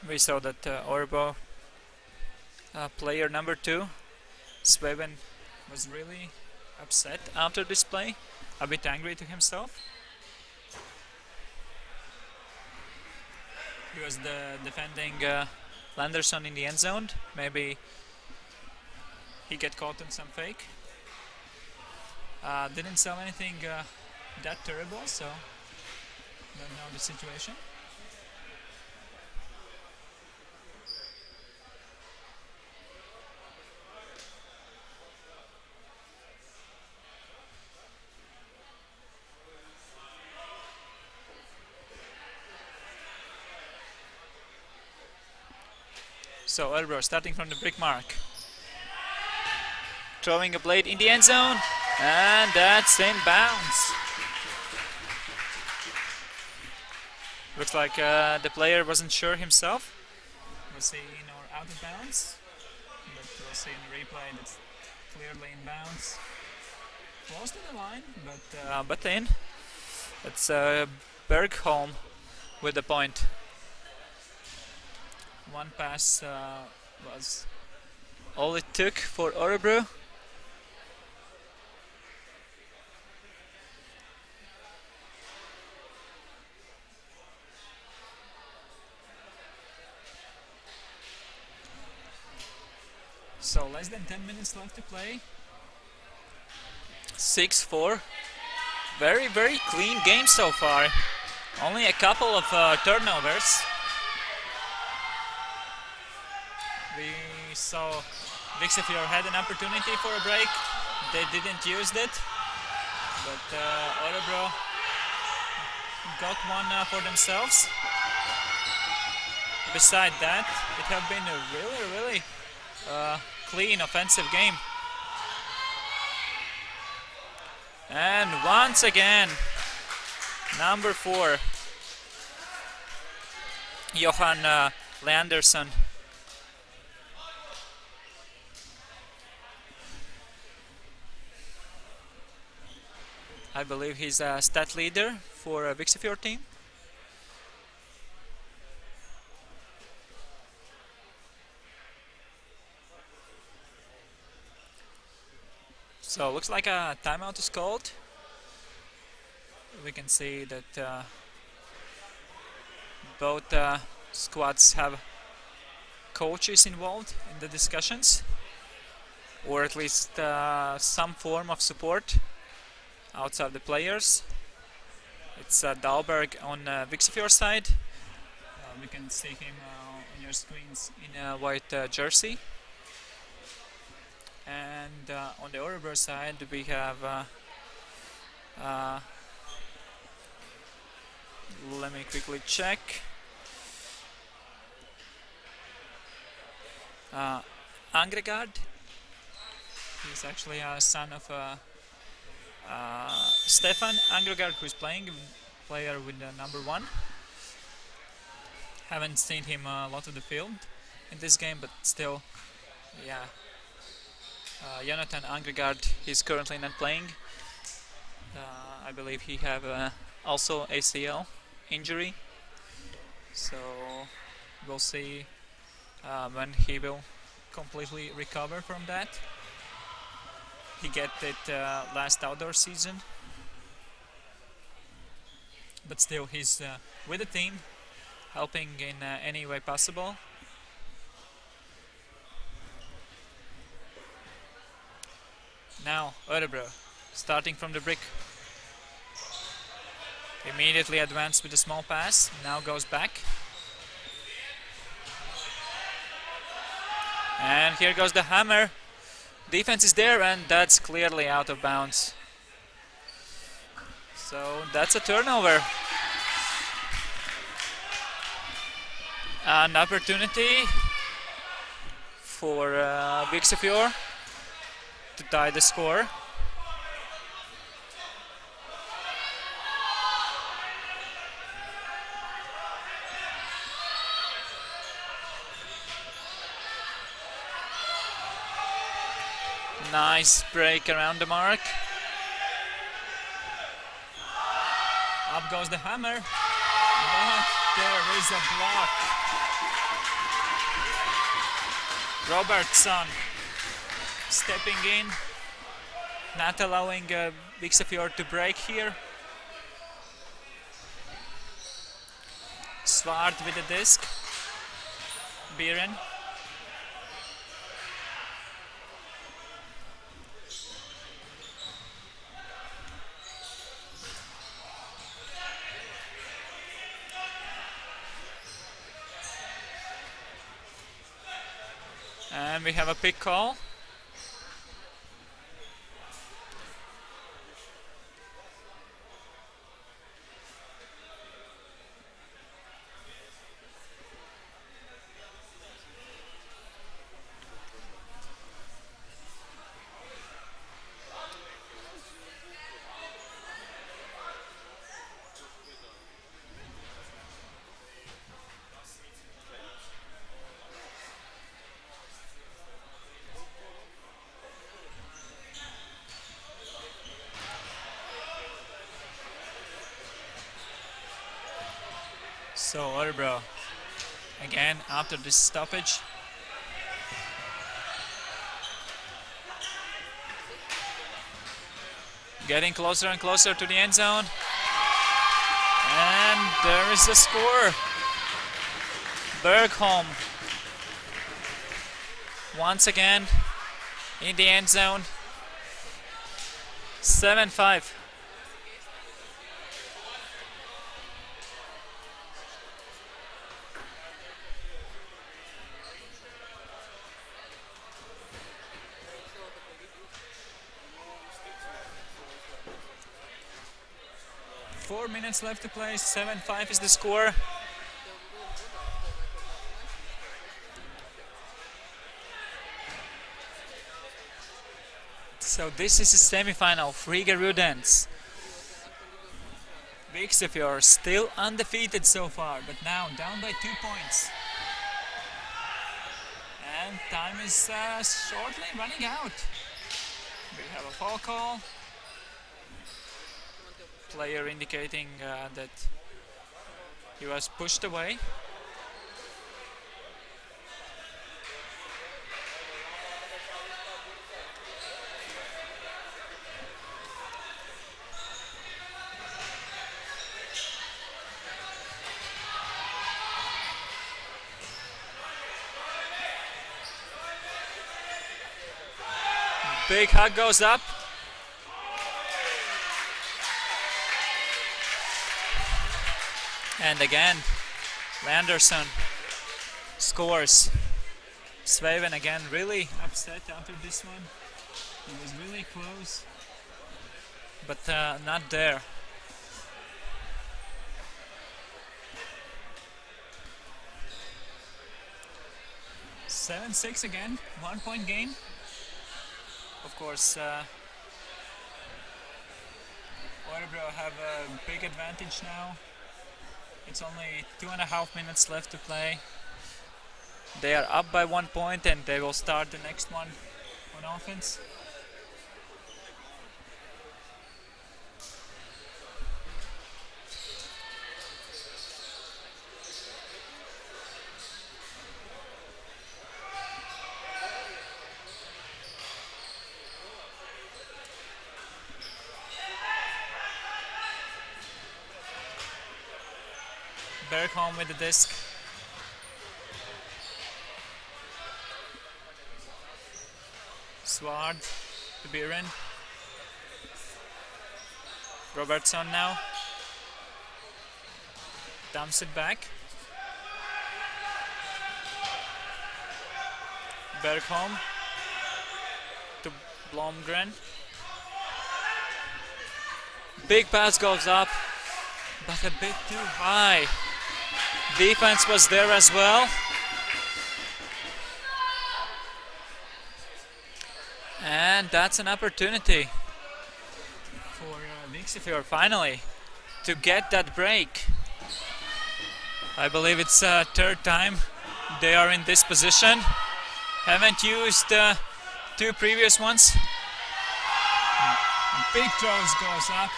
We saw that Örebro player number 2, Sveven, was really upset after this play, a bit angry to himself. He was defending Landerson in the end zone. Maybe he get caught in some fake. Didn't sell anything that terrible, so don't know the situation. So Örebro starting from the brick mark. Throwing a blade in the end zone. And that's in bounds. Looks like the player wasn't sure himself. We'll see in or out of bounds. But we'll see in the replay that's clearly in bounds. Close to the line, but in. It's Bergholm with the point. One pass was all it took for Örebro. So less than 10 minutes left to play. 6-4. Very, very clean game so far. Only a couple of turnovers. We saw Vixafjord had an opportunity for a break. They didn't use it. But Örebro got one for themselves. Beside that, it has been a really clean offensive game. And once again, number 4, Johan Leandersson. I believe he's a stat leader for a Vixafjord team. So looks like a timeout is called. We can see that both squads have coaches involved in the discussions, or at least some form of support outside the players. It's Dahlberg on Vixafjord side. We can see him on your screens in a white jersey. And on the Örebro side we have let me quickly check. Angregard. He's actually a son of Stefan Angregard, who's playing, player with number 1. Haven't seen him a lot of the field in this game, but still, yeah. Jonathan Angregard is currently not playing. I believe he have also ACL injury, so we'll see when he will completely recover from that. He get it last outdoor season, but still he's with the team, helping in any way possible. Now Örebro, starting from the brick. Immediately advanced with a small pass, now goes back. And here goes the hammer. Defense is there, and that's clearly out of bounds. So that's a turnover. An opportunity for Vixafjord to tie the score. Nice break around the mark. Up goes the hammer, but there is a block. Robertson stepping in, not allowing Vixafjord to break here. Svart with the disc. Biren. And we have a pick call. So Örebro, again after this stoppage. Getting closer and closer to the end zone. And there is the score. Bergholm once again in the end zone. 7-5. Four minutes left to play. 7-5 is the score. So this is the semi-final. Rigas Rudens. Frisbija still undefeated so far, but now down by 2 points. And time is shortly running out. We have a foul call. Player indicating that he was pushed away. Big hug goes up. And again, Landerson scores. Sveven again really upset after this one. He was really close, but not there. Seven, 6 again, 1 point game. Of course, Örebro have a big advantage now. It's only 2.5 minutes left to play. They are up by 1 point and they will start the next one on offense. Bergholm with the disc. Sward to Biren. Robertson now. Dumps it back. Bergholm to Blomgren. Big pass goes up, but a bit too high. Defense was there as well. And that's an opportunity for Frisbija finally to get that break. I believe it's third time they are in this position. Haven't used two previous ones. Big throws goes up.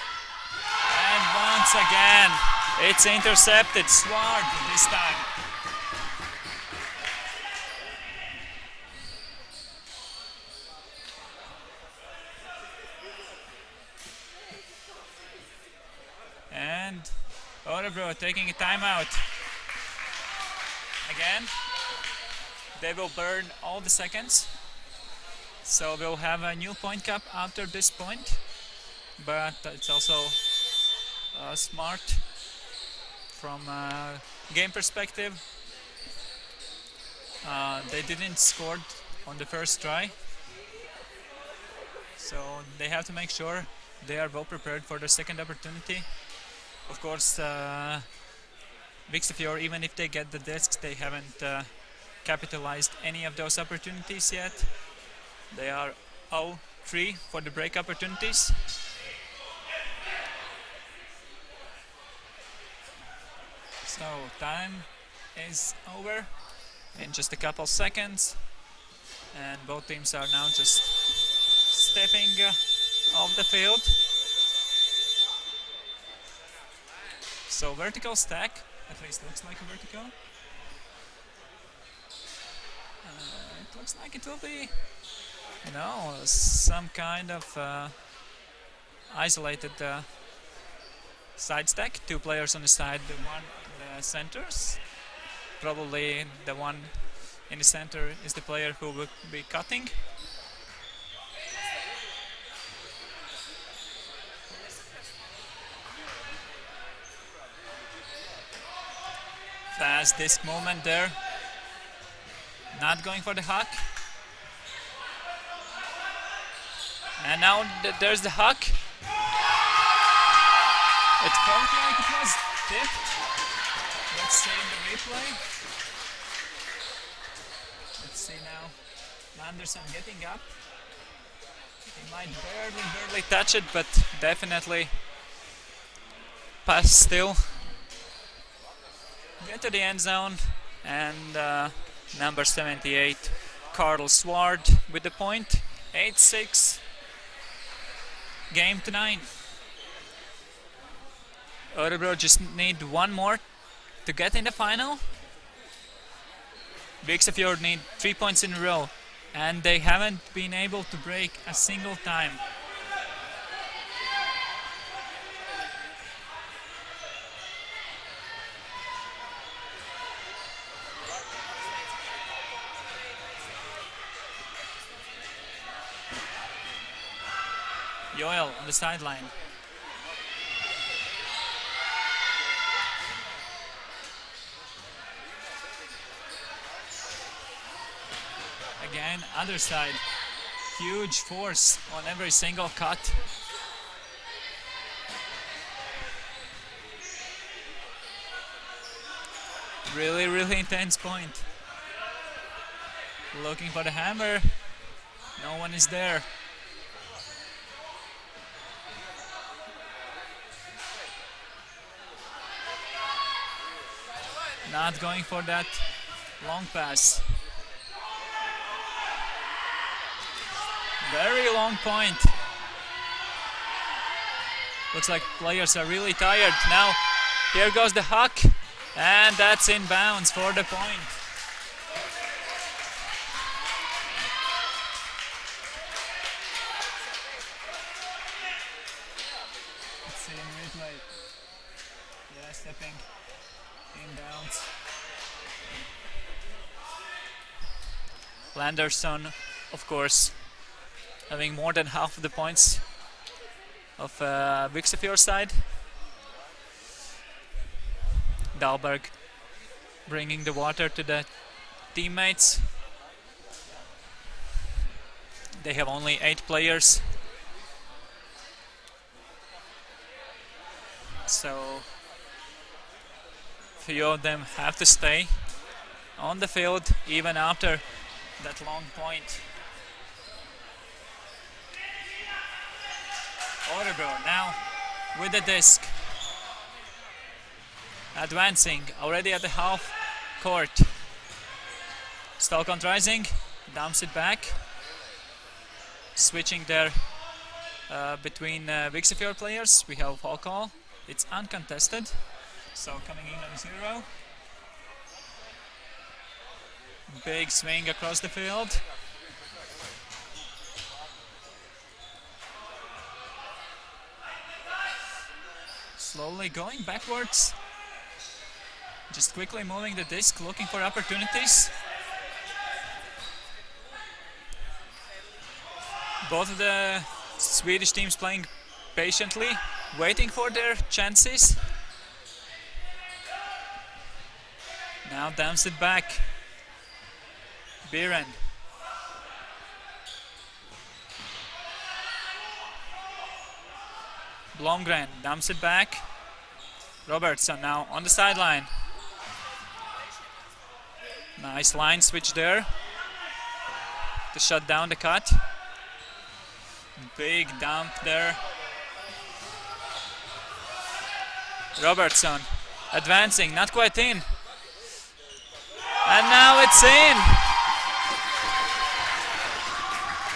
And once again, it's intercepted. Sward this time. And Örebro taking a timeout. Again, they will burn all the seconds. So we'll have a new point cap after this point. But it's also smart from a game perspective. They didn't score on the first try. So they have to make sure they are well prepared for the second opportunity. Of course, Frisbija, even if they get the discs, they haven't capitalized any of those opportunities yet. They are 0-3 for the break opportunities. So time is over in just a couple seconds, and both teams are now just stepping off the field. So vertical stack, at least looks like a vertical. It looks like it will be, some kind of isolated side stack. Two players on the side, the one the centers, probably the one In the center is the player who will be cutting. Fast disc movement there. Not going for the huck. And now there's the huck. It felt like it was tipped. Let's see the replay. Let's see now. Anderson getting up. He might barely touch it, but definitely pass still. Get to the end zone, and number 78, Carl Sward with the point. 8-6. Game to 9. Örebro just need one more to get in the final. Viksafjord need 3 points in a row, and they haven't been able to break a single time. Joel on the sideline. Again, other side. Huge force on every single cut. Really intense point. Looking for the hammer. No one is there. Not going for that long pass. Very long point. Looks like players are really tired. Now here goes the huck, and that's in bounds for the point. Let's see in replay. Yeah, stepping in bounds. Landerson, of course, having more than half of the points of Viksafjord side. Dahlberg bringing the water to the teammates. They have only 8 players. So few of them have to stay on the field even after that long point. Örebro now with the disc. Advancing already at the half court. Stalkon rising, dumps it back. Switching there between Viksafjord players. We have a foul call. It's uncontested. So coming in on 0. Big swing across the field. Slowly going backwards. Just quickly moving the disc, looking for opportunities. Both of the Swedish teams playing patiently, waiting for their chances. Now dumps it back. Biren. Blomgren dumps it back. Robertson now on the sideline. Nice line switch there to shut down the cut. Big dump there. Robertson advancing, not quite in. And now it's in.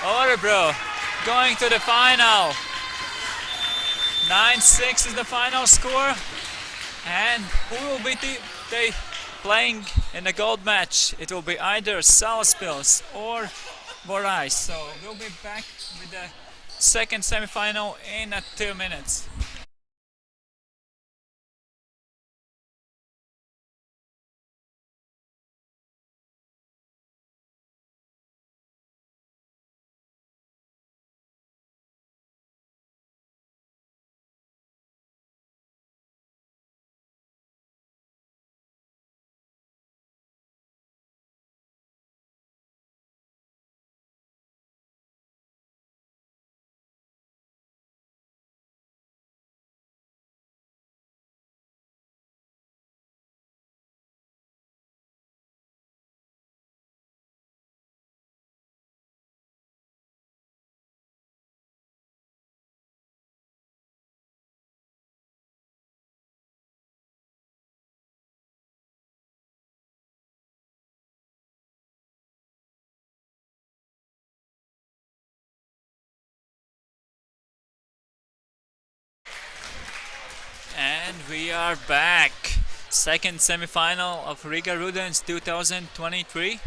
Örebro going to the final. 9-6 is the final score. And who will be they playing in the gold match? It will be either Salaspils or Vorais. So we'll be back with the second semi-final in 2 minutes. And we are back. Second semi-final of Rigas Rudens 2023.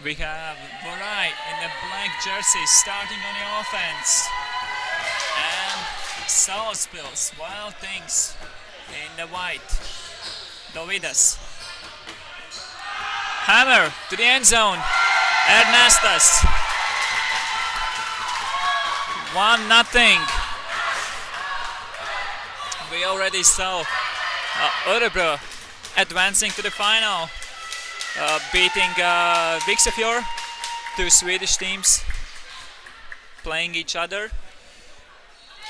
We have Borai in the black jersey starting on the offense. And Salaspils, Wild Things in the white. Dovidas. Hammer to the end zone. Ernestas. 1-0. We already saw Örebro advancing to the final, beating Viksafjord, two Swedish teams playing each other.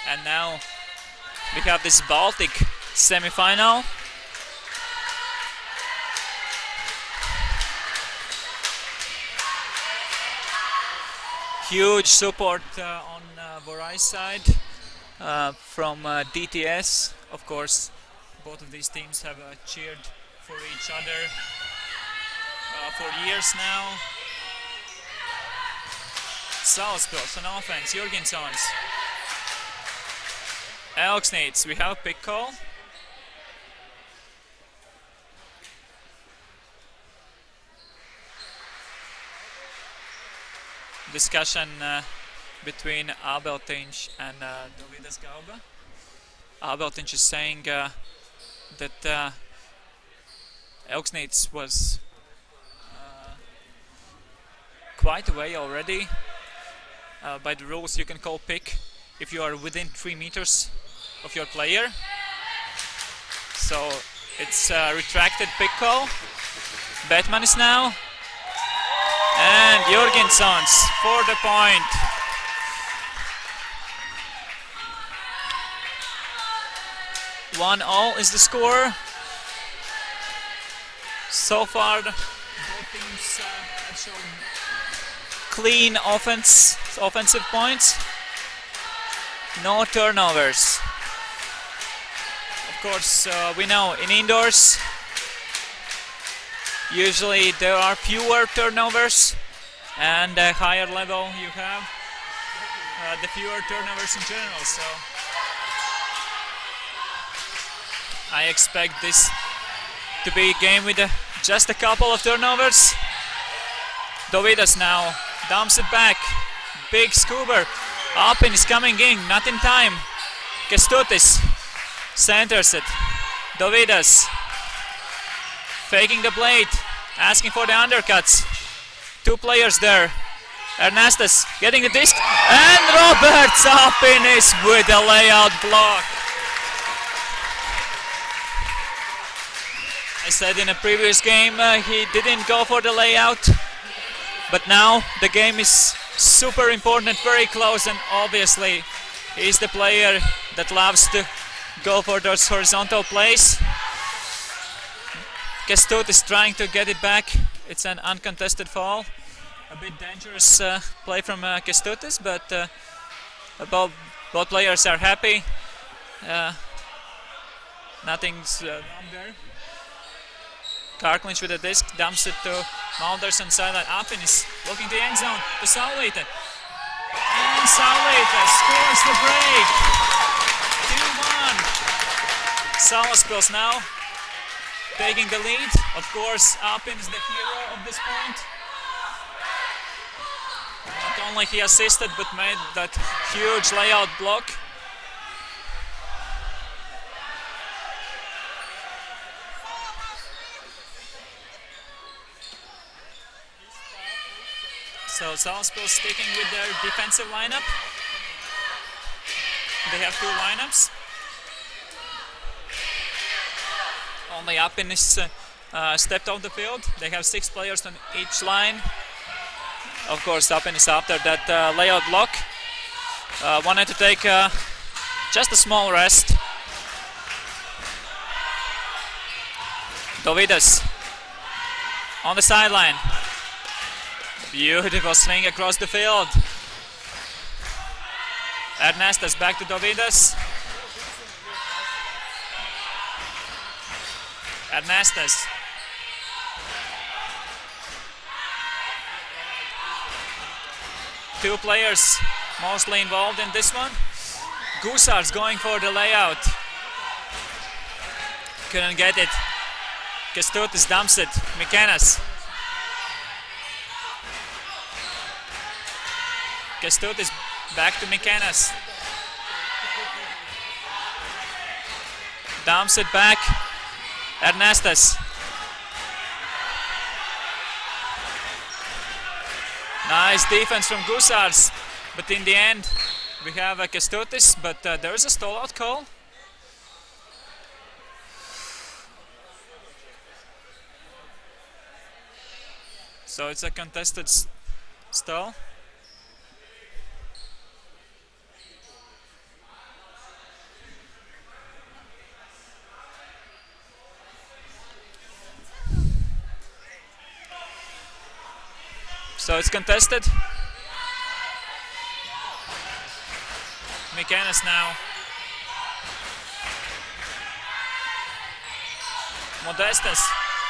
And now we have this Baltic semi-final. Huge support on Borai's side from DTS. Of course, both of these teams have cheered for each other for years now. Salaspils on offense, Jurgensons. Elksnitz, we have a pick call. Discussion between Abeltinch and Dovidas Gauba. Abeltinch is saying that Elksnitz was quite away already. By the rules, you can call pick if you are within 3 meters of your player. So it's a retracted pick call. Batman is now. And Jurgensons for the point. One all is the score. So far, both teams have shown clean offensive points. No turnovers. Of course, we know in indoors, usually there are fewer turnovers, and the higher level you have, the fewer turnovers in general. So I expect this to be a game with just a couple of turnovers. Dovidas now dumps it back. Big scuba. Alpin is coming in, not in time. Kestutis centers it. Dovidas faking the blade, asking for the undercuts. 2 players there. Ernestas getting the disc, and Roberts Alpin is with the layout block. I said in a previous game he didn't go for the layout, but now the game is super important, very close, and obviously he's the player that loves to go for those horizontal plays. Kestut is trying to get it back. It's an uncontested foul. A bit dangerous play from Kestutis, but both players are happy. Nothing's wrong there. Karklinch with a disc, dumps it to Malders on sideline. Alpin is looking to the end zone to Saulita. And Saulita scores the break. 2-1. Salaspils now taking the lead. Of course, Alpin is the hero of this point. Not only he assisted, but made that huge layout block. So Salaspils sticking with their defensive lineup. They have 2 lineups. Only Alpin is stepped off the field. They have 6 players on each line. Of course, Alpin is after that layout block. Wanted to take just a small rest. Dovidas on the sideline. Beautiful swing across the field. Ernestas back to Dovidas. Ernestas. Two players mostly involved in this one. Gusar's going for the layout. Couldn't get it. Kestutis dumps it. Mikenas. Kestutis back to Mikenas. Dumps it back. Ernestas. Nice defense from Gusars. But in the end, we have a Kestutis, but there is a stall-out call. So it's a contested stall. So it's contested. Mikenas now. Modestas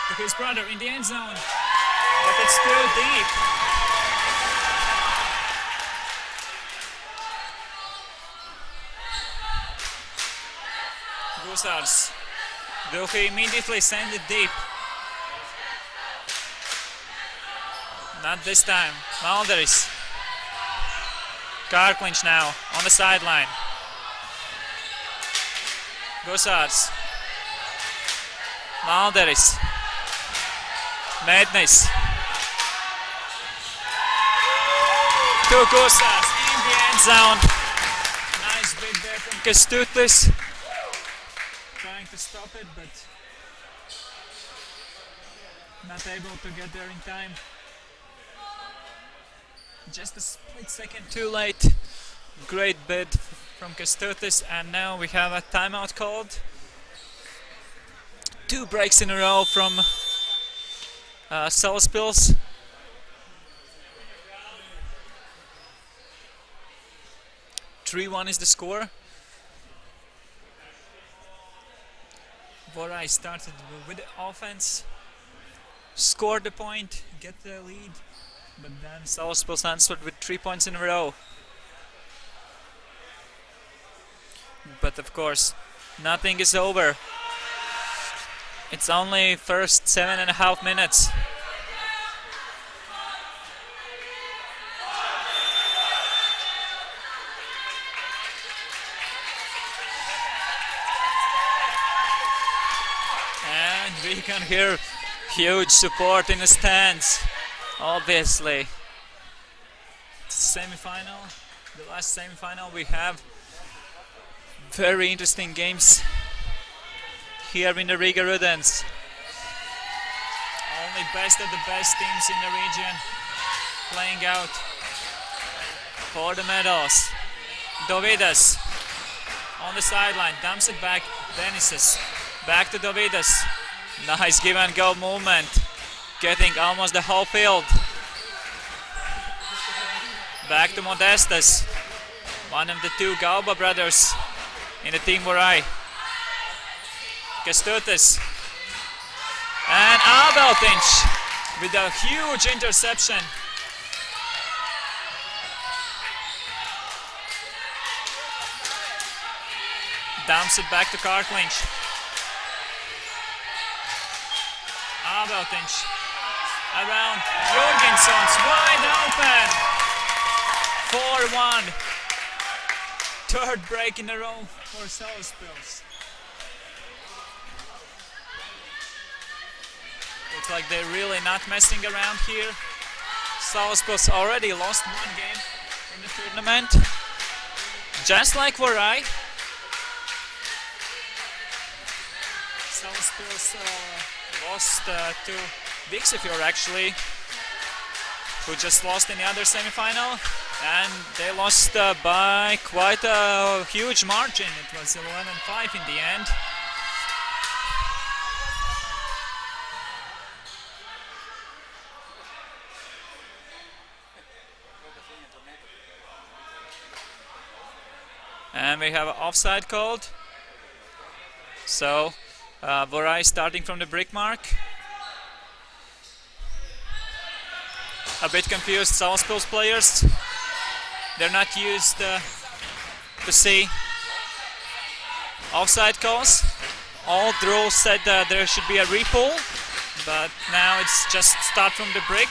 to his brother in the end zone. But it's too deep. Gusars. Will he immediately send it deep? Not this time. Malderis. Karkliņš now on the sideline. Gusars. Malderis. Mednis. To Gusars in the end zone. Nice bit there from Kestutis. Trying to stop it, but not able to get there in time. Just a split second too late. Great bid from Kestutis, and now we have a timeout called. 2 breaks in a row from Salaspils. (3-1) is the score. Vorai started with the offense, scored the point, get the lead, but then Salaspils answered with 3 points in a row. But of course, nothing is over. It's only first 7.5 minutes. And we can hear huge support in the stands, obviously. Semi-final, the last semi-final we have. Very interesting games here in the Rigas Rudens. Only best of the best teams in the region playing out for the medals. Dovidas on the sideline, dumps it back. Denises back to Dovidas. Nice give and go movement, getting almost the whole field. Back to Modestas, one of the 2 Galba brothers in the team Vorai. Kestutis and Abeltinch with a huge interception. Dumps it back to Karkliņš. Abeltinch around Jorgensons, wide open. 4-1. 3rd break in a row for Salaspils. Looks like they're really not messing around here. Salaspils already lost 1 game in the tournament, just like Vorai. Salaspils lost to Viksefjord actually, who just lost in the other semi-final, and they lost by quite a huge margin. It was 11-5 in the end. And we have an offside called. So Vorai starting from the brick mark. A bit confused Salaspils players. They're not used to see offside calls. All the rules said there should be a repull, but now it's just start from the brick.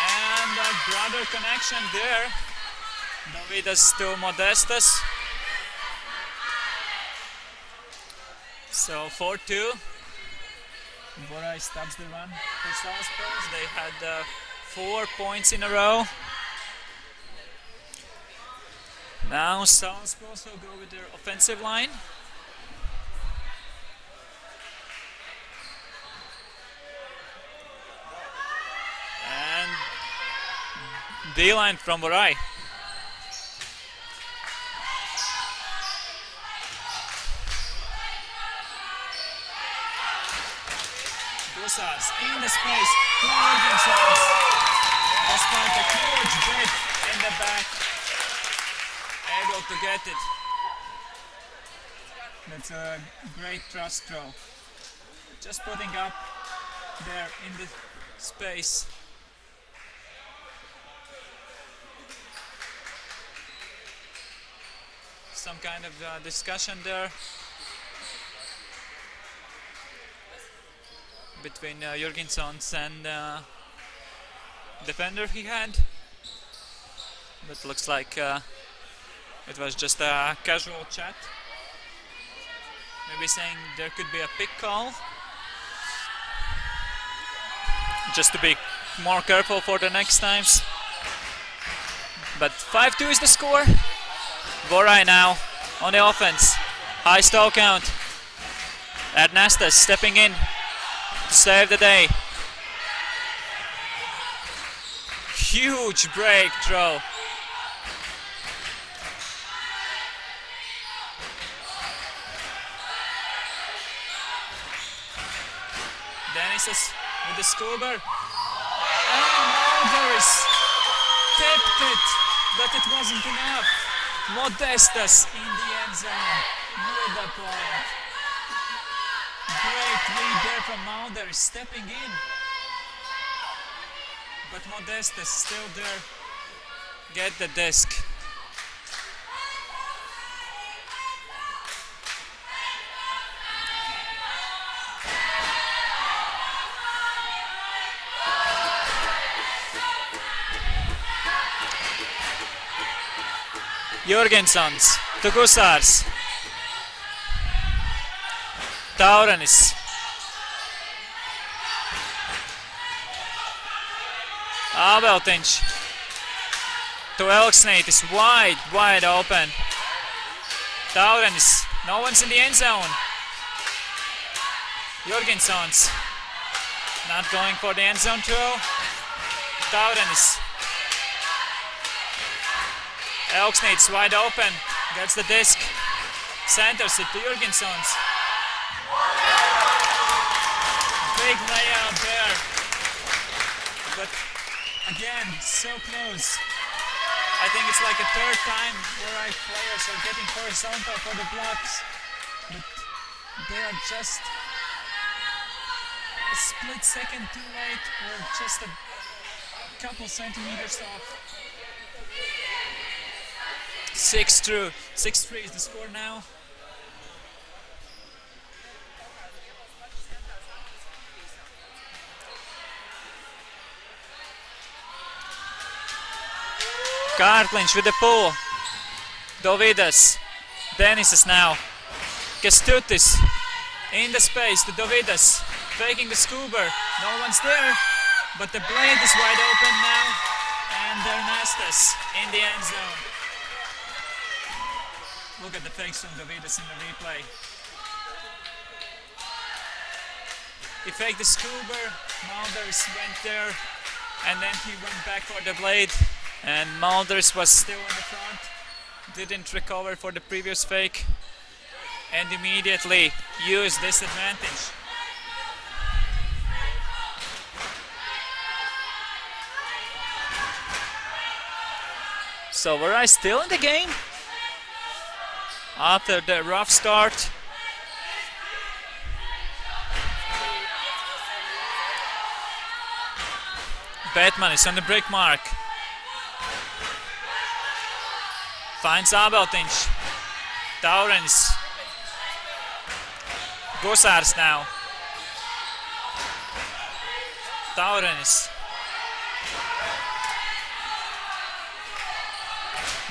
And a brother connection there. Dovidas to Modestas. So 4-2. Borai stops the run for Southpaws. They had 4 points in a row. Now Southpaws will go with their offensive line. And D-line from Borai. Gusars in the space, themselves. Despite a huge break in the back, able to get it. That's a great thrust throw. Just putting up there in the space. Some kind of discussion there between Jurgensons and defender he had. But looks like it was just a casual chat. Maybe saying there could be a pick call. Just to be more careful for the next times. But 5-2 is the score. Borai now on the offense. High stall count. Ernastas stepping in to save the day. Huge break throw. Denisas with the scuba. And Mulderis tipped it, but it wasn't enough. Modestas in the end zone with the point. Great lead there from Mulderis stepping in. But Modestas still there. Get the disc. Jurgensons to Gusars. Taurenis. Abeltiņš to Elksnītis, wide open. Taurenis, no one's in the end zone. Jurgensons not going for the end zone throw. Taurenis. Elksnītis wide open, gets the disc, centers it to Jurgensons. Big layout there, but again, so close. I think it's like a third time where our players are getting horizontal for the blocks, but they are just a split second too late, or just a couple centimeters off. 6-3 is the score now. Kārkliņš with the pull. Dovidas. Denisas now. Kestutis in the space to Dovidas. Faking the scuba. No one's there. But the blade is wide open now. And Ernastas in the end zone. Look at the fakes from Dovidas in the replay. He faked the scuba. Mulderis went there. And then he went back for the blade. And Mulderis was still in the front, didn't recover for the previous fake, and immediately used this advantage. So Borai still in the game after the rough start. Batman is on the break mark. Finds Abeltiņš. Taurenis. Gusārs now. Taurenis.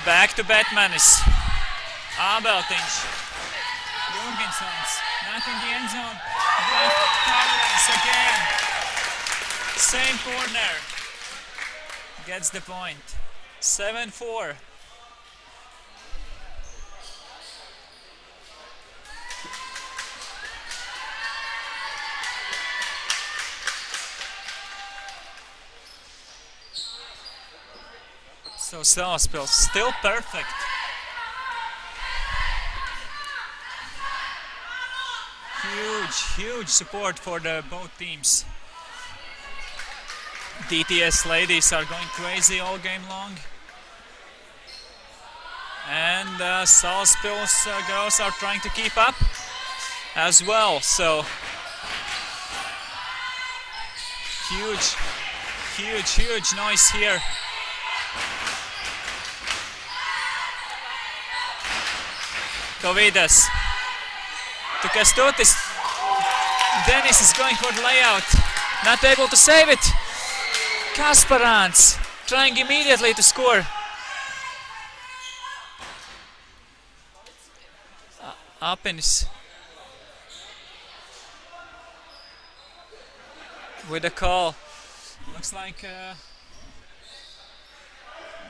Back to Batmanis. Ābeltiņš. Jorgensons. Not in the end zone. But Taurenis again. Same corner. Gets the point. 7-4. So Salaspils still perfect. Huge support for the both teams. DTS ladies are going crazy all game long. And Salaspils girls are trying to keep up as well. So huge noise here. Dovidas to Kestutis. Dennis is going for the layout. Not able to save it. Kasparāns trying immediately to score. Apenis with a call. Looks like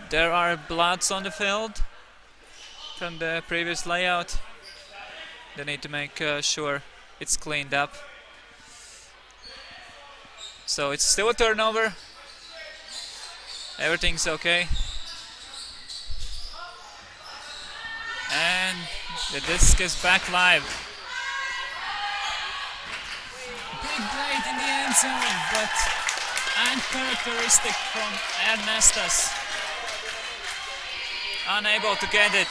there are bloods on the field from the previous layout. They need to make sure it's cleaned up. So it's still a turnover. Everything's okay. And the disc is back live. Big blade in the end zone, but uncharacteristic from Ernestas. Unable to get it.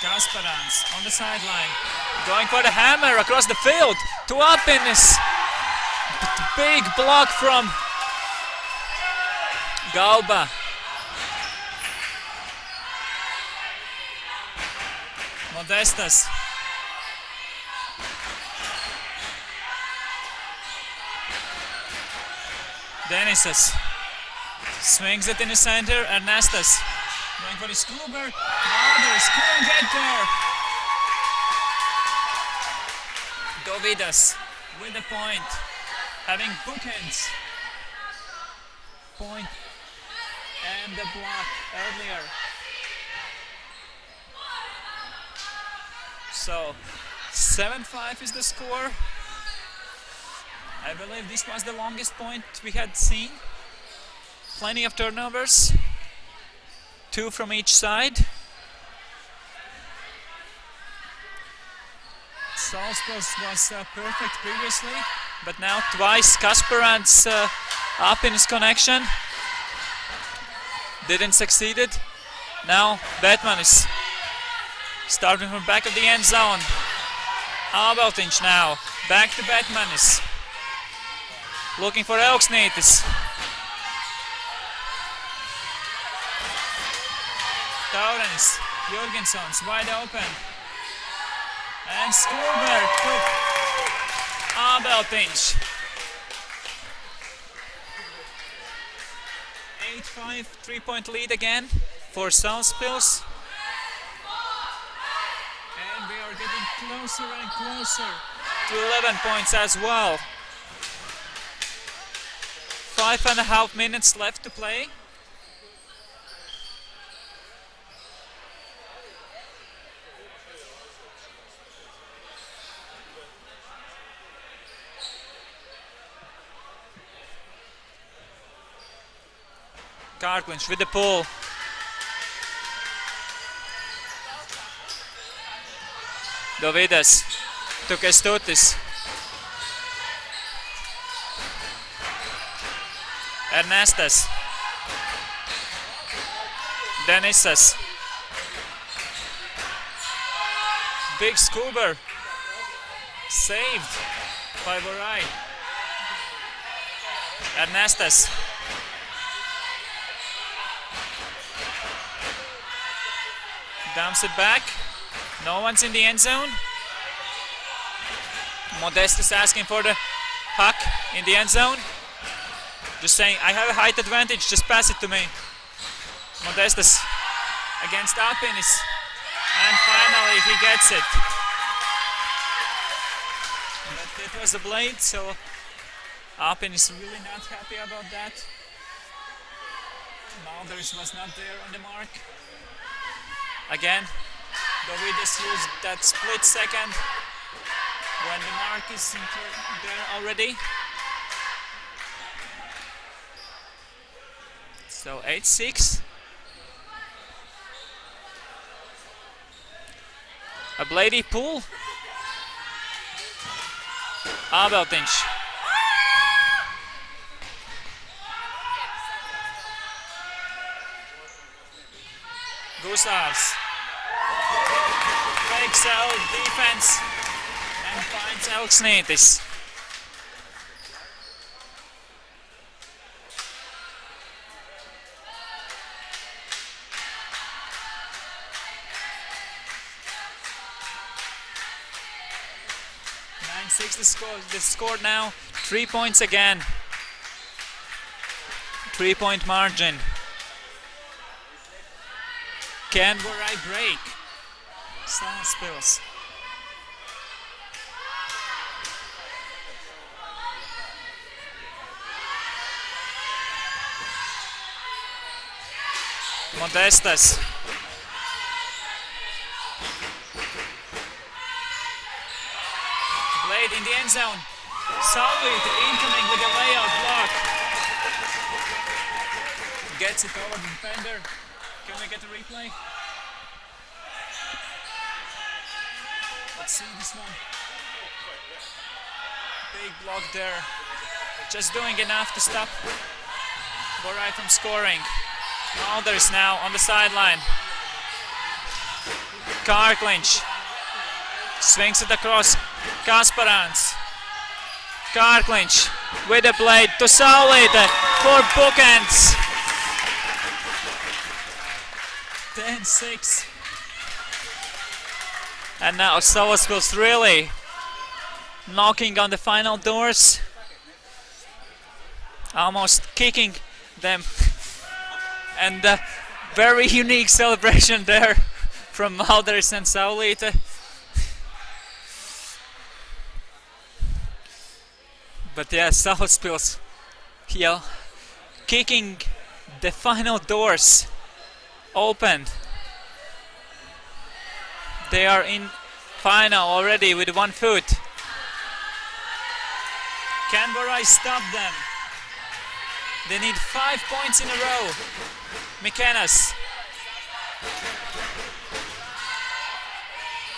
Kasparāns on the sideline, going for the hammer across the field to Apenis. Big block from Galba. Modestas. Denisas swings it in the center. Ernestas going for the Skuber. Others couldn't get there. Dovidas with the point, having bookends. Point and the block earlier. So 7-5 is the score. I believe this was the longest point we had seen. Plenty of turnovers. 2 from each side. Salaspils was perfect previously, but now twice Kasparāns up in his connection. Didn't succeed it. Now Batman is starting from back of the end zone. Ābeltiņš now. Back to Batmanis. Looking for Elksnītis. Taurenis. Jorgensons wide open. And Skuber took Ābeltiņš. 8-5, 3-point lead again for Salaspils. And we are getting closer and closer to 11 points as well. 5.5 minutes left to play. Kārkliņš with the pull. Dovidas to Kestutis. Ernestas. Denisas. Big scuba saved by Borai. Ernestas. Dumps it back. No one's in the end zone. Modestus asking for the puck in the end zone. Just saying, I have a height advantage, just pass it to me. Modestus against Apinis. And finally he gets it. But it was a blade, so Apinis really not happy about that. Malders was not there on the mark. Again, Dovidis used that split second when the mark is there already. So 8-6. A bladey pull. Abeltinch. Gusars. Fakes out defense and finds Elksnītis. The score now. 3 points again. 3-point margin. Can Borai break? Someone spills. Modestas. Blade in the end zone. Solid incoming with a layout block. Gets it over the defender. Can we get a replay? Let's see this one. Big block there. Just doing enough to stop Borai from scoring. Alders now on the sideline. Car clinch. Swings it across. Kasparans. Car clinch with a blade to Solid for bookends. 10-6. And now Solasville's really knocking on the final doors. Almost kicking them. And a very unique celebration there from Malders and Saulīte. But yeah, Salaspils here kicking the final doors open. They are in final already with 1 foot. Can Borai stop them? They need 5 points in a row. Mikenas.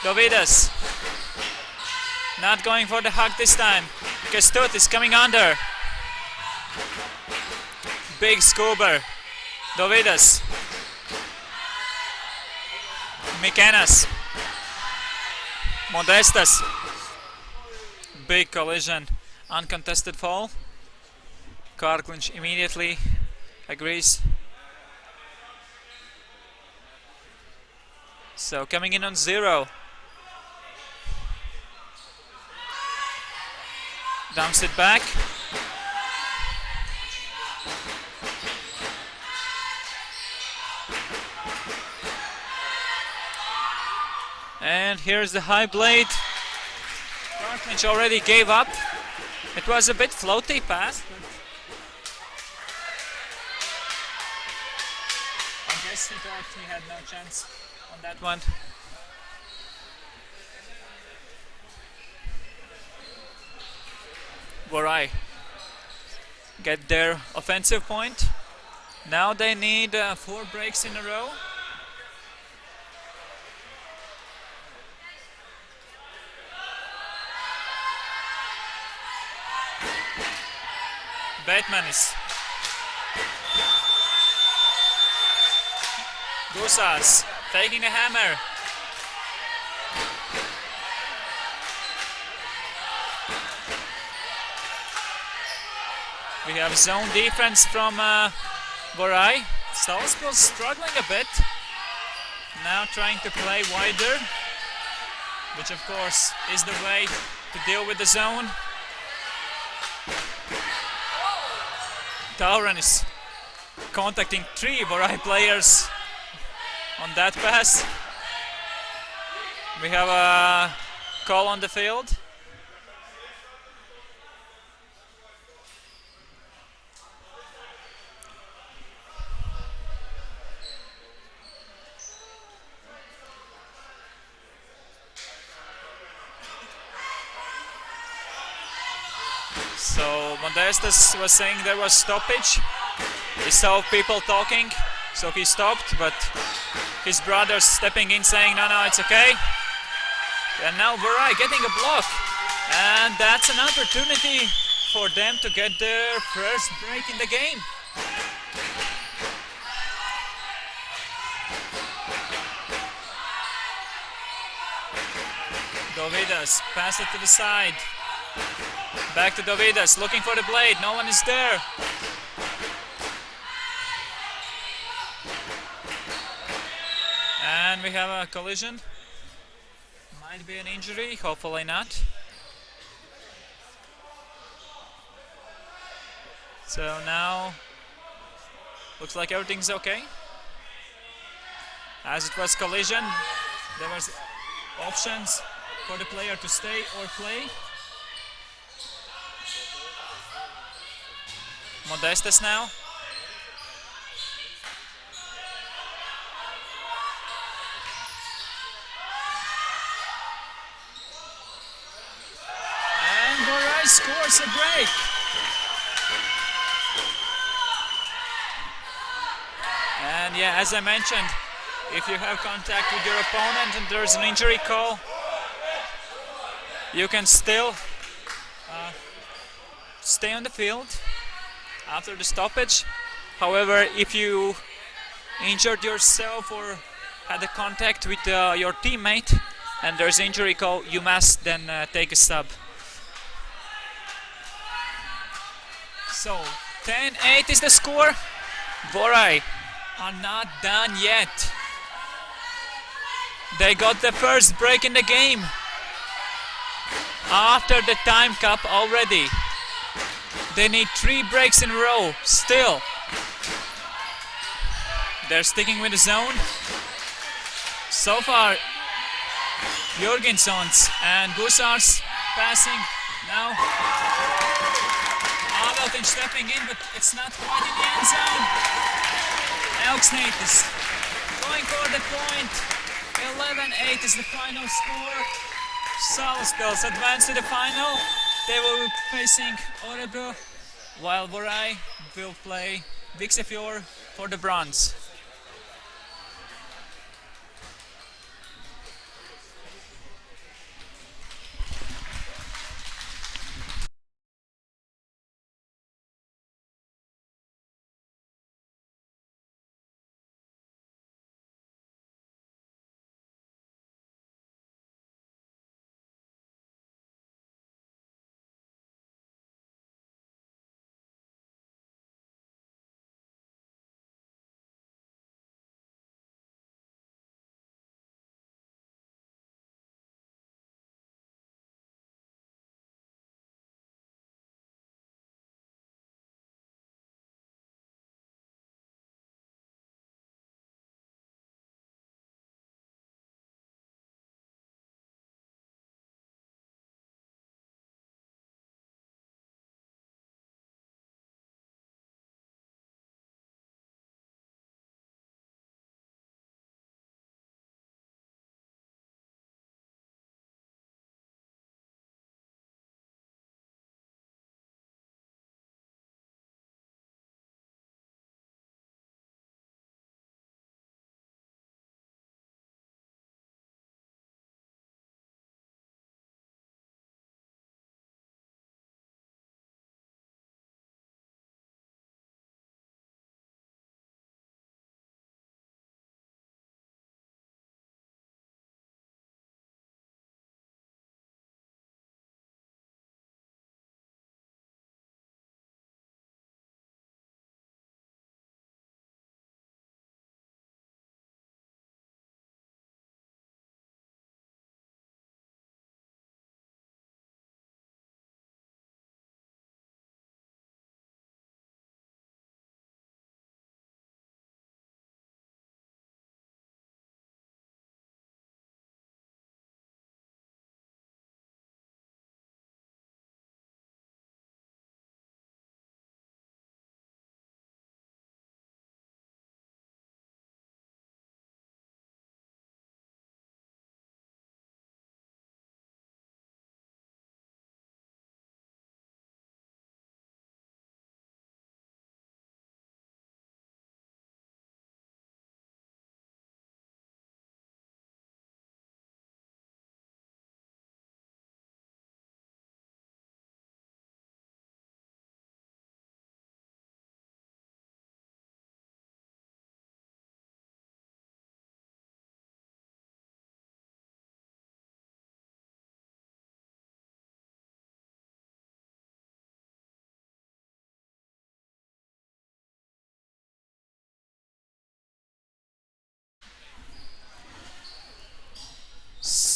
Dovidas. Not going for the hug this time. Kestutis coming under. Big scuba. Dovidas. Mikenas. Modestas. Big collision. Uncontested fall. Karklinch immediately agrees. So coming in on 0. Dumps it back. And here's the high blade. Karklinch already gave up. It was a bit floaty pass. I guess he thought he had no chance on that one. Borai get their offensive point. Now they need 4 breaks in a row. Batmanis. Gusas taking a hammer. have zone defense from Borai. Salaspils struggling a bit. Now trying to play wider, which of course is the way to deal with the zone. Tauran is contacting 3 Borai players on that pass. We have a call on the field. So Modestas was saying there was stoppage. He saw people talking, so he stopped, but his brother's stepping in saying, no, it's okay. And now Borai getting a block. And that's an opportunity for them to get their first break in the game. Dovidas, pass it to the side. Back to Dovidas, looking for the blade, no one is there. And we have a collision. Might be an injury, hopefully not. So now, looks like everything's okay. As it was collision, there was options for the player to stay or play. Modestas now. And Borai scores a break. And yeah, as I mentioned, if you have contact with your opponent and there's an injury call, you can still stay on the field after the stoppage. However, if you injured yourself or had a contact with your teammate and there's injury call, you must then take a sub. So 10-8 is the score. Borai are not done yet. They got the first break in the game after the time cap already. They need 3 breaks in a row still. They're sticking with the zone. So far, Jorgenssons and Gusars passing now. Aveltin stepping in, but it's not quite in the end zone. Elksnate is going for the point. 11-8 is the final score. Salaspils advance to the final. They will be facing Örebro, while Borai will play Viksefjord for the bronze.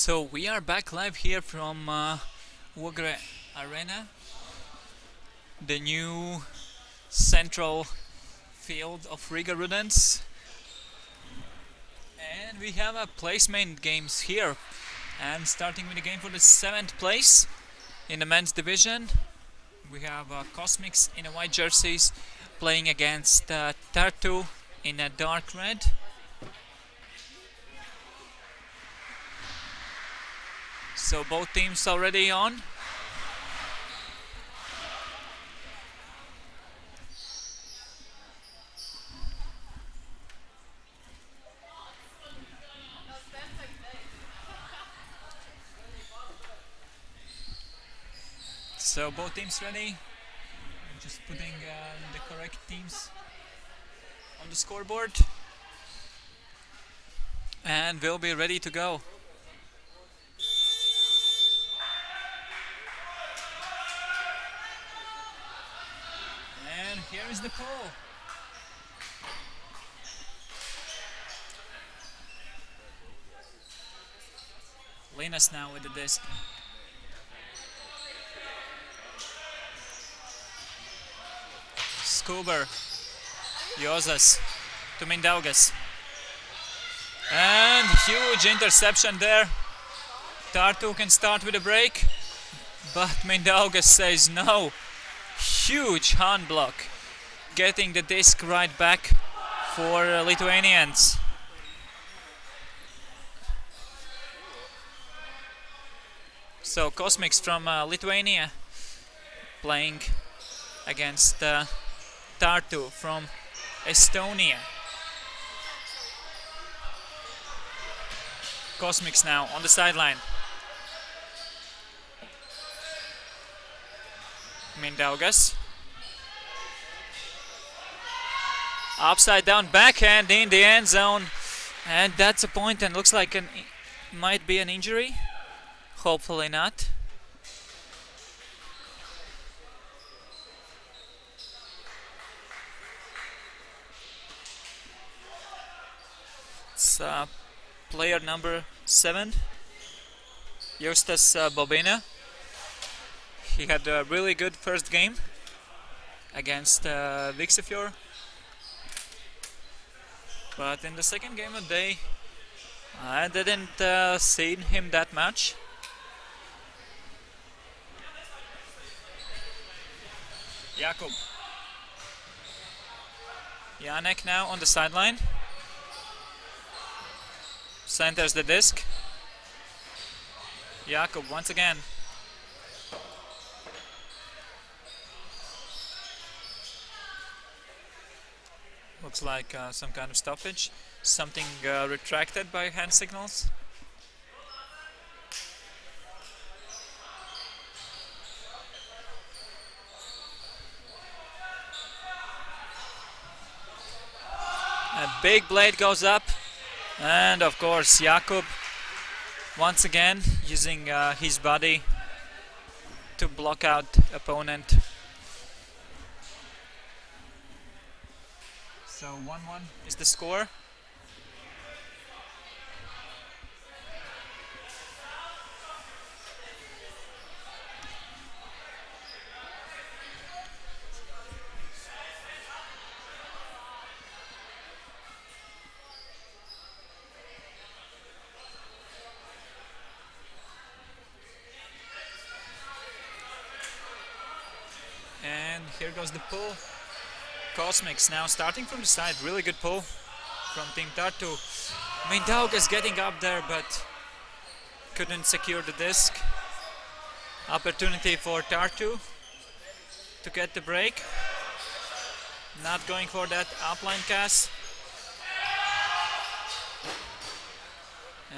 So we are back live here from Ugre Arena, the new central field of Rigas Rudens, and we have a placement games here. And starting with the game for the 7th place in the men's division, we have Cosmics in a white jerseys playing against Tartu in a dark red. So both teams already on. So both teams ready. I'm just putting the correct teams on the scoreboard, and we'll be ready to go. And here is the pull. Linus now with the disc. Skuber, Josas to Mindaugas, and huge interception there. Tartu can start with a break, but Mindaugas says no. Huge hand block, getting the disc right back for Lithuanians. So Cosmics from Lithuania playing against Tartu from Estonia. Cosmics now on the sideline. Mindaugas. Upside down backhand in the end zone. And that's a point, and looks like might be an injury. Hopefully not. It's player number 7, Justas Bobina. He had a really good first game against Viksefjord, but in the second game of the day I didn't see him that much. Jakub. Janek now on the sideline. Centers the disc. Jakub once again. Looks like some kind of stoppage. Something retracted by hand signals. A big blade goes up. And of course Jakub once again using his body to block out opponent. So 1-1 is the score. And here goes the pull. Cosmics now starting from the side. Really good pull from Team Tartu. Mindaugas getting up there, but couldn't secure the disc. Opportunity for Tartu to get the break. Not going for that upline cast.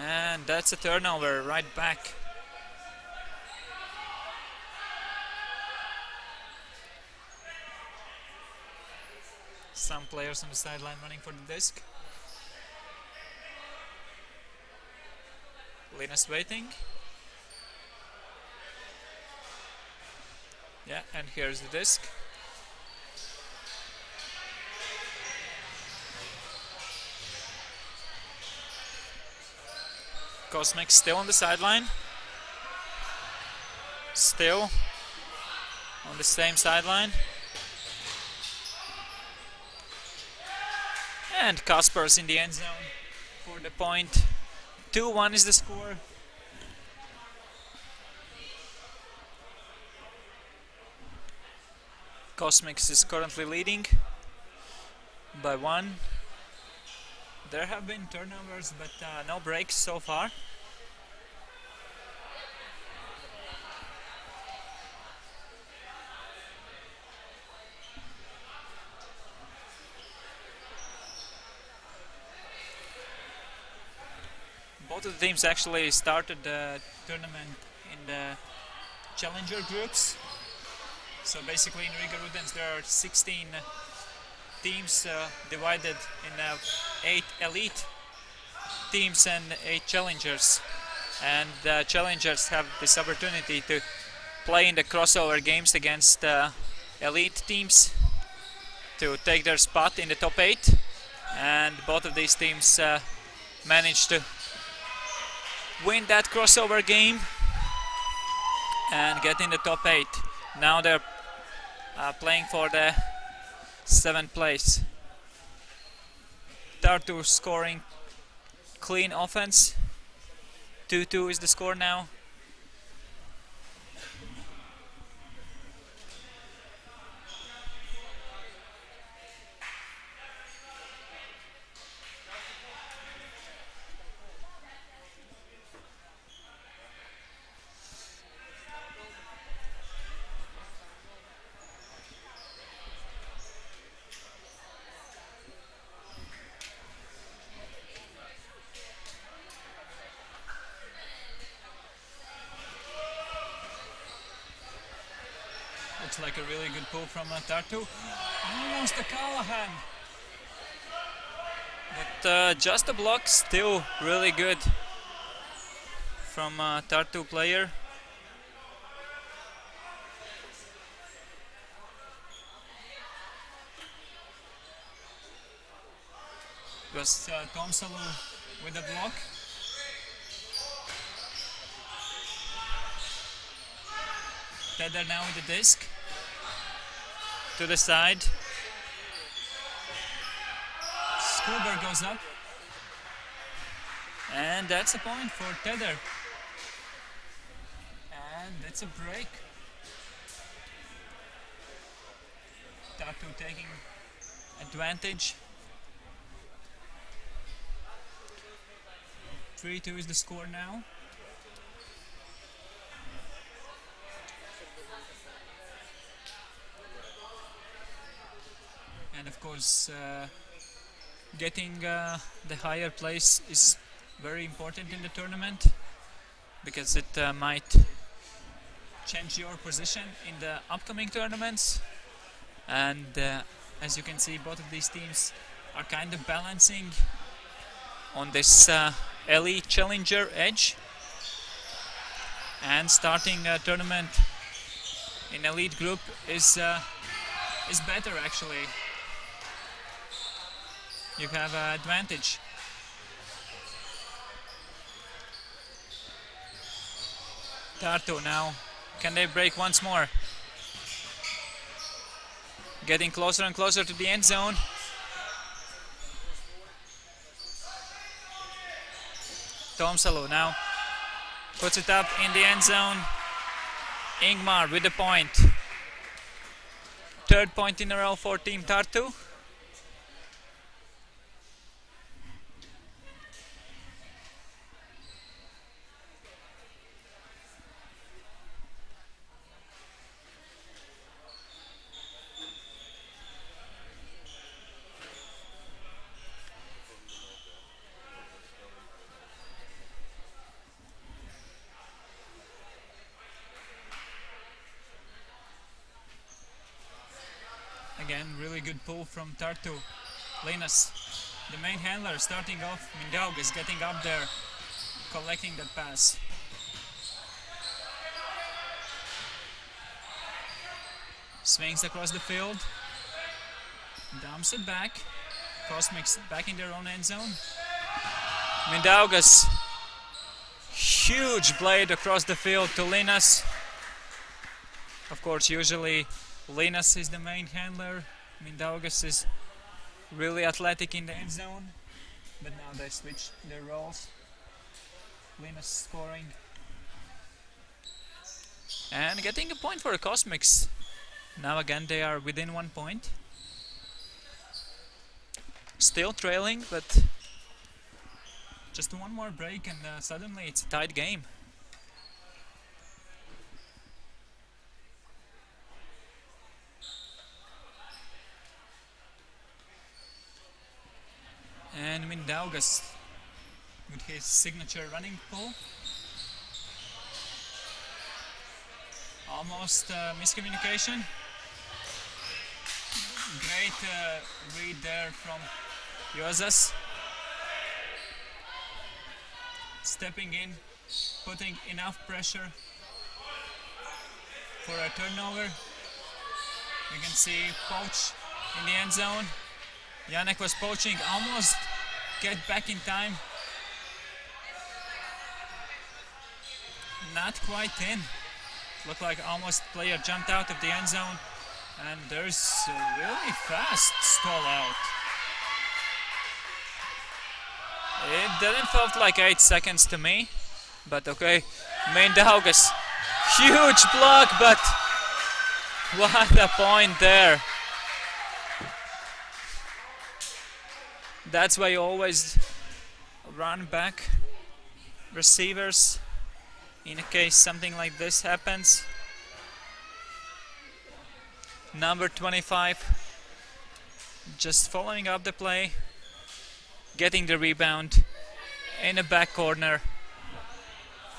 And that's a turnover right back. Some players on the sideline running for the disc. Linus waiting. Yeah, and here's the disc. Cosmic still on the sideline. Still on the same sideline. And Kaspar's in the end zone for the point. 2-1 is the score. Cosmics is currently leading by 1. There have been turnovers, but no breaks so far. Both of the teams actually started the tournament in the challenger groups. So basically in Rigas Rudens there are 16 teams divided in 8 elite teams and 8 challengers. And the challengers have this opportunity to play in the crossover games against elite teams to take their spot in the top 8. And both of these teams managed to win that crossover game and get in the top 8. Now they're playing for the 7th place. Tartu scoring clean offense. 2-2 is the score now. Looks like a really good pull from Tartu. Almost a Callahan. But just a block, still really good from Tartu player. It was Tomsalu with the block. Tether now with the disc to the side. Skuber goes up, and that's a point for Tether. And that's a break. Tartu taking advantage. 3-2 is the score now. And of course, getting the higher place is very important in the tournament because it might change your position in the upcoming tournaments. And as you can see, both of these teams are kind of balancing on this elite challenger edge. And starting a tournament in elite group is better actually. You have an advantage. Tartu now. Can they break once more? Getting closer and closer to the end zone. Tomsalu now puts it up in the end zone. Ingmar with the point. 3rd point in a row for Team Tartu. Again, really good pull from Tartu. Linus, the main handler, starting off. Mindaug is getting up there, collecting that pass. Swings across the field, dumps it back. Cosmics back in their own end zone. Mindaugas Huge blade across the field to Linas. Of course, usually Linas is the main handler. Mindaugas is really athletic in the end zone, but now they switch their roles. Linas scoring and getting a point for the Cosmics. Now again they are within 1 point. Still trailing, but just one more break and suddenly it's a tight game. And Mindaugas with his signature running pull. Almost miscommunication. Great read there from Jozas. Stepping in, putting enough pressure for a turnover. You can see Poach in the end zone. Janek was poaching, almost get back in time. Not quite in. Looked like almost player jumped out of the end zone. And there's a really fast stall out. It didn't felt like 8 seconds to me. But okay, Mindaugas, huge block, but what a point there. That's why you always run back receivers in case something like this happens. Number 25 just following up the play, getting the rebound in the back corner.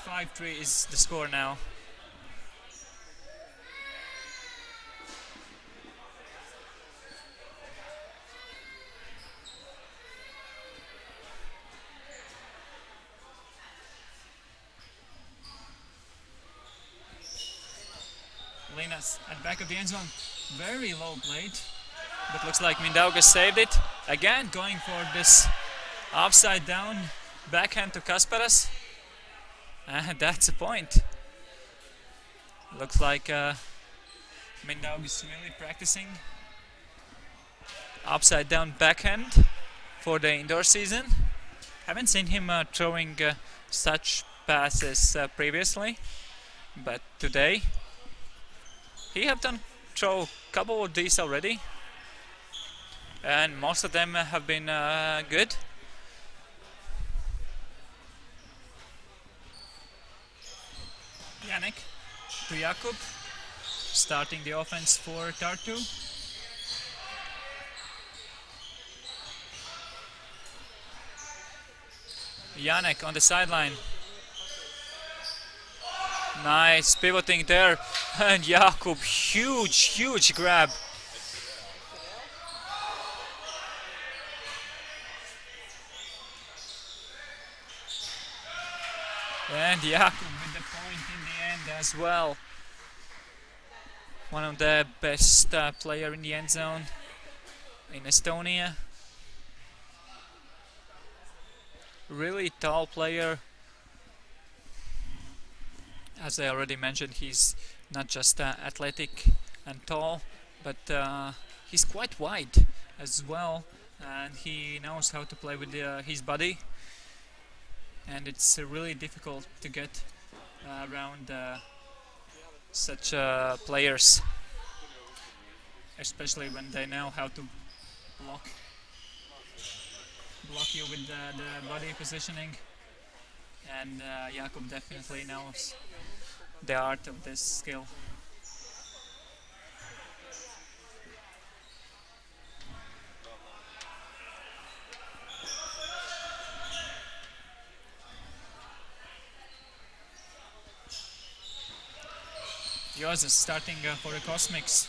5-3 is the score now. Linas at back of the end zone, very low blade, but looks like Mindaugas saved it. Again going for this upside down backhand to Kasparas, and that's a point. Looks like Mindaugas really practicing upside down backhand for the indoor season. Haven't seen him throwing such passes previously, but today he have throw a couple of these already, and most of them have been good. Janek to Jakub, starting the offense for Tartu. Janek on the sideline. Nice pivoting there, and Jakub, huge grab. And Jakub with the point in the end as well. One of the best player in the end zone in Estonia. Really tall player. As I already mentioned, he's not just athletic and tall, but he's quite wide as well, and he knows how to play with his body, and it's really difficult to get around such players, especially when they know how to block you with the body positioning. And Jakub definitely knows the art of this skill. Jozas starting for the Cosmics.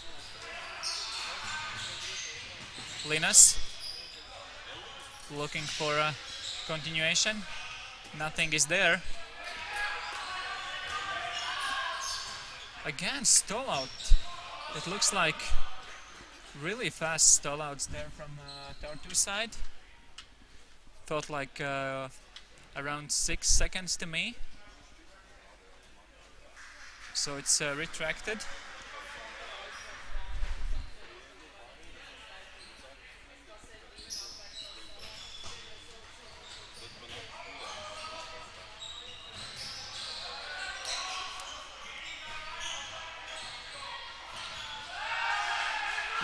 Linas looking for a continuation. Nothing is there. Again, stall out. It looks like really fast stall outs there from Tartu side. Felt like around 6 seconds to me. so it's retracted.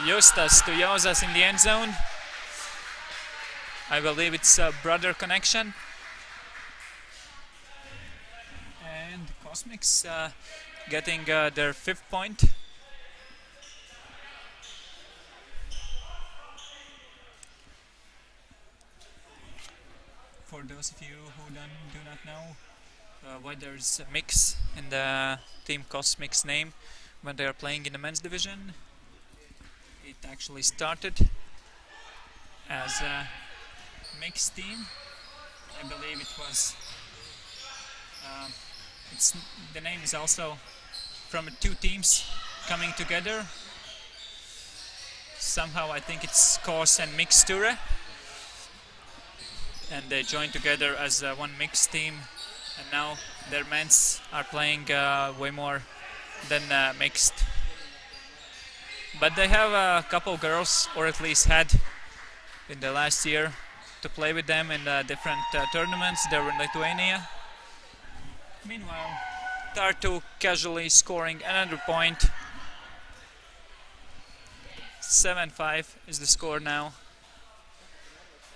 Justas to Josas in the end zone. I believe it's a brother connection. And Cosmics getting their 5th point. For those of you who do not know why there's a mix in the Team Cosmics name when they are playing in the men's division, it actually started as a mixed team. I believe it was. The name is also from 2 teams coming together. Somehow I think it's Kos and Mixture, and they joined together as one mixed team. And now their men's are playing way more than mixed. But they have a couple girls, or at least had in the last year, to play with them in different tournaments. They were in Lithuania. Meanwhile, Tartu casually scoring another point. 7-5 is the score now.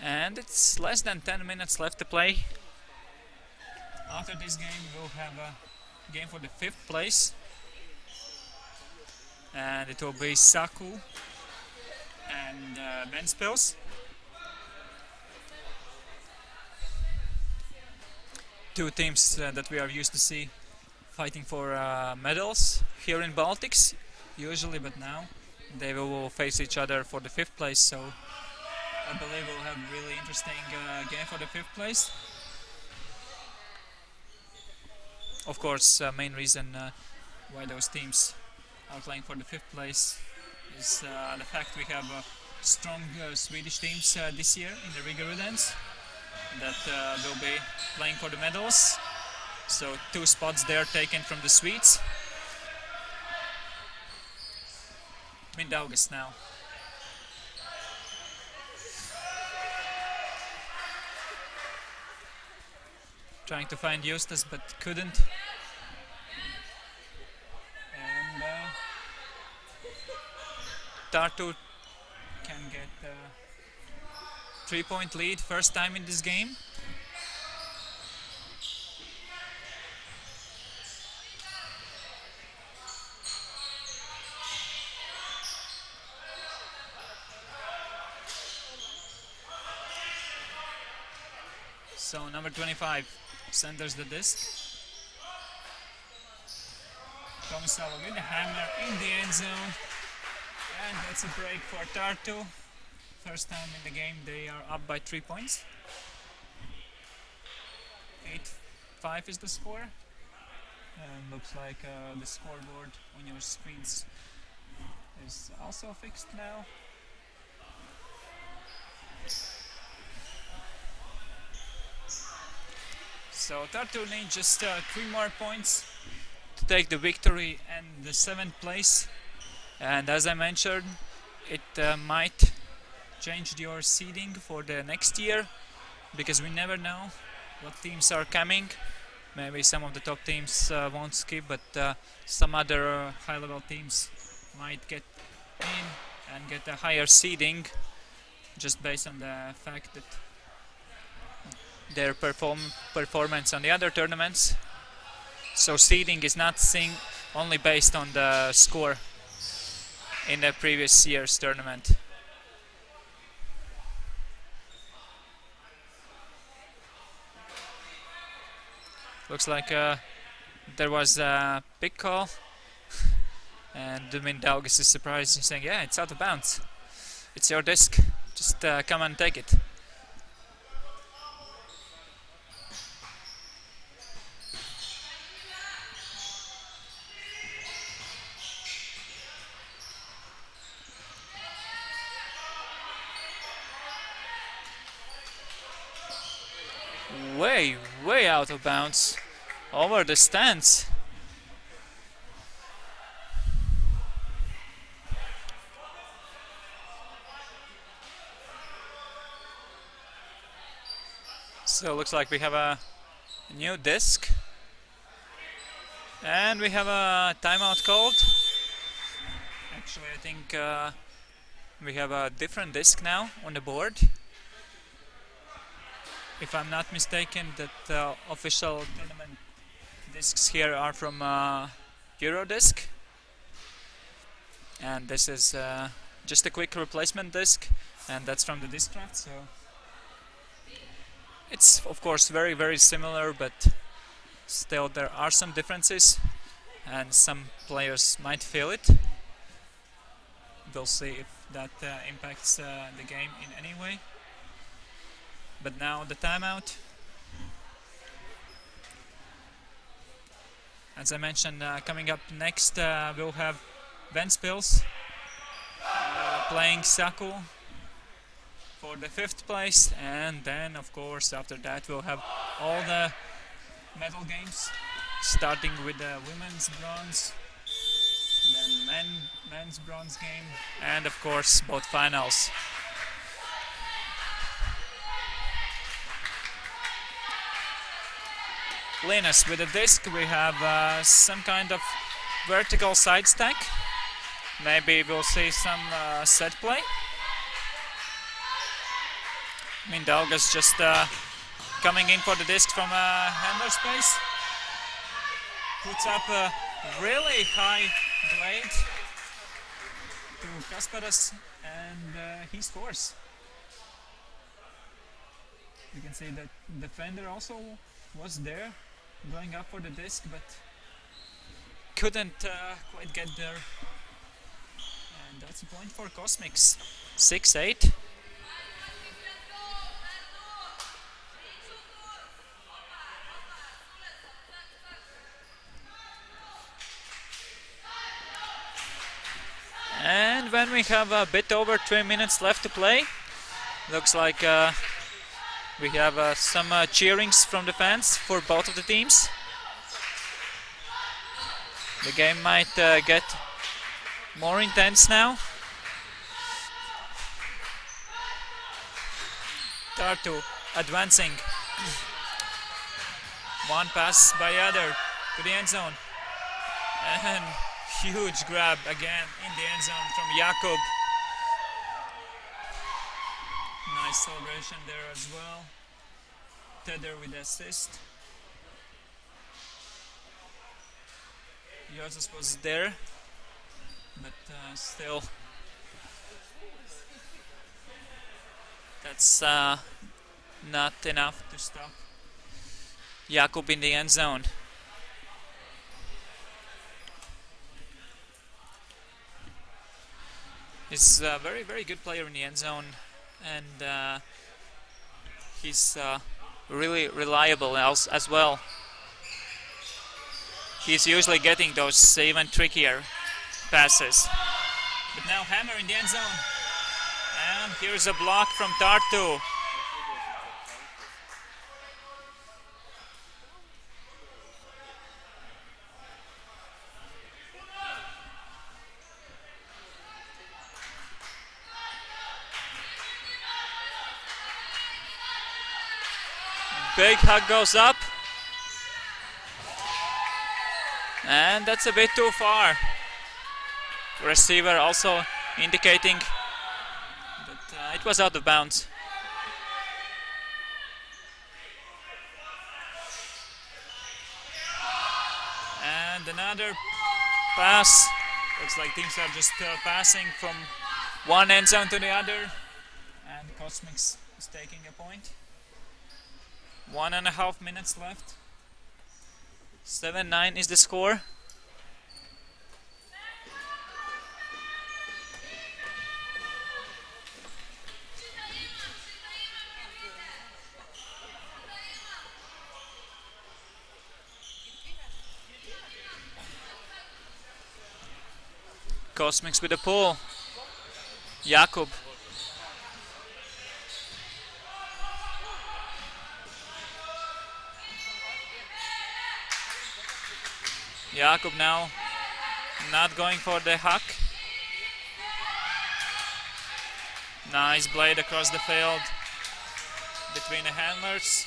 And it's less than 10 minutes left to play. After this game, we'll have a game for the 5th place. And it will be Saku and Ventspils. Two teams that we are used to see fighting for medals here in Baltics, usually, but now they will face each other for the 5th place. So I believe we'll have a really interesting game for the 5th place. Of course, main reason why those teams are playing for the 5th place is the fact we have strong Swedish teams this year in the Rigas Rudens that will be playing for the medals. So 2 spots there taken from the Swedes. Mindaugas now. Trying to find Justas but couldn't. And Tartu can get a 3-point lead, first time in this game. So number 25 centers the disc. Tomislava with the hammer in the end zone. And that's a break for Tartu. First time in the game they are up by 3 points. 8-5 is the score. And looks like the scoreboard on your screens is also fixed now. So Tartu need just 3 more points to take the victory and the 7th place. And as I mentioned, it might change your seeding for the next year, because we never know what teams are coming. Maybe some of the top teams won't skip, but some other high-level teams might get in and get a higher seeding just based on the fact that their performance on the other tournaments. So seeding is not only based on the score in the previous year's tournament. Looks like there was a big call, and Mindaugas is surprised, saying, "Yeah, it's out of bounds. It's your disc. Just come and take it." Way out of bounds, over the stands. So looks like we have a new disc. And we have a timeout called. Actually, I think we have a different disc now on the board. If I'm not mistaken, that official tournament discs here are from Eurodisc. And this is just a quick replacement disc, and that's from the Discraft. So it's of course very, very similar, but still there are some differences, and some players might feel it. We'll see if that impacts the game in any way. But now the timeout. As I mentioned, coming up next we'll have Ventspils playing Saku for the 5th place, and then of course after that we'll have all the medal games, starting with the women's bronze, then men's bronze game, and of course both finals. Linus, with the disc we have some kind of vertical side stack. Maybe we'll see some set play. Mindaugas just coming in for the disc from handler space. Puts up a really high blade to Kasparas, and he scores. You can see that the defender also was there, going up for the disc, but couldn't quite get there. And that's a point for Cosmics. 6-8. And when we have a bit over 3 minutes left to play, looks like we have some cheerings from the fans for both of the teams. The game might get more intense now. Tartu advancing. One pass by other to the end zone. And huge grab again in the end zone from Jakub. Nice celebration there as well. Tedder with the assist. Joseph was there, but still that's not enough to stop Jakub in the end zone. He's a very, very good player in the end zone, and he's really reliable as well. He's usually getting those even trickier passes. But now Hammer in the end zone. And here's a block from Tartu. Big hug goes up. And that's a bit too far. Receiver also indicating that it was out of bounds. And another pass. Looks like teams are just passing from one end zone to the other. And Cosmics is taking a point. 1.5 minutes left. 7-9 is the score. Cosmics with a pull. Jakub. Jakub now not going for the huck. Nice blade across the field between the handlers.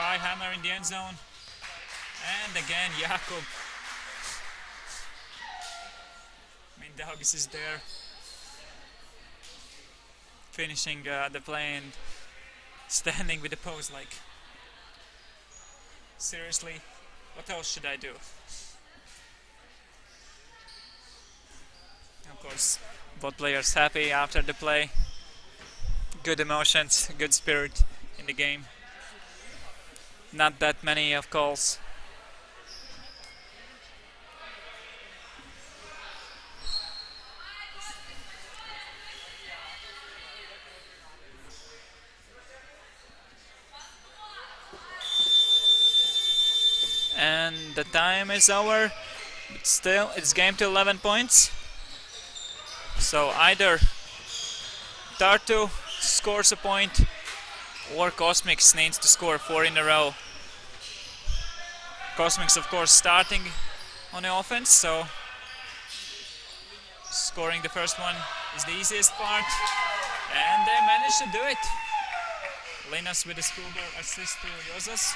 High hammer in the end zone. And again, Jakub. Mindaugas is there. Finishing the play and standing with the pose like, seriously, what else should I do? Of course, both players happy after the play. Good emotions, good spirit in the game. Not that many of calls. And the time is over, but still it's game to 11 points. So either Tartu scores a point or Cosmics needs to score 4 in a row. Cosmics of course starting on the offense, so scoring the first one is the easiest part, and they managed to do it. Linas with a schoolgirl assist to Josas.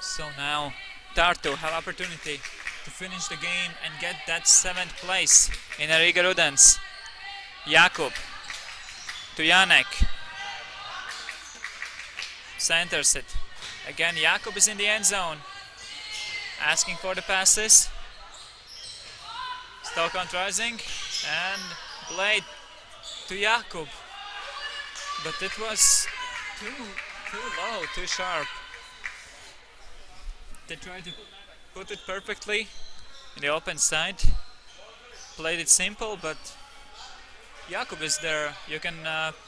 So now Tartu have opportunity to finish the game and get that 7th place in a Rigas Rudens. Jakub to Janek. Centers it. Again, Jakub is in the end zone. Asking for the passes. Still contrasting. And Blade to Jakub. But it was too low, too sharp. They tried to put it perfectly in the open side. Played it simple, but Jakub is there. You can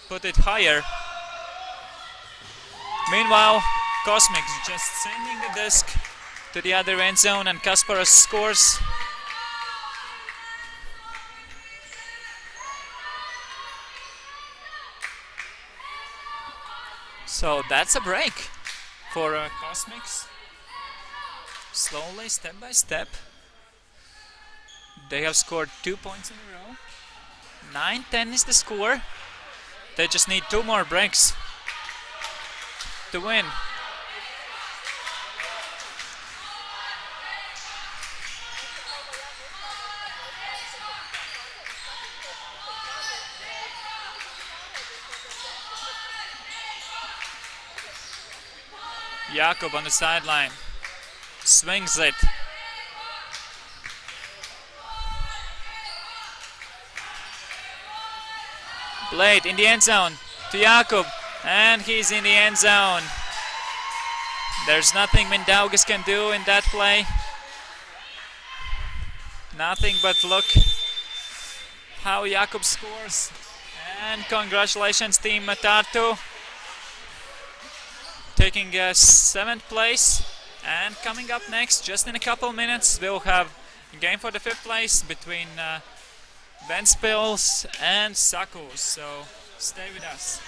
put it higher. Meanwhile, Cosmics just sending the disc to the other end zone, and Kasparas scores. So that's a break for Cosmics. Slowly, step by step, they have scored 2 points in a row. 9-10 is the score. They just need 2 more breaks to win. Jakub on the sideline. Swings it. Blade in the end zone to Jakub, and he's in the end zone. There's nothing Mindaugas can do in that play. Nothing but look how Jakub scores. And congratulations Team Tartu, taking 7th place. And coming up next, just in a couple minutes, we'll have a game for the 5th place between Ventspils and Sakus. So stay with us.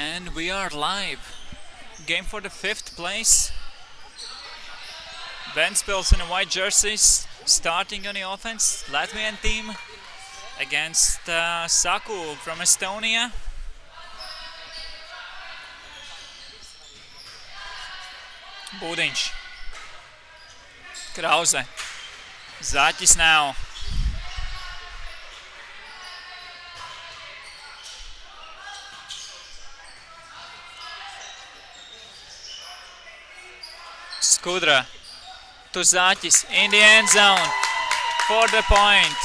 And we are live. Game for the 5th place. Ventspils in the white jerseys starting on the offense. Latvian team against Saku from Estonia. Budiņš. Krause. Zaķis now. Skudra to Zaķis in the end zone for the point.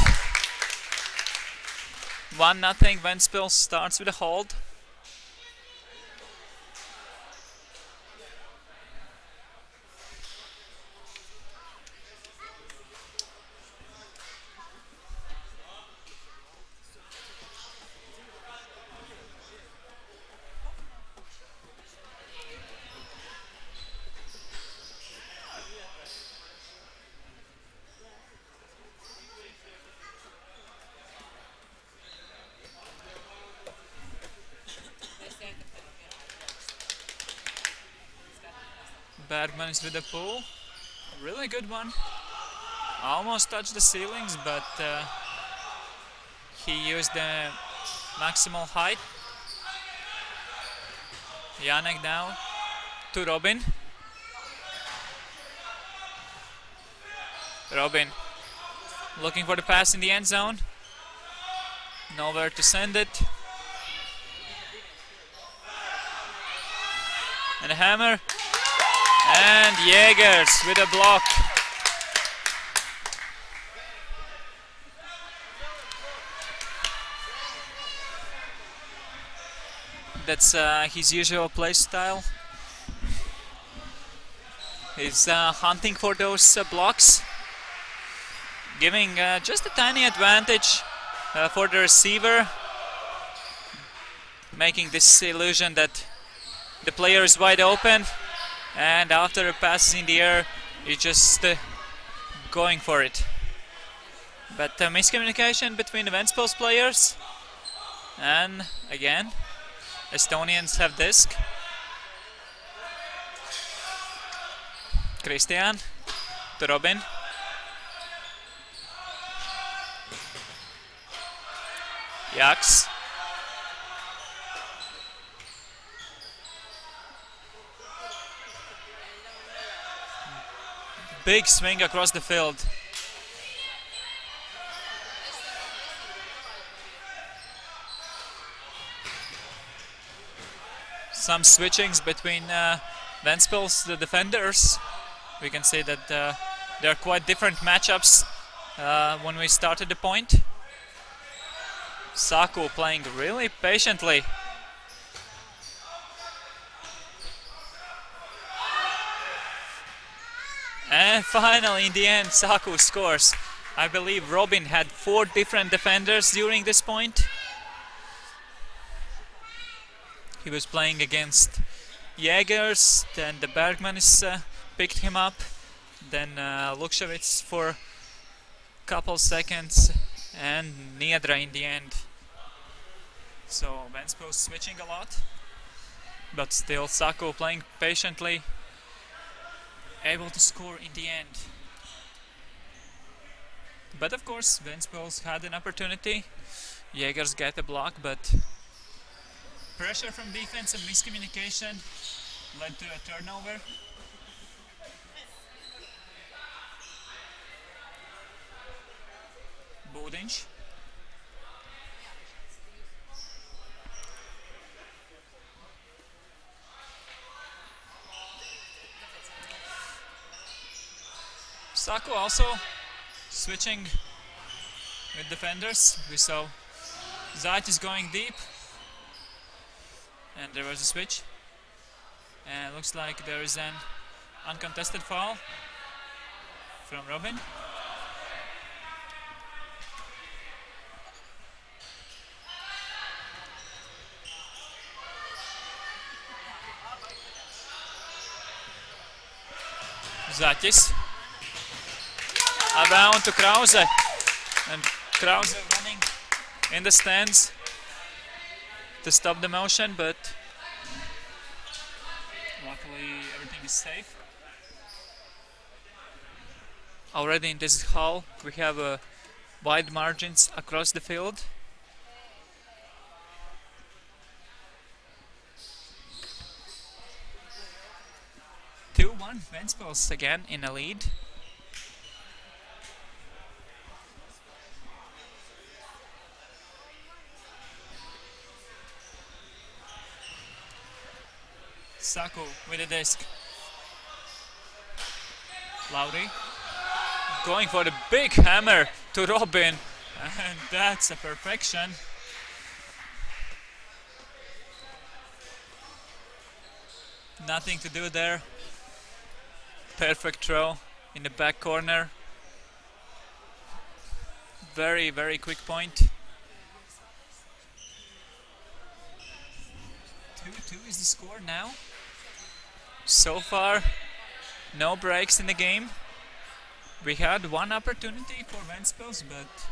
1-0. Ventspils starts with a hold. Bergman is with the pull. Really good one. Almost touched the ceilings, but he used the maximal height. Janek now to Robin. Robin looking for the pass in the end zone. Nowhere to send it. And a hammer. And Jägers with a block. That's his usual play style. He's hunting for those blocks, giving just a tiny advantage for the receiver, making this illusion that the player is wide open. And after a pass in the air, he's just going for it. But miscommunication between the Ventspils players. And again, Estonians have disc. Christian to Robin. Jaks. Big swing across the field. Some switchings between Ventspils, the defenders. We can say that there are quite different matchups when we started the point. Saku playing really patiently. And finally, in the end, Saku scores. I believe Robin had 4 different defenders during this point. He was playing against Jägers, then the Bergman picked him up, then Lukševits for a couple seconds, and Niedra in the end. So Ventspils switching a lot, but still Saku playing patiently, able to score in the end. But of course, Ventspils had an opportunity. Jägers get a block, but pressure from defense and miscommunication led to a turnover. Budiņš. Saku also switching with defenders. We saw Zaķis going deep, and there was a switch. And it looks like there is an uncontested foul from Robin. Zaķis. Around to Krause, and Krause running in the stands to stop the motion, but is safe. Already in this hall we have wide margins across the field. Ventspils again in a lead. Saku with a disc. Lauri going for the big hammer to Robin, and that's a perfection. Nothing to do there. Perfect throw in the back corner. Very, very quick point. 2-2 is the score now. So far, no breaks in the game. We had one opportunity for Ventspils, but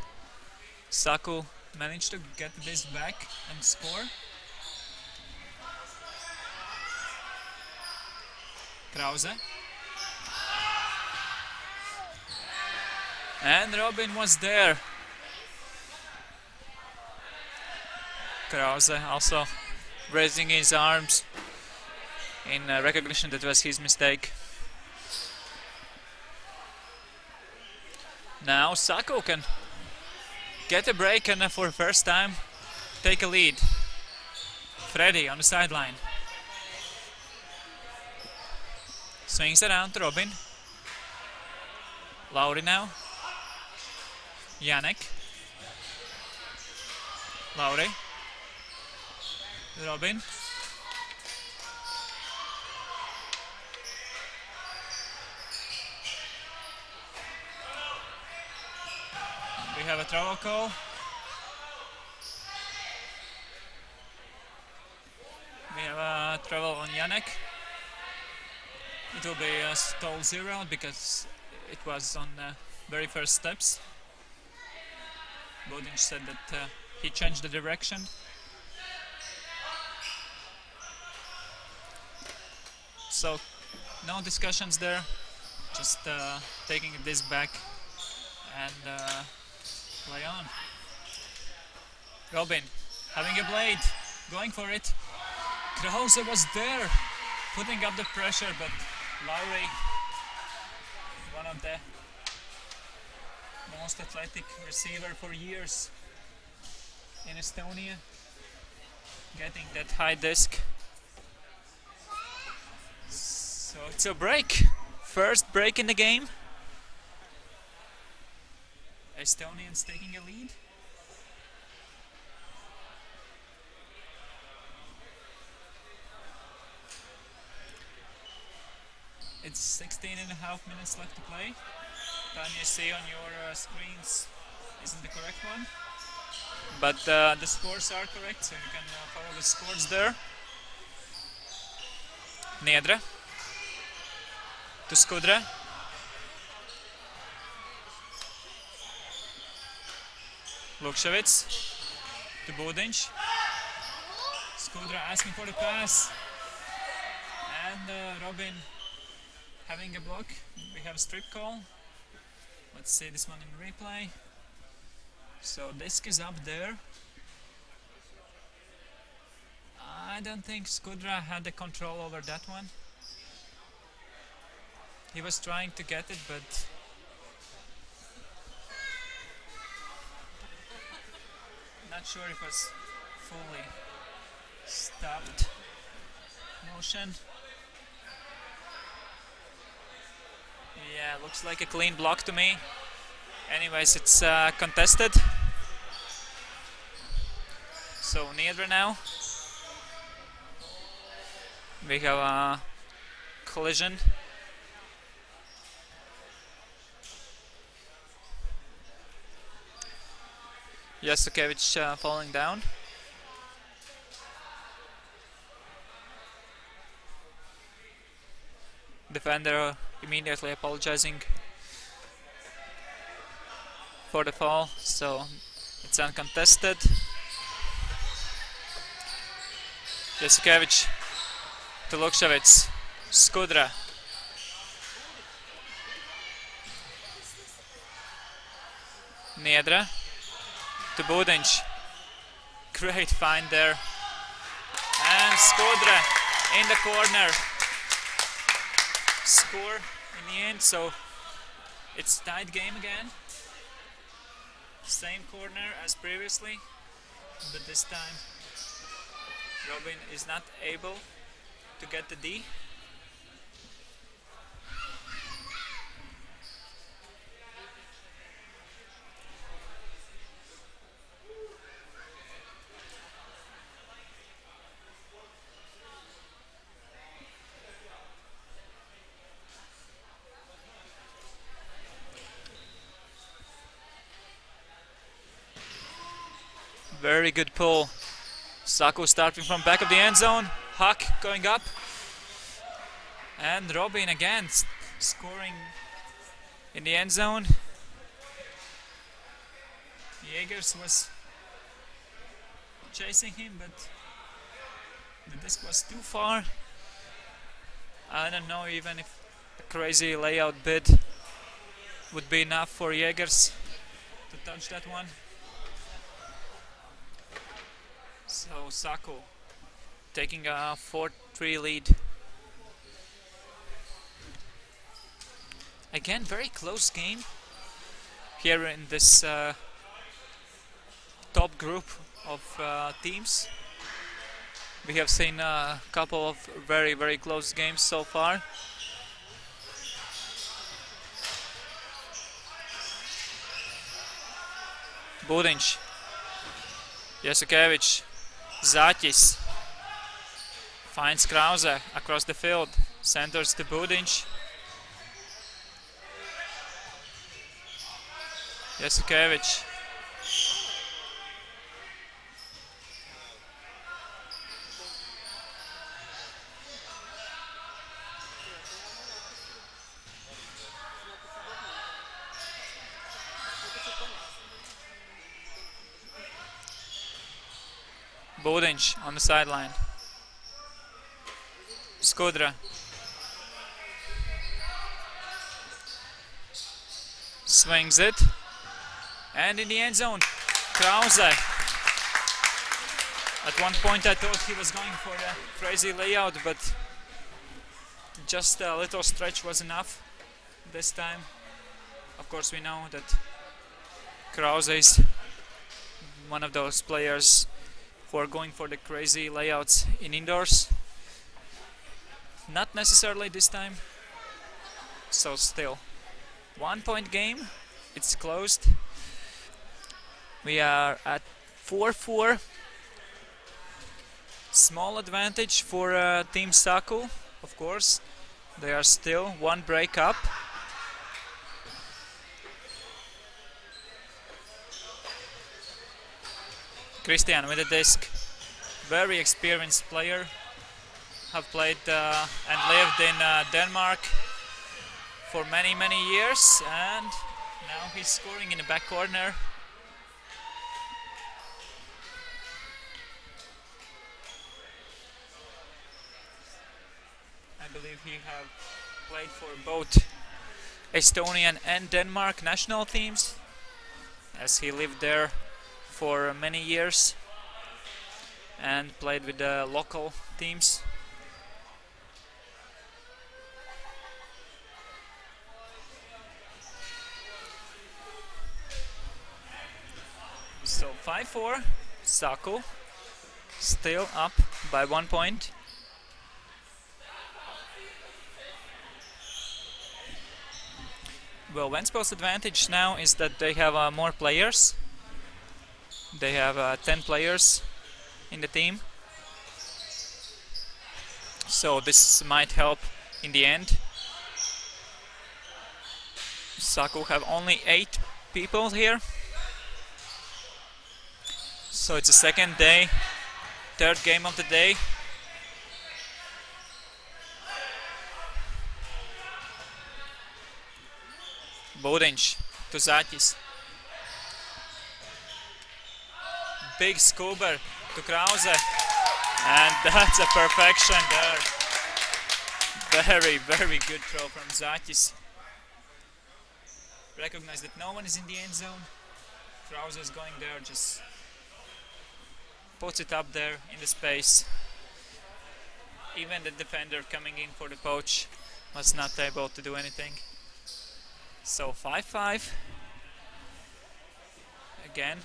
Saku managed to get this back and score. Krause. And Robin was there. Krause also raising his arms in recognition that was his mistake. Now Saku can get a break and for the first time take a lead. Freddy on the sideline. Swings around to Robin. Lauri now. Janek. Lauri. Robin. We have a travel call. We have a travel on Janek. It will be a stall 0 because it was on the very first steps. Bodin said that he changed the direction. So no discussions there, just taking this back and play on. Robin having a blade, going for it. Krause was there, putting up the pressure, but Lauri, one of the most athletic receiver for years in Estonia, getting that high disc. So it's a break, first break in the game. Estonians taking a lead. It's 16.5 minutes left to play. Time you see on your screens isn't the correct one, but the scores are correct, so you can follow the scores there. Niedre to Skudra. Lukševic to Budinš. Skudra asking for the pass, and Robin having a block. We have a strip call. Let's see this one in replay. So disc is up there. I don't think Skudra had the control over that one. He was trying to get it, but not sure if it was fully stopped motion. Yeah, looks like a clean block to me. Anyways, it's contested. So Niedre now. We have a collision. Jasukevich falling down. Defender immediately apologizing for the fall, so it's uncontested. Jasukevich to Lukševic. Skudra Niedra to Budiņš. Great find there. And Skudra in the corner. Score in the end, so it's tied game again. Same corner as previously, but this time Robin is not able to get the D. Very good pull. Saku starting from back of the end zone. Huck going up. And Robin again scoring in the end zone. Jägers was chasing him, but the disc was too far. I don't know even if a crazy layout bid would be enough for Jägers to touch that one. So Saku taking a 4-3 lead. Again, very close game here in this top group of teams. We have seen a couple of very close games so far. Budiņš, Jasukevich, Zaķis finds Krause across the field, centers to Budiņš. Jasukevich. Budiņš on the sideline. Skudra. Swings it. And in the end zone, Krause. At one point I thought he was going for a crazy layout, but just a little stretch was enough this time. Of course we know that Krause is one of those players who are going for the crazy layouts in indoors. Not necessarily this time. So still, 1 point game. It's closed. We are at 4-4. Small advantage for Team Saku, of course. They are still one break up. Christian with the disc. Very experienced player. Have played and lived in Denmark for many years, and now he's scoring in the back corner. I believe he have played for both Estonian and Denmark national teams, as he lived there for many years and played with the local teams. So 5-4, Saku still up by 1 point. Well, Ventspil's advantage now is that they have more players. They have 10 players in the team. So this might help in the end. Saku have only 8 people here. So it's a second day, third game of the day. Budiņš to Zaķis. Big scuba to Krause. And that's a perfection there. Very good throw from Zaķis. Recognize that no one is in the end zone. trousers going there, just puts it up there in the space. Even the defender coming in for the poach was not able to do anything. So 5-5. Again,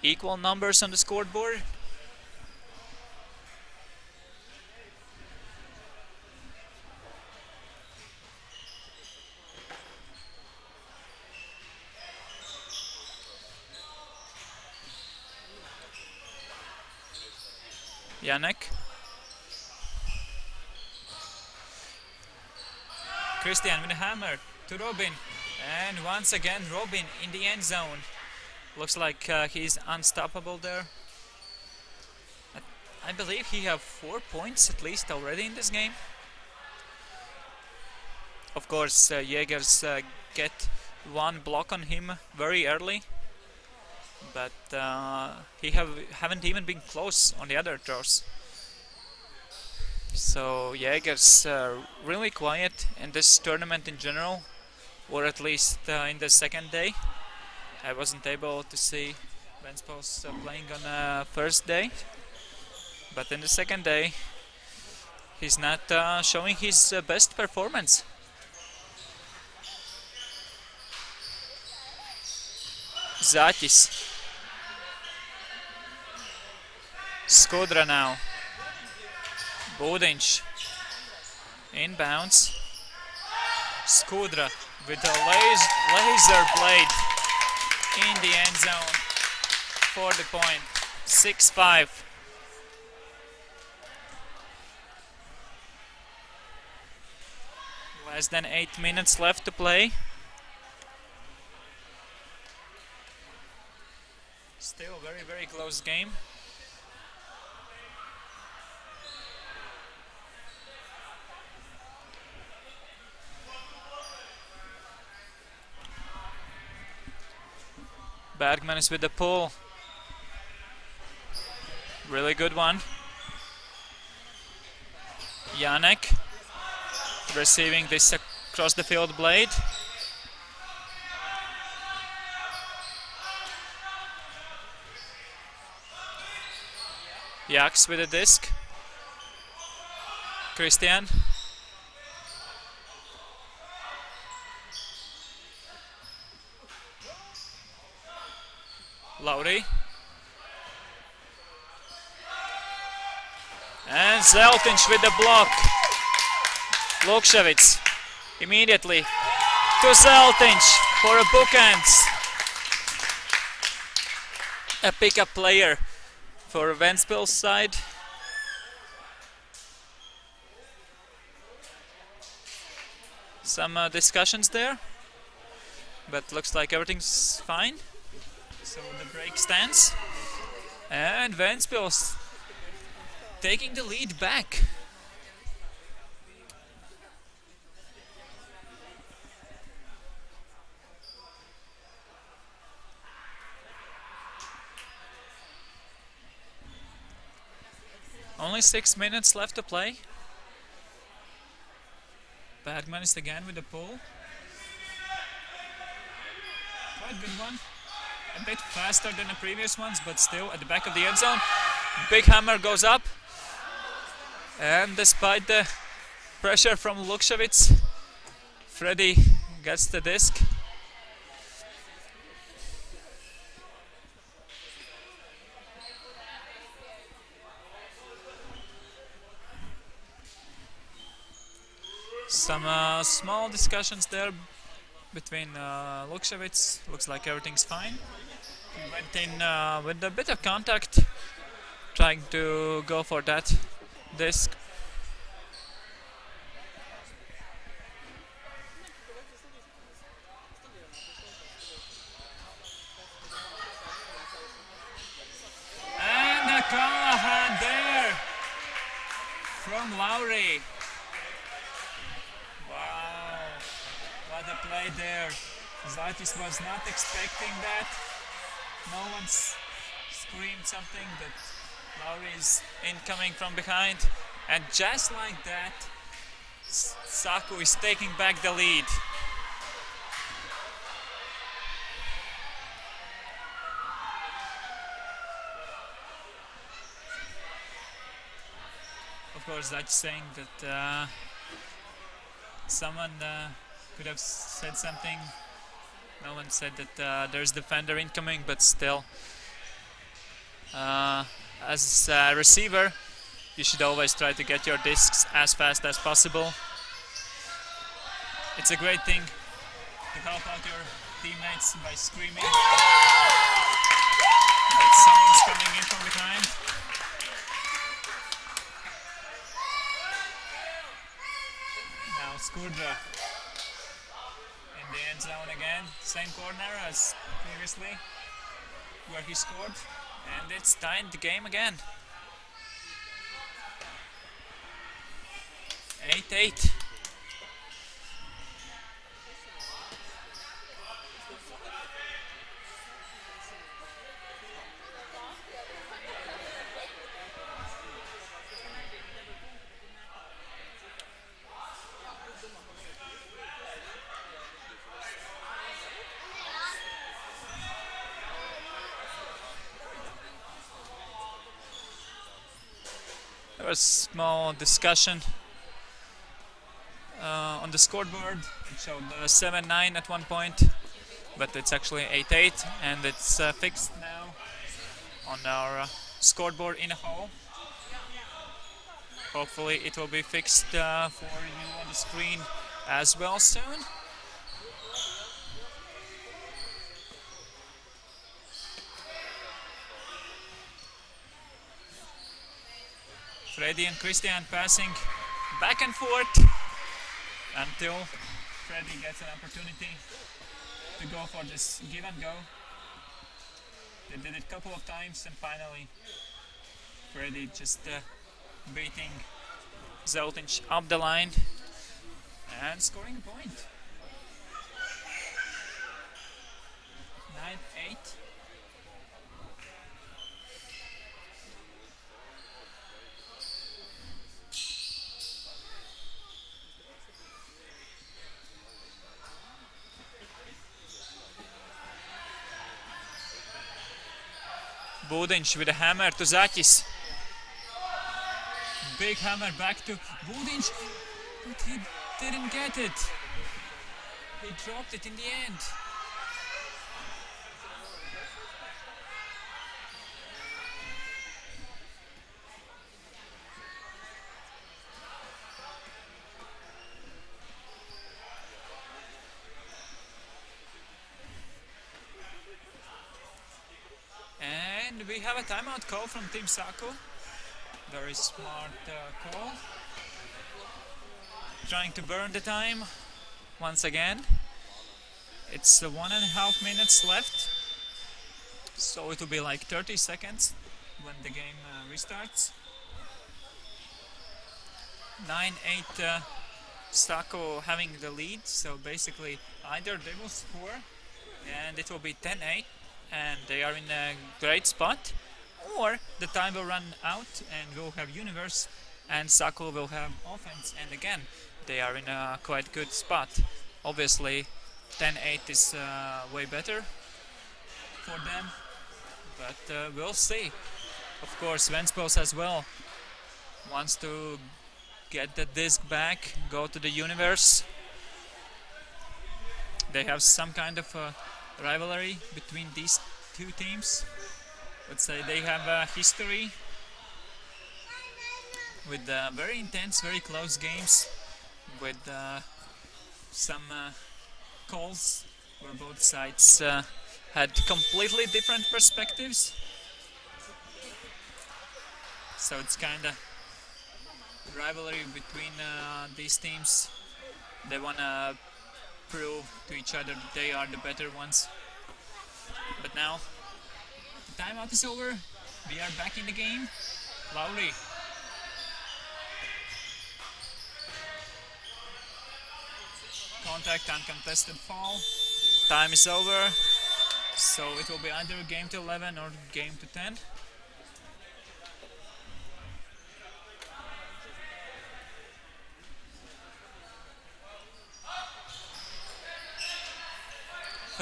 equal numbers on the scoreboard. Janek. Christian with a hammer to Robin. And once again Robin in the end zone. Looks like he's unstoppable there. I believe he have 4 points at least already in this game. Of course, Jägers get one block on him very early, but he haven't even been close on the other throws. So Jägers really quiet in this tournament in general, or at least in the second day. I wasn't able to see Ventspils playing on the first day, but in the second day he's not showing his best performance. Zaķis. Skudra now. Budiņš. Inbounds. Skudra with a laser blade in the end zone for the point. 6-5. Less than 8 minutes left to play. Still a very, very close game. Bergman is with the pull. Really good one. Janek receiving this across the field blade. Jaks with a disc. Christian. Lauri. And Zeltiņš with the block. Lukševits immediately to Zeltiņš for a bookends. A pickup player for Ventspils side. Some discussions there, but looks like everything's fine. So the break stands, and Ventspils taking the lead back. Only 6 minutes left to play. Bergman is again with the pull. Quite good one. A bit faster than the previous ones, but still at the back of the end zone. Big hammer goes up. And despite the pressure from Lukševits, Freddy gets the disc. Some small discussions there between Lukševits. Looks like everything's fine. He went in with a bit of contact, trying to go for that disc. And a Callahan there from Lauri. What a play there. Zaķis was not expecting that. No one screamed something that Lauri is incoming from behind. And just like that, Saku is taking back the lead. course, that's saying that someone could have said something. No one said that there's defender incoming, but still, as a receiver, you should always try to get your discs as fast as possible. It's a great thing to help out your teammates by screaming that someone's coming in from behind. Now Skurdra in the end zone again, same corner as previously where he scored, and it's tied the game again. 8-8. There was small discussion on the scoreboard. It showed 7-9 at one point, but it's actually 8-8, and it's fixed now on our scoreboard in a hole. Hopefully it will be fixed for you on the screen as well soon. Freddy and Christian passing back and forth until Freddy gets an opportunity to go for this give and go. They did it a couple of times, and finally Freddy just beating Zoltinch up the line and scoring a point. 9-8. Rudens with a hammer to Zakis. Big hammer back to Rudens, but he didn't get it. He dropped it in the end. And we have a timeout call from Team Saku. Very smart call. Trying to burn the time once again. It's 1.5 minutes left, so it will be like 30 seconds when the game restarts. 9-8 Saku having the lead, so basically either they will score and it will be 10-8 and they are in a great spot, or the time will run out and we'll have Universe and Saku will have offense, and again they are in a quite good spot. Obviously 10-8 is way better for them, but we'll see. Of course Ventspils as well wants to get the disc back, go to the Universe. They have some kind of rivalry between these two teams. Let's say they have a history with very intense, very close games, with some calls where both sides had completely different perspectives. So it's kind of rivalry between these teams. They want to prove to each other that they are the better ones. But now the timeout is over. We are back in the game. Lowry. Contact, uncontested foul. Time is over. So it will be either game to 11 or game to 10.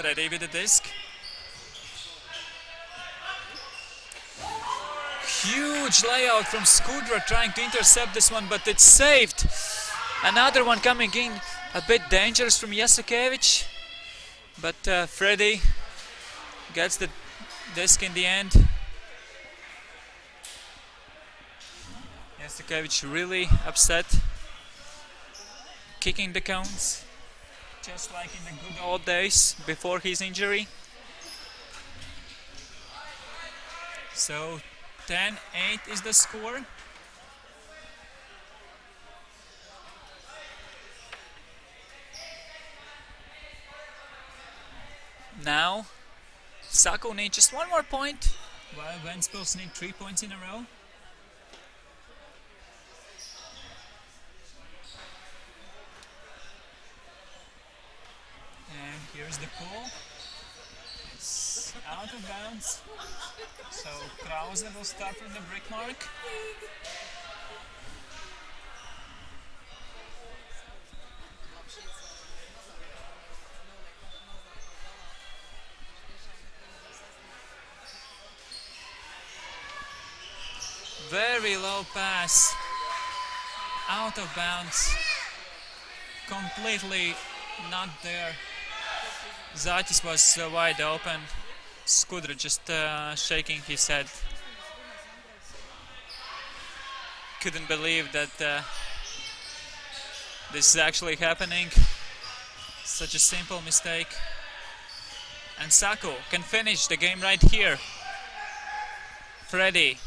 Ready with the disc. Huge huge layout from Skudra trying to intercept this one, but it's saved. Another one coming in, a bit dangerous from Jasukevich, but Freddy gets the disc in the end. Jasukevich really upset, kicking the cones, just like in the good old days before his injury. So 10-8 is the score. Now Saku needs just one more point, while Ventspils need 3 points in a row. And here's the pull. It's out of bounds. So Krause will start from the brick mark. Very low pass, out of bounds, completely not there. Zatis was wide open, Skudra just shaking his head. Couldn't believe that this is actually happening. Such a simple mistake. And Saku can finish the game right here. Freddy.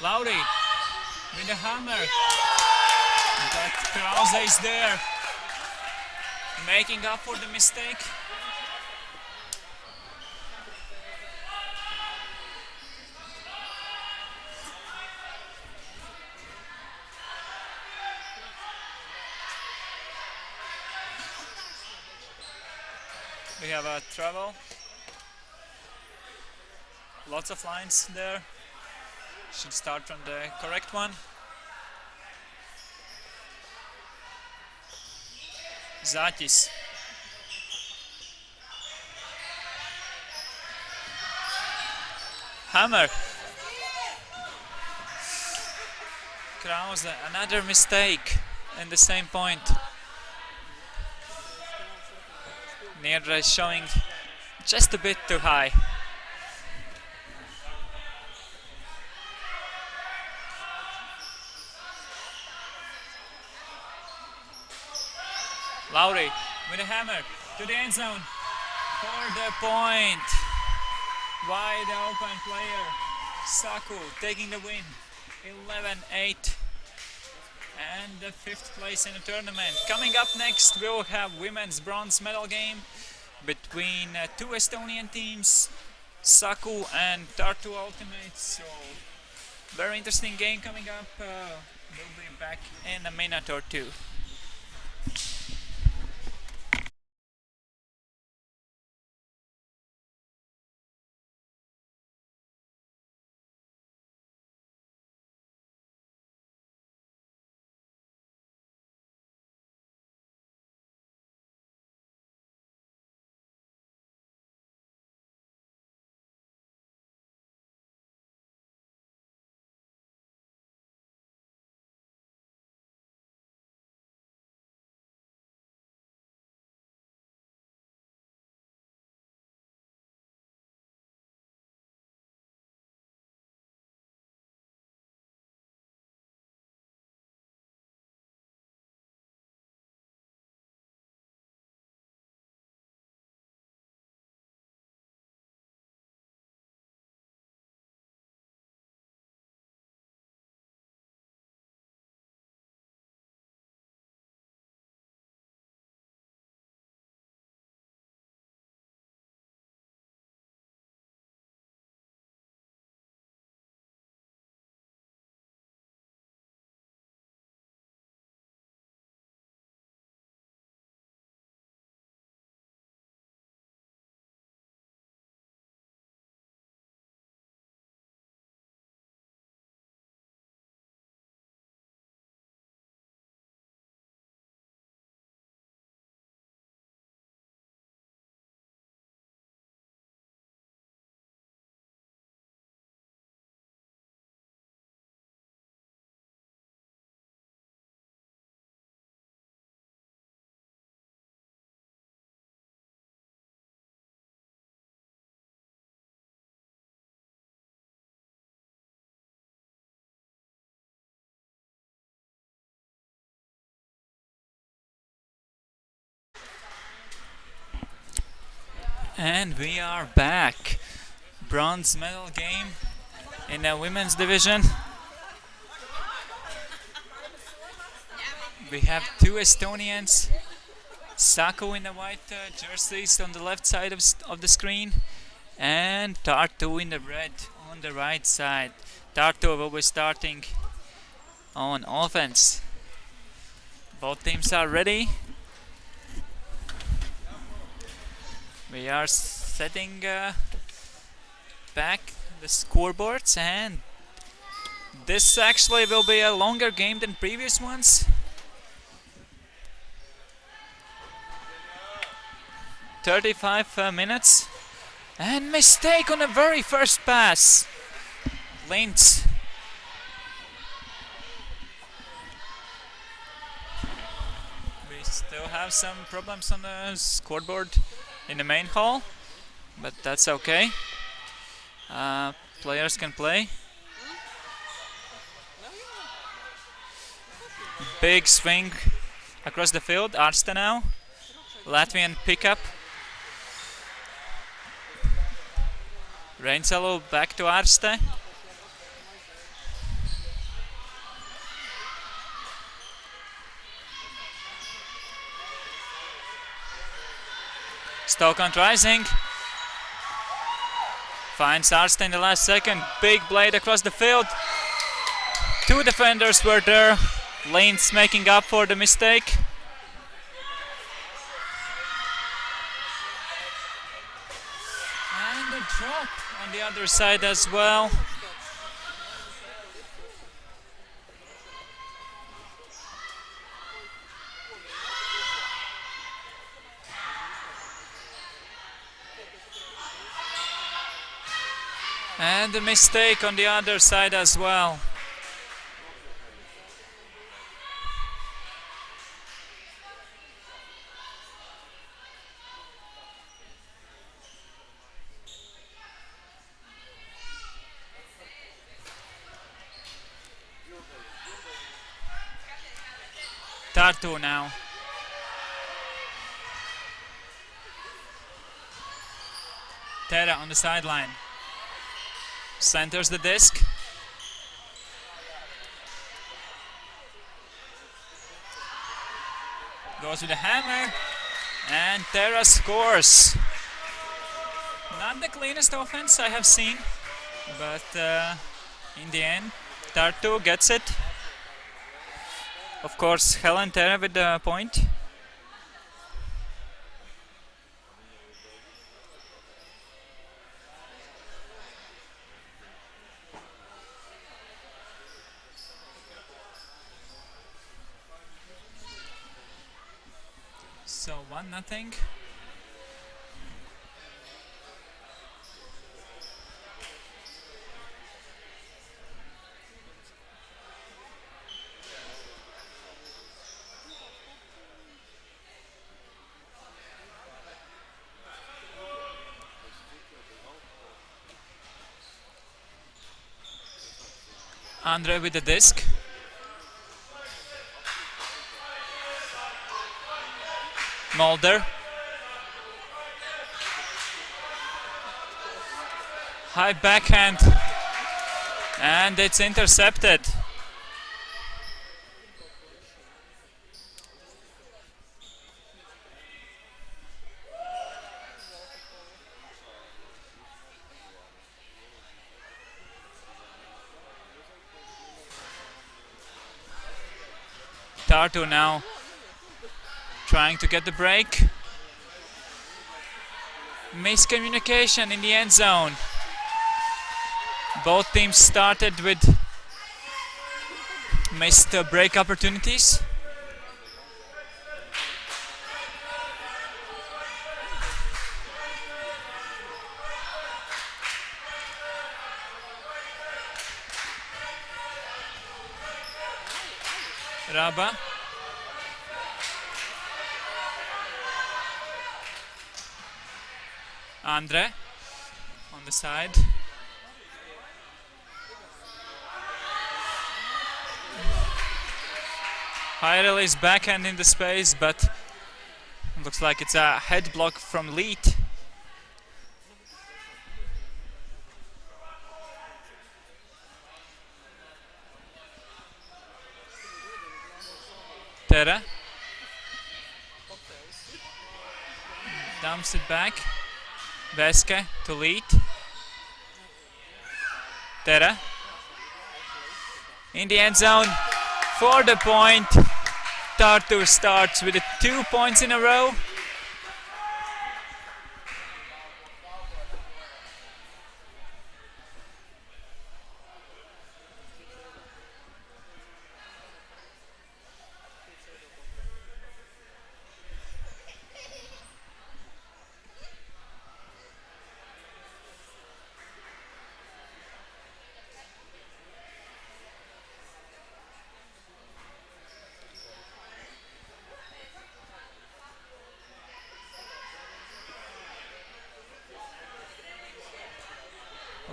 Lauri with the hammer, but Krause is there, making up for the mistake. We have a travel, lots of lines there. Should start from the correct one. Zatis. Hammer. Krause, another mistake in the same point. Niedra is showing just a bit too high. Lauri with a hammer to the end zone for the point. Wide open player. Saku taking the win. 11-8. And the 5th place in the tournament. Coming up next, we will have women's bronze medal game between 2 Estonian teams, Saku and Tartu Ultimates. So, very interesting game coming up. We'll be back in a minute or two. And we are back. Bronze medal game in the women's division. We have two Estonians. Saku in the white jerseys on the left side of the screen, and Tartu in the red on the right side. Tartu will be starting on offense. Both teams are ready. We are setting back the scoreboards, and this actually will be a longer game than previous ones. 35 minutes, and mistake on the very first pass. Linz. We still have some problems on the scoreboard in the main hall, but that's okay. Players can play. Big swing across the field. Arste now. Latvian pickup. Reinsalu back to Arste. Stokant rising. Finds Arste in the last second. Big blade across the field. Two defenders were there. Lanes making up for the mistake. And a drop on the other side as well. And a mistake on the other side as well. Tartu now. Tera on the sideline. Centers the disc. Goes with a hammer. And Tera scores. Not the cleanest offense I have seen, but in the end, Tartu gets it. Of course, Helen Tera with the point. So 1-0. Andre with the disc. Mulder. High backhand. And it's intercepted. Tartu now trying to get the break. Miscommunication in the end zone. Both teams started with missed break opportunities. Raba. Andre on the side. High release backhand in the space, but looks like it's a head block from Leet. Tera dumps it back. Veske to lead. Tera in the end zone for the point. Tartu starts with 2 points in a row.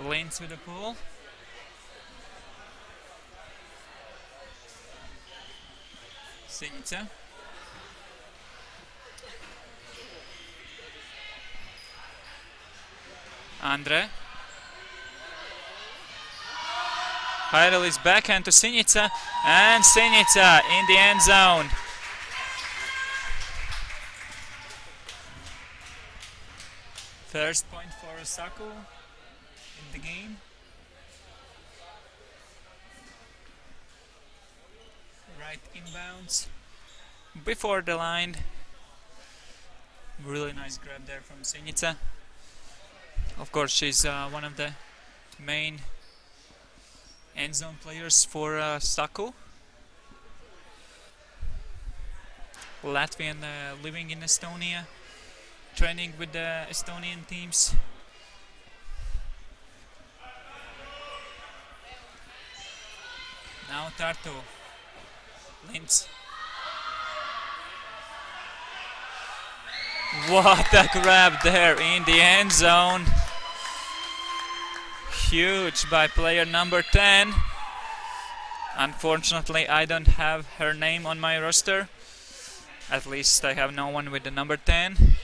Lanes with the pull. Sinica. Andre. Heidelis backhand to Sinica, and Sinica in the end zone. First point for Saku in the game. Right inbounds before the line. Really nice grab there from Sinica. Of course, she's one of the main end zone players for Saku. Latvian living in Estonia, training with the Estonian teams. Now Tartu. Linz. What a grab there in the end zone. Huge by player number 10. Unfortunately, I don't have her name on my roster. At least I have no one with the number 10.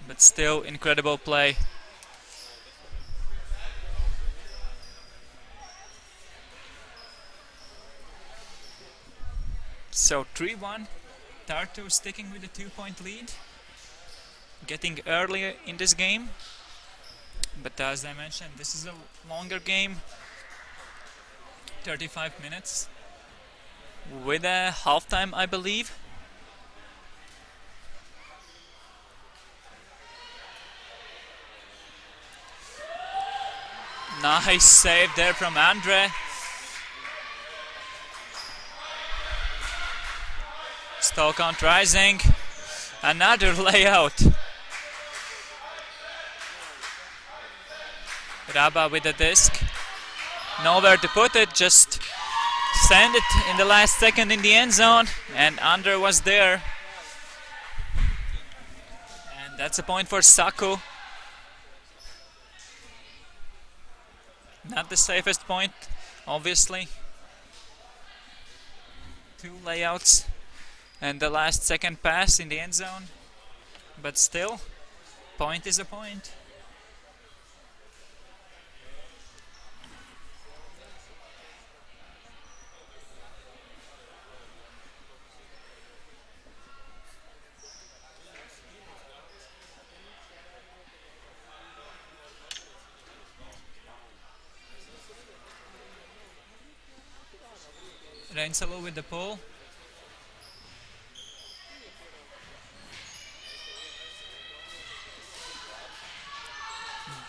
But still, incredible play. So 3-1. Tartu sticking with the 2-point lead. Getting earlier in this game. But as I mentioned, this is a longer game. 35 minutes. With a halftime, I believe. Nice save there from Andre. Stall count rising. Another layout. Raba with the disc. Nowhere to put it, just send it in the last second in the end zone, and Andre was there. And that's a point for Saku. Not the safest point, obviously. 2 layouts and the last second pass in the end zone. But still, point is a point. Reinsalu with the pull.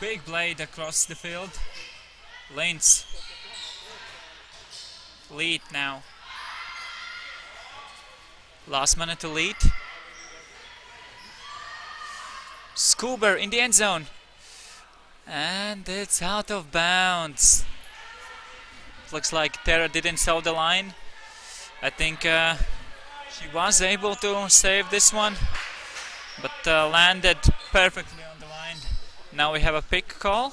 Big blade across the field. Lanes. Lead now. Last minute to lead. Scuba in the end zone. And it's out of bounds. Looks like Tara didn't saw the line. I think she was able to save this one, but landed perfectly on the line. Now we have a pick call,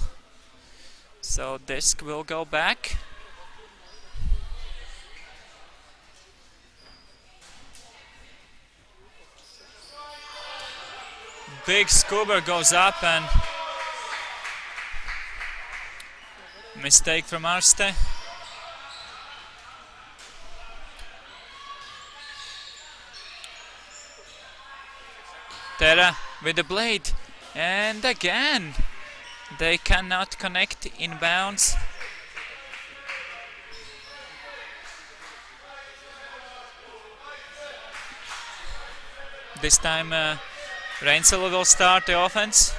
so disc will go back. Big scuba goes up, and mistake from Arste. Terra with the blade. And again, they cannot connect in bounds. This time Rainsel will start the offense.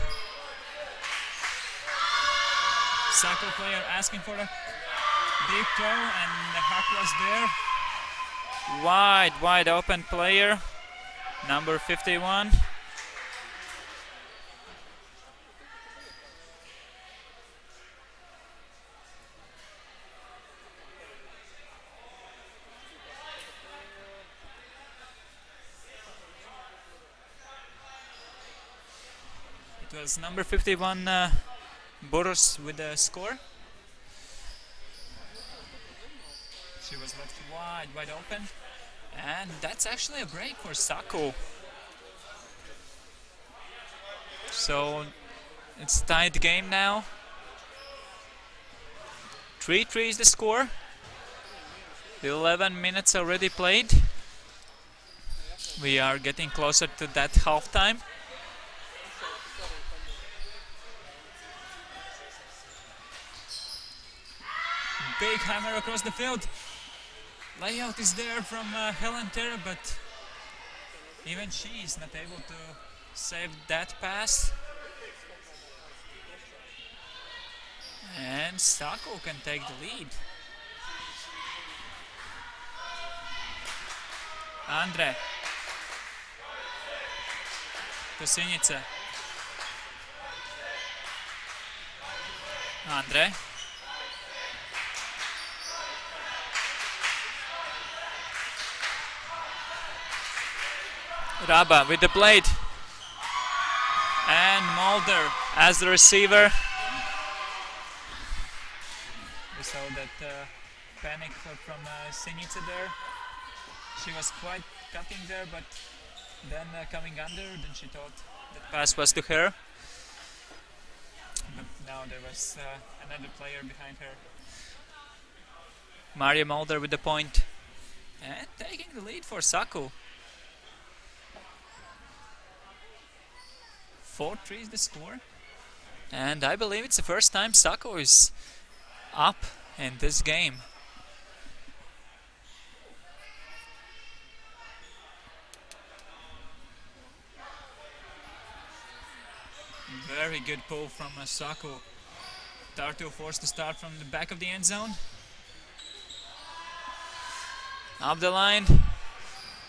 Sako player asking for a deep throw, and the hack was there. Wide open player, number 51. It was number 51 Boros with the score. She was left wide open, and that's actually a break for Sako. So it's tied game now. 3-3 is the score. 11 minutes already played. We are getting closer to that halftime. Big hammer across the field. Layout is there from Helen Terra, but even she is not able to save that pass. And Sako can take the lead. Andre to Sinica. Andre. Raba with the blade. And Mulder as the receiver. We saw that panic from Sinica there. She was quite cutting there, but then coming under, then she thought that pass was to her. But now there was another player behind her. Maria Mulder with the point. And taking the lead for Sako. 4-3 is the score. And I believe it's the first time Sako is up in this game. Very good pull from Sako. Tartu forced to start from the back of the end zone. Up the line.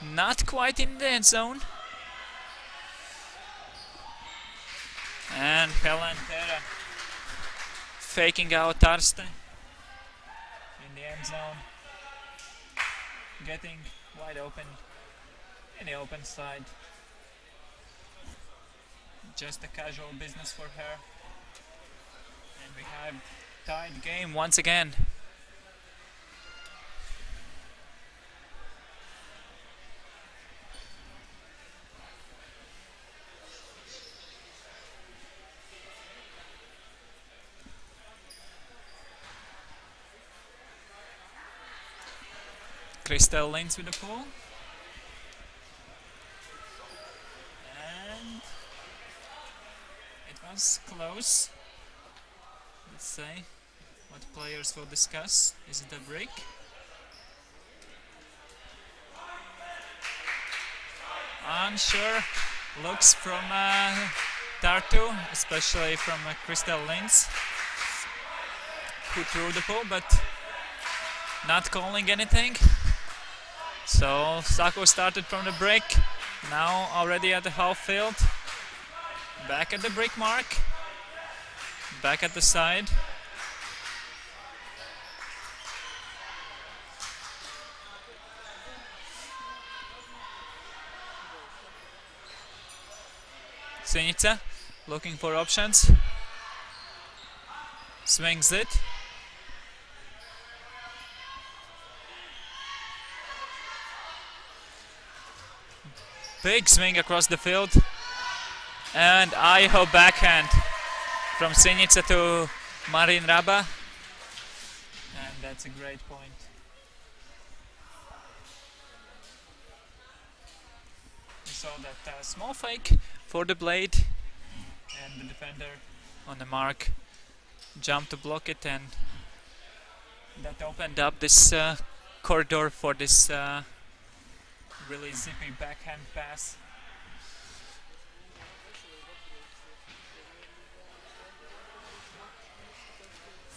Not quite in the end zone. And Helen Terra faking out Tarste in the end zone. Getting wide open in the open side. Just a casual business for her. And we have tied game once again. Crystal Lins with the pull. And it was close. Let's say what players will discuss. Is it a break? Unsure looks from Tartu, especially from Crystal Lins, who threw the pull, but not calling anything. So Sako started from the break, now already at the half field. Back at the brick mark, back at the side. Sinica looking for options, swings it. Big swing across the field, and Aiho backhand from Sinica to Marin Raba, and that's a great point. We saw that small fake for the blade, and the defender on the mark jumped to block it, and that opened up this corridor for this really zippy backhand pass.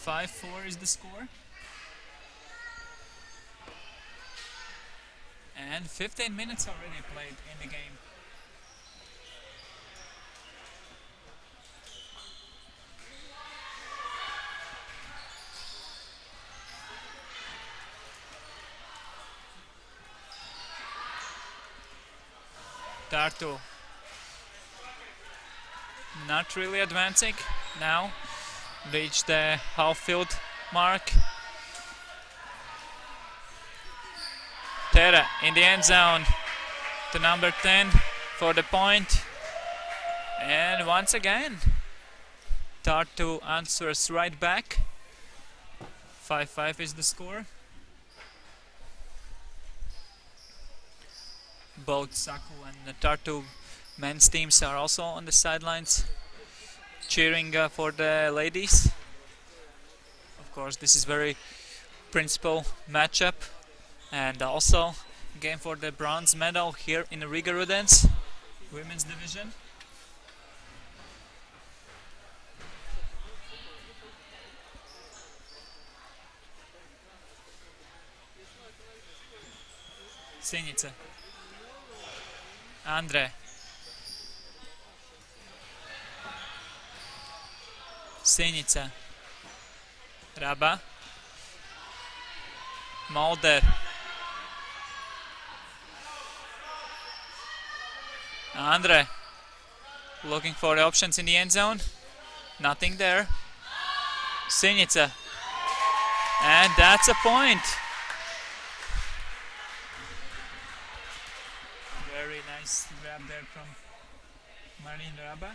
"5-4 is the score. And 15 minutes already played in the game. Tartu not really advancing now. Reached the half field mark. Tera in the end zone to number 10 for the point. And once again, Tartu answers right back. 5-5 is the score. Both Saku and the Tartu men's teams are also on the sidelines cheering for the ladies. Of course, this is very principal matchup, and also game for the bronze medal here in the Rigas Rudens women's division. Sinica, Andre, Sinica, Raba, Mulder, Andre, looking for the options in the end zone, nothing there. Sinica, and that's a point. Very nice grab there from Marin Raba.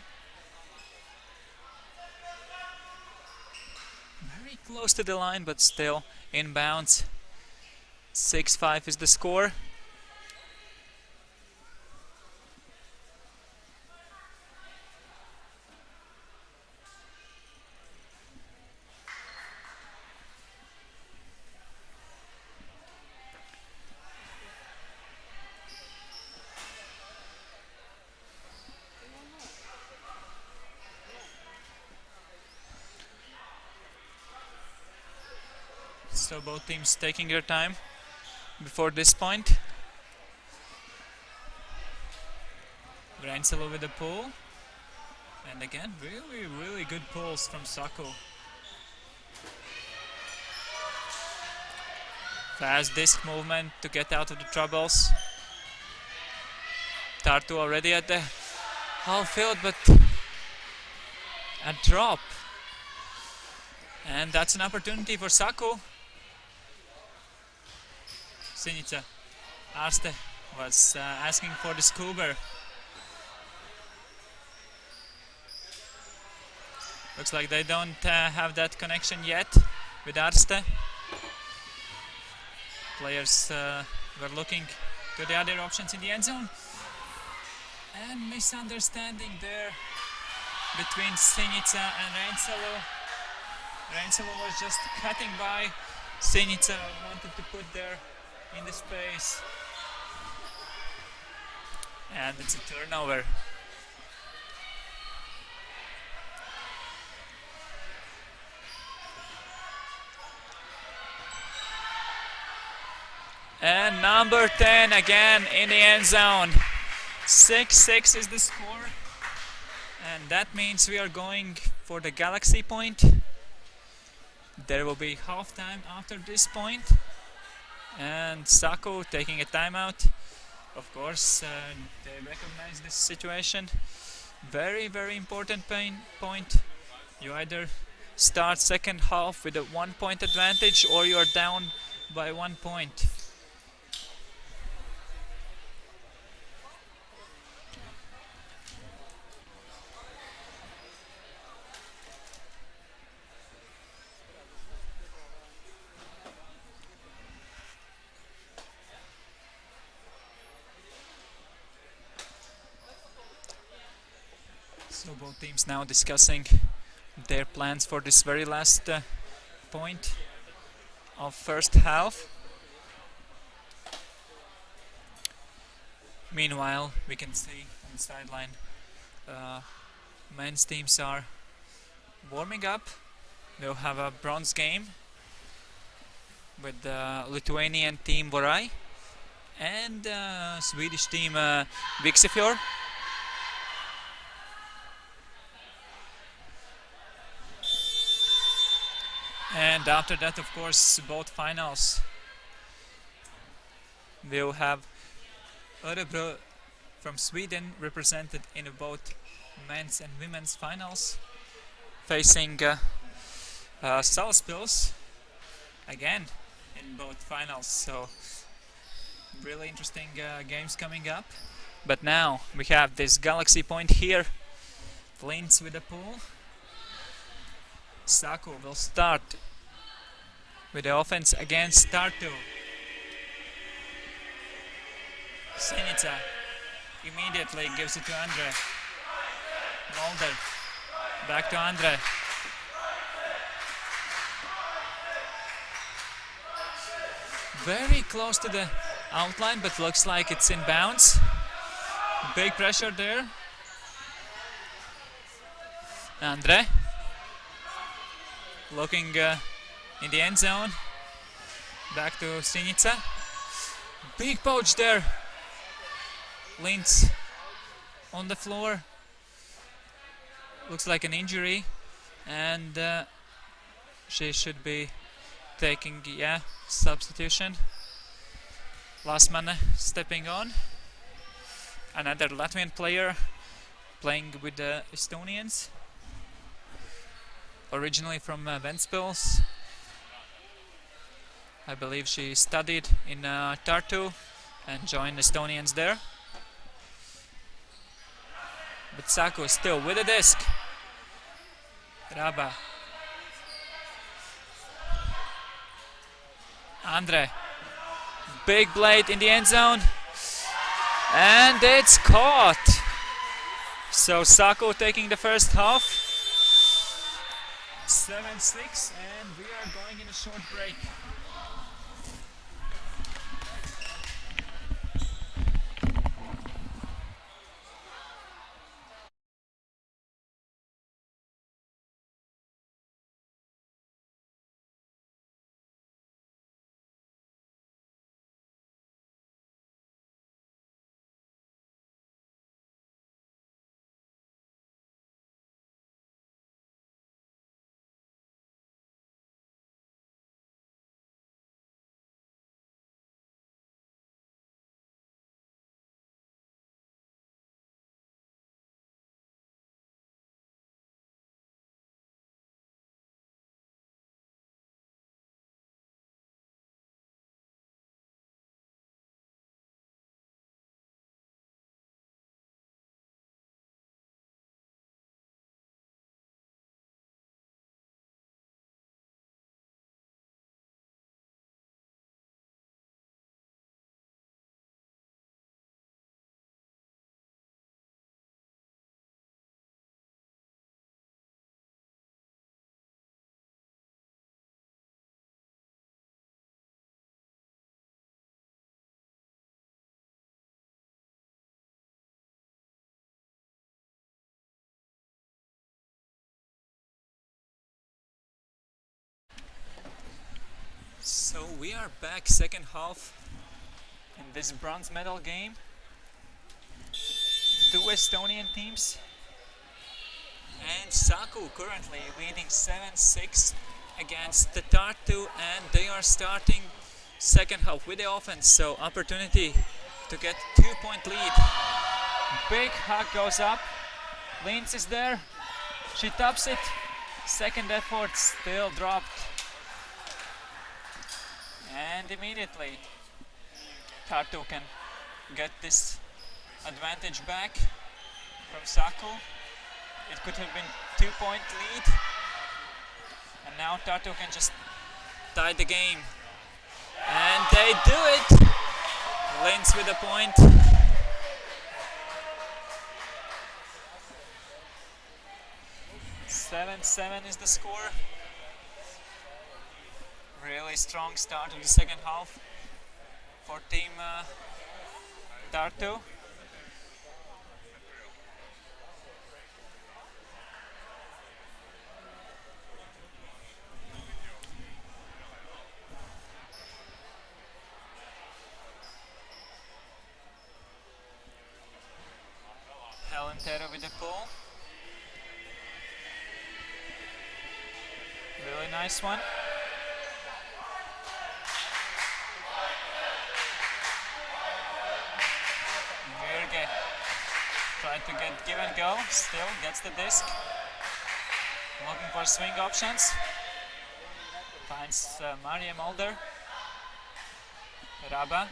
Very close to the line, but still in bounds. 6-5 is the score. So both teams taking their time before this point. Rainsalo with the pull. And again, really good pulls from Saku. Fast disc movement to get out of the troubles. Tartu already at the half field, but a drop. And that's an opportunity for Saku. Sinica, Arste was asking for the scuba. Looks like they don't have that connection yet with Arste. Players were looking to the other options in the end zone. And misunderstanding there between Sinica and Rainsalo. Rainsalo was just cutting by. Sinica wanted to put there in the space, and it's a turnover. And number 10 again in the end zone. 6-6 is the score, and that means we are going for the Galaxy point. There will be halftime after this point. And Saku taking a timeout. Of course, they recognize this situation. Very important point. You either start second half with a 1 point advantage, or you are down by 1 point. So both teams now discussing their plans for this very last point of first half. Meanwhile, we can see on the sideline men's teams are warming up. They'll have a bronze game with the Lithuanian team Vorai and Swedish team Viksefjord. And after that, of course, both finals. We'll have Örebro from Sweden represented in both men's and women's finals, facing Salaspils again in both finals. So really interesting games coming up. But now we have this Galaxy point here. Linz with the pool. Saku will start with the offense against Tartu. Sinica immediately gives it to Andre. Mulder back to Andre. Very close to the outline, but looks like it's in bounds. Big pressure there. Andre looking in the end zone. Back to Sinica. Big poach there. Linz on the floor. Looks like an injury, and she should be taking substitution. Lasmane stepping on. Another Latvian player playing with the Estonians. Originally from Ventspils. I believe she studied in Tartu and joined Estonians there. But Saku is still with the disc. Raba. Andre. Big blade in the end zone. And it's caught. So Saku taking the first half. 7-6, and we are going in a short break. So we are back, second half in this bronze medal game. Two Estonian teams. And Saku currently leading 7-6 against the Tartu, and they are starting second half with the offense. So opportunity to get 2-point lead. Big hug goes up. Linz is there. She tops it. Second effort still dropped. And immediately Tartu can get this advantage back from Saku. It could have been 2-point lead. And now Tartu can just tie the game. And they do it! Linz with a point. 7-7 is the score. Really strong start of the second half for team Tartu. With the pull. Really nice one. Virge tried to get give and go, still gets the disc. Looking for swing options. Finds Maria Mulder. Raba.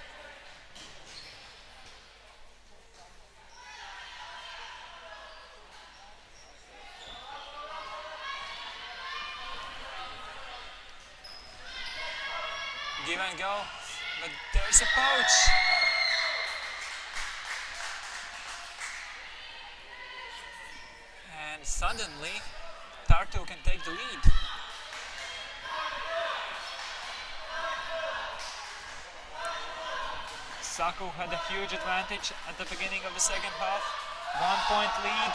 Give and go, but there's a poach. And suddenly, Tartu can take the lead. Saku had a huge advantage at the beginning of the second half. 1 point lead.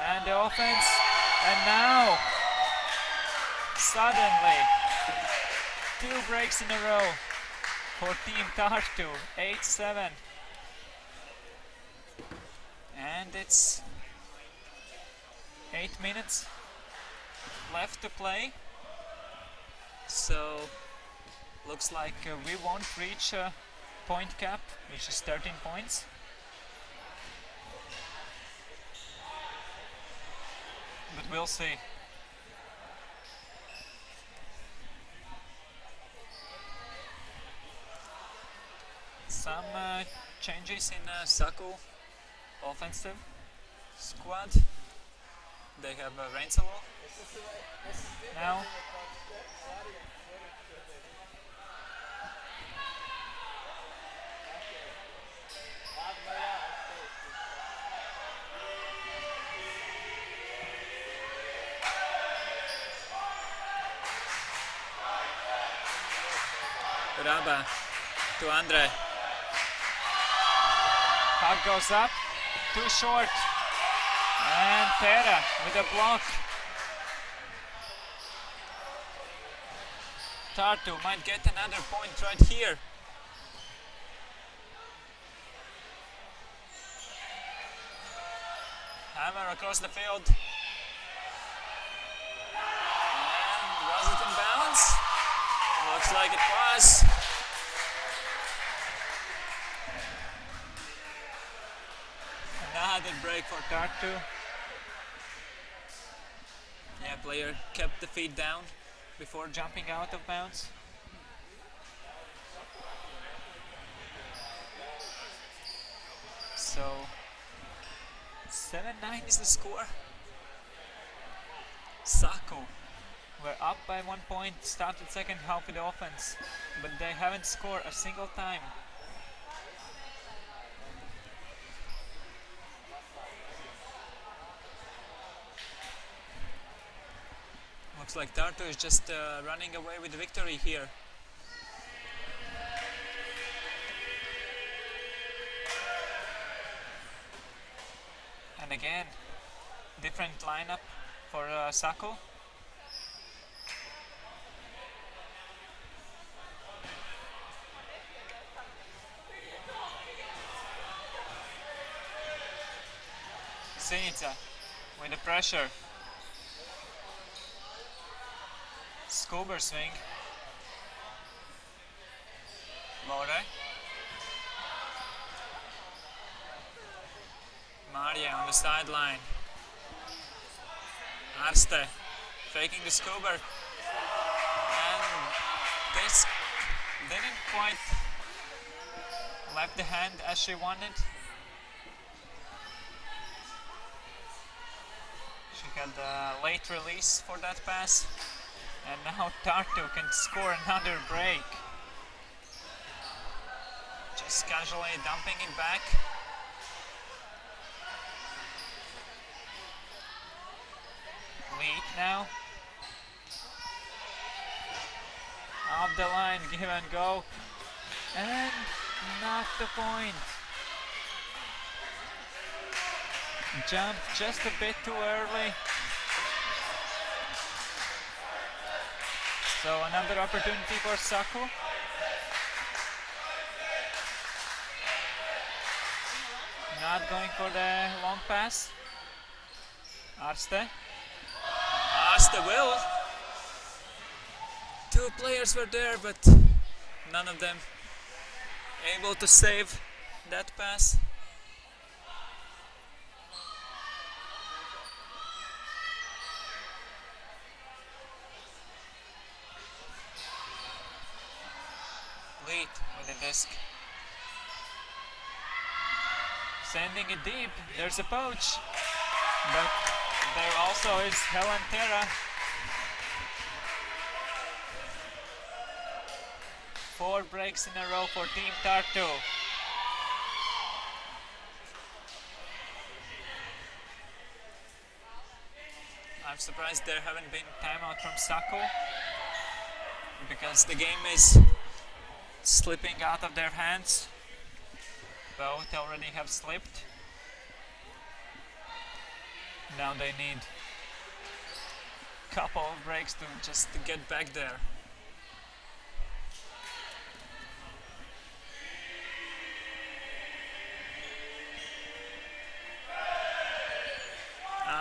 And the offense. And now, suddenly, 2 breaks in a row for Team Tartu, 8-7. And it's 8 minutes left to play. So looks like we won't reach a point cap, which is 13 points. But we'll see. Some changes in Saku offensive squad. They have Rainsalo now. Raba to Andre. Puck goes up, too short, and Pera with a block. Tartu might get another point right here. Hammer across the field. And was it in bounds? Looks like it was. Another break for Tartu. Yeah, player kept the feet down before jumping out of bounds. So 7-9 is the score. Saku were up by 1 point, started second half with the offense, but they haven't scored a single time. Looks like Tartu is just running away with the victory here. And again, different lineup for Saku. Sinica with the pressure. Scuba swing. More. Maria on the sideline. Arste faking the scuba. And this didn't quite left the hand as she wanted. She had a late release for that pass. And now Tartu can score another break. Just casually dumping it back. technique now. Off the line, give and go. And not the point. Jumped just a bit too early. So another opportunity for Saku. Not going for the long pass. Arste will. Two players were there, but none of them able to save that pass. Lead with the disc. Sending it deep. There's a poach. But there also is Helen Terra. 4 breaks in a row for Team Tartu. I'm surprised there haven't been timeout from Saku, because the game is slipping out of their hands. Both already have slipped. Now they need a couple of breaks to just to get back there.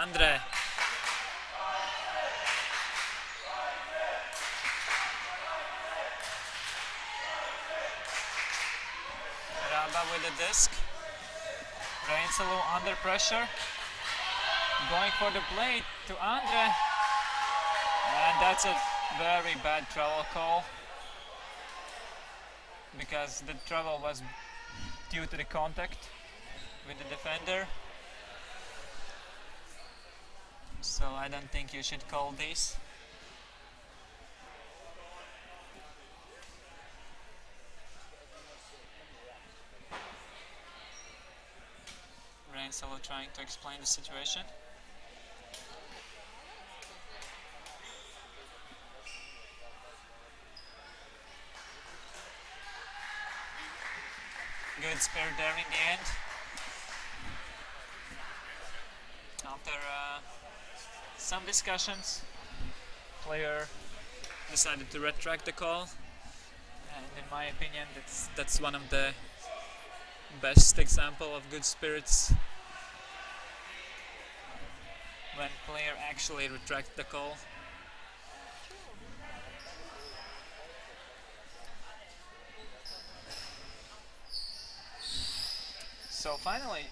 Andre. Raba with the disc. Rainsalo under pressure. Going for the plate to Andre. And that's a very bad travel call, because the travel was due to the contact with the defender. So I don't think you should call this. Rainsalo trying to explain the situation. Good spirit there in the end. After some discussions, player decided to retract the call, and in my opinion that's one of the best example of good spirits, when player actually retract the call. So finally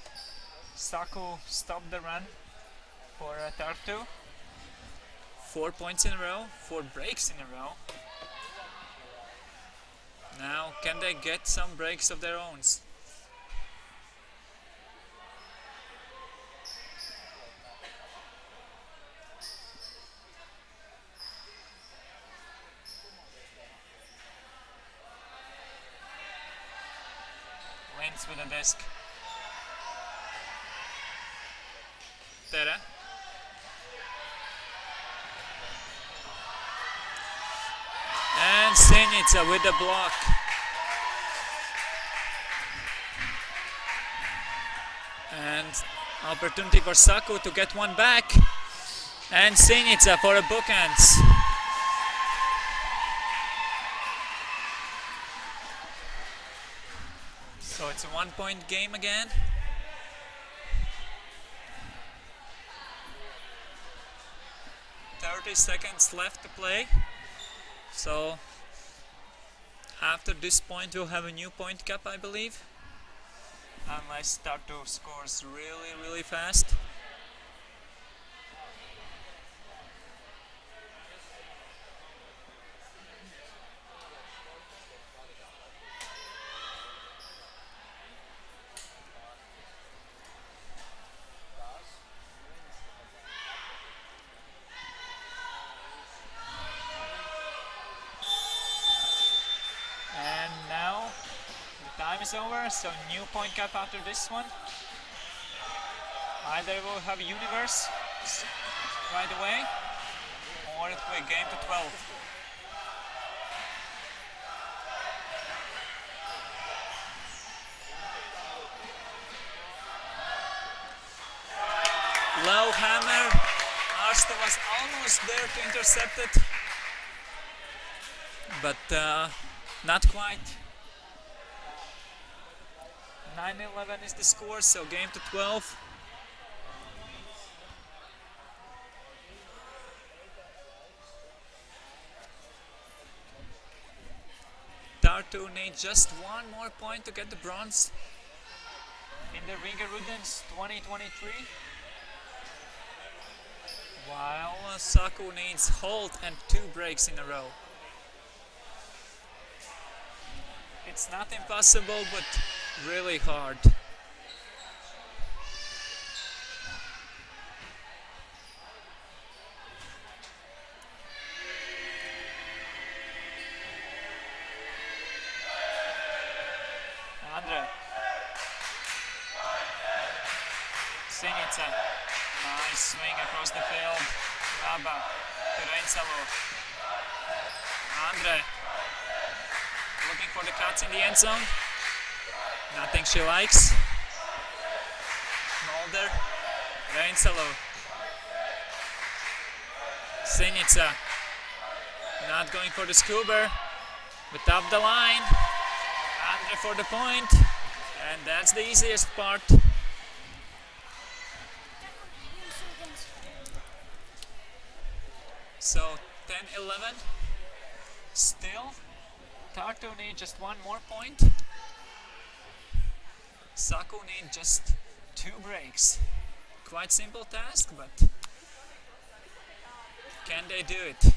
Saku stopped the run for Tartu. 4 points in a row, 4 breaks in a row. Now, can they get some breaks of their own? Wins with a disc. Terra. And Senica with the block. And opportunity for Saku to get one back. And Senica for a bookends. So it's a 1-point game again. Seconds left to play. So after this point we'll have a new point cap, I believe, unless Tartu scores really fast. Over, so new point cap after this one. Either we'll have Universe right away, order to play game to 12. Low hammer. Arsta was almost there to intercept it, but not quite. 9-11 is the score, so game to 12. Tartu needs just one more point to get the bronze in the Rigas Rudens 2023. While Saku needs hold and 2 breaks in a row. It's not impossible, but really hard. Andre. Sinica. Nice swing across the field. Baba to Reinsalu. Andre looking for the cuts in the end zone. Nothing she likes. Mulder. Reinsalu. Sinica. Not going for the scuba, but up the line. Andre for the point. And that's the easiest part. So 10-11, still Tartu need just one more point. Saku need just 2 breaks. Quite simple task, but can they do it?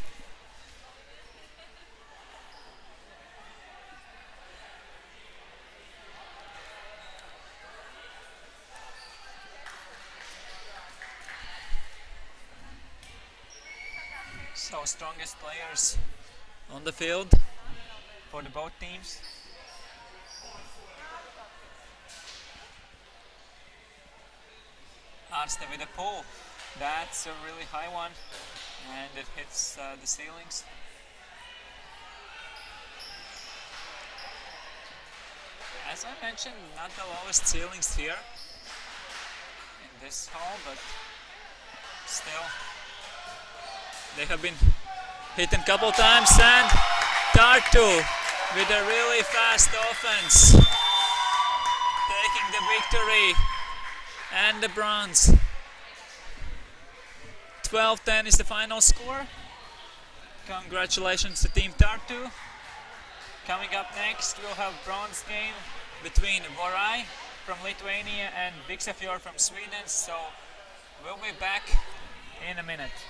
So strongest players on the field for the both teams. Arsta with a pull. That's a really high one, and it hits the ceilings. As I mentioned, not the lowest ceilings here in this hall, but still. They have been hit a couple times, and Tartu with a really fast offense taking the victory and the bronze. 12-10 is the final score. Congratulations to Team Tartu. Coming up next, we'll have bronze game between Vorai from Lithuania and Bixafjord from Sweden. So we'll be back in a minute.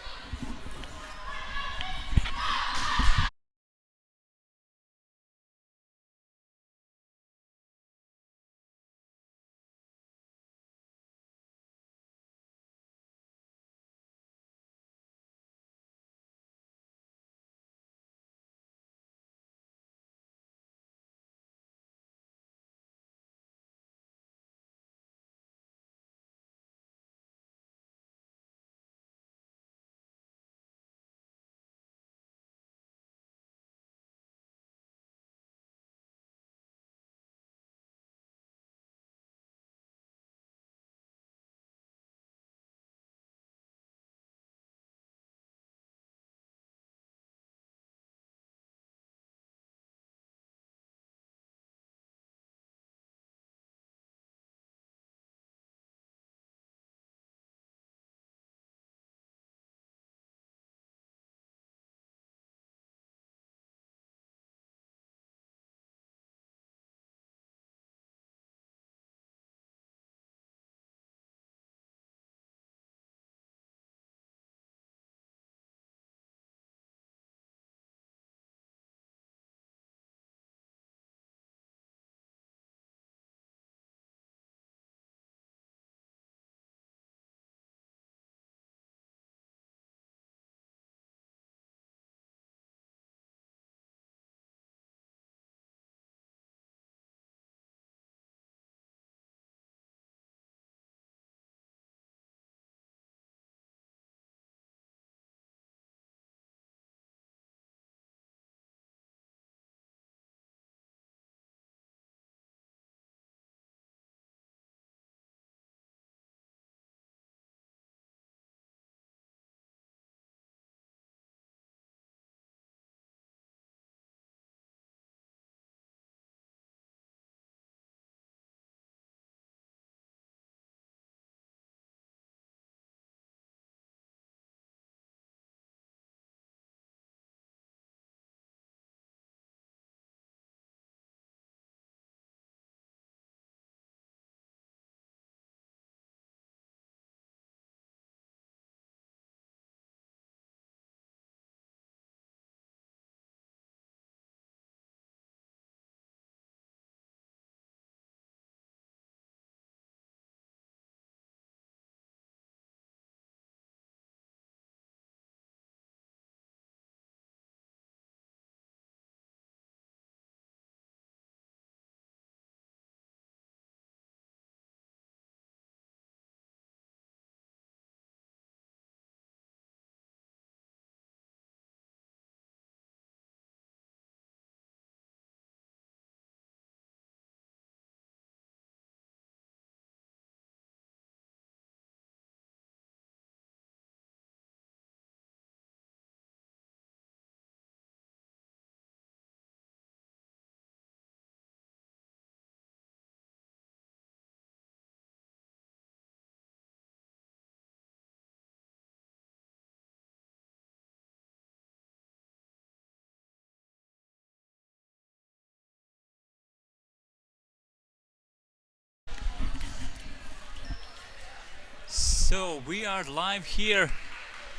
So we are live here,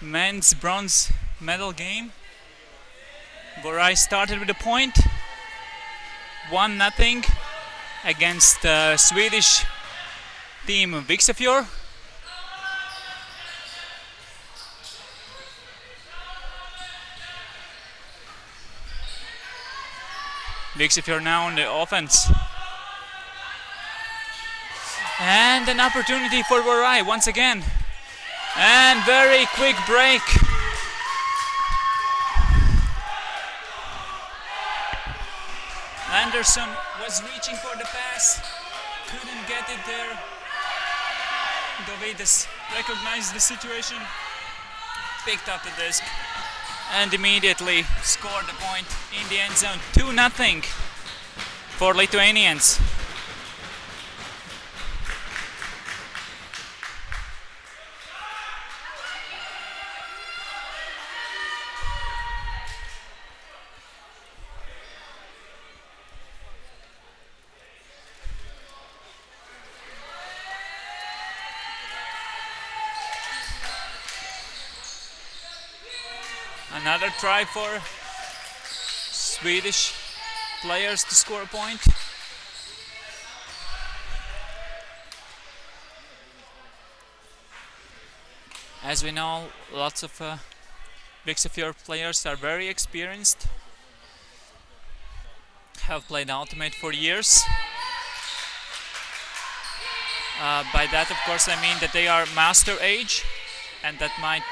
men's bronze medal game, where I started with a point, 1-0 against Swedish team Viksafjord. Viksafjord now on the offense. And an opportunity for Vorai once again. And very quick break. Anderson was reaching for the pass, couldn't get it there. Dovidas recognized the situation, picked up the disc, and immediately scored the point in the end zone. 2-0 for Lithuanians. Another try for Swedish players to score a point. As we know, lots of Viksafjord players are very experienced, have played Ultimate for years. By that, of course, I mean that they are master age, and that might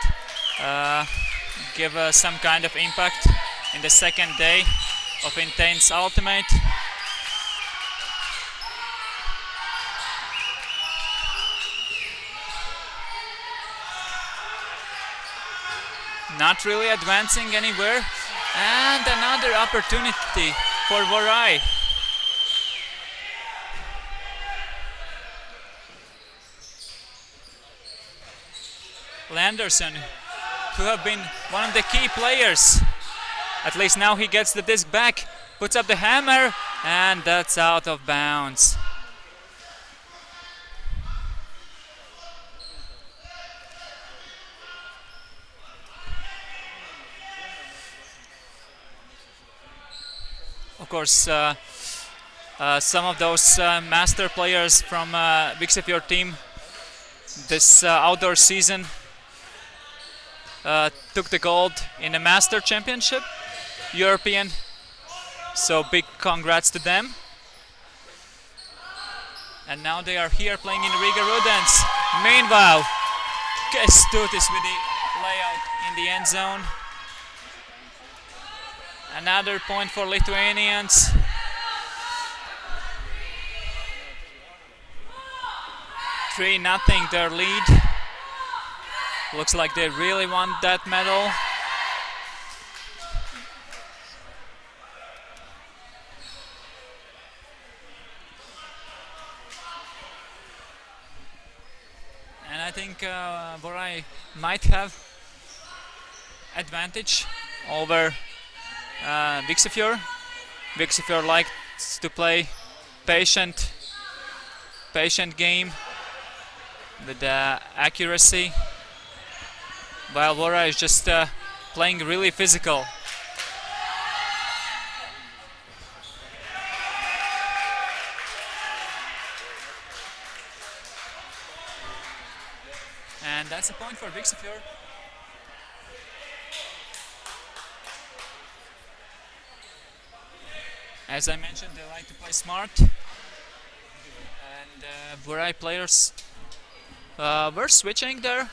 give some kind of impact in the second day of intense Ultimate. Not really advancing anywhere, and another opportunity for Vorai. Landerson, who have been one of the key players. At least now he gets the disc back, puts up the hammer, and that's out of bounds. Of course, some of those master players from Viksafjord team this outdoor season took the gold in the Master Championship, European. So big congrats to them. And now they are here playing in Rigas Rudens. Meanwhile, Kestutis with the layout in the end zone. Another point for Lithuanians. Three nothing their lead. Looks like they really want that medal. And I think Vorai might have advantage over Viksafjord. Viksafjord likes to play patient game with accuracy, while Vorai is just playing really physical. And that's a point for Viksafjord. As I mentioned, they like to play smart, and Vorai players were switching there,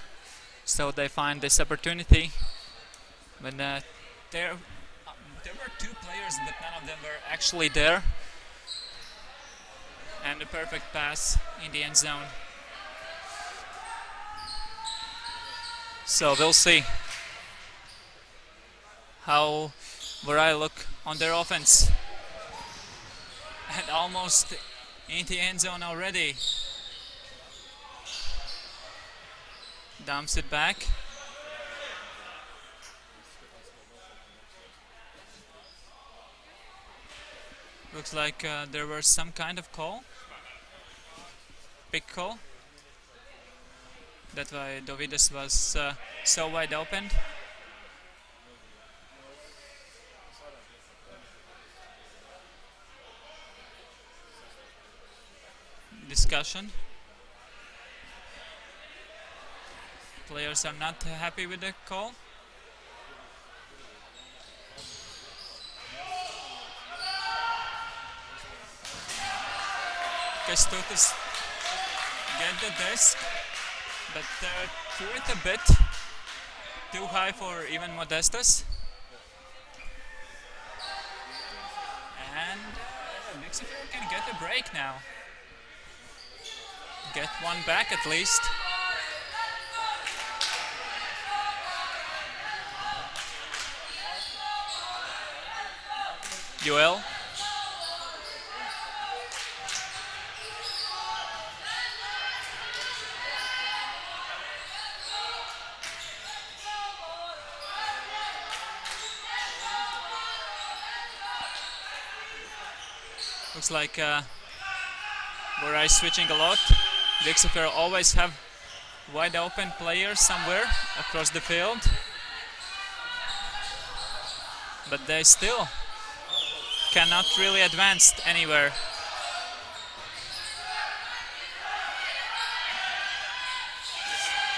so they find this opportunity. When there were two players, but none of them were actually there, and a perfect pass in the end zone. So we'll see how Vorai look on their offense. And almost in the end zone already. Dumps it back. Looks like there was some kind of call. Big call. That's why Dovidas was so wide open. Discussion. Players are not happy with the call. Kestutis get the disc, but threw it a bit too high for even Modestas. And Lucifer can get a break now. Get one back at least. Joel. Looks like Borai switching a lot. Lucifer always have wide open players somewhere across the field. But they still cannot really advance anywhere.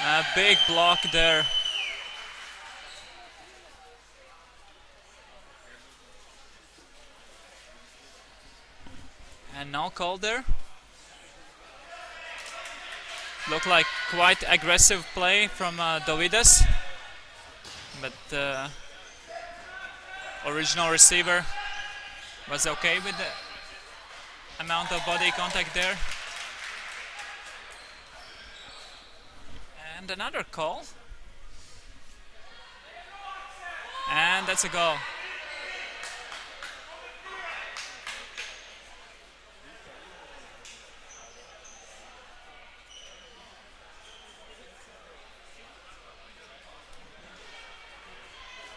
A big block there. And no call there. Looked like quite aggressive play from Dovidas. But original receiver was okay with the amount of body contact there. And another call. And that's a goal.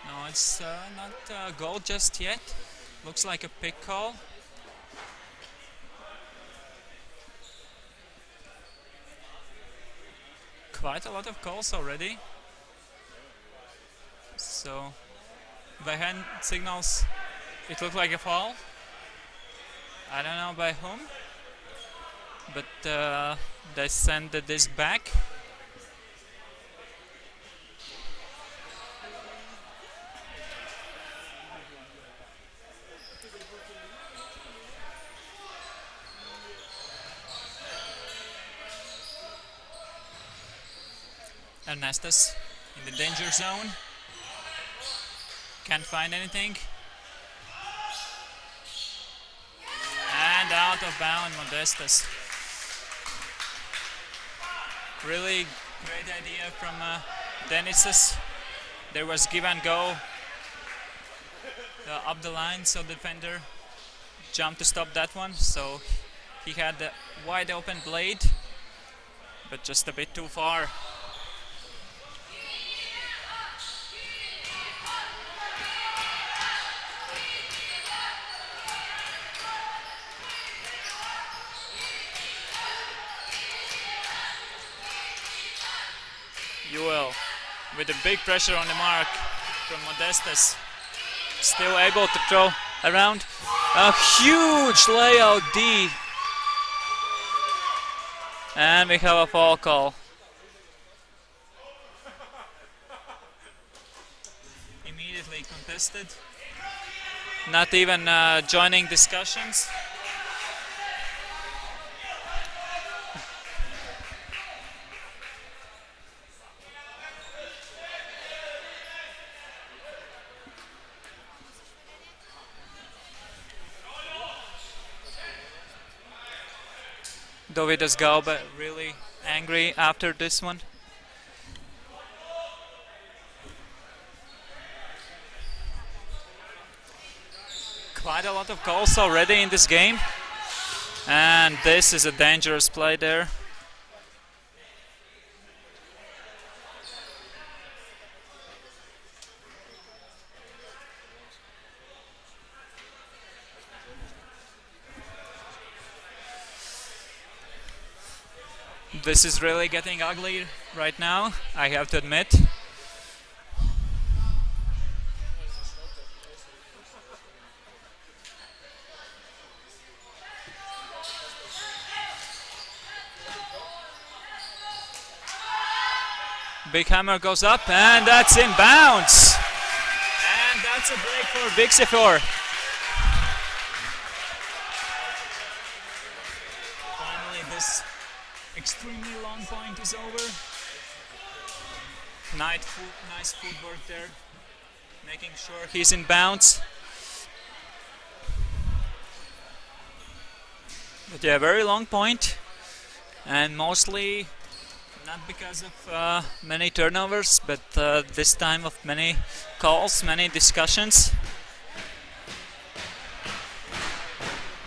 No, it's not a goal just yet. Looks like a pick call. Quite a lot of calls already. So by hand signals it looked like a foul. I don't know by whom, but they send the disc back. Ernestus in the danger zone. Can't find anything. And out of bound, Modestas. Really great idea from Denis's. There was give and go up the line, so the defender jumped to stop that one. So he had the wide open blade, but just a bit too far. Joel with a big pressure on the mark from Modestas. Still able to throw around. A huge layout D. And we have a foul call. Immediately contested. Not even joining discussions. Dovidas Galba really angry after this one. Quite a lot of goals already in this game. And this is a dangerous play there. This is really getting ugly right now, I have to admit. Big hammer goes up, and that's in bounds. And that's a break for Vixifor. Finally, this extremely long point is over. Nice footwork there, making sure he's in bounds. But yeah, very long point, and mostly not because of many turnovers, but this time of many calls, many discussions.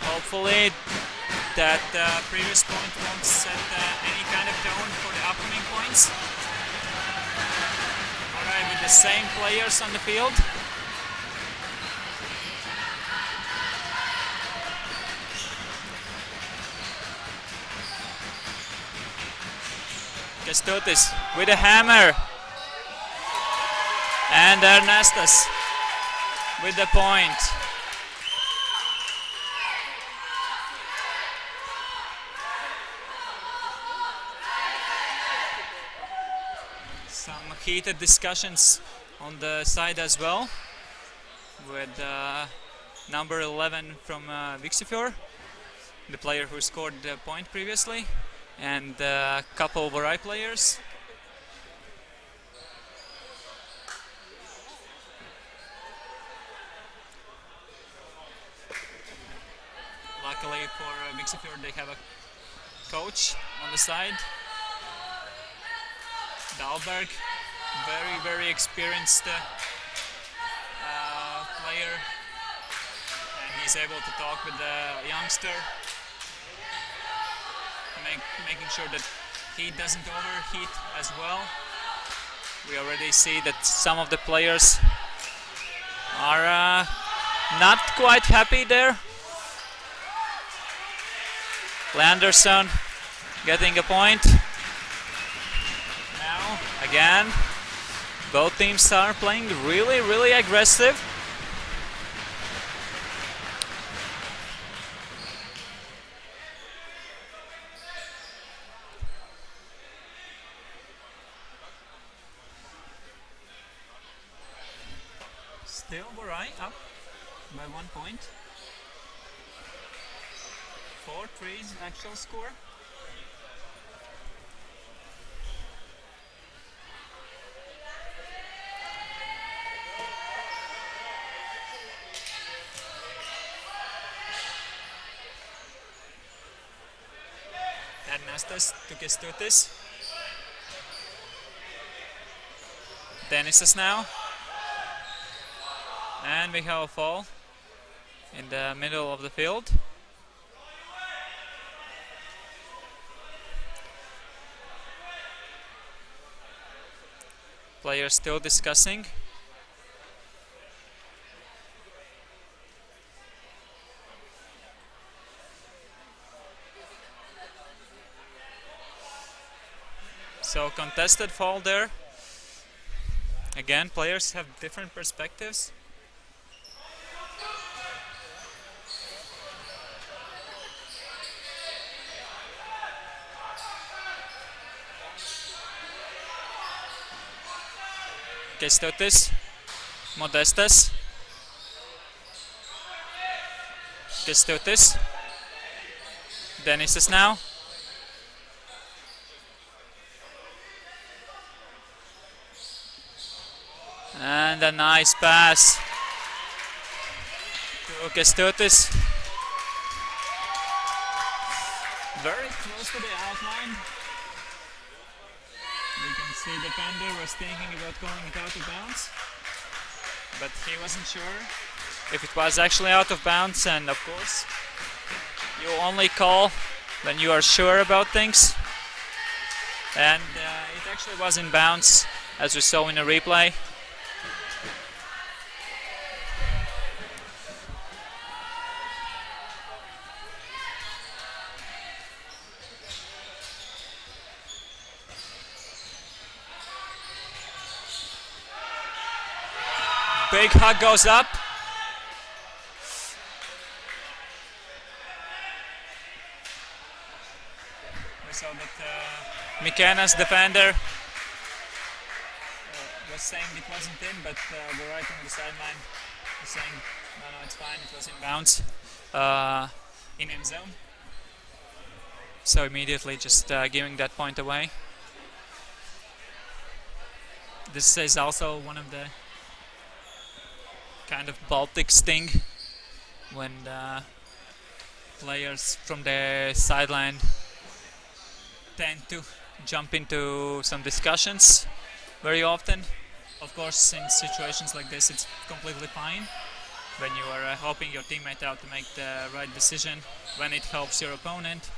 Hopefully that previous point won't set any kind of tone for the upcoming points. Alright, with the same players on the field. Kestutis with a hammer, and Ernestas with the point. Some heated discussions on the side as well, with number 11 from Vixifor, the player who scored the point previously, and a couple of Varai players. Luckily for Vixifor, they have a coach on the side. Dahlberg, very experienced player, and he's able to talk with the youngster, making sure that he doesn't overheat as well. We already see that some of the players are not quite happy there. Landerson getting a point. Now, again, both teams are playing really aggressive. Still Varai up by 1 point. 4-3 is actual score. Ernestas to Kestutis. Denisas now. And we have a fall in the middle of the field. Players still discussing. So contested fall there. Again, players have different perspectives. Kestutis, Modestas, Kestutis, Denisas now. And a nice pass to Kestutis. Very close to the outline. We can see the defender was thinking about going it out of bounds, but he wasn't sure if it was actually out of bounds, and of course you only call when you are sure about things. And it actually was in bounds, as we saw in the replay. Big hug goes up. We saw that McKenna's defender was saying it wasn't in, but the right on the sideline was saying, no, it's fine, it was in bounds. In end zone. So immediately just giving that point away. This is also one of the kind of Baltics thing when the players from the sideline tend to jump into some discussions very often. Of course, in situations like this, it's completely fine when you are helping your teammate out to make the right decision, when it helps your opponent.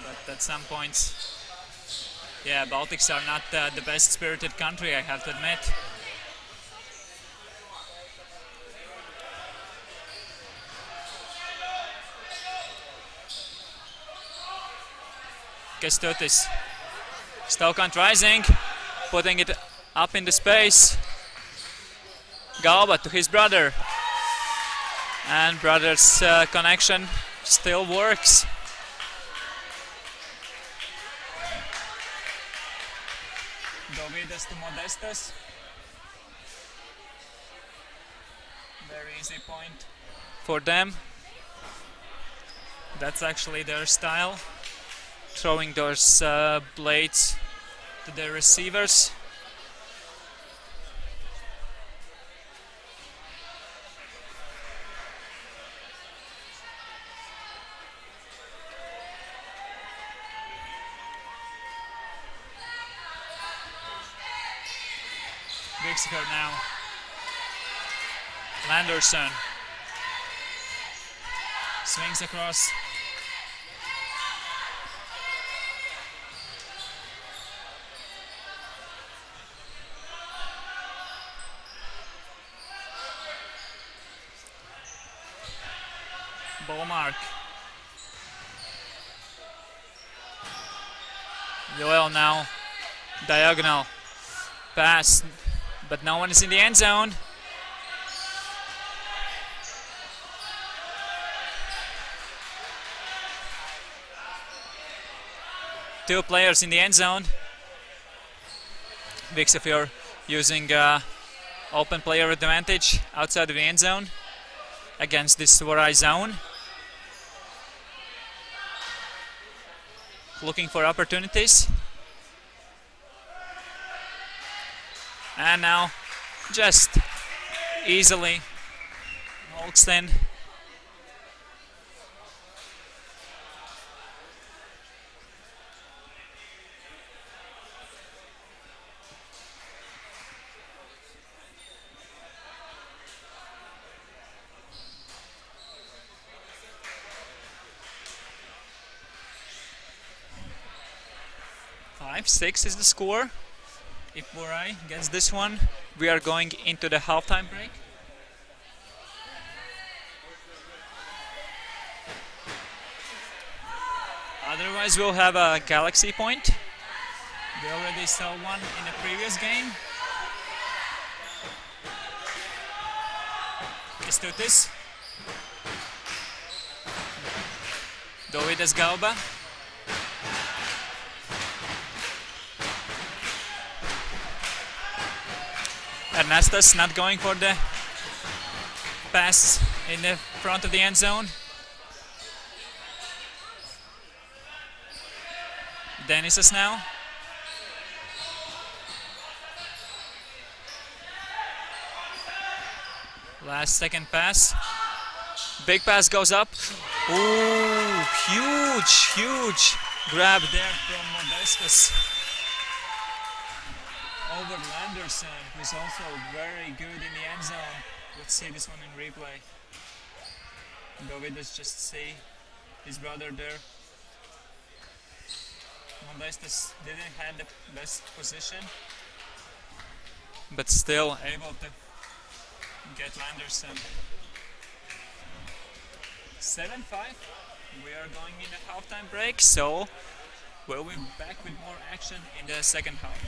But at some points, yeah, Baltics are not the best spirited country, I have to admit. Kestutis. Stokant rising, putting it up in the space. Galba to his brother. And brother's connection still works. Dovidas to Modestas. Very easy point for them. That's actually their style. Throwing those blades to their receivers. Vixiker now. Landerson swings across. Ballmark. Joel now. Diagonal. Pass. But no one is in the end zone. Two players in the end zone. Vixifer using open player advantage outside of the end zone against this Varai zone. Looking for opportunities. And now just easily Holston. Five, 6 is the score. If Varai gets this one, we are going into the halftime break. Otherwise, we'll have a Galaxy point. We already saw one in the previous game. Kestutis. Dovidas Galba. Ernestas not going for the pass in the front of the end zone. Denisas now. Last second pass. Big pass goes up. Ooh, huge grab there from Modestas over Landerson, who's also very good in the end zone. Let's see this one in replay. Dovidas just see his brother there. Modestas didn't have the best position, but still able to get Landerson. 7-5. We are going in a halftime break, so we'll be back with more action in the second half.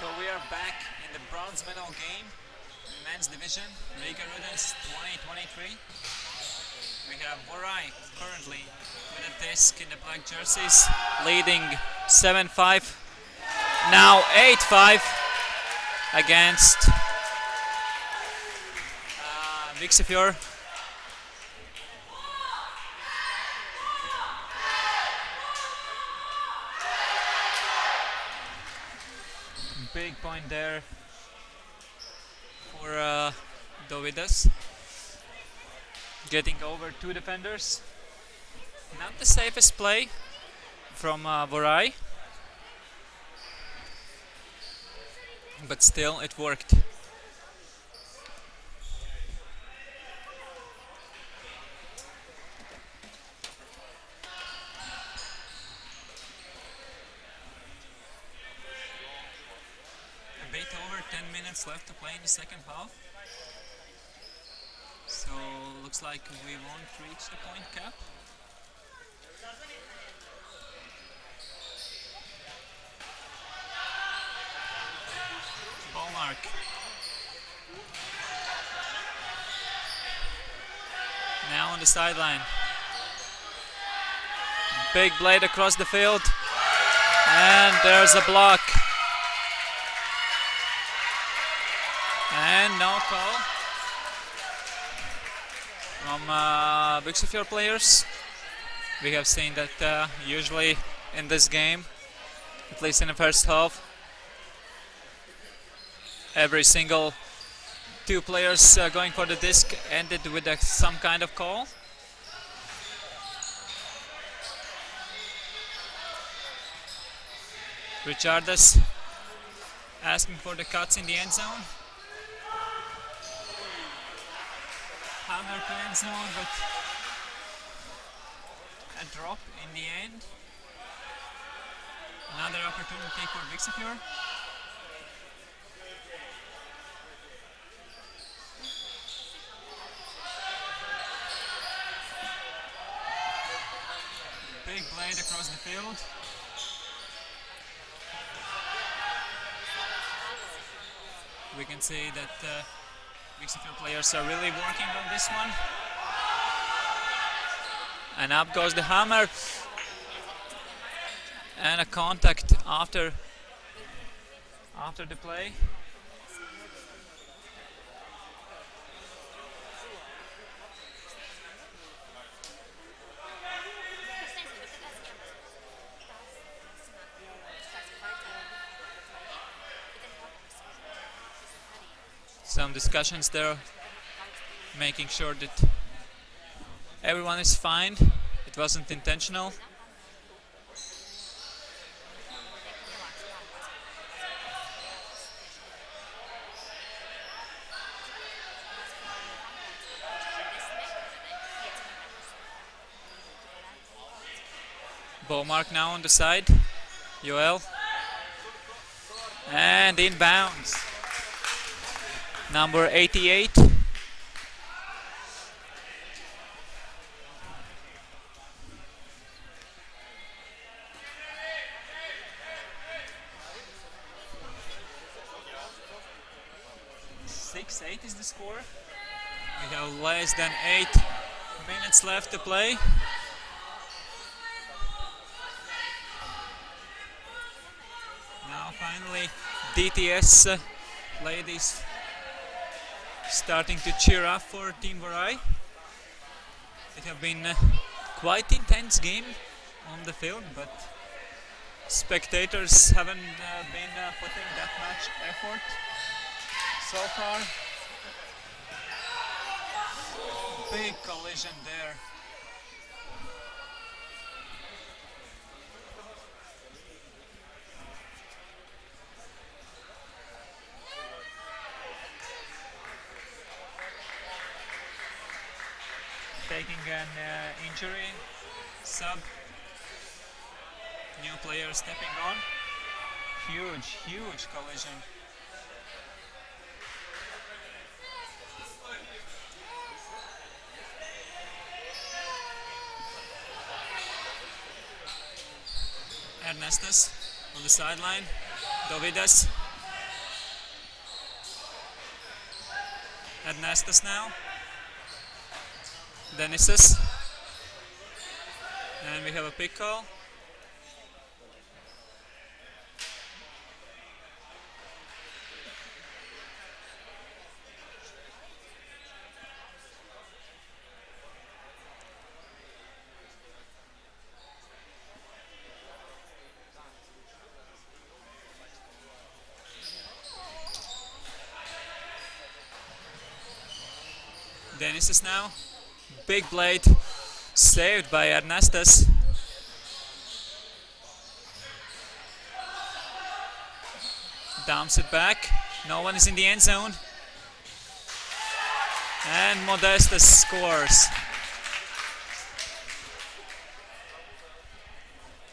So we are back in the bronze medal game in men's division, Rigas Rudens 2023. We have Vorai currently with a disc in the black jerseys, leading 7-5, now 8-5 against Frisbija. Big point there for Dovidas, getting over two defenders. Not the safest play from Vorai, but still it worked. A bit over 10 minutes left to play in the second half. So looks like we won't reach the point cap. Ball mark. Now on the sideline. Big blade across the field. And there's a block. And no call from Frisbija players. We have seen that usually in this game, at least in the first half, every single two players going for the disc ended with some kind of call. Richardas asking for the cuts in the end zone. Hammer to end zone, but a drop in the end. Another opportunity for Frisbija. Big blade across the field. We can see that Frisbija players are really working on this one. And up goes the hammer. And a contact after the play. Some discussions there, making sure that everyone is fine. It wasn't intentional. Ball mark now on the side. Joel. And inbounds. Number 88. (6-8) is the score. We have less than 8 minutes left to play. Now finally DTS ladies starting to cheer up for Team Vorai. It has been quite intense game on the field, but spectators haven't been putting that much effort so far. Big collision there. Taking an injury, sub, new player stepping on. Huge collision. Ernestas on the sideline. Dovidas Ernestas now. Denisas. And we have a pick call. Denisas now. Big blade saved by Ernestas. Dumps it back. No one is in the end zone. And Modestas scores.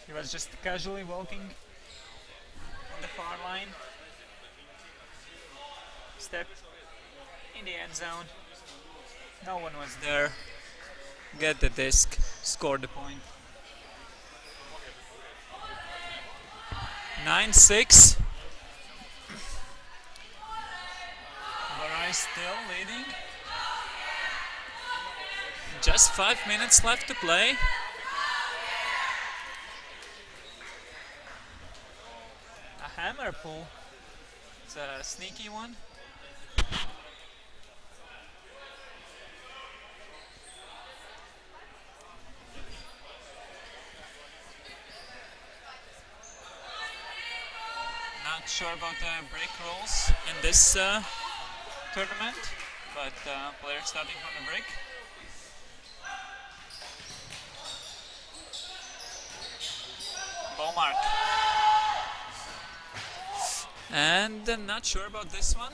He was just casually walking on the far line. Stepped in the end zone. No one was there. Get the disc. Scored the point. 9-6. Barai still leading. Just 5 minutes left to play. A hammer pull. It's a sneaky one. Not sure about the break rules in this tournament, but players starting from the break. Ball mark. And I'm not sure about this one.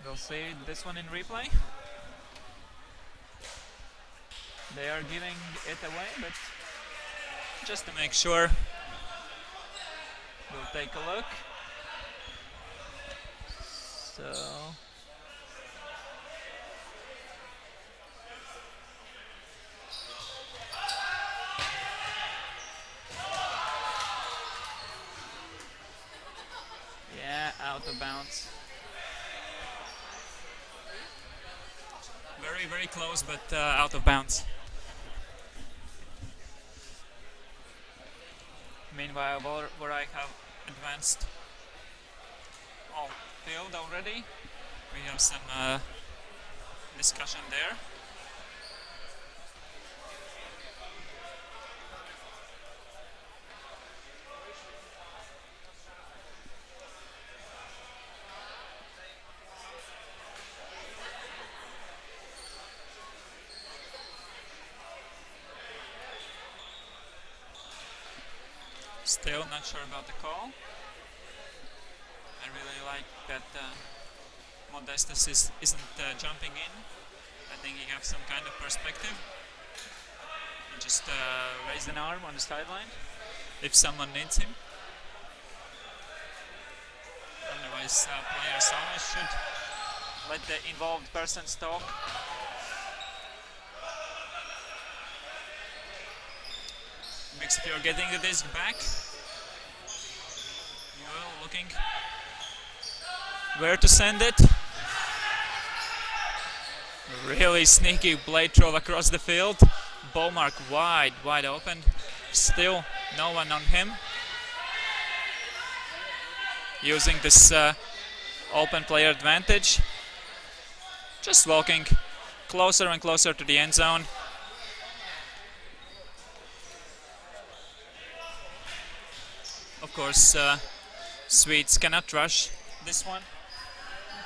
We'll see this one in replay. They are giving it away, but just to make sure, we'll take a look. So yeah, out of bounds. Very, very close, but out of bounds. Meanwhile, where I have advanced all field already, we have some discussion there. Still not sure about the call. I really like that Modestas isn't jumping in. I think he has some kind of perspective. He just raised an arm on the sideline if someone needs him. Otherwise, players always should let the involved persons talk. Mix, if you're getting the disc back, you're looking where to send it. Really sneaky blade throw across the field. Ball mark wide open. Still no one on him. Using this open player advantage. Just walking closer and closer to the end zone. Of course, Swedes cannot rush this one,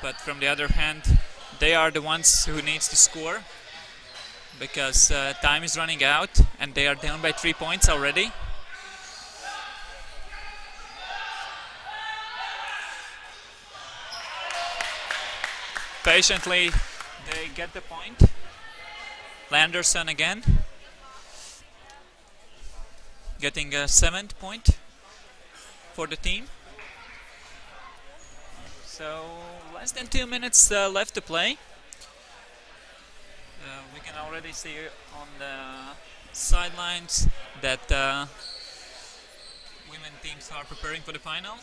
but from the other hand, they are the ones who needs to score because time is running out and they are down by 3 points already. Patiently, they get the point. Landerson again, getting a 7th point for the team. So less than 2 minutes left to play. We can already see on the sidelines that women teams are preparing for the final.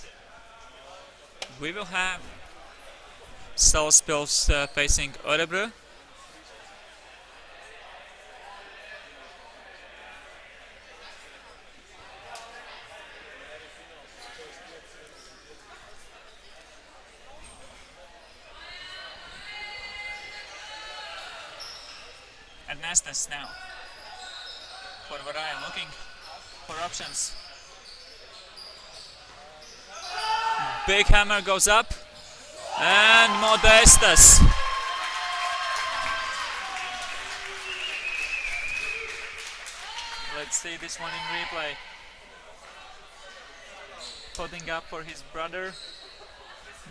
We will have Salaspils facing Örebro. And Nastas now for Varai, looking for options. Big hammer goes up, and Modestas. Let's see this one in replay. Putting up for his brother.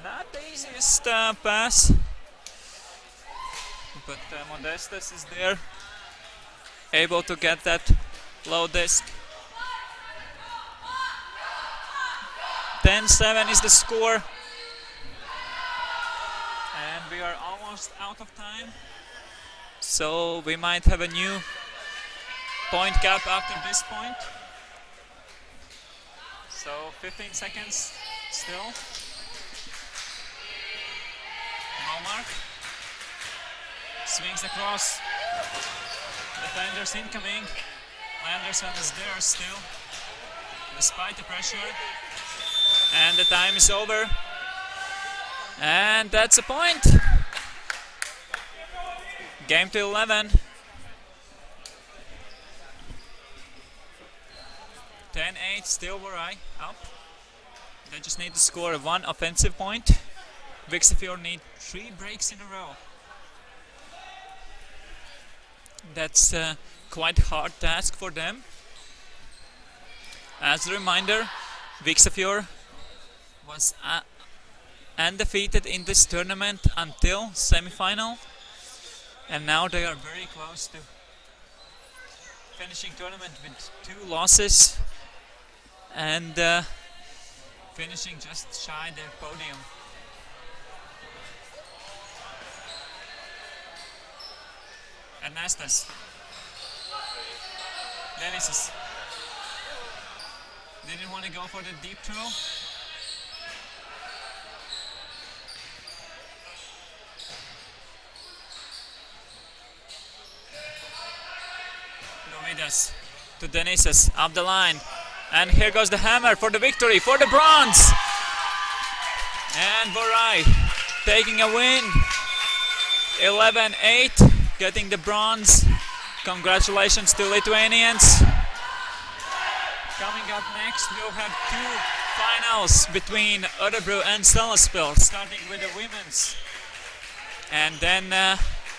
Not the easiest pass, but Modestas is there, able to get that low disc. 10-7 is the score, and we are almost out of time, so we might have a new point gap after this point. So 15 seconds still. No mark. Swings across. Defenders incoming. Anderson is there still, despite the pressure. And the time is over. And that's a point. Game to 11. 10-8, still Varai up. They just need to score one offensive point. Viksafjord need 3 breaks in a row. That's quite a hard task for them. As a reminder, Viksafjord was undefeated in this tournament until semi-final, and now they are very close to finishing tournament with 2 losses and finishing just shy their podium. Anastas. Denises. Didn't want to go for the deep throw. Lovidas to Denises, up the line. And here goes the hammer for the victory, for the bronze. And Varai taking a win. 11-8. Getting the bronze. Congratulations to Lithuanians. Coming up next, we'll have 2 finals between Örebro and Salaspils, starting with the women's. And then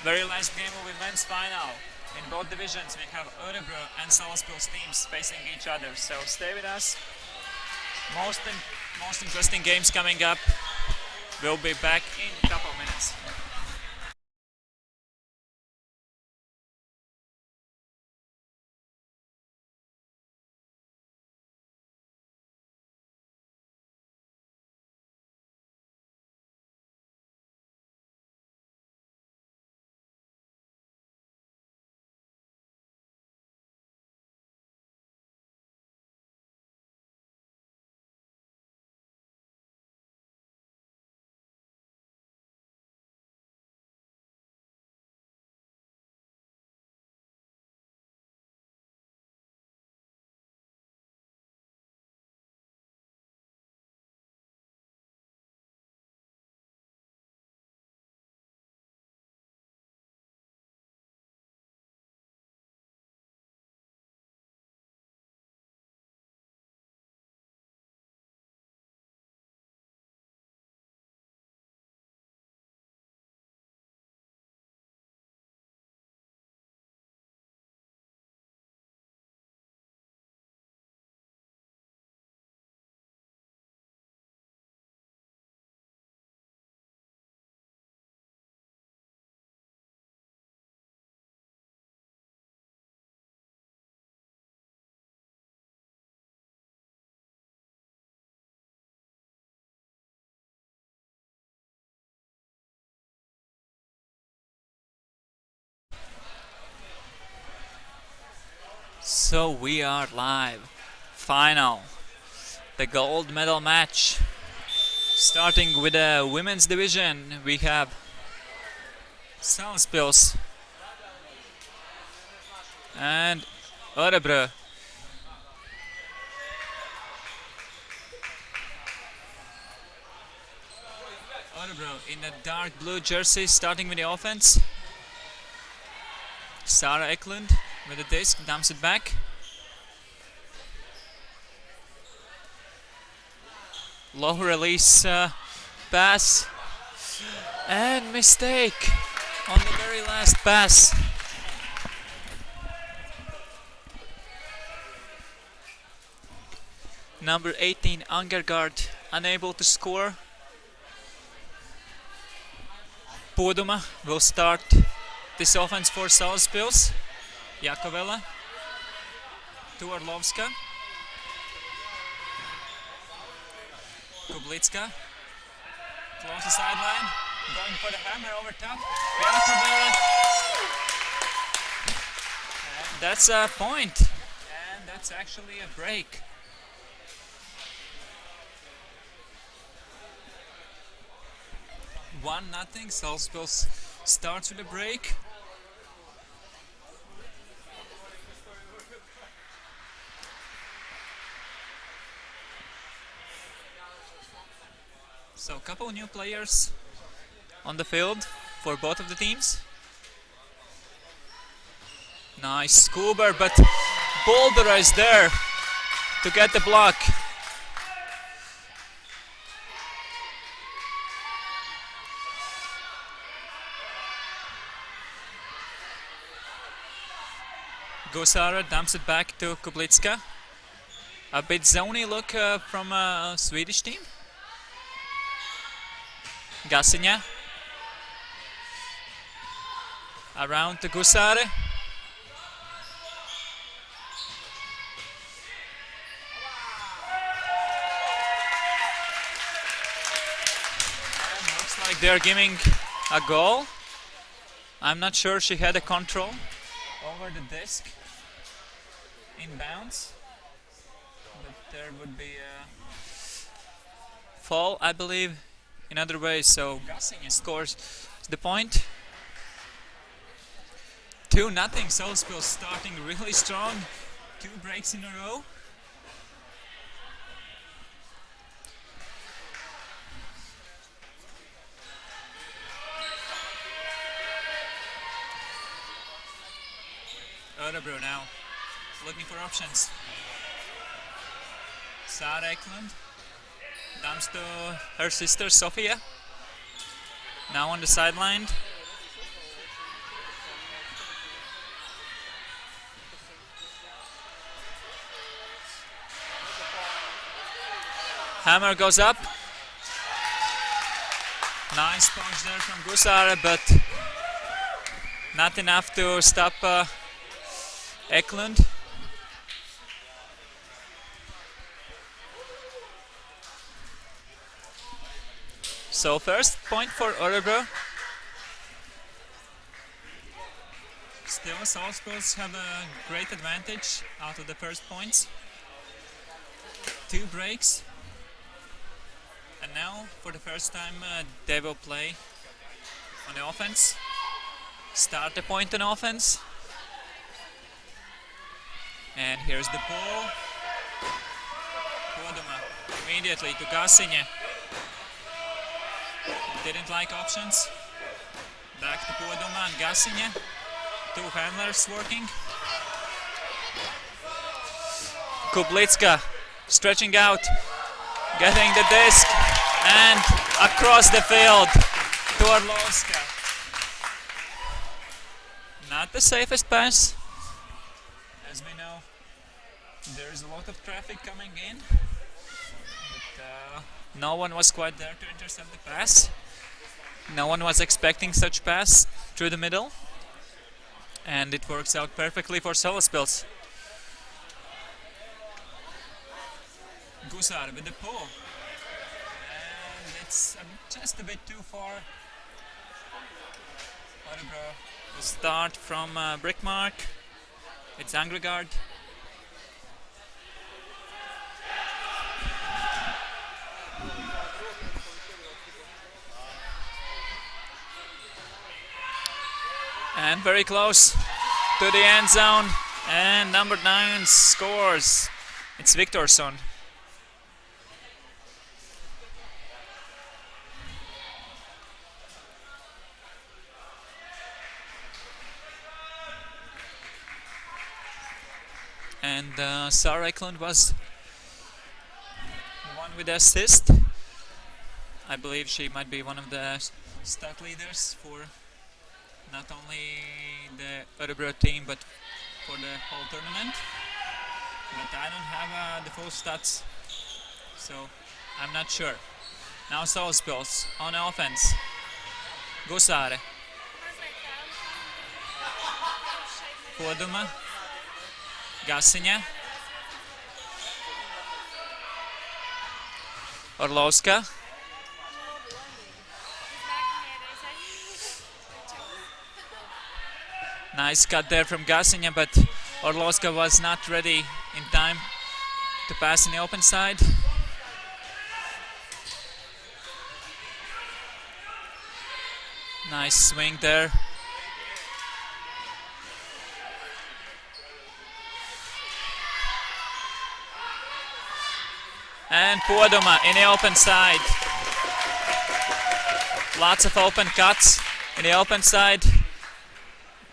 very last game will be men's final. In both divisions, we have Örebro and Salaspils teams facing each other. So stay with us. Most interesting games coming up. We'll be back in a couple of minutes. So we are live. Final. The gold medal match Starting with the women's division, we have Salaspils and Örebro. Örebro in a dark blue jersey, starting with the offense. Sarah Eklund with the disc, dumps it back. Low release pass and mistake on the very last pass. Number 18 Angergaard unable to score. Poduma will start this offense for Salaspils. Jakovela to Orlovska. Kublitska, close the sideline, going for the hammer over top. And that's a point, and that's actually a break. One nothing. Salaspils starts with a break. So a couple new players on the field for both of the teams. Nice Skuber, but Boulder is there to get the block. Gosara dumps it back to Kublitska. A bit zony look from a Swedish team. Gasinja. Around to Gusare. And looks like they're giving a goal. I'm not sure she had a control over the disc in bounds, but there would be a fall, I believe, in other ways. So Gasinja scores the point. 2-0. Salaspils starting really strong. 2 breaks in a row. Örebro now looking for options. Sara Eklund dumps to her sister Sofia. Now on the sideline. Hammer goes up. Nice punch there from Gusare, but not enough to stop Eklund. So first point for Örebro. Still, Salaspils have a great advantage out of the first points. 2 breaks. And now, for the first time, they will play on the offense. Start the point on offense. And here's the ball. Poduma immediately to Gasinja. Didn't like options. Back to Poduma and Gasinja. 2 handlers working. Kublitska stretching out, getting the disc and across the field to Orlovska. Not the safest pass. As we know, there's a lot of traffic coming in, but no one was quite there to intercept the pass. No one was expecting such pass through the middle, and it works out perfectly for Salaspils. Gusar with the pull, and it's just a bit too far. Örebro will start from brick mark. It's Angergaard. And very close to the end zone. And number 9 scores. It's Viktorsson. And Sarah Eklund was one with the assist. I believe she might be one of the stat leaders for not only the Örebro team but for the whole tournament. But I don't have the full stats, so I'm not sure. Now Salaspils on offense. Gusare. Poduma. Gasiņa. Orlovska. Nice cut there from Gasiņa, but Orlovska was not ready in time to pass in the open side. Nice swing there. And Poduma in the open side. Lots of open cuts in the open side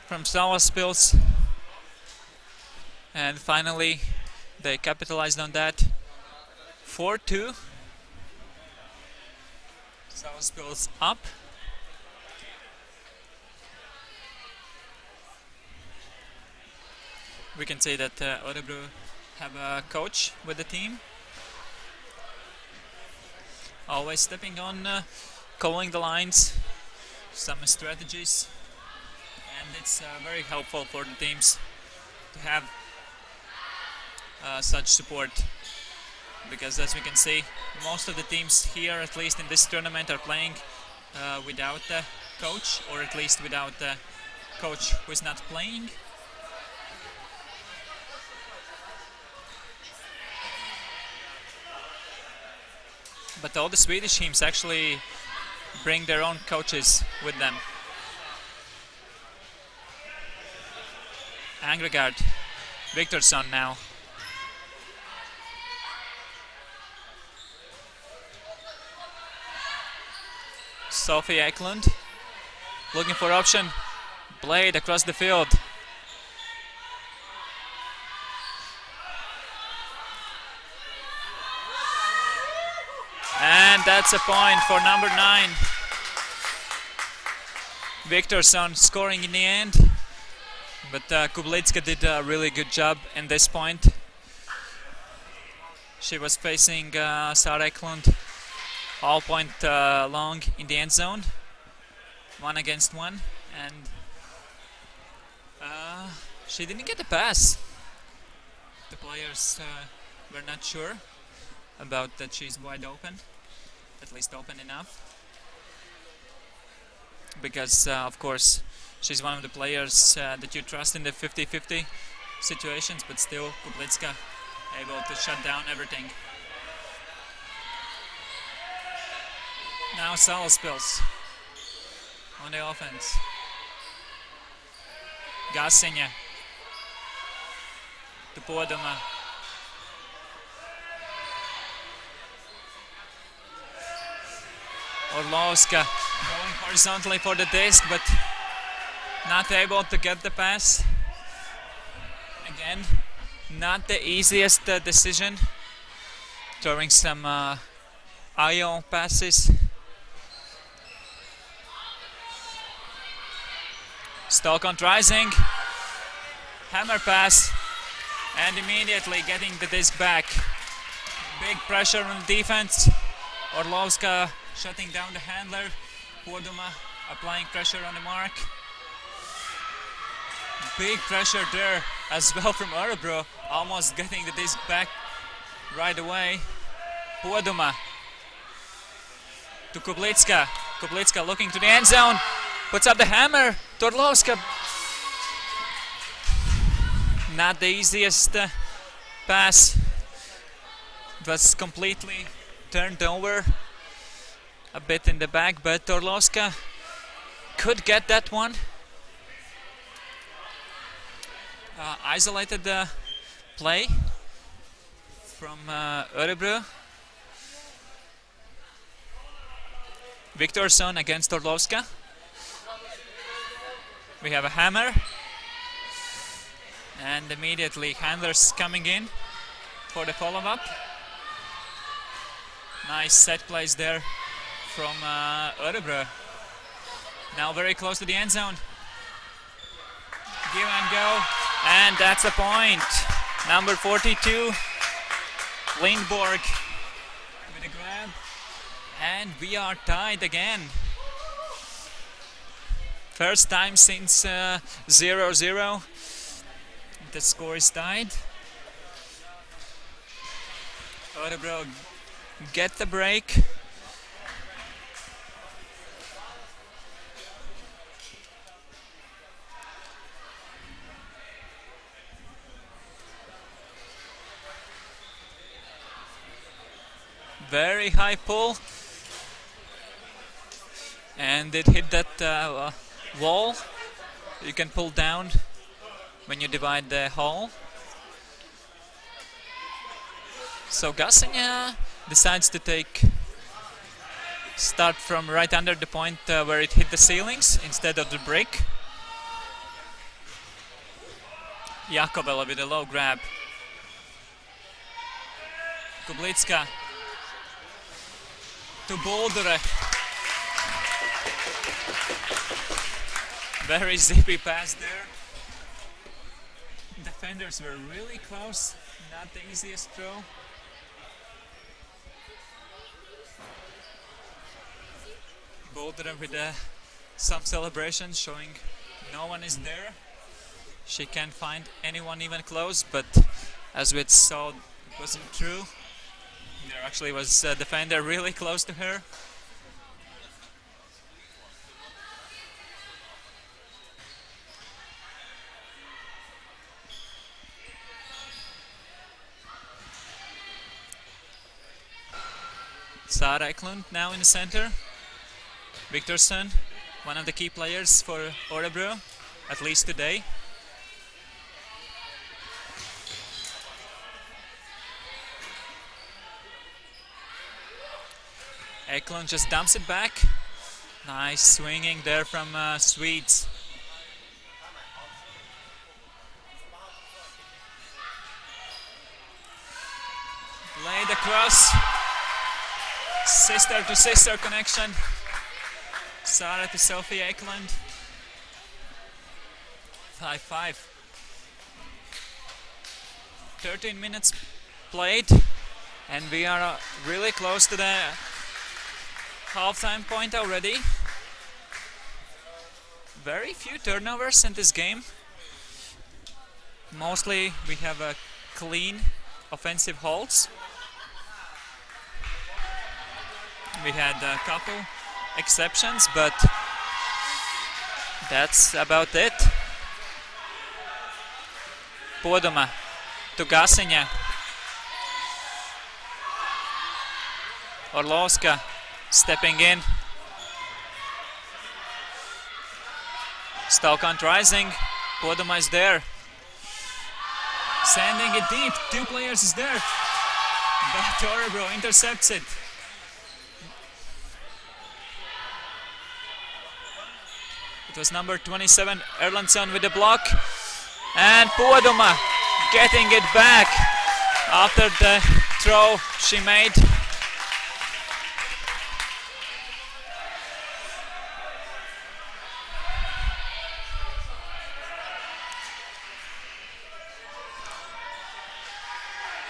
from Salaspils. And finally, they capitalized on that. 4-2. Salaspils up. We can say that Örebro have a coach with the team. Always stepping on, calling the lines, some strategies, and it's very helpful for the teams to have such support, because as we can see, most of the teams here, at least in this tournament, are playing without the coach, or at least without the coach who is not playing. But all the Swedish teams actually bring their own coaches with them. Angregard, Viktorsson now. Sophie Eklund looking for option. Blade across the field. And that's a point for number 9. Viktorsson scoring in the end. But Kublitska did a really good job in this point. She was facing Sara Eklund all point long in the end zone. 1 against 1. And she didn't get a pass. The players were not sure about that she's wide open, at least open enough, because of course she's one of the players that you trust in the 50-50 situations, but still Kublitska able to shut down everything. Now Salaspils on the offense. Gasiņa to Poduma. Orlovska going horizontally for the disc, but not able to get the pass. Again, not the easiest decision. Throwing some IO passes. Stolkont rising. Hammer pass. And immediately getting the disc back. Big pressure on the defense. Orlovska shutting down the handler. Poduma applying pressure on the mark. Big pressure there as well from Örebro, almost getting the disc back right away. Poduma to Kublitska. Kublitska looking to the end zone. Puts up the hammer. Orlovska. Not the easiest pass. It was completely turned over a bit in the back, but Orlovska could get that one. isolated play from Örebro. Viktorsson against Orlovska. We have a hammer. And immediately handlers coming in for the follow-up. Nice set plays there from Örebro. Now very close to the end zone. Give and go. And that's a point. Number 42, Lindborg with a grab. And we are tied again. First time since 0-0. The score is tied. Örebro get the break. Very high pull. And it hit that wall. You can pull down when you divide the hole. So Gassenia decides to start from right under the point where it hit the ceilings instead of the brick. Jakovela with a low grab. Kublitska to Boldere. Very zippy pass there. Defenders were really close, not the easiest throw. Boldere with some celebration, showing no one is there. She can't find anyone even close, but as we saw, it wasn't true. There actually was a defender really close to her. Sara Eklund now in the center. Viktorsson, one of the key players for Örebro, at least today. Eklund just dumps it back. Nice swinging there from Swedes. Played across. Sister to sister connection. Sara to Sophie Eklund. 5-5. 13 minutes played, and we are really close to the halftime point already. Very few turnovers in this game. Mostly we have a clean offensive holds. We had a couple exceptions, but that's about it. Podoma to Gassenia. Orlovska stepping in. Stalkant rising. Podoma is there. Sending it deep. Two players is there. But Örebro intercepts it. It was number 27, Erlandsson with the block. And Podoma getting it back after the throw she made.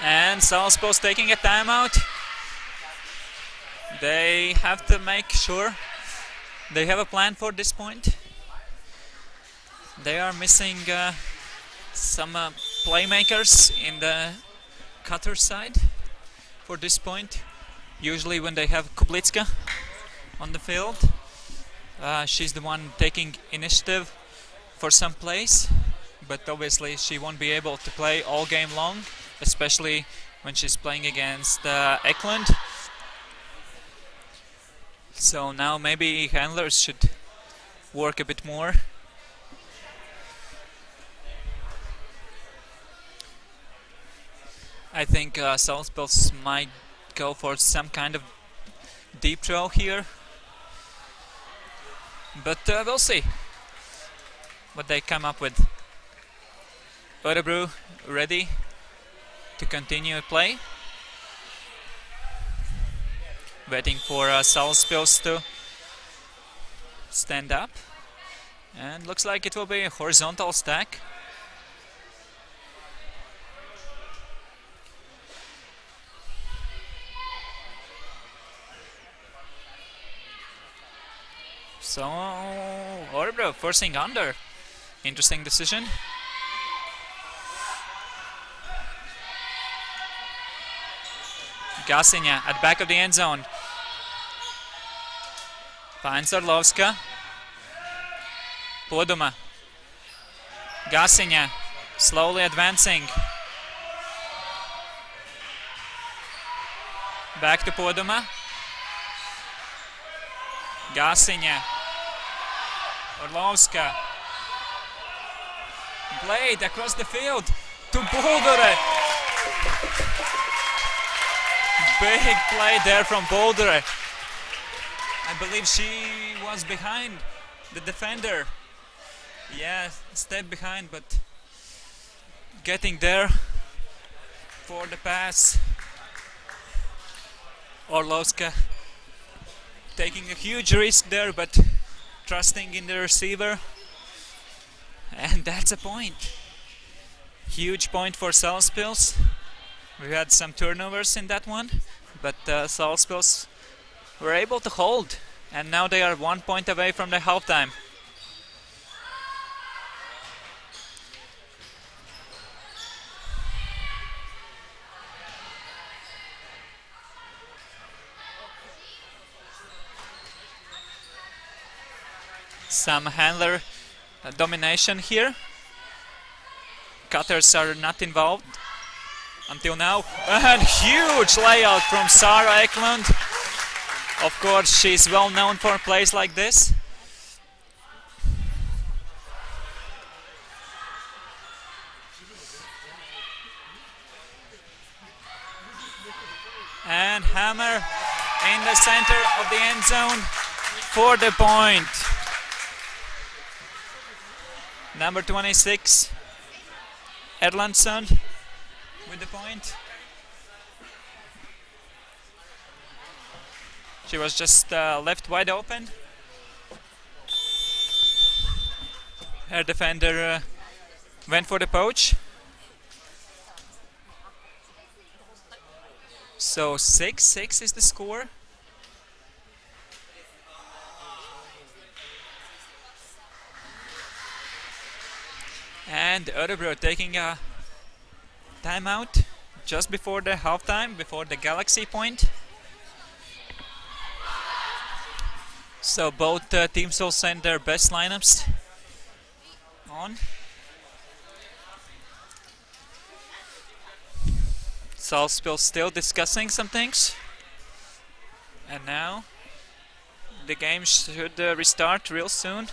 And Salzburg's taking a timeout. They have to make sure they have a plan for this point. They are missing some playmakers in the cutter side for this point. Usually when they have Kublitska on the field, she's the one taking initiative for some plays, but obviously she won't be able to play all game long, especially when she's playing against Eklund. So now maybe handlers should work a bit more. I think Salisbury might go for some kind of deep throw here, but we'll see what they come up with. Örebro ready to continue play, waiting for Salisbury to stand up, and looks like it will be a horizontal stack. So Örebro forcing under. Interesting decision. Gasiņa at back of the end zone. Finds Orlovska. Poduma. Gasiņa slowly advancing. Back to Poduma. Gasiņa. Orlovska. Played across the field to Boldere. Big play there from Boldere. I believe she was behind the defender. Yeah, step behind, but getting there for the pass. Orlovska taking a huge risk there, but trusting in the receiver. And that's a point. Huge point for Salisbury. We had some turnovers in that one, but Salisbury were able to hold, and now they are 1 point away from the halftime. Some handler domination here. Cutters are not involved until now. And huge layout from Sarah Eklund. Of course, she's well known for plays like this. And hammer in the center of the end zone for the point. Number 26, Erlandsson with the point. She was just left wide open. Her defender went for the poach. So 6-6 is the score. And Örebro taking a timeout just before the halftime, before the Galaxy point. So both teams will send their best lineups on. Salisbury still discussing some things. And now the game should restart real soon.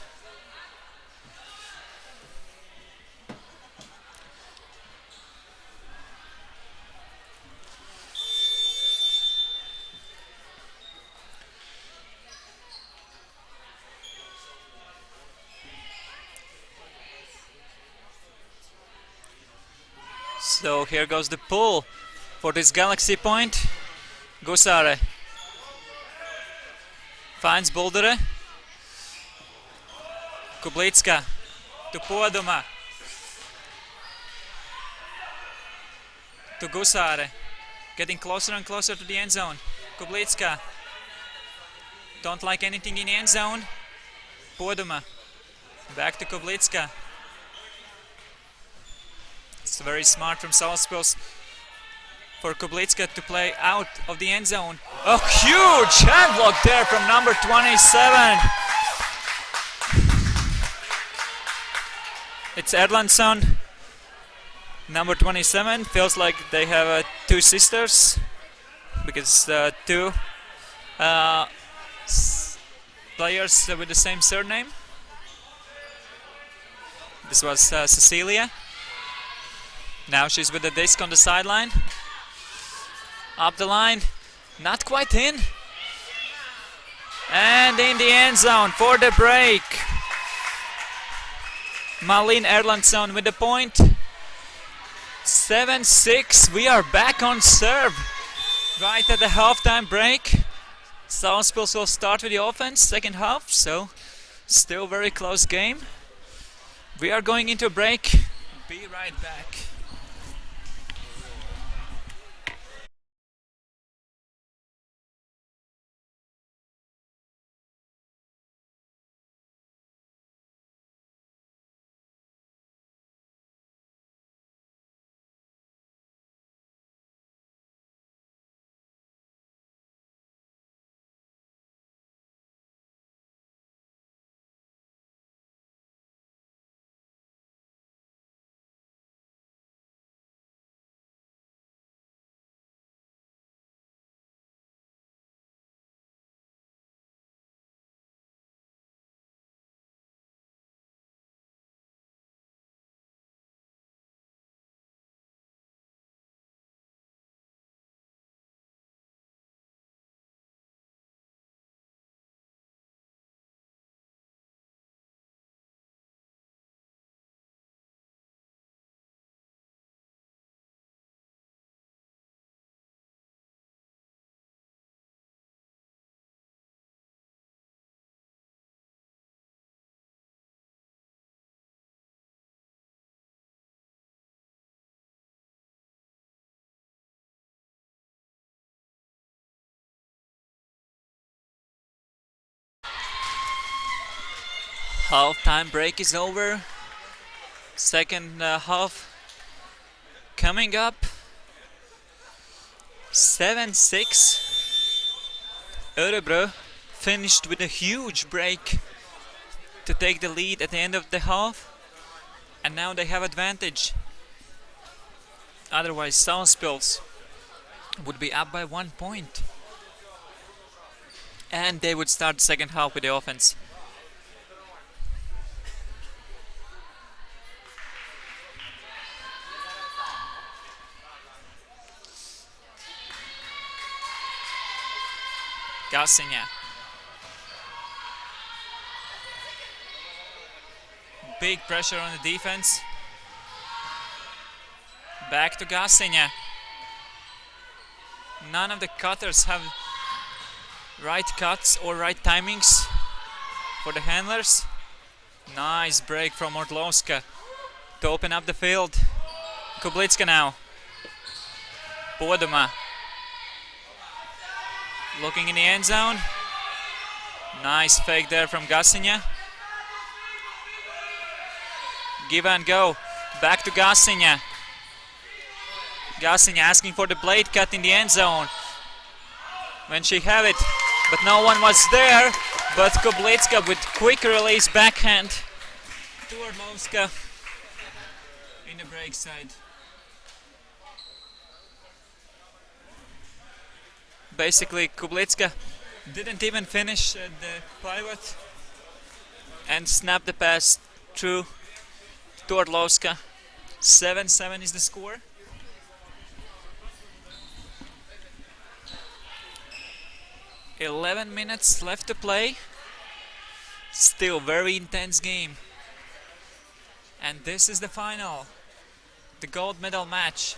So here goes the pull for this Galaxy point. Gusare finds Boldere. Kublitska to Poduma. To Gusare. Getting closer and closer to the end zone. Kublitska. Don't like anything in the end zone. Poduma. Back to Kublitska. It's very smart from Salisbury for Kublitska to play out of the end zone. A huge hand block there from number 27. It's Erlandsson, number 27. Feels like they have two sisters because two players with the same surname. This was Cecilia. Now she's with the disc on the sideline. Up the line. Not quite in. And in the end zone for the break. Malin Erlandsson with the point. 7-6. We are back on serve. Right at the halftime break. Southpils will start with the offense, second half, so still very close game. We are going into a break. Be right back. Half-time break is over. Second half coming up. 7-6. Örebro finished with a huge break to take the lead at the end of the half. And now they have advantage. Otherwise, Southpils would be up by 1 point. And they would start the second half with the offense. Gassinya. Big pressure on the defense. Back to Gassinya. None of the cutters have right cuts or right timings for the handlers. Nice break from Ortlowska to open up the field. Kublitska now. Poduma. Looking in the end zone. Nice fake there from Gassinya. Give and go. Back to Gassinya. Gassinya asking for the blade cut in the end zone. When she have it, but no one was there. But Kublitska with quick release backhand to Ortlowska in the break side. Basically, Kublitska didn't even finish the pivot and snapped the pass through to Ortlowska. 7-7 is the score. "11 minutes left to play. Still very intense game. And this is the final, the gold medal match.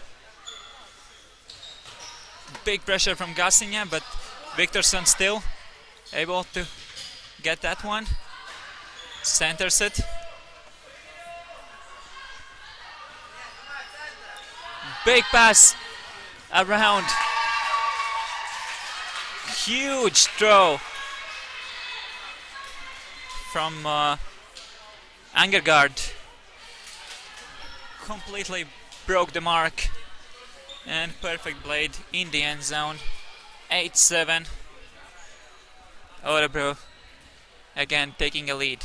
Big pressure from Gassinya, but Viktorsson still able to get that one. Centers it. Big pass around. Huge throw from Angergaard. Completely broke the mark. And perfect blade in the end zone. 8-7. Örebro again taking a lead.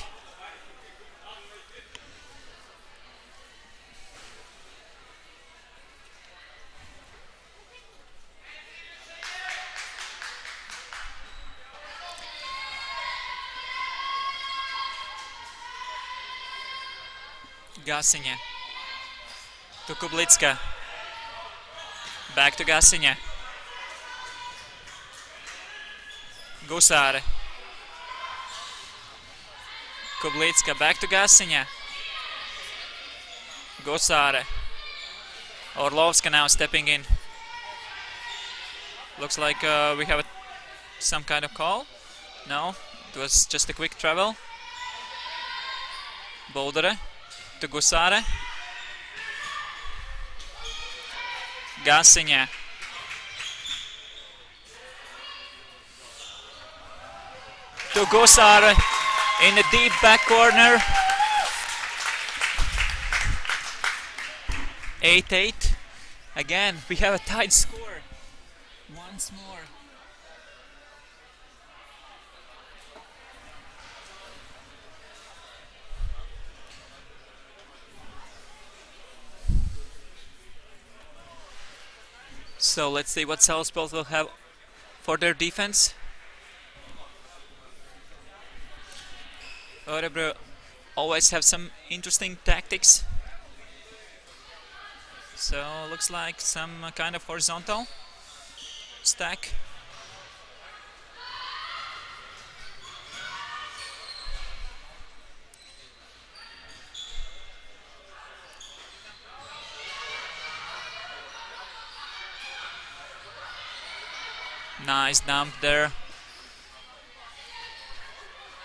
Gassinya to Kublitska. Back to Gassinya. Gusāre. Kublītska back to Gasiņa. Gusāre. Orlovska now stepping in. Looks like we have some kind of call. No, it was just a quick travel. Boldere to Gusāre. Gasiņa. To Gusāre in the deep back corner. 8-8. Again, we have a tight score. Once more. So let's see what Salaspils will have for their defense. Örebro always have some interesting tactics. So looks like some kind of horizontal stack. Nice dump there.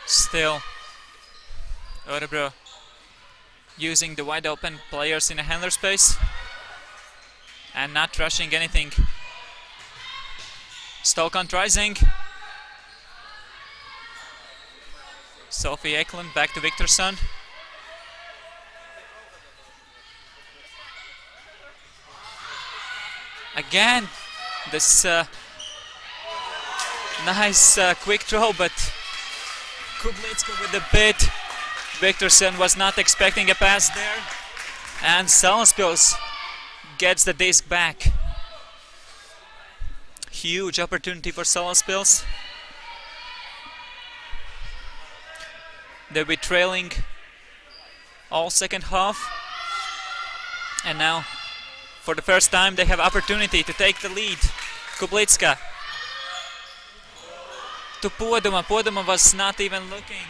Still Örebro using the wide open players in a handler space and not rushing anything. Stolkant rising. Sophie Eklund back to Viktorsson. Again, this nice quick throw, but Kublitska with the bit. Viktorsson was not expecting a pass there, and Salaspils gets the disc back. Huge opportunity for Salaspils. They'll be trailing all second half, and now for the first time they have opportunity to take the lead. Kublitska to Poduma. Poduma was not even looking.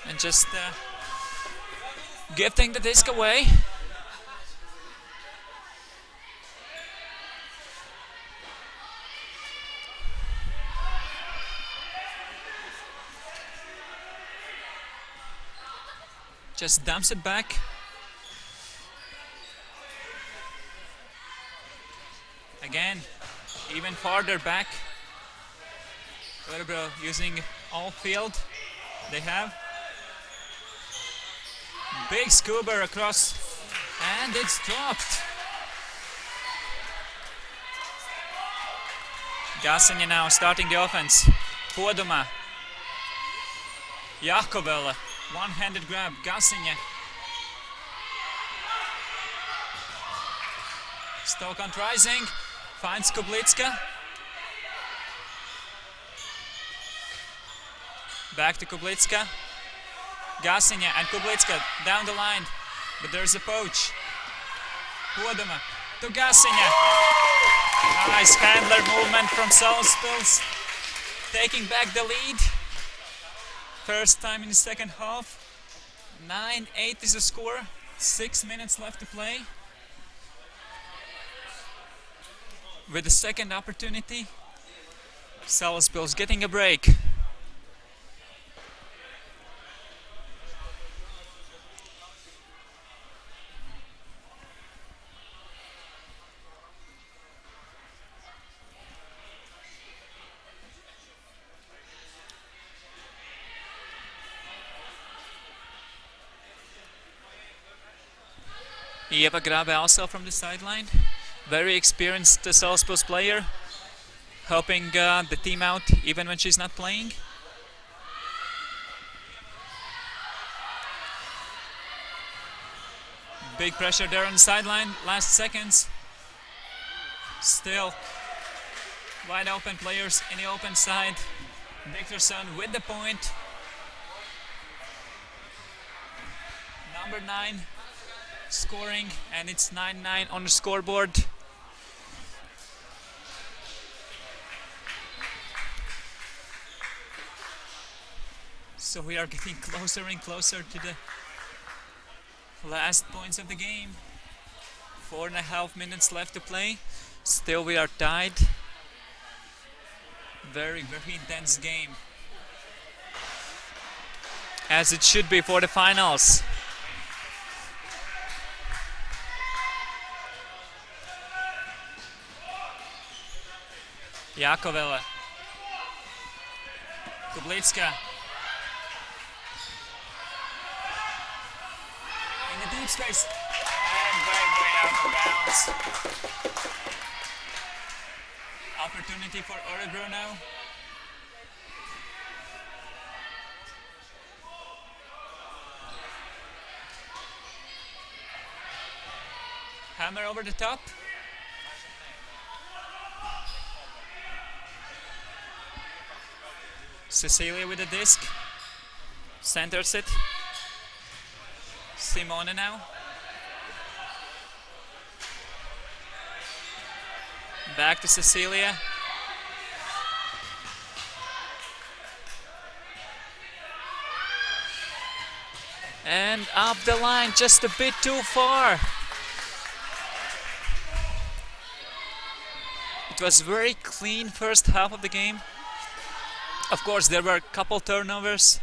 And just gifting the disc away. Just dumps it back. Again, even farther back. Örebro using all field they have. Big scuba across, and it's dropped. Gasiņa now starting the offense. Poduma. Jakovela, one-handed grab. Gasiņa. Stolkant rising, finds Kublitska. Back to Kublitska. Gasiņa and Kublitska down the line, but there's a poach. Poduma to Gasiņa. Nice handler movement from Salaspils, taking back the lead. First time in the second half. 9-8 is the score. 6 minutes left to play. With the second opportunity, Salaspils getting a break. Eva Grabe also from the sideline. Very experienced Salaspils player, helping the team out even when she's not playing. Big pressure there on the sideline, last seconds. Still wide open players in the open side. Viktorsson with the point. Number 9 scoring, and it's 9-9 on the scoreboard. So we are getting closer and closer to the last points of the game. 4.5 minutes left to play. Still we are tied. Very, very intense game. As it should be for the finals. Jakovela. Kublicka. In the deep space. And way out of bounds. Opportunity for Örebro now. Hammer over the top. Cecilia with the disc. Centers it. Simone now. Back to Cecilia. And up the line, just a bit too far. It was very clean first half of the game. Of course, there were a couple turnovers,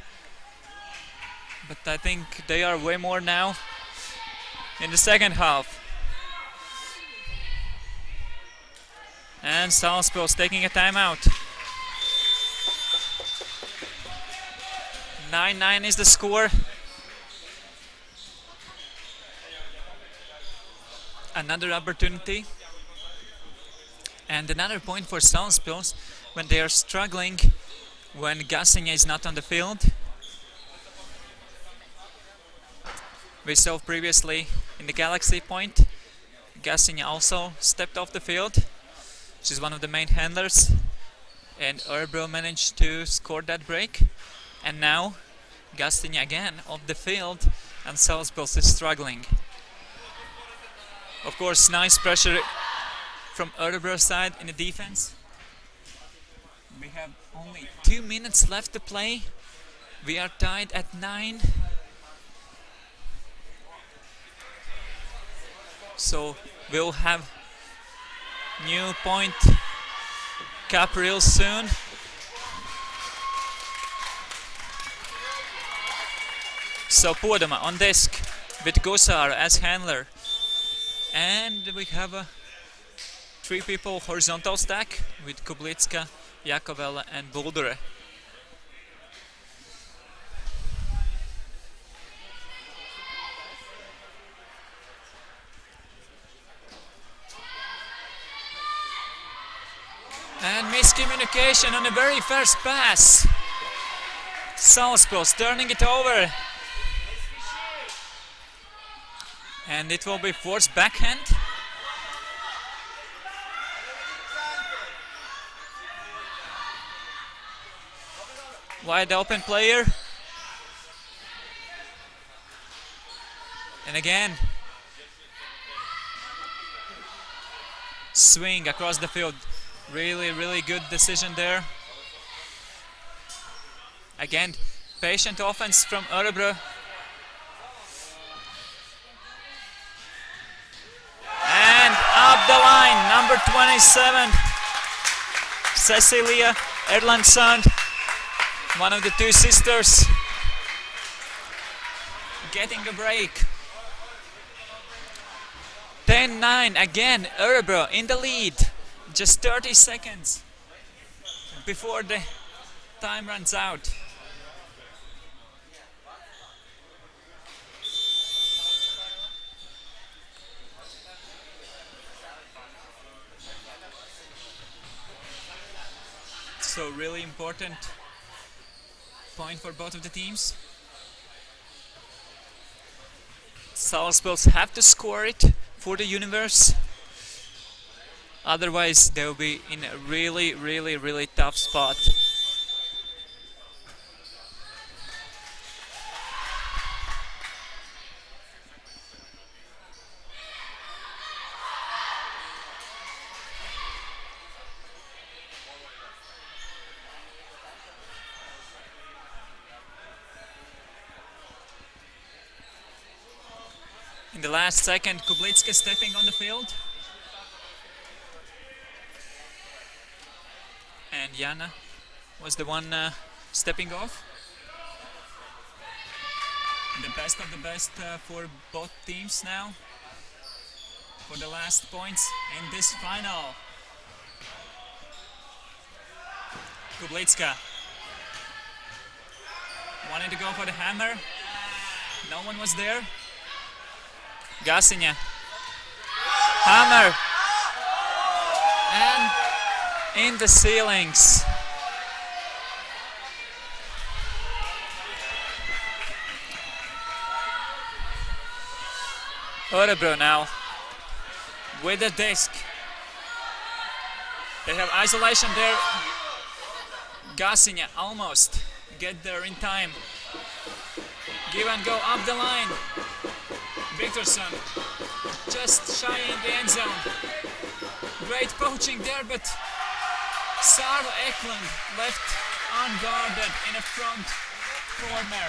but I think they are way more now in the second half. And Salzburg's taking a timeout. 9-9 is the score. Another opportunity. And another point for Salzburg when they are struggling, when Gassigne is not on the field. We saw previously in the Galaxy point, Gassigne also stepped off the field. She's one of the main handlers, and Örebro managed to score that break. And now Gassigne again off the field, and Salzburg is struggling. Of course, nice pressure from Örebro side in the defense. We have only 2 minutes left to play. We are tied at 9. So we'll have new point cap real soon. So Puodama on disc with Gosar as handler. And we have a 3 people horizontal stack with Kublicka, Jakovela and Buldure. And miscommunication on the very first pass. Salzburg turning it over. And it will be forced backhand. Wide open player. And again, swing across the field. Really, really good decision there. Again, patient offense from Örebro. And up the line, number 27, Cecilia Erlandsson, one of the 2 sisters, getting the break. 10-9, again, Örebro in the lead. Just 30 seconds before the time runs out. So really important point for both of the teams. Salzburg have to score it for the universe. Otherwise, they'll be in a really, really, really tough spot. In the last second, Kublitska stepping on the field. And Jana was the one stepping off. The best of the best for both teams now. For the last points in this final. Kublitska wanted to go for the hammer. No one was there. Gasiņa. Hammer. And in the ceilings. Örebro now with the disc. They have isolation there. Gasiņa almost get there in time. Give and go up the line. Viktorsson just shy in the end zone. Great poaching there, but Saro Eklund left unguarded in a front corner.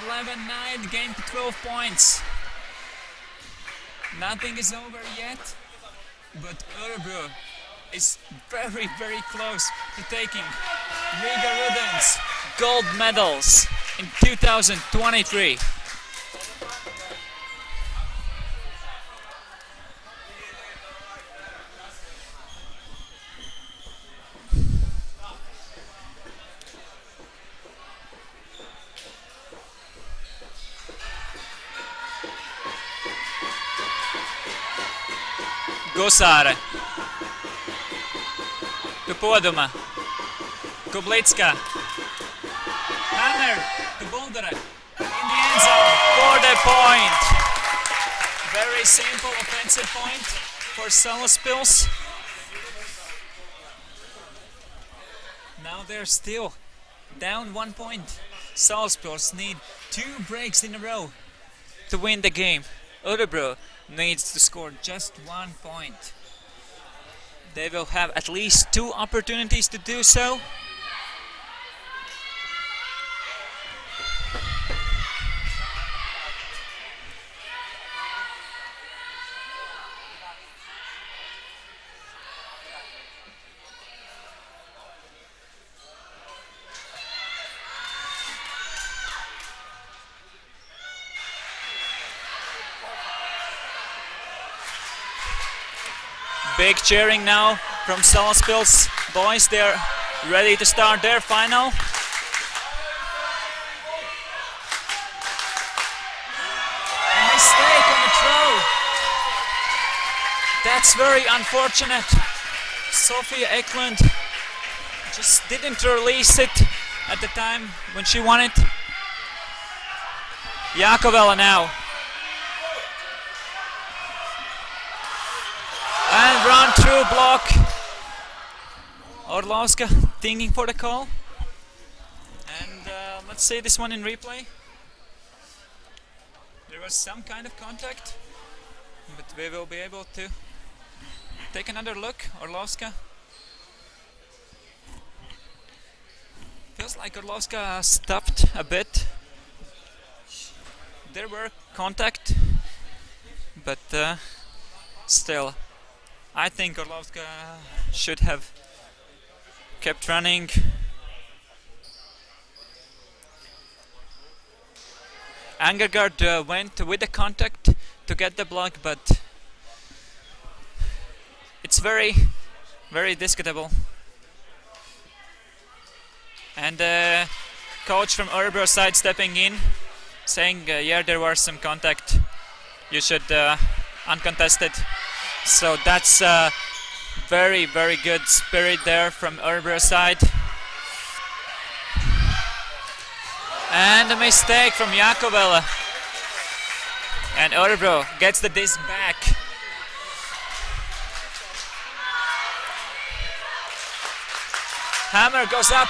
11-9, game to 12 points. Nothing is over yet, but Örebro is very, very close to taking Rigas Rudens gold medals in 2023. Gusāre to Poduma, Kublitska, Hammer to Buldere in the end zone for the point. Very simple offensive point for Salaspils. Now they're still down 1 point. Salaspils need 2 breaks in a row to win the game. Örebro needs to score just 1 point. They will have at least 2 opportunities to do so. Big cheering now from Salaspils boys. They're ready to start their final. A mistake on the throw. That's very unfortunate. Sofia Eklund just didn't release it at the time when she wanted. Jakovela now. And run through block. Orlovska thinking for the call. And let's see this one in replay. There was some kind of contact, but we will be able to take another look. Orlovska. Feels like Orlovska stopped a bit. There were contact, but still. I think Orlovska should have kept running. Angergaard went with the contact to get the block, but it's very, very discutable. And the coach from Örebro side stepping in, saying, yeah, there was some contact. You should uncontested. So that's very, very good spirit there from Örebro side. And a mistake from Jakovela. And Örebro gets the disc back. Hammer goes up.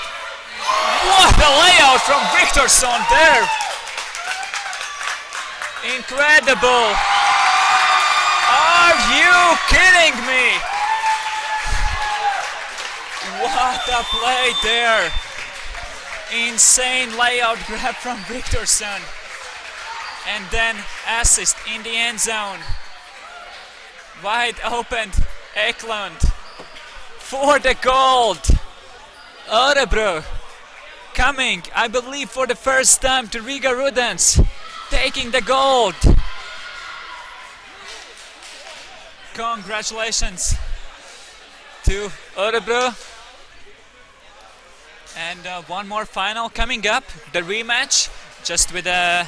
What a layout from Viktorsson there! Incredible! Are you kidding me? What a play there! Insane layout grab from Viktorsson. and then assist in the end zone. Wide open Eklund for the gold. Örebro coming, I believe, for the first time to Rigas Rudens, taking the gold. Congratulations to Örebro. And one more final coming up, the rematch, just with the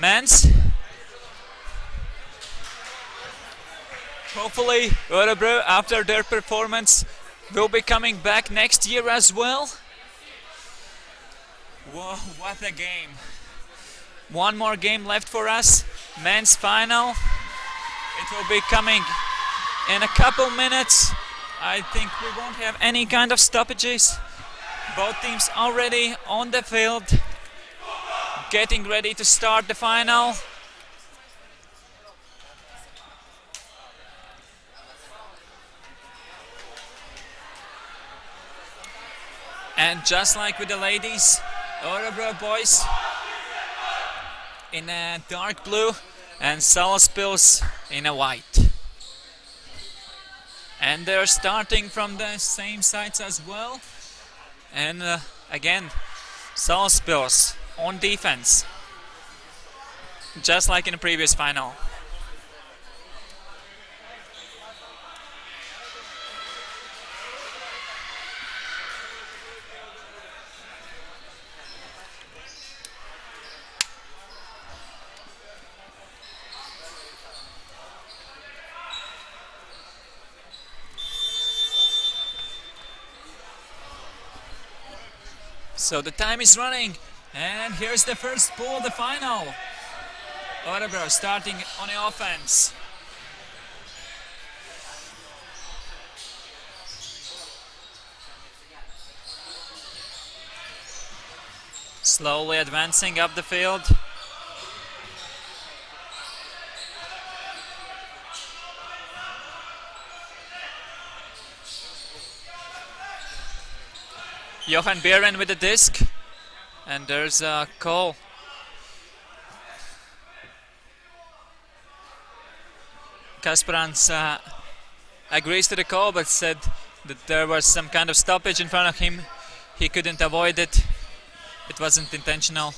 men's. Hopefully Örebro, after their performance, will be coming back next year as well. Whoa, what a game. One more game left for us, men's final. It will be coming in a couple minutes. I think we won't have any kind of stoppages. Both teams already on the field, getting ready to start the final. And just like with the ladies, Örebro boys in a dark blue and Salaspils in a white. And they're starting from the same sides as well. And again, Salaspils on defense, just like in the previous final. So the time is running, and here's the first pull of the final. Örebro starting on the offense. Slowly advancing up the field. Johan Beren with the disc, and there's a call. Kasparans agrees to the call, but said that there was some kind of stoppage in front of him. He couldn't avoid it. It wasn't intentional.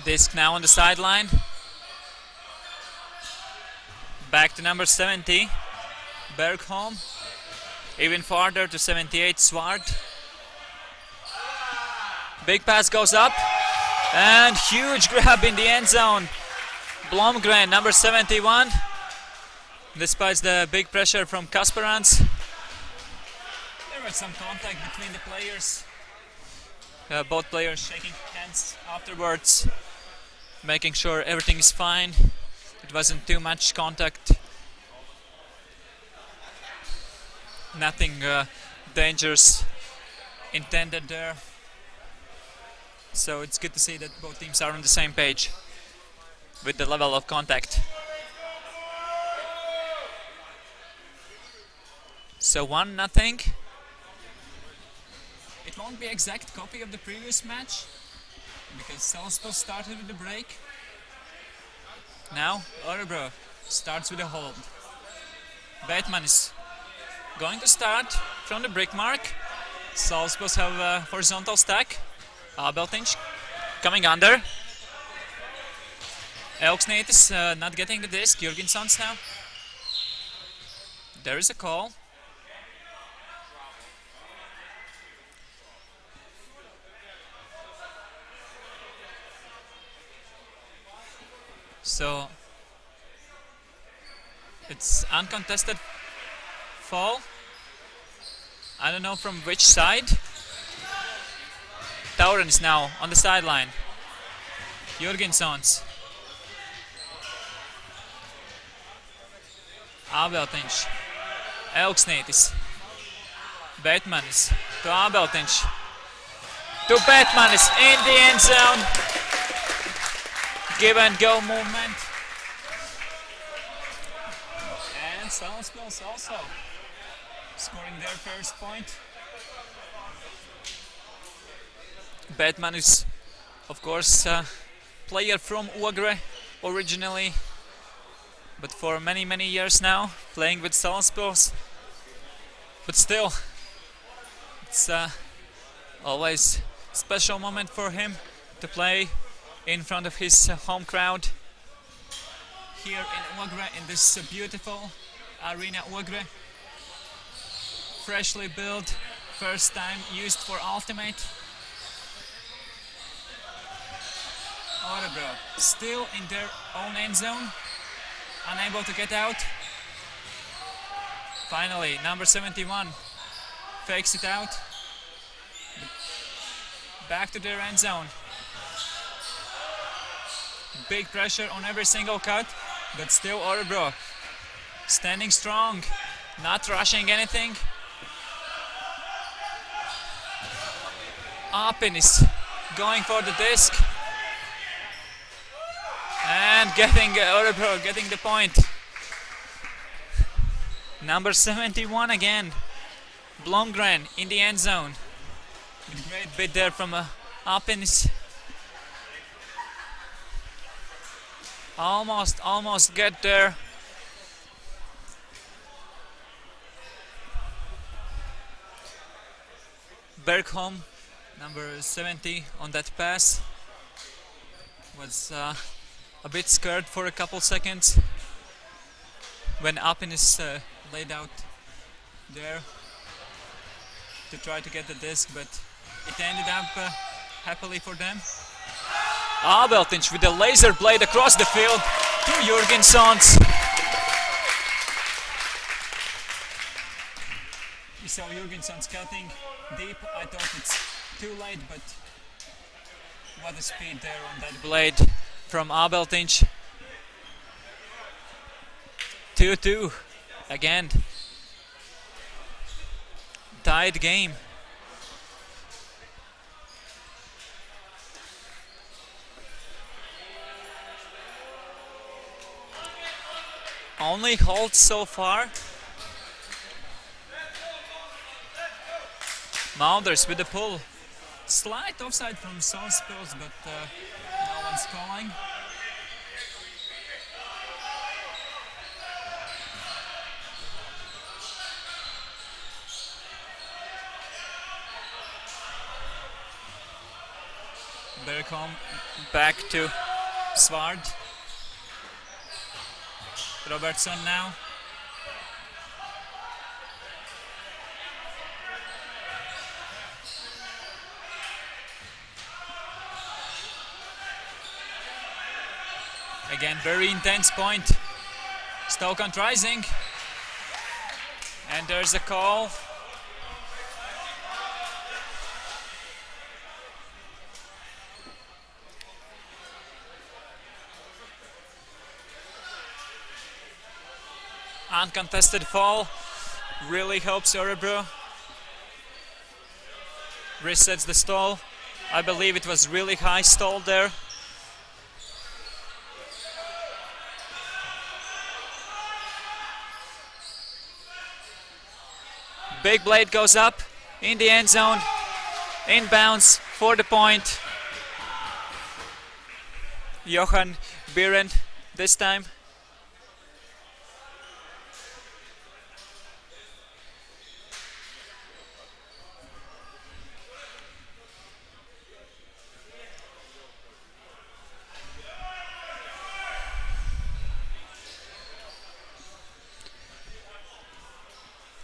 Disc now on the sideline. Back to number 70, Bergholm. Even farther to 78, Swart. Big pass goes up, and huge grab in the end zone. Blomgren, number 71. Despite the big pressure from Kasparans, there was some contact between the players. Both players shaking hands afterwards, making sure everything is fine. It wasn't too much contact. Nothing dangerous intended there. So it's good to see that both teams are on the same page with the level of contact. So 1-0. It won't be exact copy of the previous match because Salaspils started with the break. Now Örebro starts with a hold. Bateman is going to start from the brick mark. Salaspils have a horizontal stack. Abeltinch coming under. Elksneitis not getting the disc. Jurgensons now. There is a call. So it's uncontested fall. I don't know from which side. Tauren is now on the sideline. Jurgensons. Abeltinch. Elksneitis. Batemanis to Abeltinch. To Batemanis in the end zone. Give and go movement. And Salaspils also scoring their first point. Batman is, of course, a player from Ogre originally, but for many years now playing with Salaspils. But still, it's always a special moment for him to play in front of his home crowd here in Ogre, in this beautiful arena Ogre. Freshly built, first time used for Ultimate. Örebro still in their own end zone, unable to get out. Finally, number 71 fakes it out. Back to their end zone. Big pressure on every single cut, but still Örebro standing strong, not rushing anything. Apin is going for the disc and getting Örebro getting the point. Number 71 again, Blomgren in the end zone. Great bit there from Apin. Almost get there. Bergholm, number 70 on that pass, was a bit scared for a couple seconds when Apin is laid out there to try to get the disc, but it ended up happily for them. Abeltinch with a laser blade across the field to Jurgensons. You saw Jurgensons cutting deep. I thought it's too late, but what a speed there on that blade from Abeltinch. 2-2 again. Tied game. Only holds so far. Mounders with the pull. Slight offside from Salaspils, but no one's calling. Bergholm back to Svard. Robertson now. Again, very intense point. Stoke rising. And there's a call. Uncontested fall. Really helps Örebro. Resets the stall. I believe it was really high stall there. Big blade goes up in the end zone. Inbounds for the point. Johan Biren this time.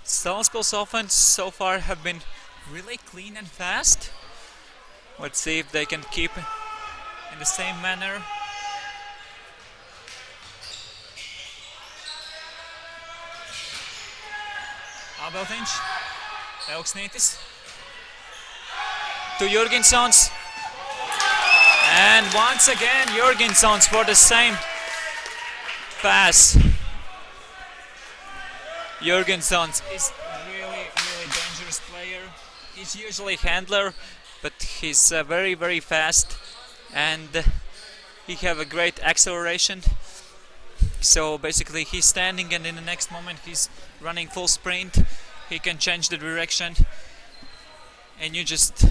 Salaspils offense so far have been really clean and fast. Let's see if they can keep in the same manner. Abeltinch, Elksnītis to Jurgensons, and once again Jurgensons for the same pass. Jurgensons is really dangerous player. He's usually handler, but he's very fast, and he have a great acceleration. So basically he's standing, and in the next moment he's running full sprint. He can change the direction, and you just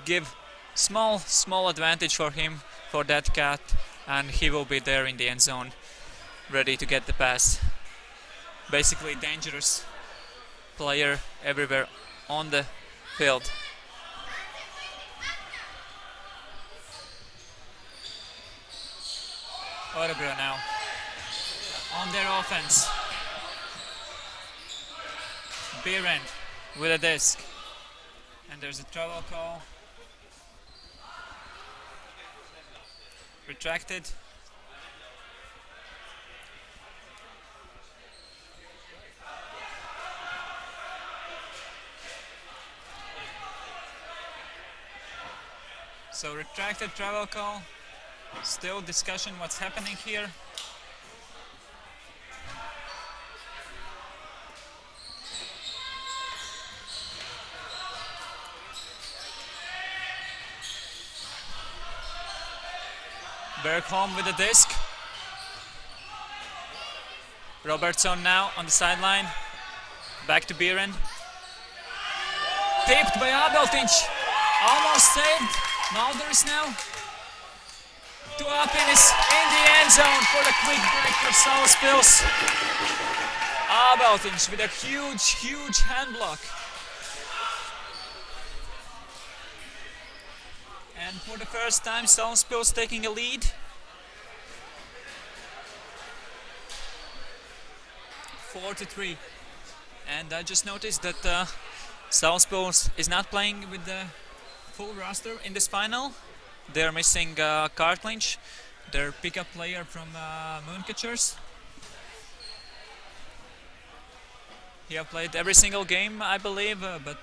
give small advantage for him, for that cat, and he will be there in the end zone, ready to get the pass. Basically dangerous player everywhere on the field. Örebro now on their offense. Biren with a disc, and there's a travel call. Retracted. So retracted travel call. Still discussion what's happening here. Bergholm with the disc. Robertson now on the sideline. Back to Biren. Tipped by Abeltinch. Almost saved. Malders now. To Apinis in the end zone for the quick break for Salaspils. Abeltinch with a huge hand block. And for the first time, Salaspils taking a lead. 4-3. And I just noticed that Salaspils is not playing with the full roster in this final. They're missing Cartlinch, their pickup player from Mooncatchers. He have played every single game, I believe, but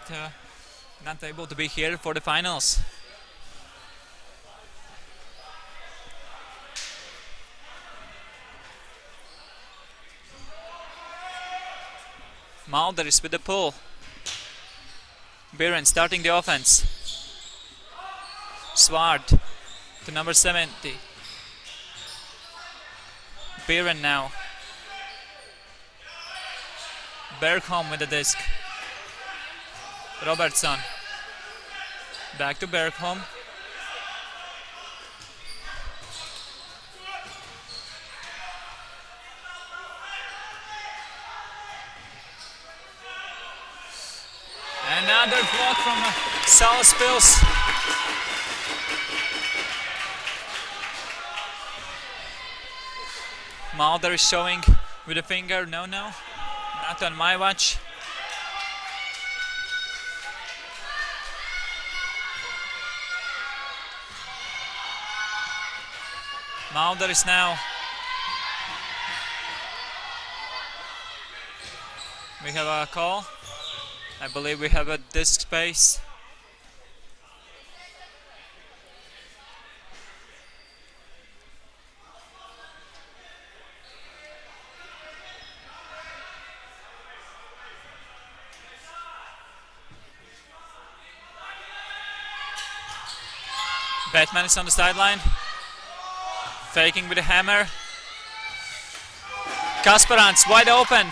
not able to be here for the finals. Mulder is with the pull. Biren starting the offense. Swart to number 70. Biren now. Bergholm with the disc. Robertson. Back to Bergholm. Another block from Salaspils. Mulder is showing with a finger, no, not on my watch. Mulder is now. We have a call. I believe we have a disc space. Batman is on the sideline, faking with a hammer. Kasparans wide open.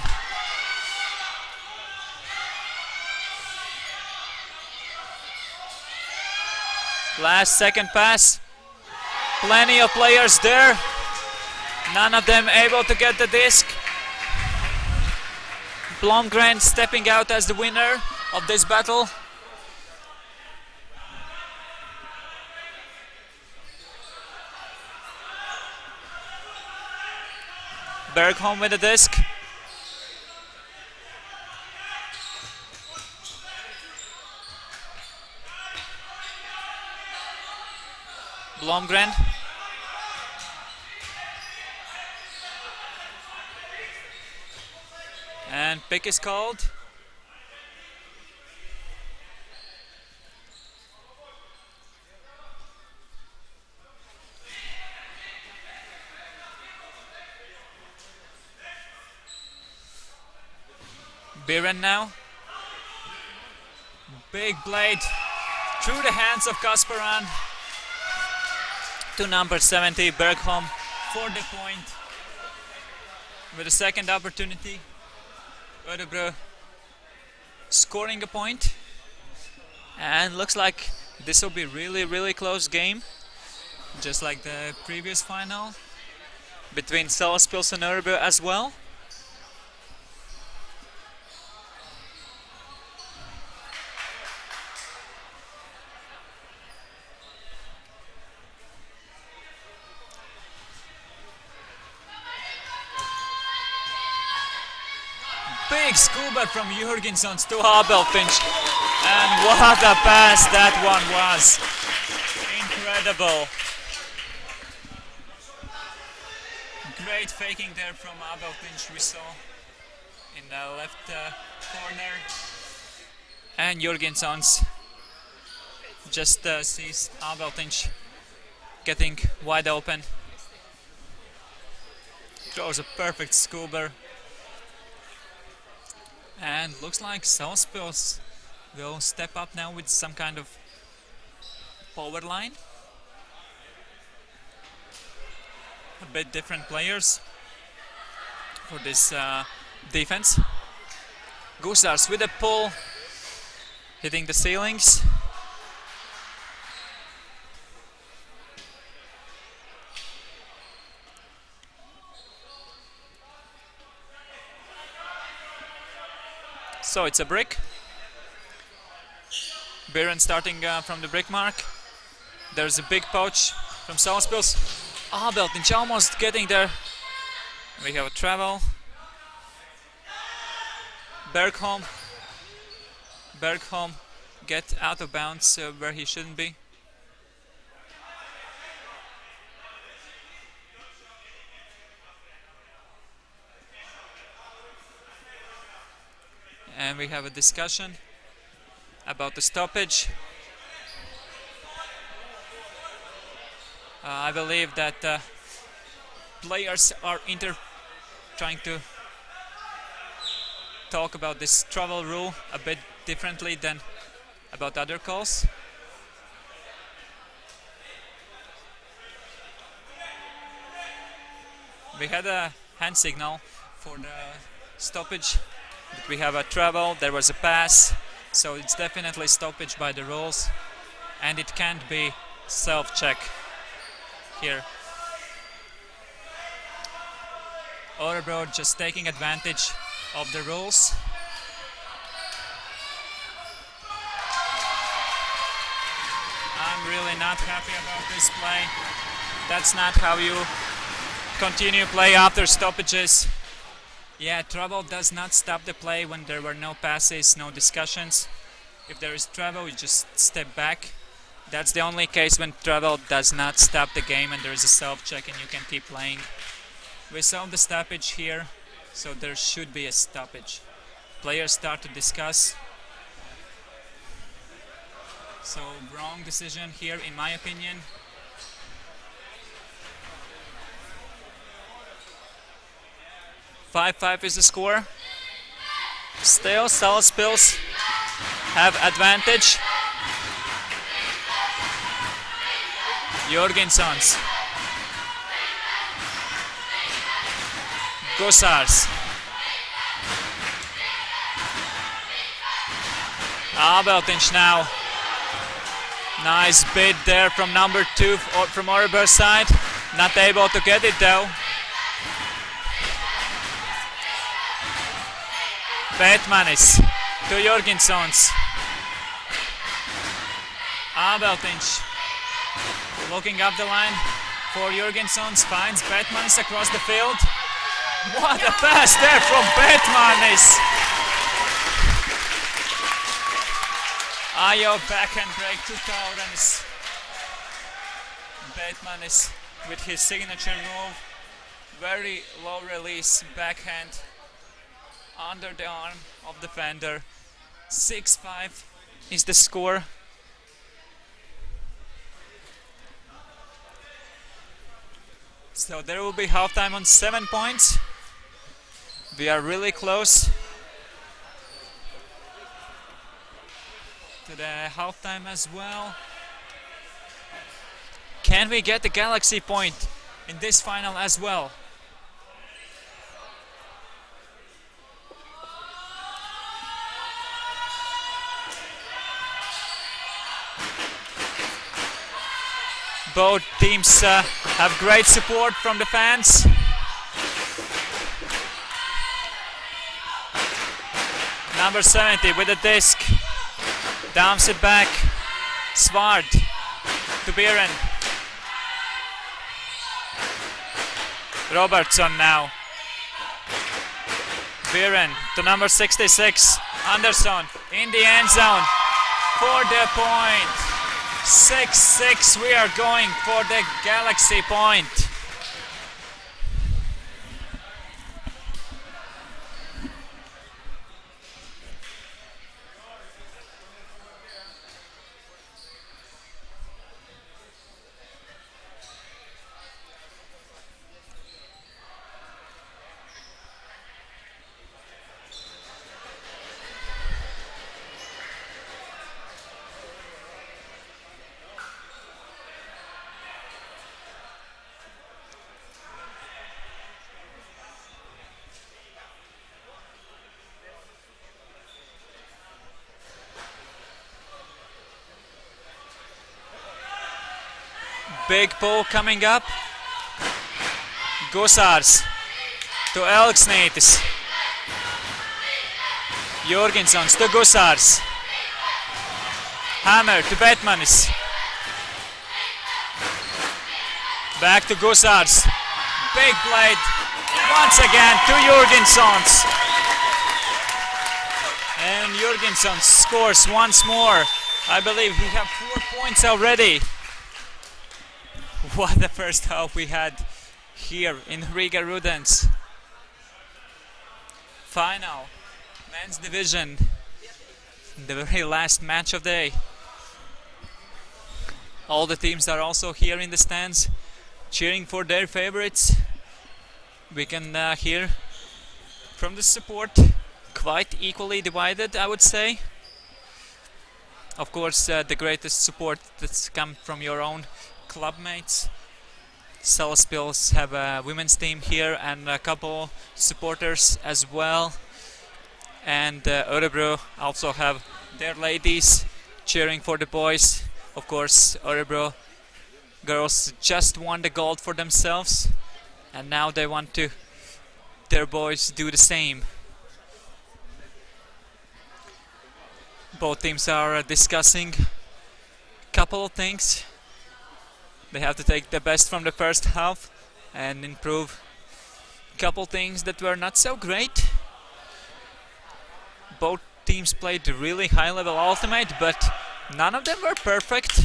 Last second pass. Plenty of players there. None of them able to get the disc. Blomgren stepping out as the winner of this battle. Bergholm with the disc. Blomgren. And pick is called. Biren now. Big blade through the hands of Kasparan to number 70, Bergholm for the point. With a second opportunity, Örebro scoring a point. And looks like This will be really close game, just like the previous final between Salaspils and Örebro as well. Big scuba from Jurgenssons to Abelfinch, and what a pass that one was! Incredible! Great faking there from Abelfinch, we saw in the left corner, and Jurgenssons just sees Abelfinch getting wide open, throws a perfect scuba. And looks like Salaspils will step up now with some kind of power line. A bit different players for this defense. Gusars with a pull, hitting the ceilings. So it's a brick. Biren starting from the brick mark. There's a big poach from Salaspils. Abelfinch almost getting there. We have a travel. Bergholm get out of bounds where he shouldn't be. And we have a discussion about the stoppage. I believe that players are trying to talk about this travel rule a bit differently than about other calls. We had a hand signal for the stoppage. But we have a travel, there was a pass, so it's definitely stoppage by the rules, and it can't be self-check here. Örebro just taking advantage of the rules. I'm really not happy about this play. That's not how you continue play after stoppages. Yeah, trouble does not stop the play when there were no passes, no discussions. If there is trouble, you just step back. That's the only case when trouble does not stop the game and there is a self-check and you can keep playing. We saw the stoppage here, so there should be a stoppage. Players start to discuss. So, wrong decision here, in my opinion. Five is the score. Still, Salaspils have advantage. Jurgenssons. Gusars. Abelfinch now. Nice bid there from number 2 from Örebro's side. Not able to get it though. Betmanis to Jurgenssons. Abelfinch looking up the line for Jurgenssons, finds Betmanis across the field. What a pass there from Betmanis! Ayo backhand break to Taurens. Betmanis with his signature move. Very low release backhand under the arm of the defender. 6-5 is the score. So there will be halftime on 7 points. We are really close to the halftime as well. Can we get the Galaxy point in this final as well? Both teams have great support from the fans. Number 70 with a disc. Dumps it back. Svard to Biren. Robertson now. Biren to number 66. Anderson in the end zone for the point. 6-6. We are going for the Galaxy point. Big pull coming up. Gusars to Elksnītis. Jorgensons to Gusars. Hammer to Betmanis. Back to Gusars. Big blade once again to Jorgensons. And Jorgensons scores once more. I believe we have 4 points already. What a first half we had here in Rigas Rudens. Final men's division, the very last match of the day. All the teams are also here in the stands cheering for their favorites. We can hear from the support quite equally divided, I would say. Of course, the greatest support that's come from your own club mates. Salaspils have a women's team here and a couple supporters as well. And Örebro also have their ladies cheering for the boys. Of course, Örebro girls just won the gold for themselves, and now they want to their boys do the same. Both teams are discussing a couple of things. They have to take the best from the first half and improve a couple things that were not so great. Both teams played really high level ultimate, but none of them were perfect.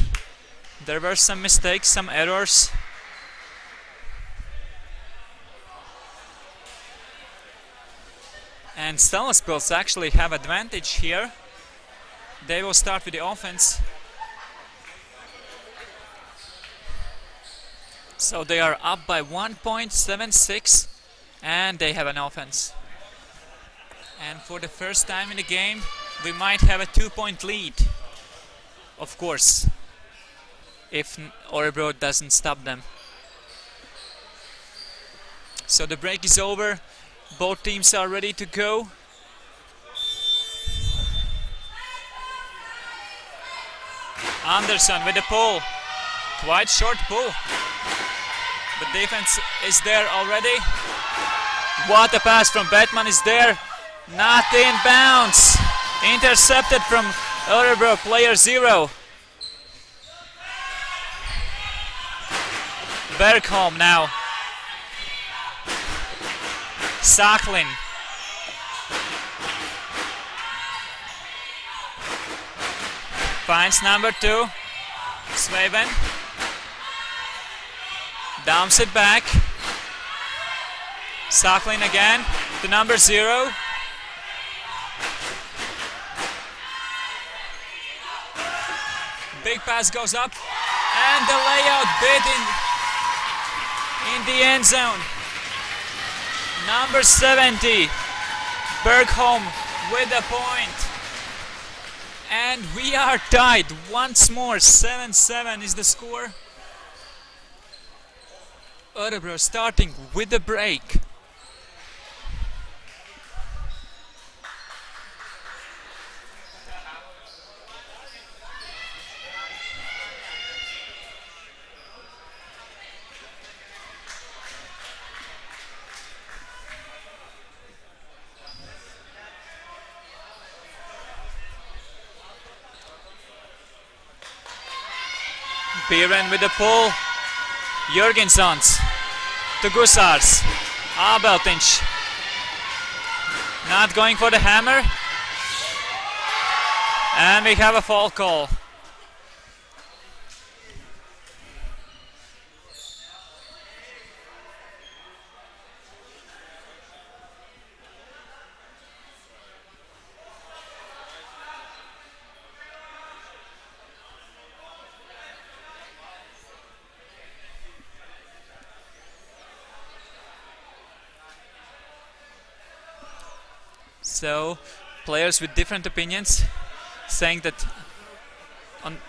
There were some mistakes, some errors. And Salaspils actually have advantage here. They will start with the offense. So they are up by 1.76 and they have an offense. And for the first time in the game, we might have a 2-point lead. Of course, if Örebro doesn't stop them. So the break is over. Both teams are ready to go. Anderson with the pull. Quite short pull. The defense is there already. What a pass from Batman is there. Not in bounds. Intercepted from Örebro player 0. Bergholm now. Saklin. Finds number 2. Svaven. Dumps it back. Saklin again to number 0. Big pass goes up and the layout bit in the end zone. Number 70, Bergholm with a point. And we are tied once more. 7-7 is the score. Örebro starting with the break. Biren with the pull. Jurgensons to Gusars. Abeltinch not going for the hammer. And we have a foul call. So, players with different opinions saying that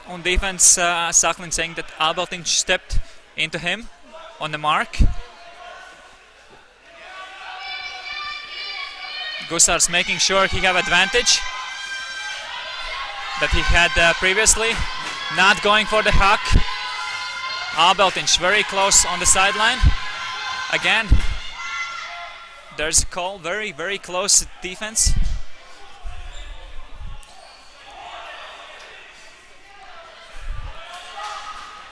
on defense, Sakhalin saying that Abeltinch stepped into him on the mark. Gusars making sure he have advantage that he had previously. Not going for the huck. Abeltinch very close on the sideline. Again, there's a call, very, very close defense.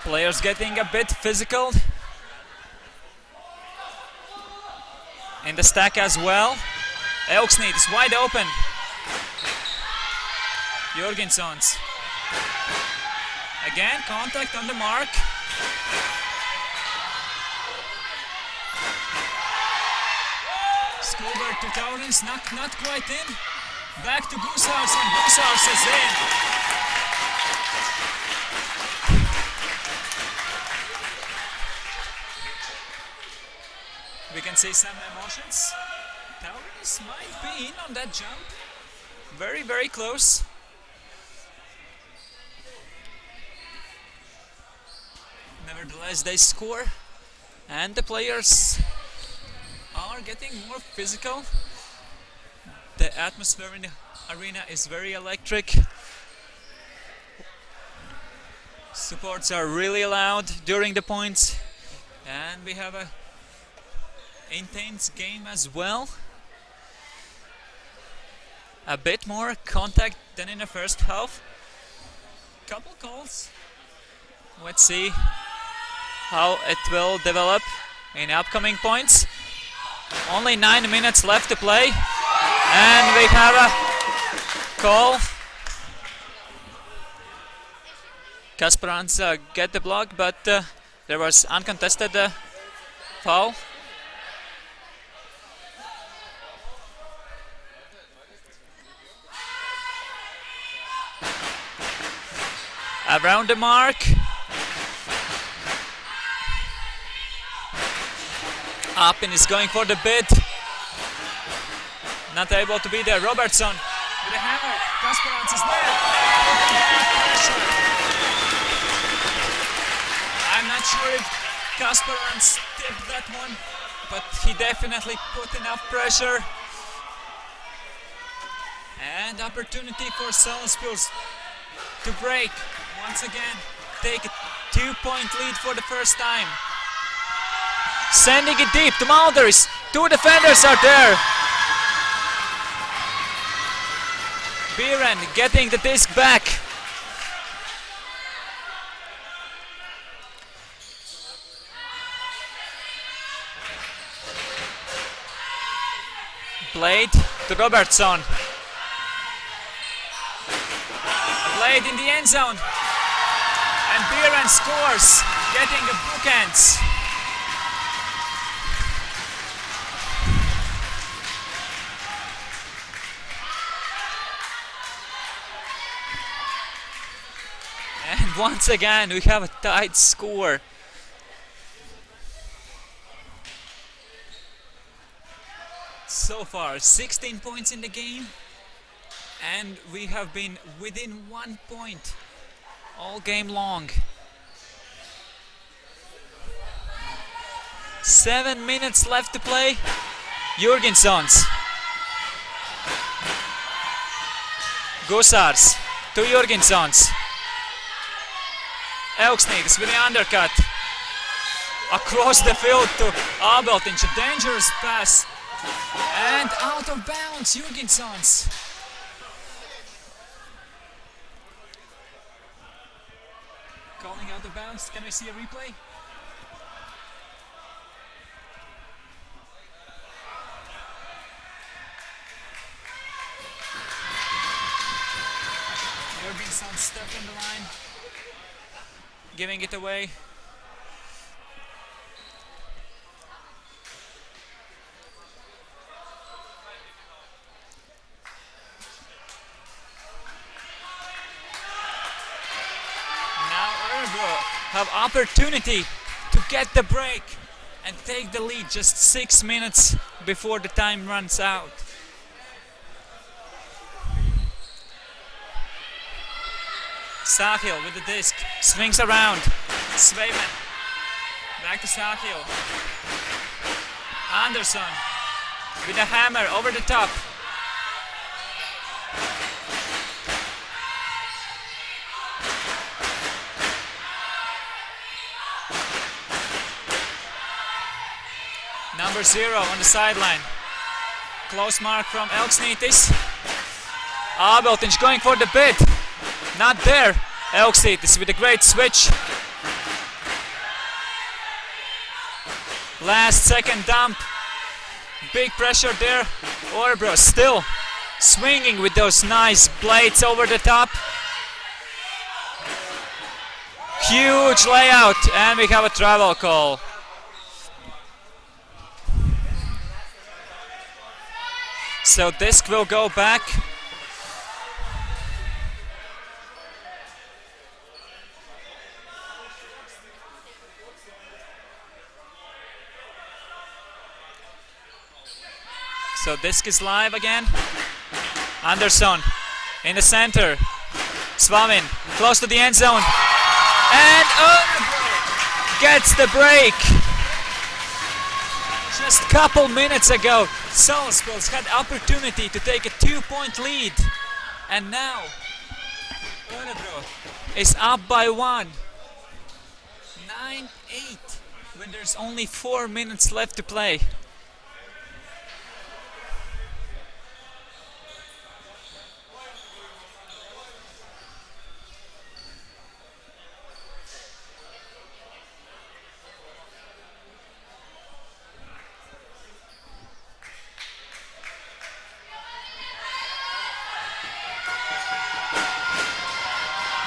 Players getting a bit physical in the stack as well. Elksnit is wide open. Jurgensons. Again, contact on the mark. Over to Taurens, not quite in. Back to Gusars, and Gusars is in. We can see some emotions. Taurens might be in on that jump. Very, very close. Nevertheless, they score. And the players are getting more physical. The atmosphere in the arena is very electric. Supports are really loud during the points, and we have a intense game as well. A bit more contact than in the first half. Couple calls. Let's see how it will develop in upcoming points. Only 9 minutes left to play, and we have a call. Kasparans get the block, but there was uncontested foul. Around the mark. Appin is going for the bid. Not able to be there. Robertson with a hammer. Kasparans is there. Pressure. I'm not sure if Kasparans tipped that one, but he definitely put enough pressure. And opportunity for Salisbury to break. Once again, take a 2-point lead for the first time. Sending it deep to Malders. Two defenders are there. Biren getting the disc back. Blade to Robertson. Blade in the end zone. And Biren scores, getting the bookends. And once again, we have a tight score. So far, 16 points in the game, and we have been within 1 point all game long. 7 minutes left to play. Jurgensons. Gusars to Jurgensons. Elksnītis with the undercut. Across the field to Abeltinch. A dangerous pass. And out of bounds, Jurgensons. Calling out out of bounds. Can we see a replay? There been some stuff in the line, giving it away. Have opportunity to get the break and take the lead just 6 minutes before the time runs out. Sahil with the disc, swings around, Sveiman, back to Sahil. Anderson with a hammer over the top. Number 0 on the sideline. Close mark from Elksnītis. Abeltiņš going for the bid. Not there. Elksnītis with a great switch. Last second dump. Big pressure there. Örebro still swinging with those nice blades over the top. Huge layout, and we have a travel call. So disc will go back. So disc is live again. Anderson in the center. Svamin close to the end zone. And gets the break. Just a couple minutes ago, Salaspils had opportunity to take a 2-point lead. And now, Örebro is up by 1. 9-8 when there's only 4 minutes left to play.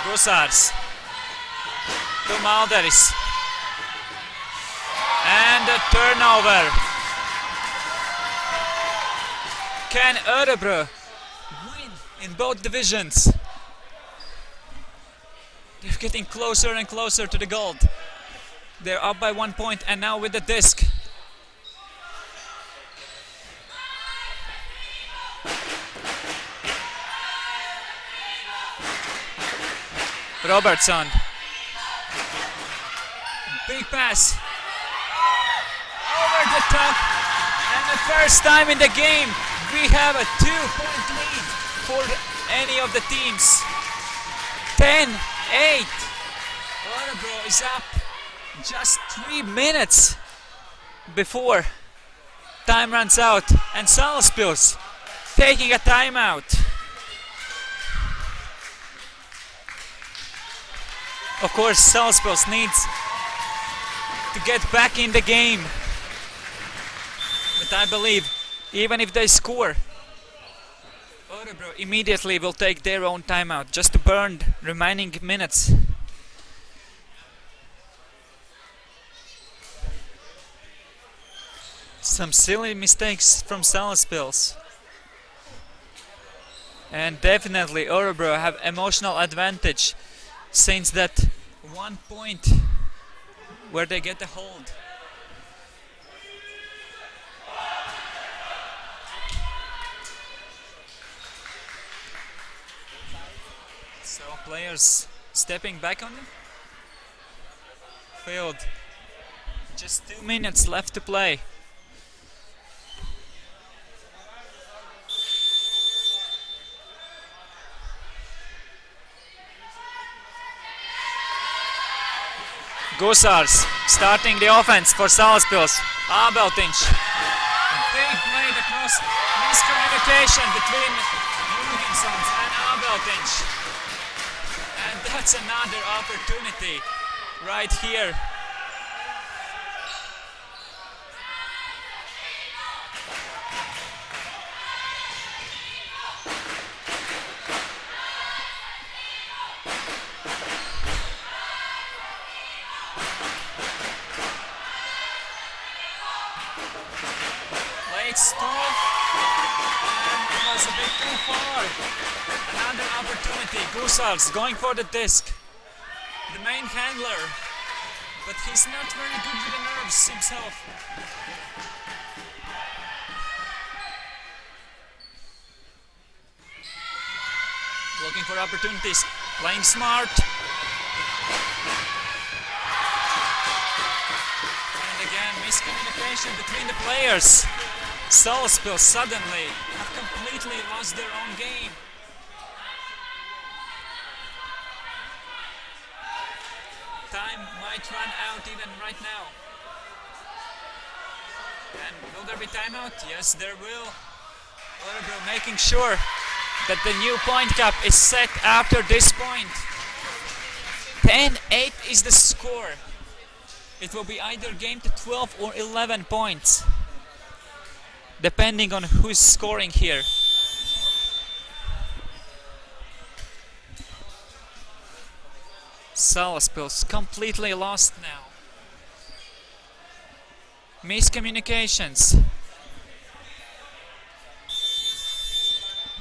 Gusars to Malderis, and a turnover. Can Örebro win in both divisions? They're getting closer and closer to the gold. They're up by 1 point, and now with the disc. Robertson. Big pass. Over the top. And the first time in the game we have a 2-point lead for any of the teams. 10-8. Örebro is up just 3 minutes before time runs out. And Salaspils taking a timeout. Of course, Salaspils needs to get back in the game. But I believe, even if they score, Örebro immediately will take their own timeout just to burn remaining minutes. Some silly mistakes from Salaspils. And definitely Örebro have emotional advantage since that 1 point where they get a hold. So players stepping back on the field. Just 2 minutes left to play. Gusars starting the offense for Salaspils. Abeltiņš. Big play across, miscommunication between Jorgensons and Abeltiņš. And that's another opportunity right here. Late stall, and it was a bit too far. Another opportunity. Gusars going for the disc. The main handler, but he's not very good with the nerves himself. Looking for opportunities, playing smart. And again, miscommunication between the players. Salaspils suddenly have completely lost their own game. Time might run out even right now. And will there be timeout? Yes, there will. Örebro making sure that the new point cap is set after this point. 10-8 is the score. It will be either game to 12 or 11 points, depending on who's scoring here. Salaspils completely lost now. Miscommunications.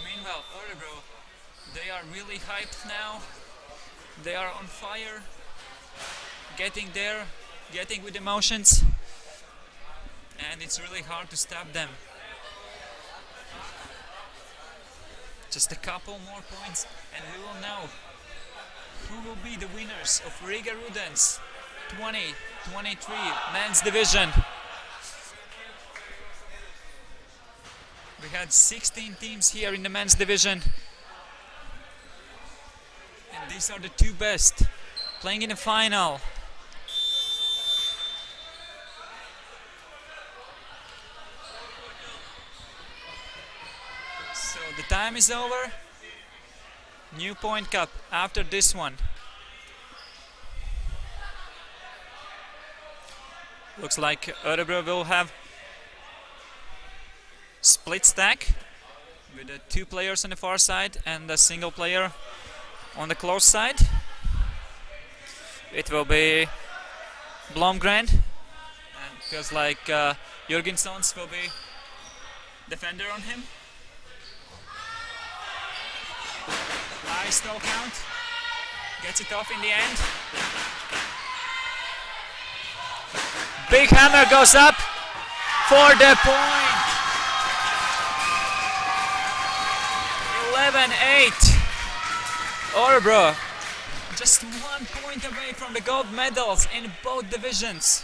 Meanwhile, Örebro, they are really hyped now. They are on fire, getting there, getting with emotions, and it's really hard to stop them. Just a couple more points and we will know who will be the winners of Rigas Rudens 2023 men's division. We had 16 teams here in the men's division, and these are the two best playing in the final. So the time is over. New point cap after this one. Looks like Örebro will have split stack with the two players on the far side and a single player on the close side. It will be Blomgren, and feels like Jürgensons will be defender on him. High stall count, gets it off in the end. Big hammer goes up for the point. 11-8. Örebro just 1 point away from the gold medals in both divisions.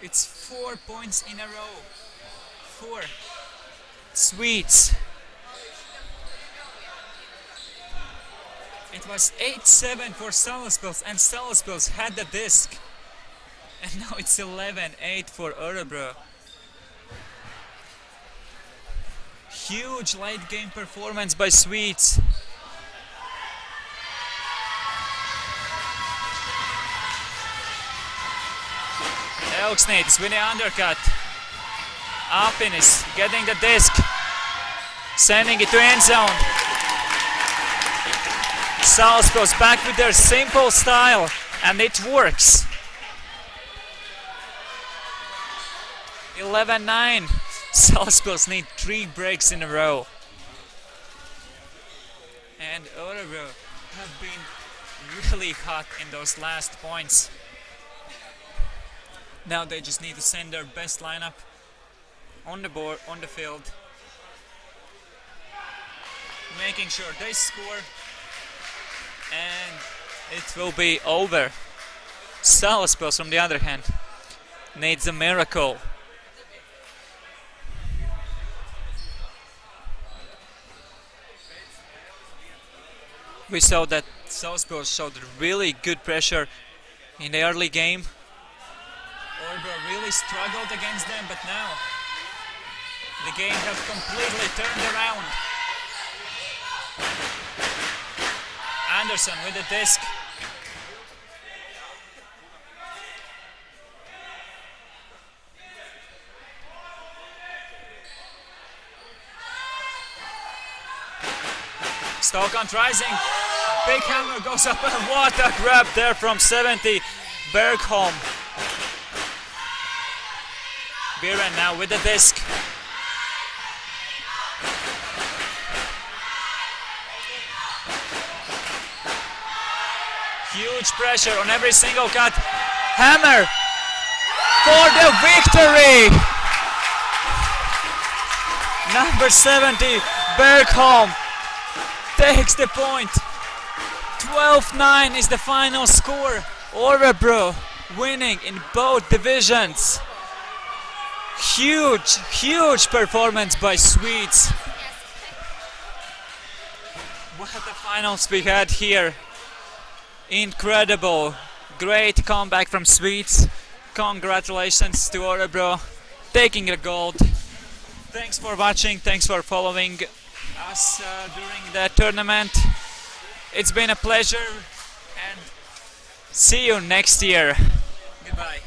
It's 4 points in a row. 4. Sweets. It was 8-7 for Salaspils, and Salaspils had the disc. And now it's 11-8 for Örebro. Huge late game performance by Sweets. Elksnit with the undercut. Appin is getting the disc, sending it to end zone. Salaspils back with their simple style, and it works. 11-9. Salaspils need 3 breaks in a row. And Örebro have been really hot in those last points. Now they just need to send their best lineup on the board, on the field, making sure they score, and it will be over. Salaspils, on the other hand, needs a miracle. We saw that Salaspils showed really good pressure in the early game. Örebro really struggled against them, but now the game has completely turned around. Anderson with the disc. Stokant rising. Big hammer goes up and what a grab there from 70. Bergholm. Biren now with the disc. Huge pressure on every single cut. Hammer for the victory! Number 70, Bergholm takes the point. 12-9 is the final score. Örebro winning in both divisions. Huge performance by Swedes. What the finals we had here. Incredible. Great comeback from Swedes. Congratulations to Örebro taking the gold. Thanks for watching, thanks for following us during the tournament. It's been a pleasure and see you next year. Goodbye.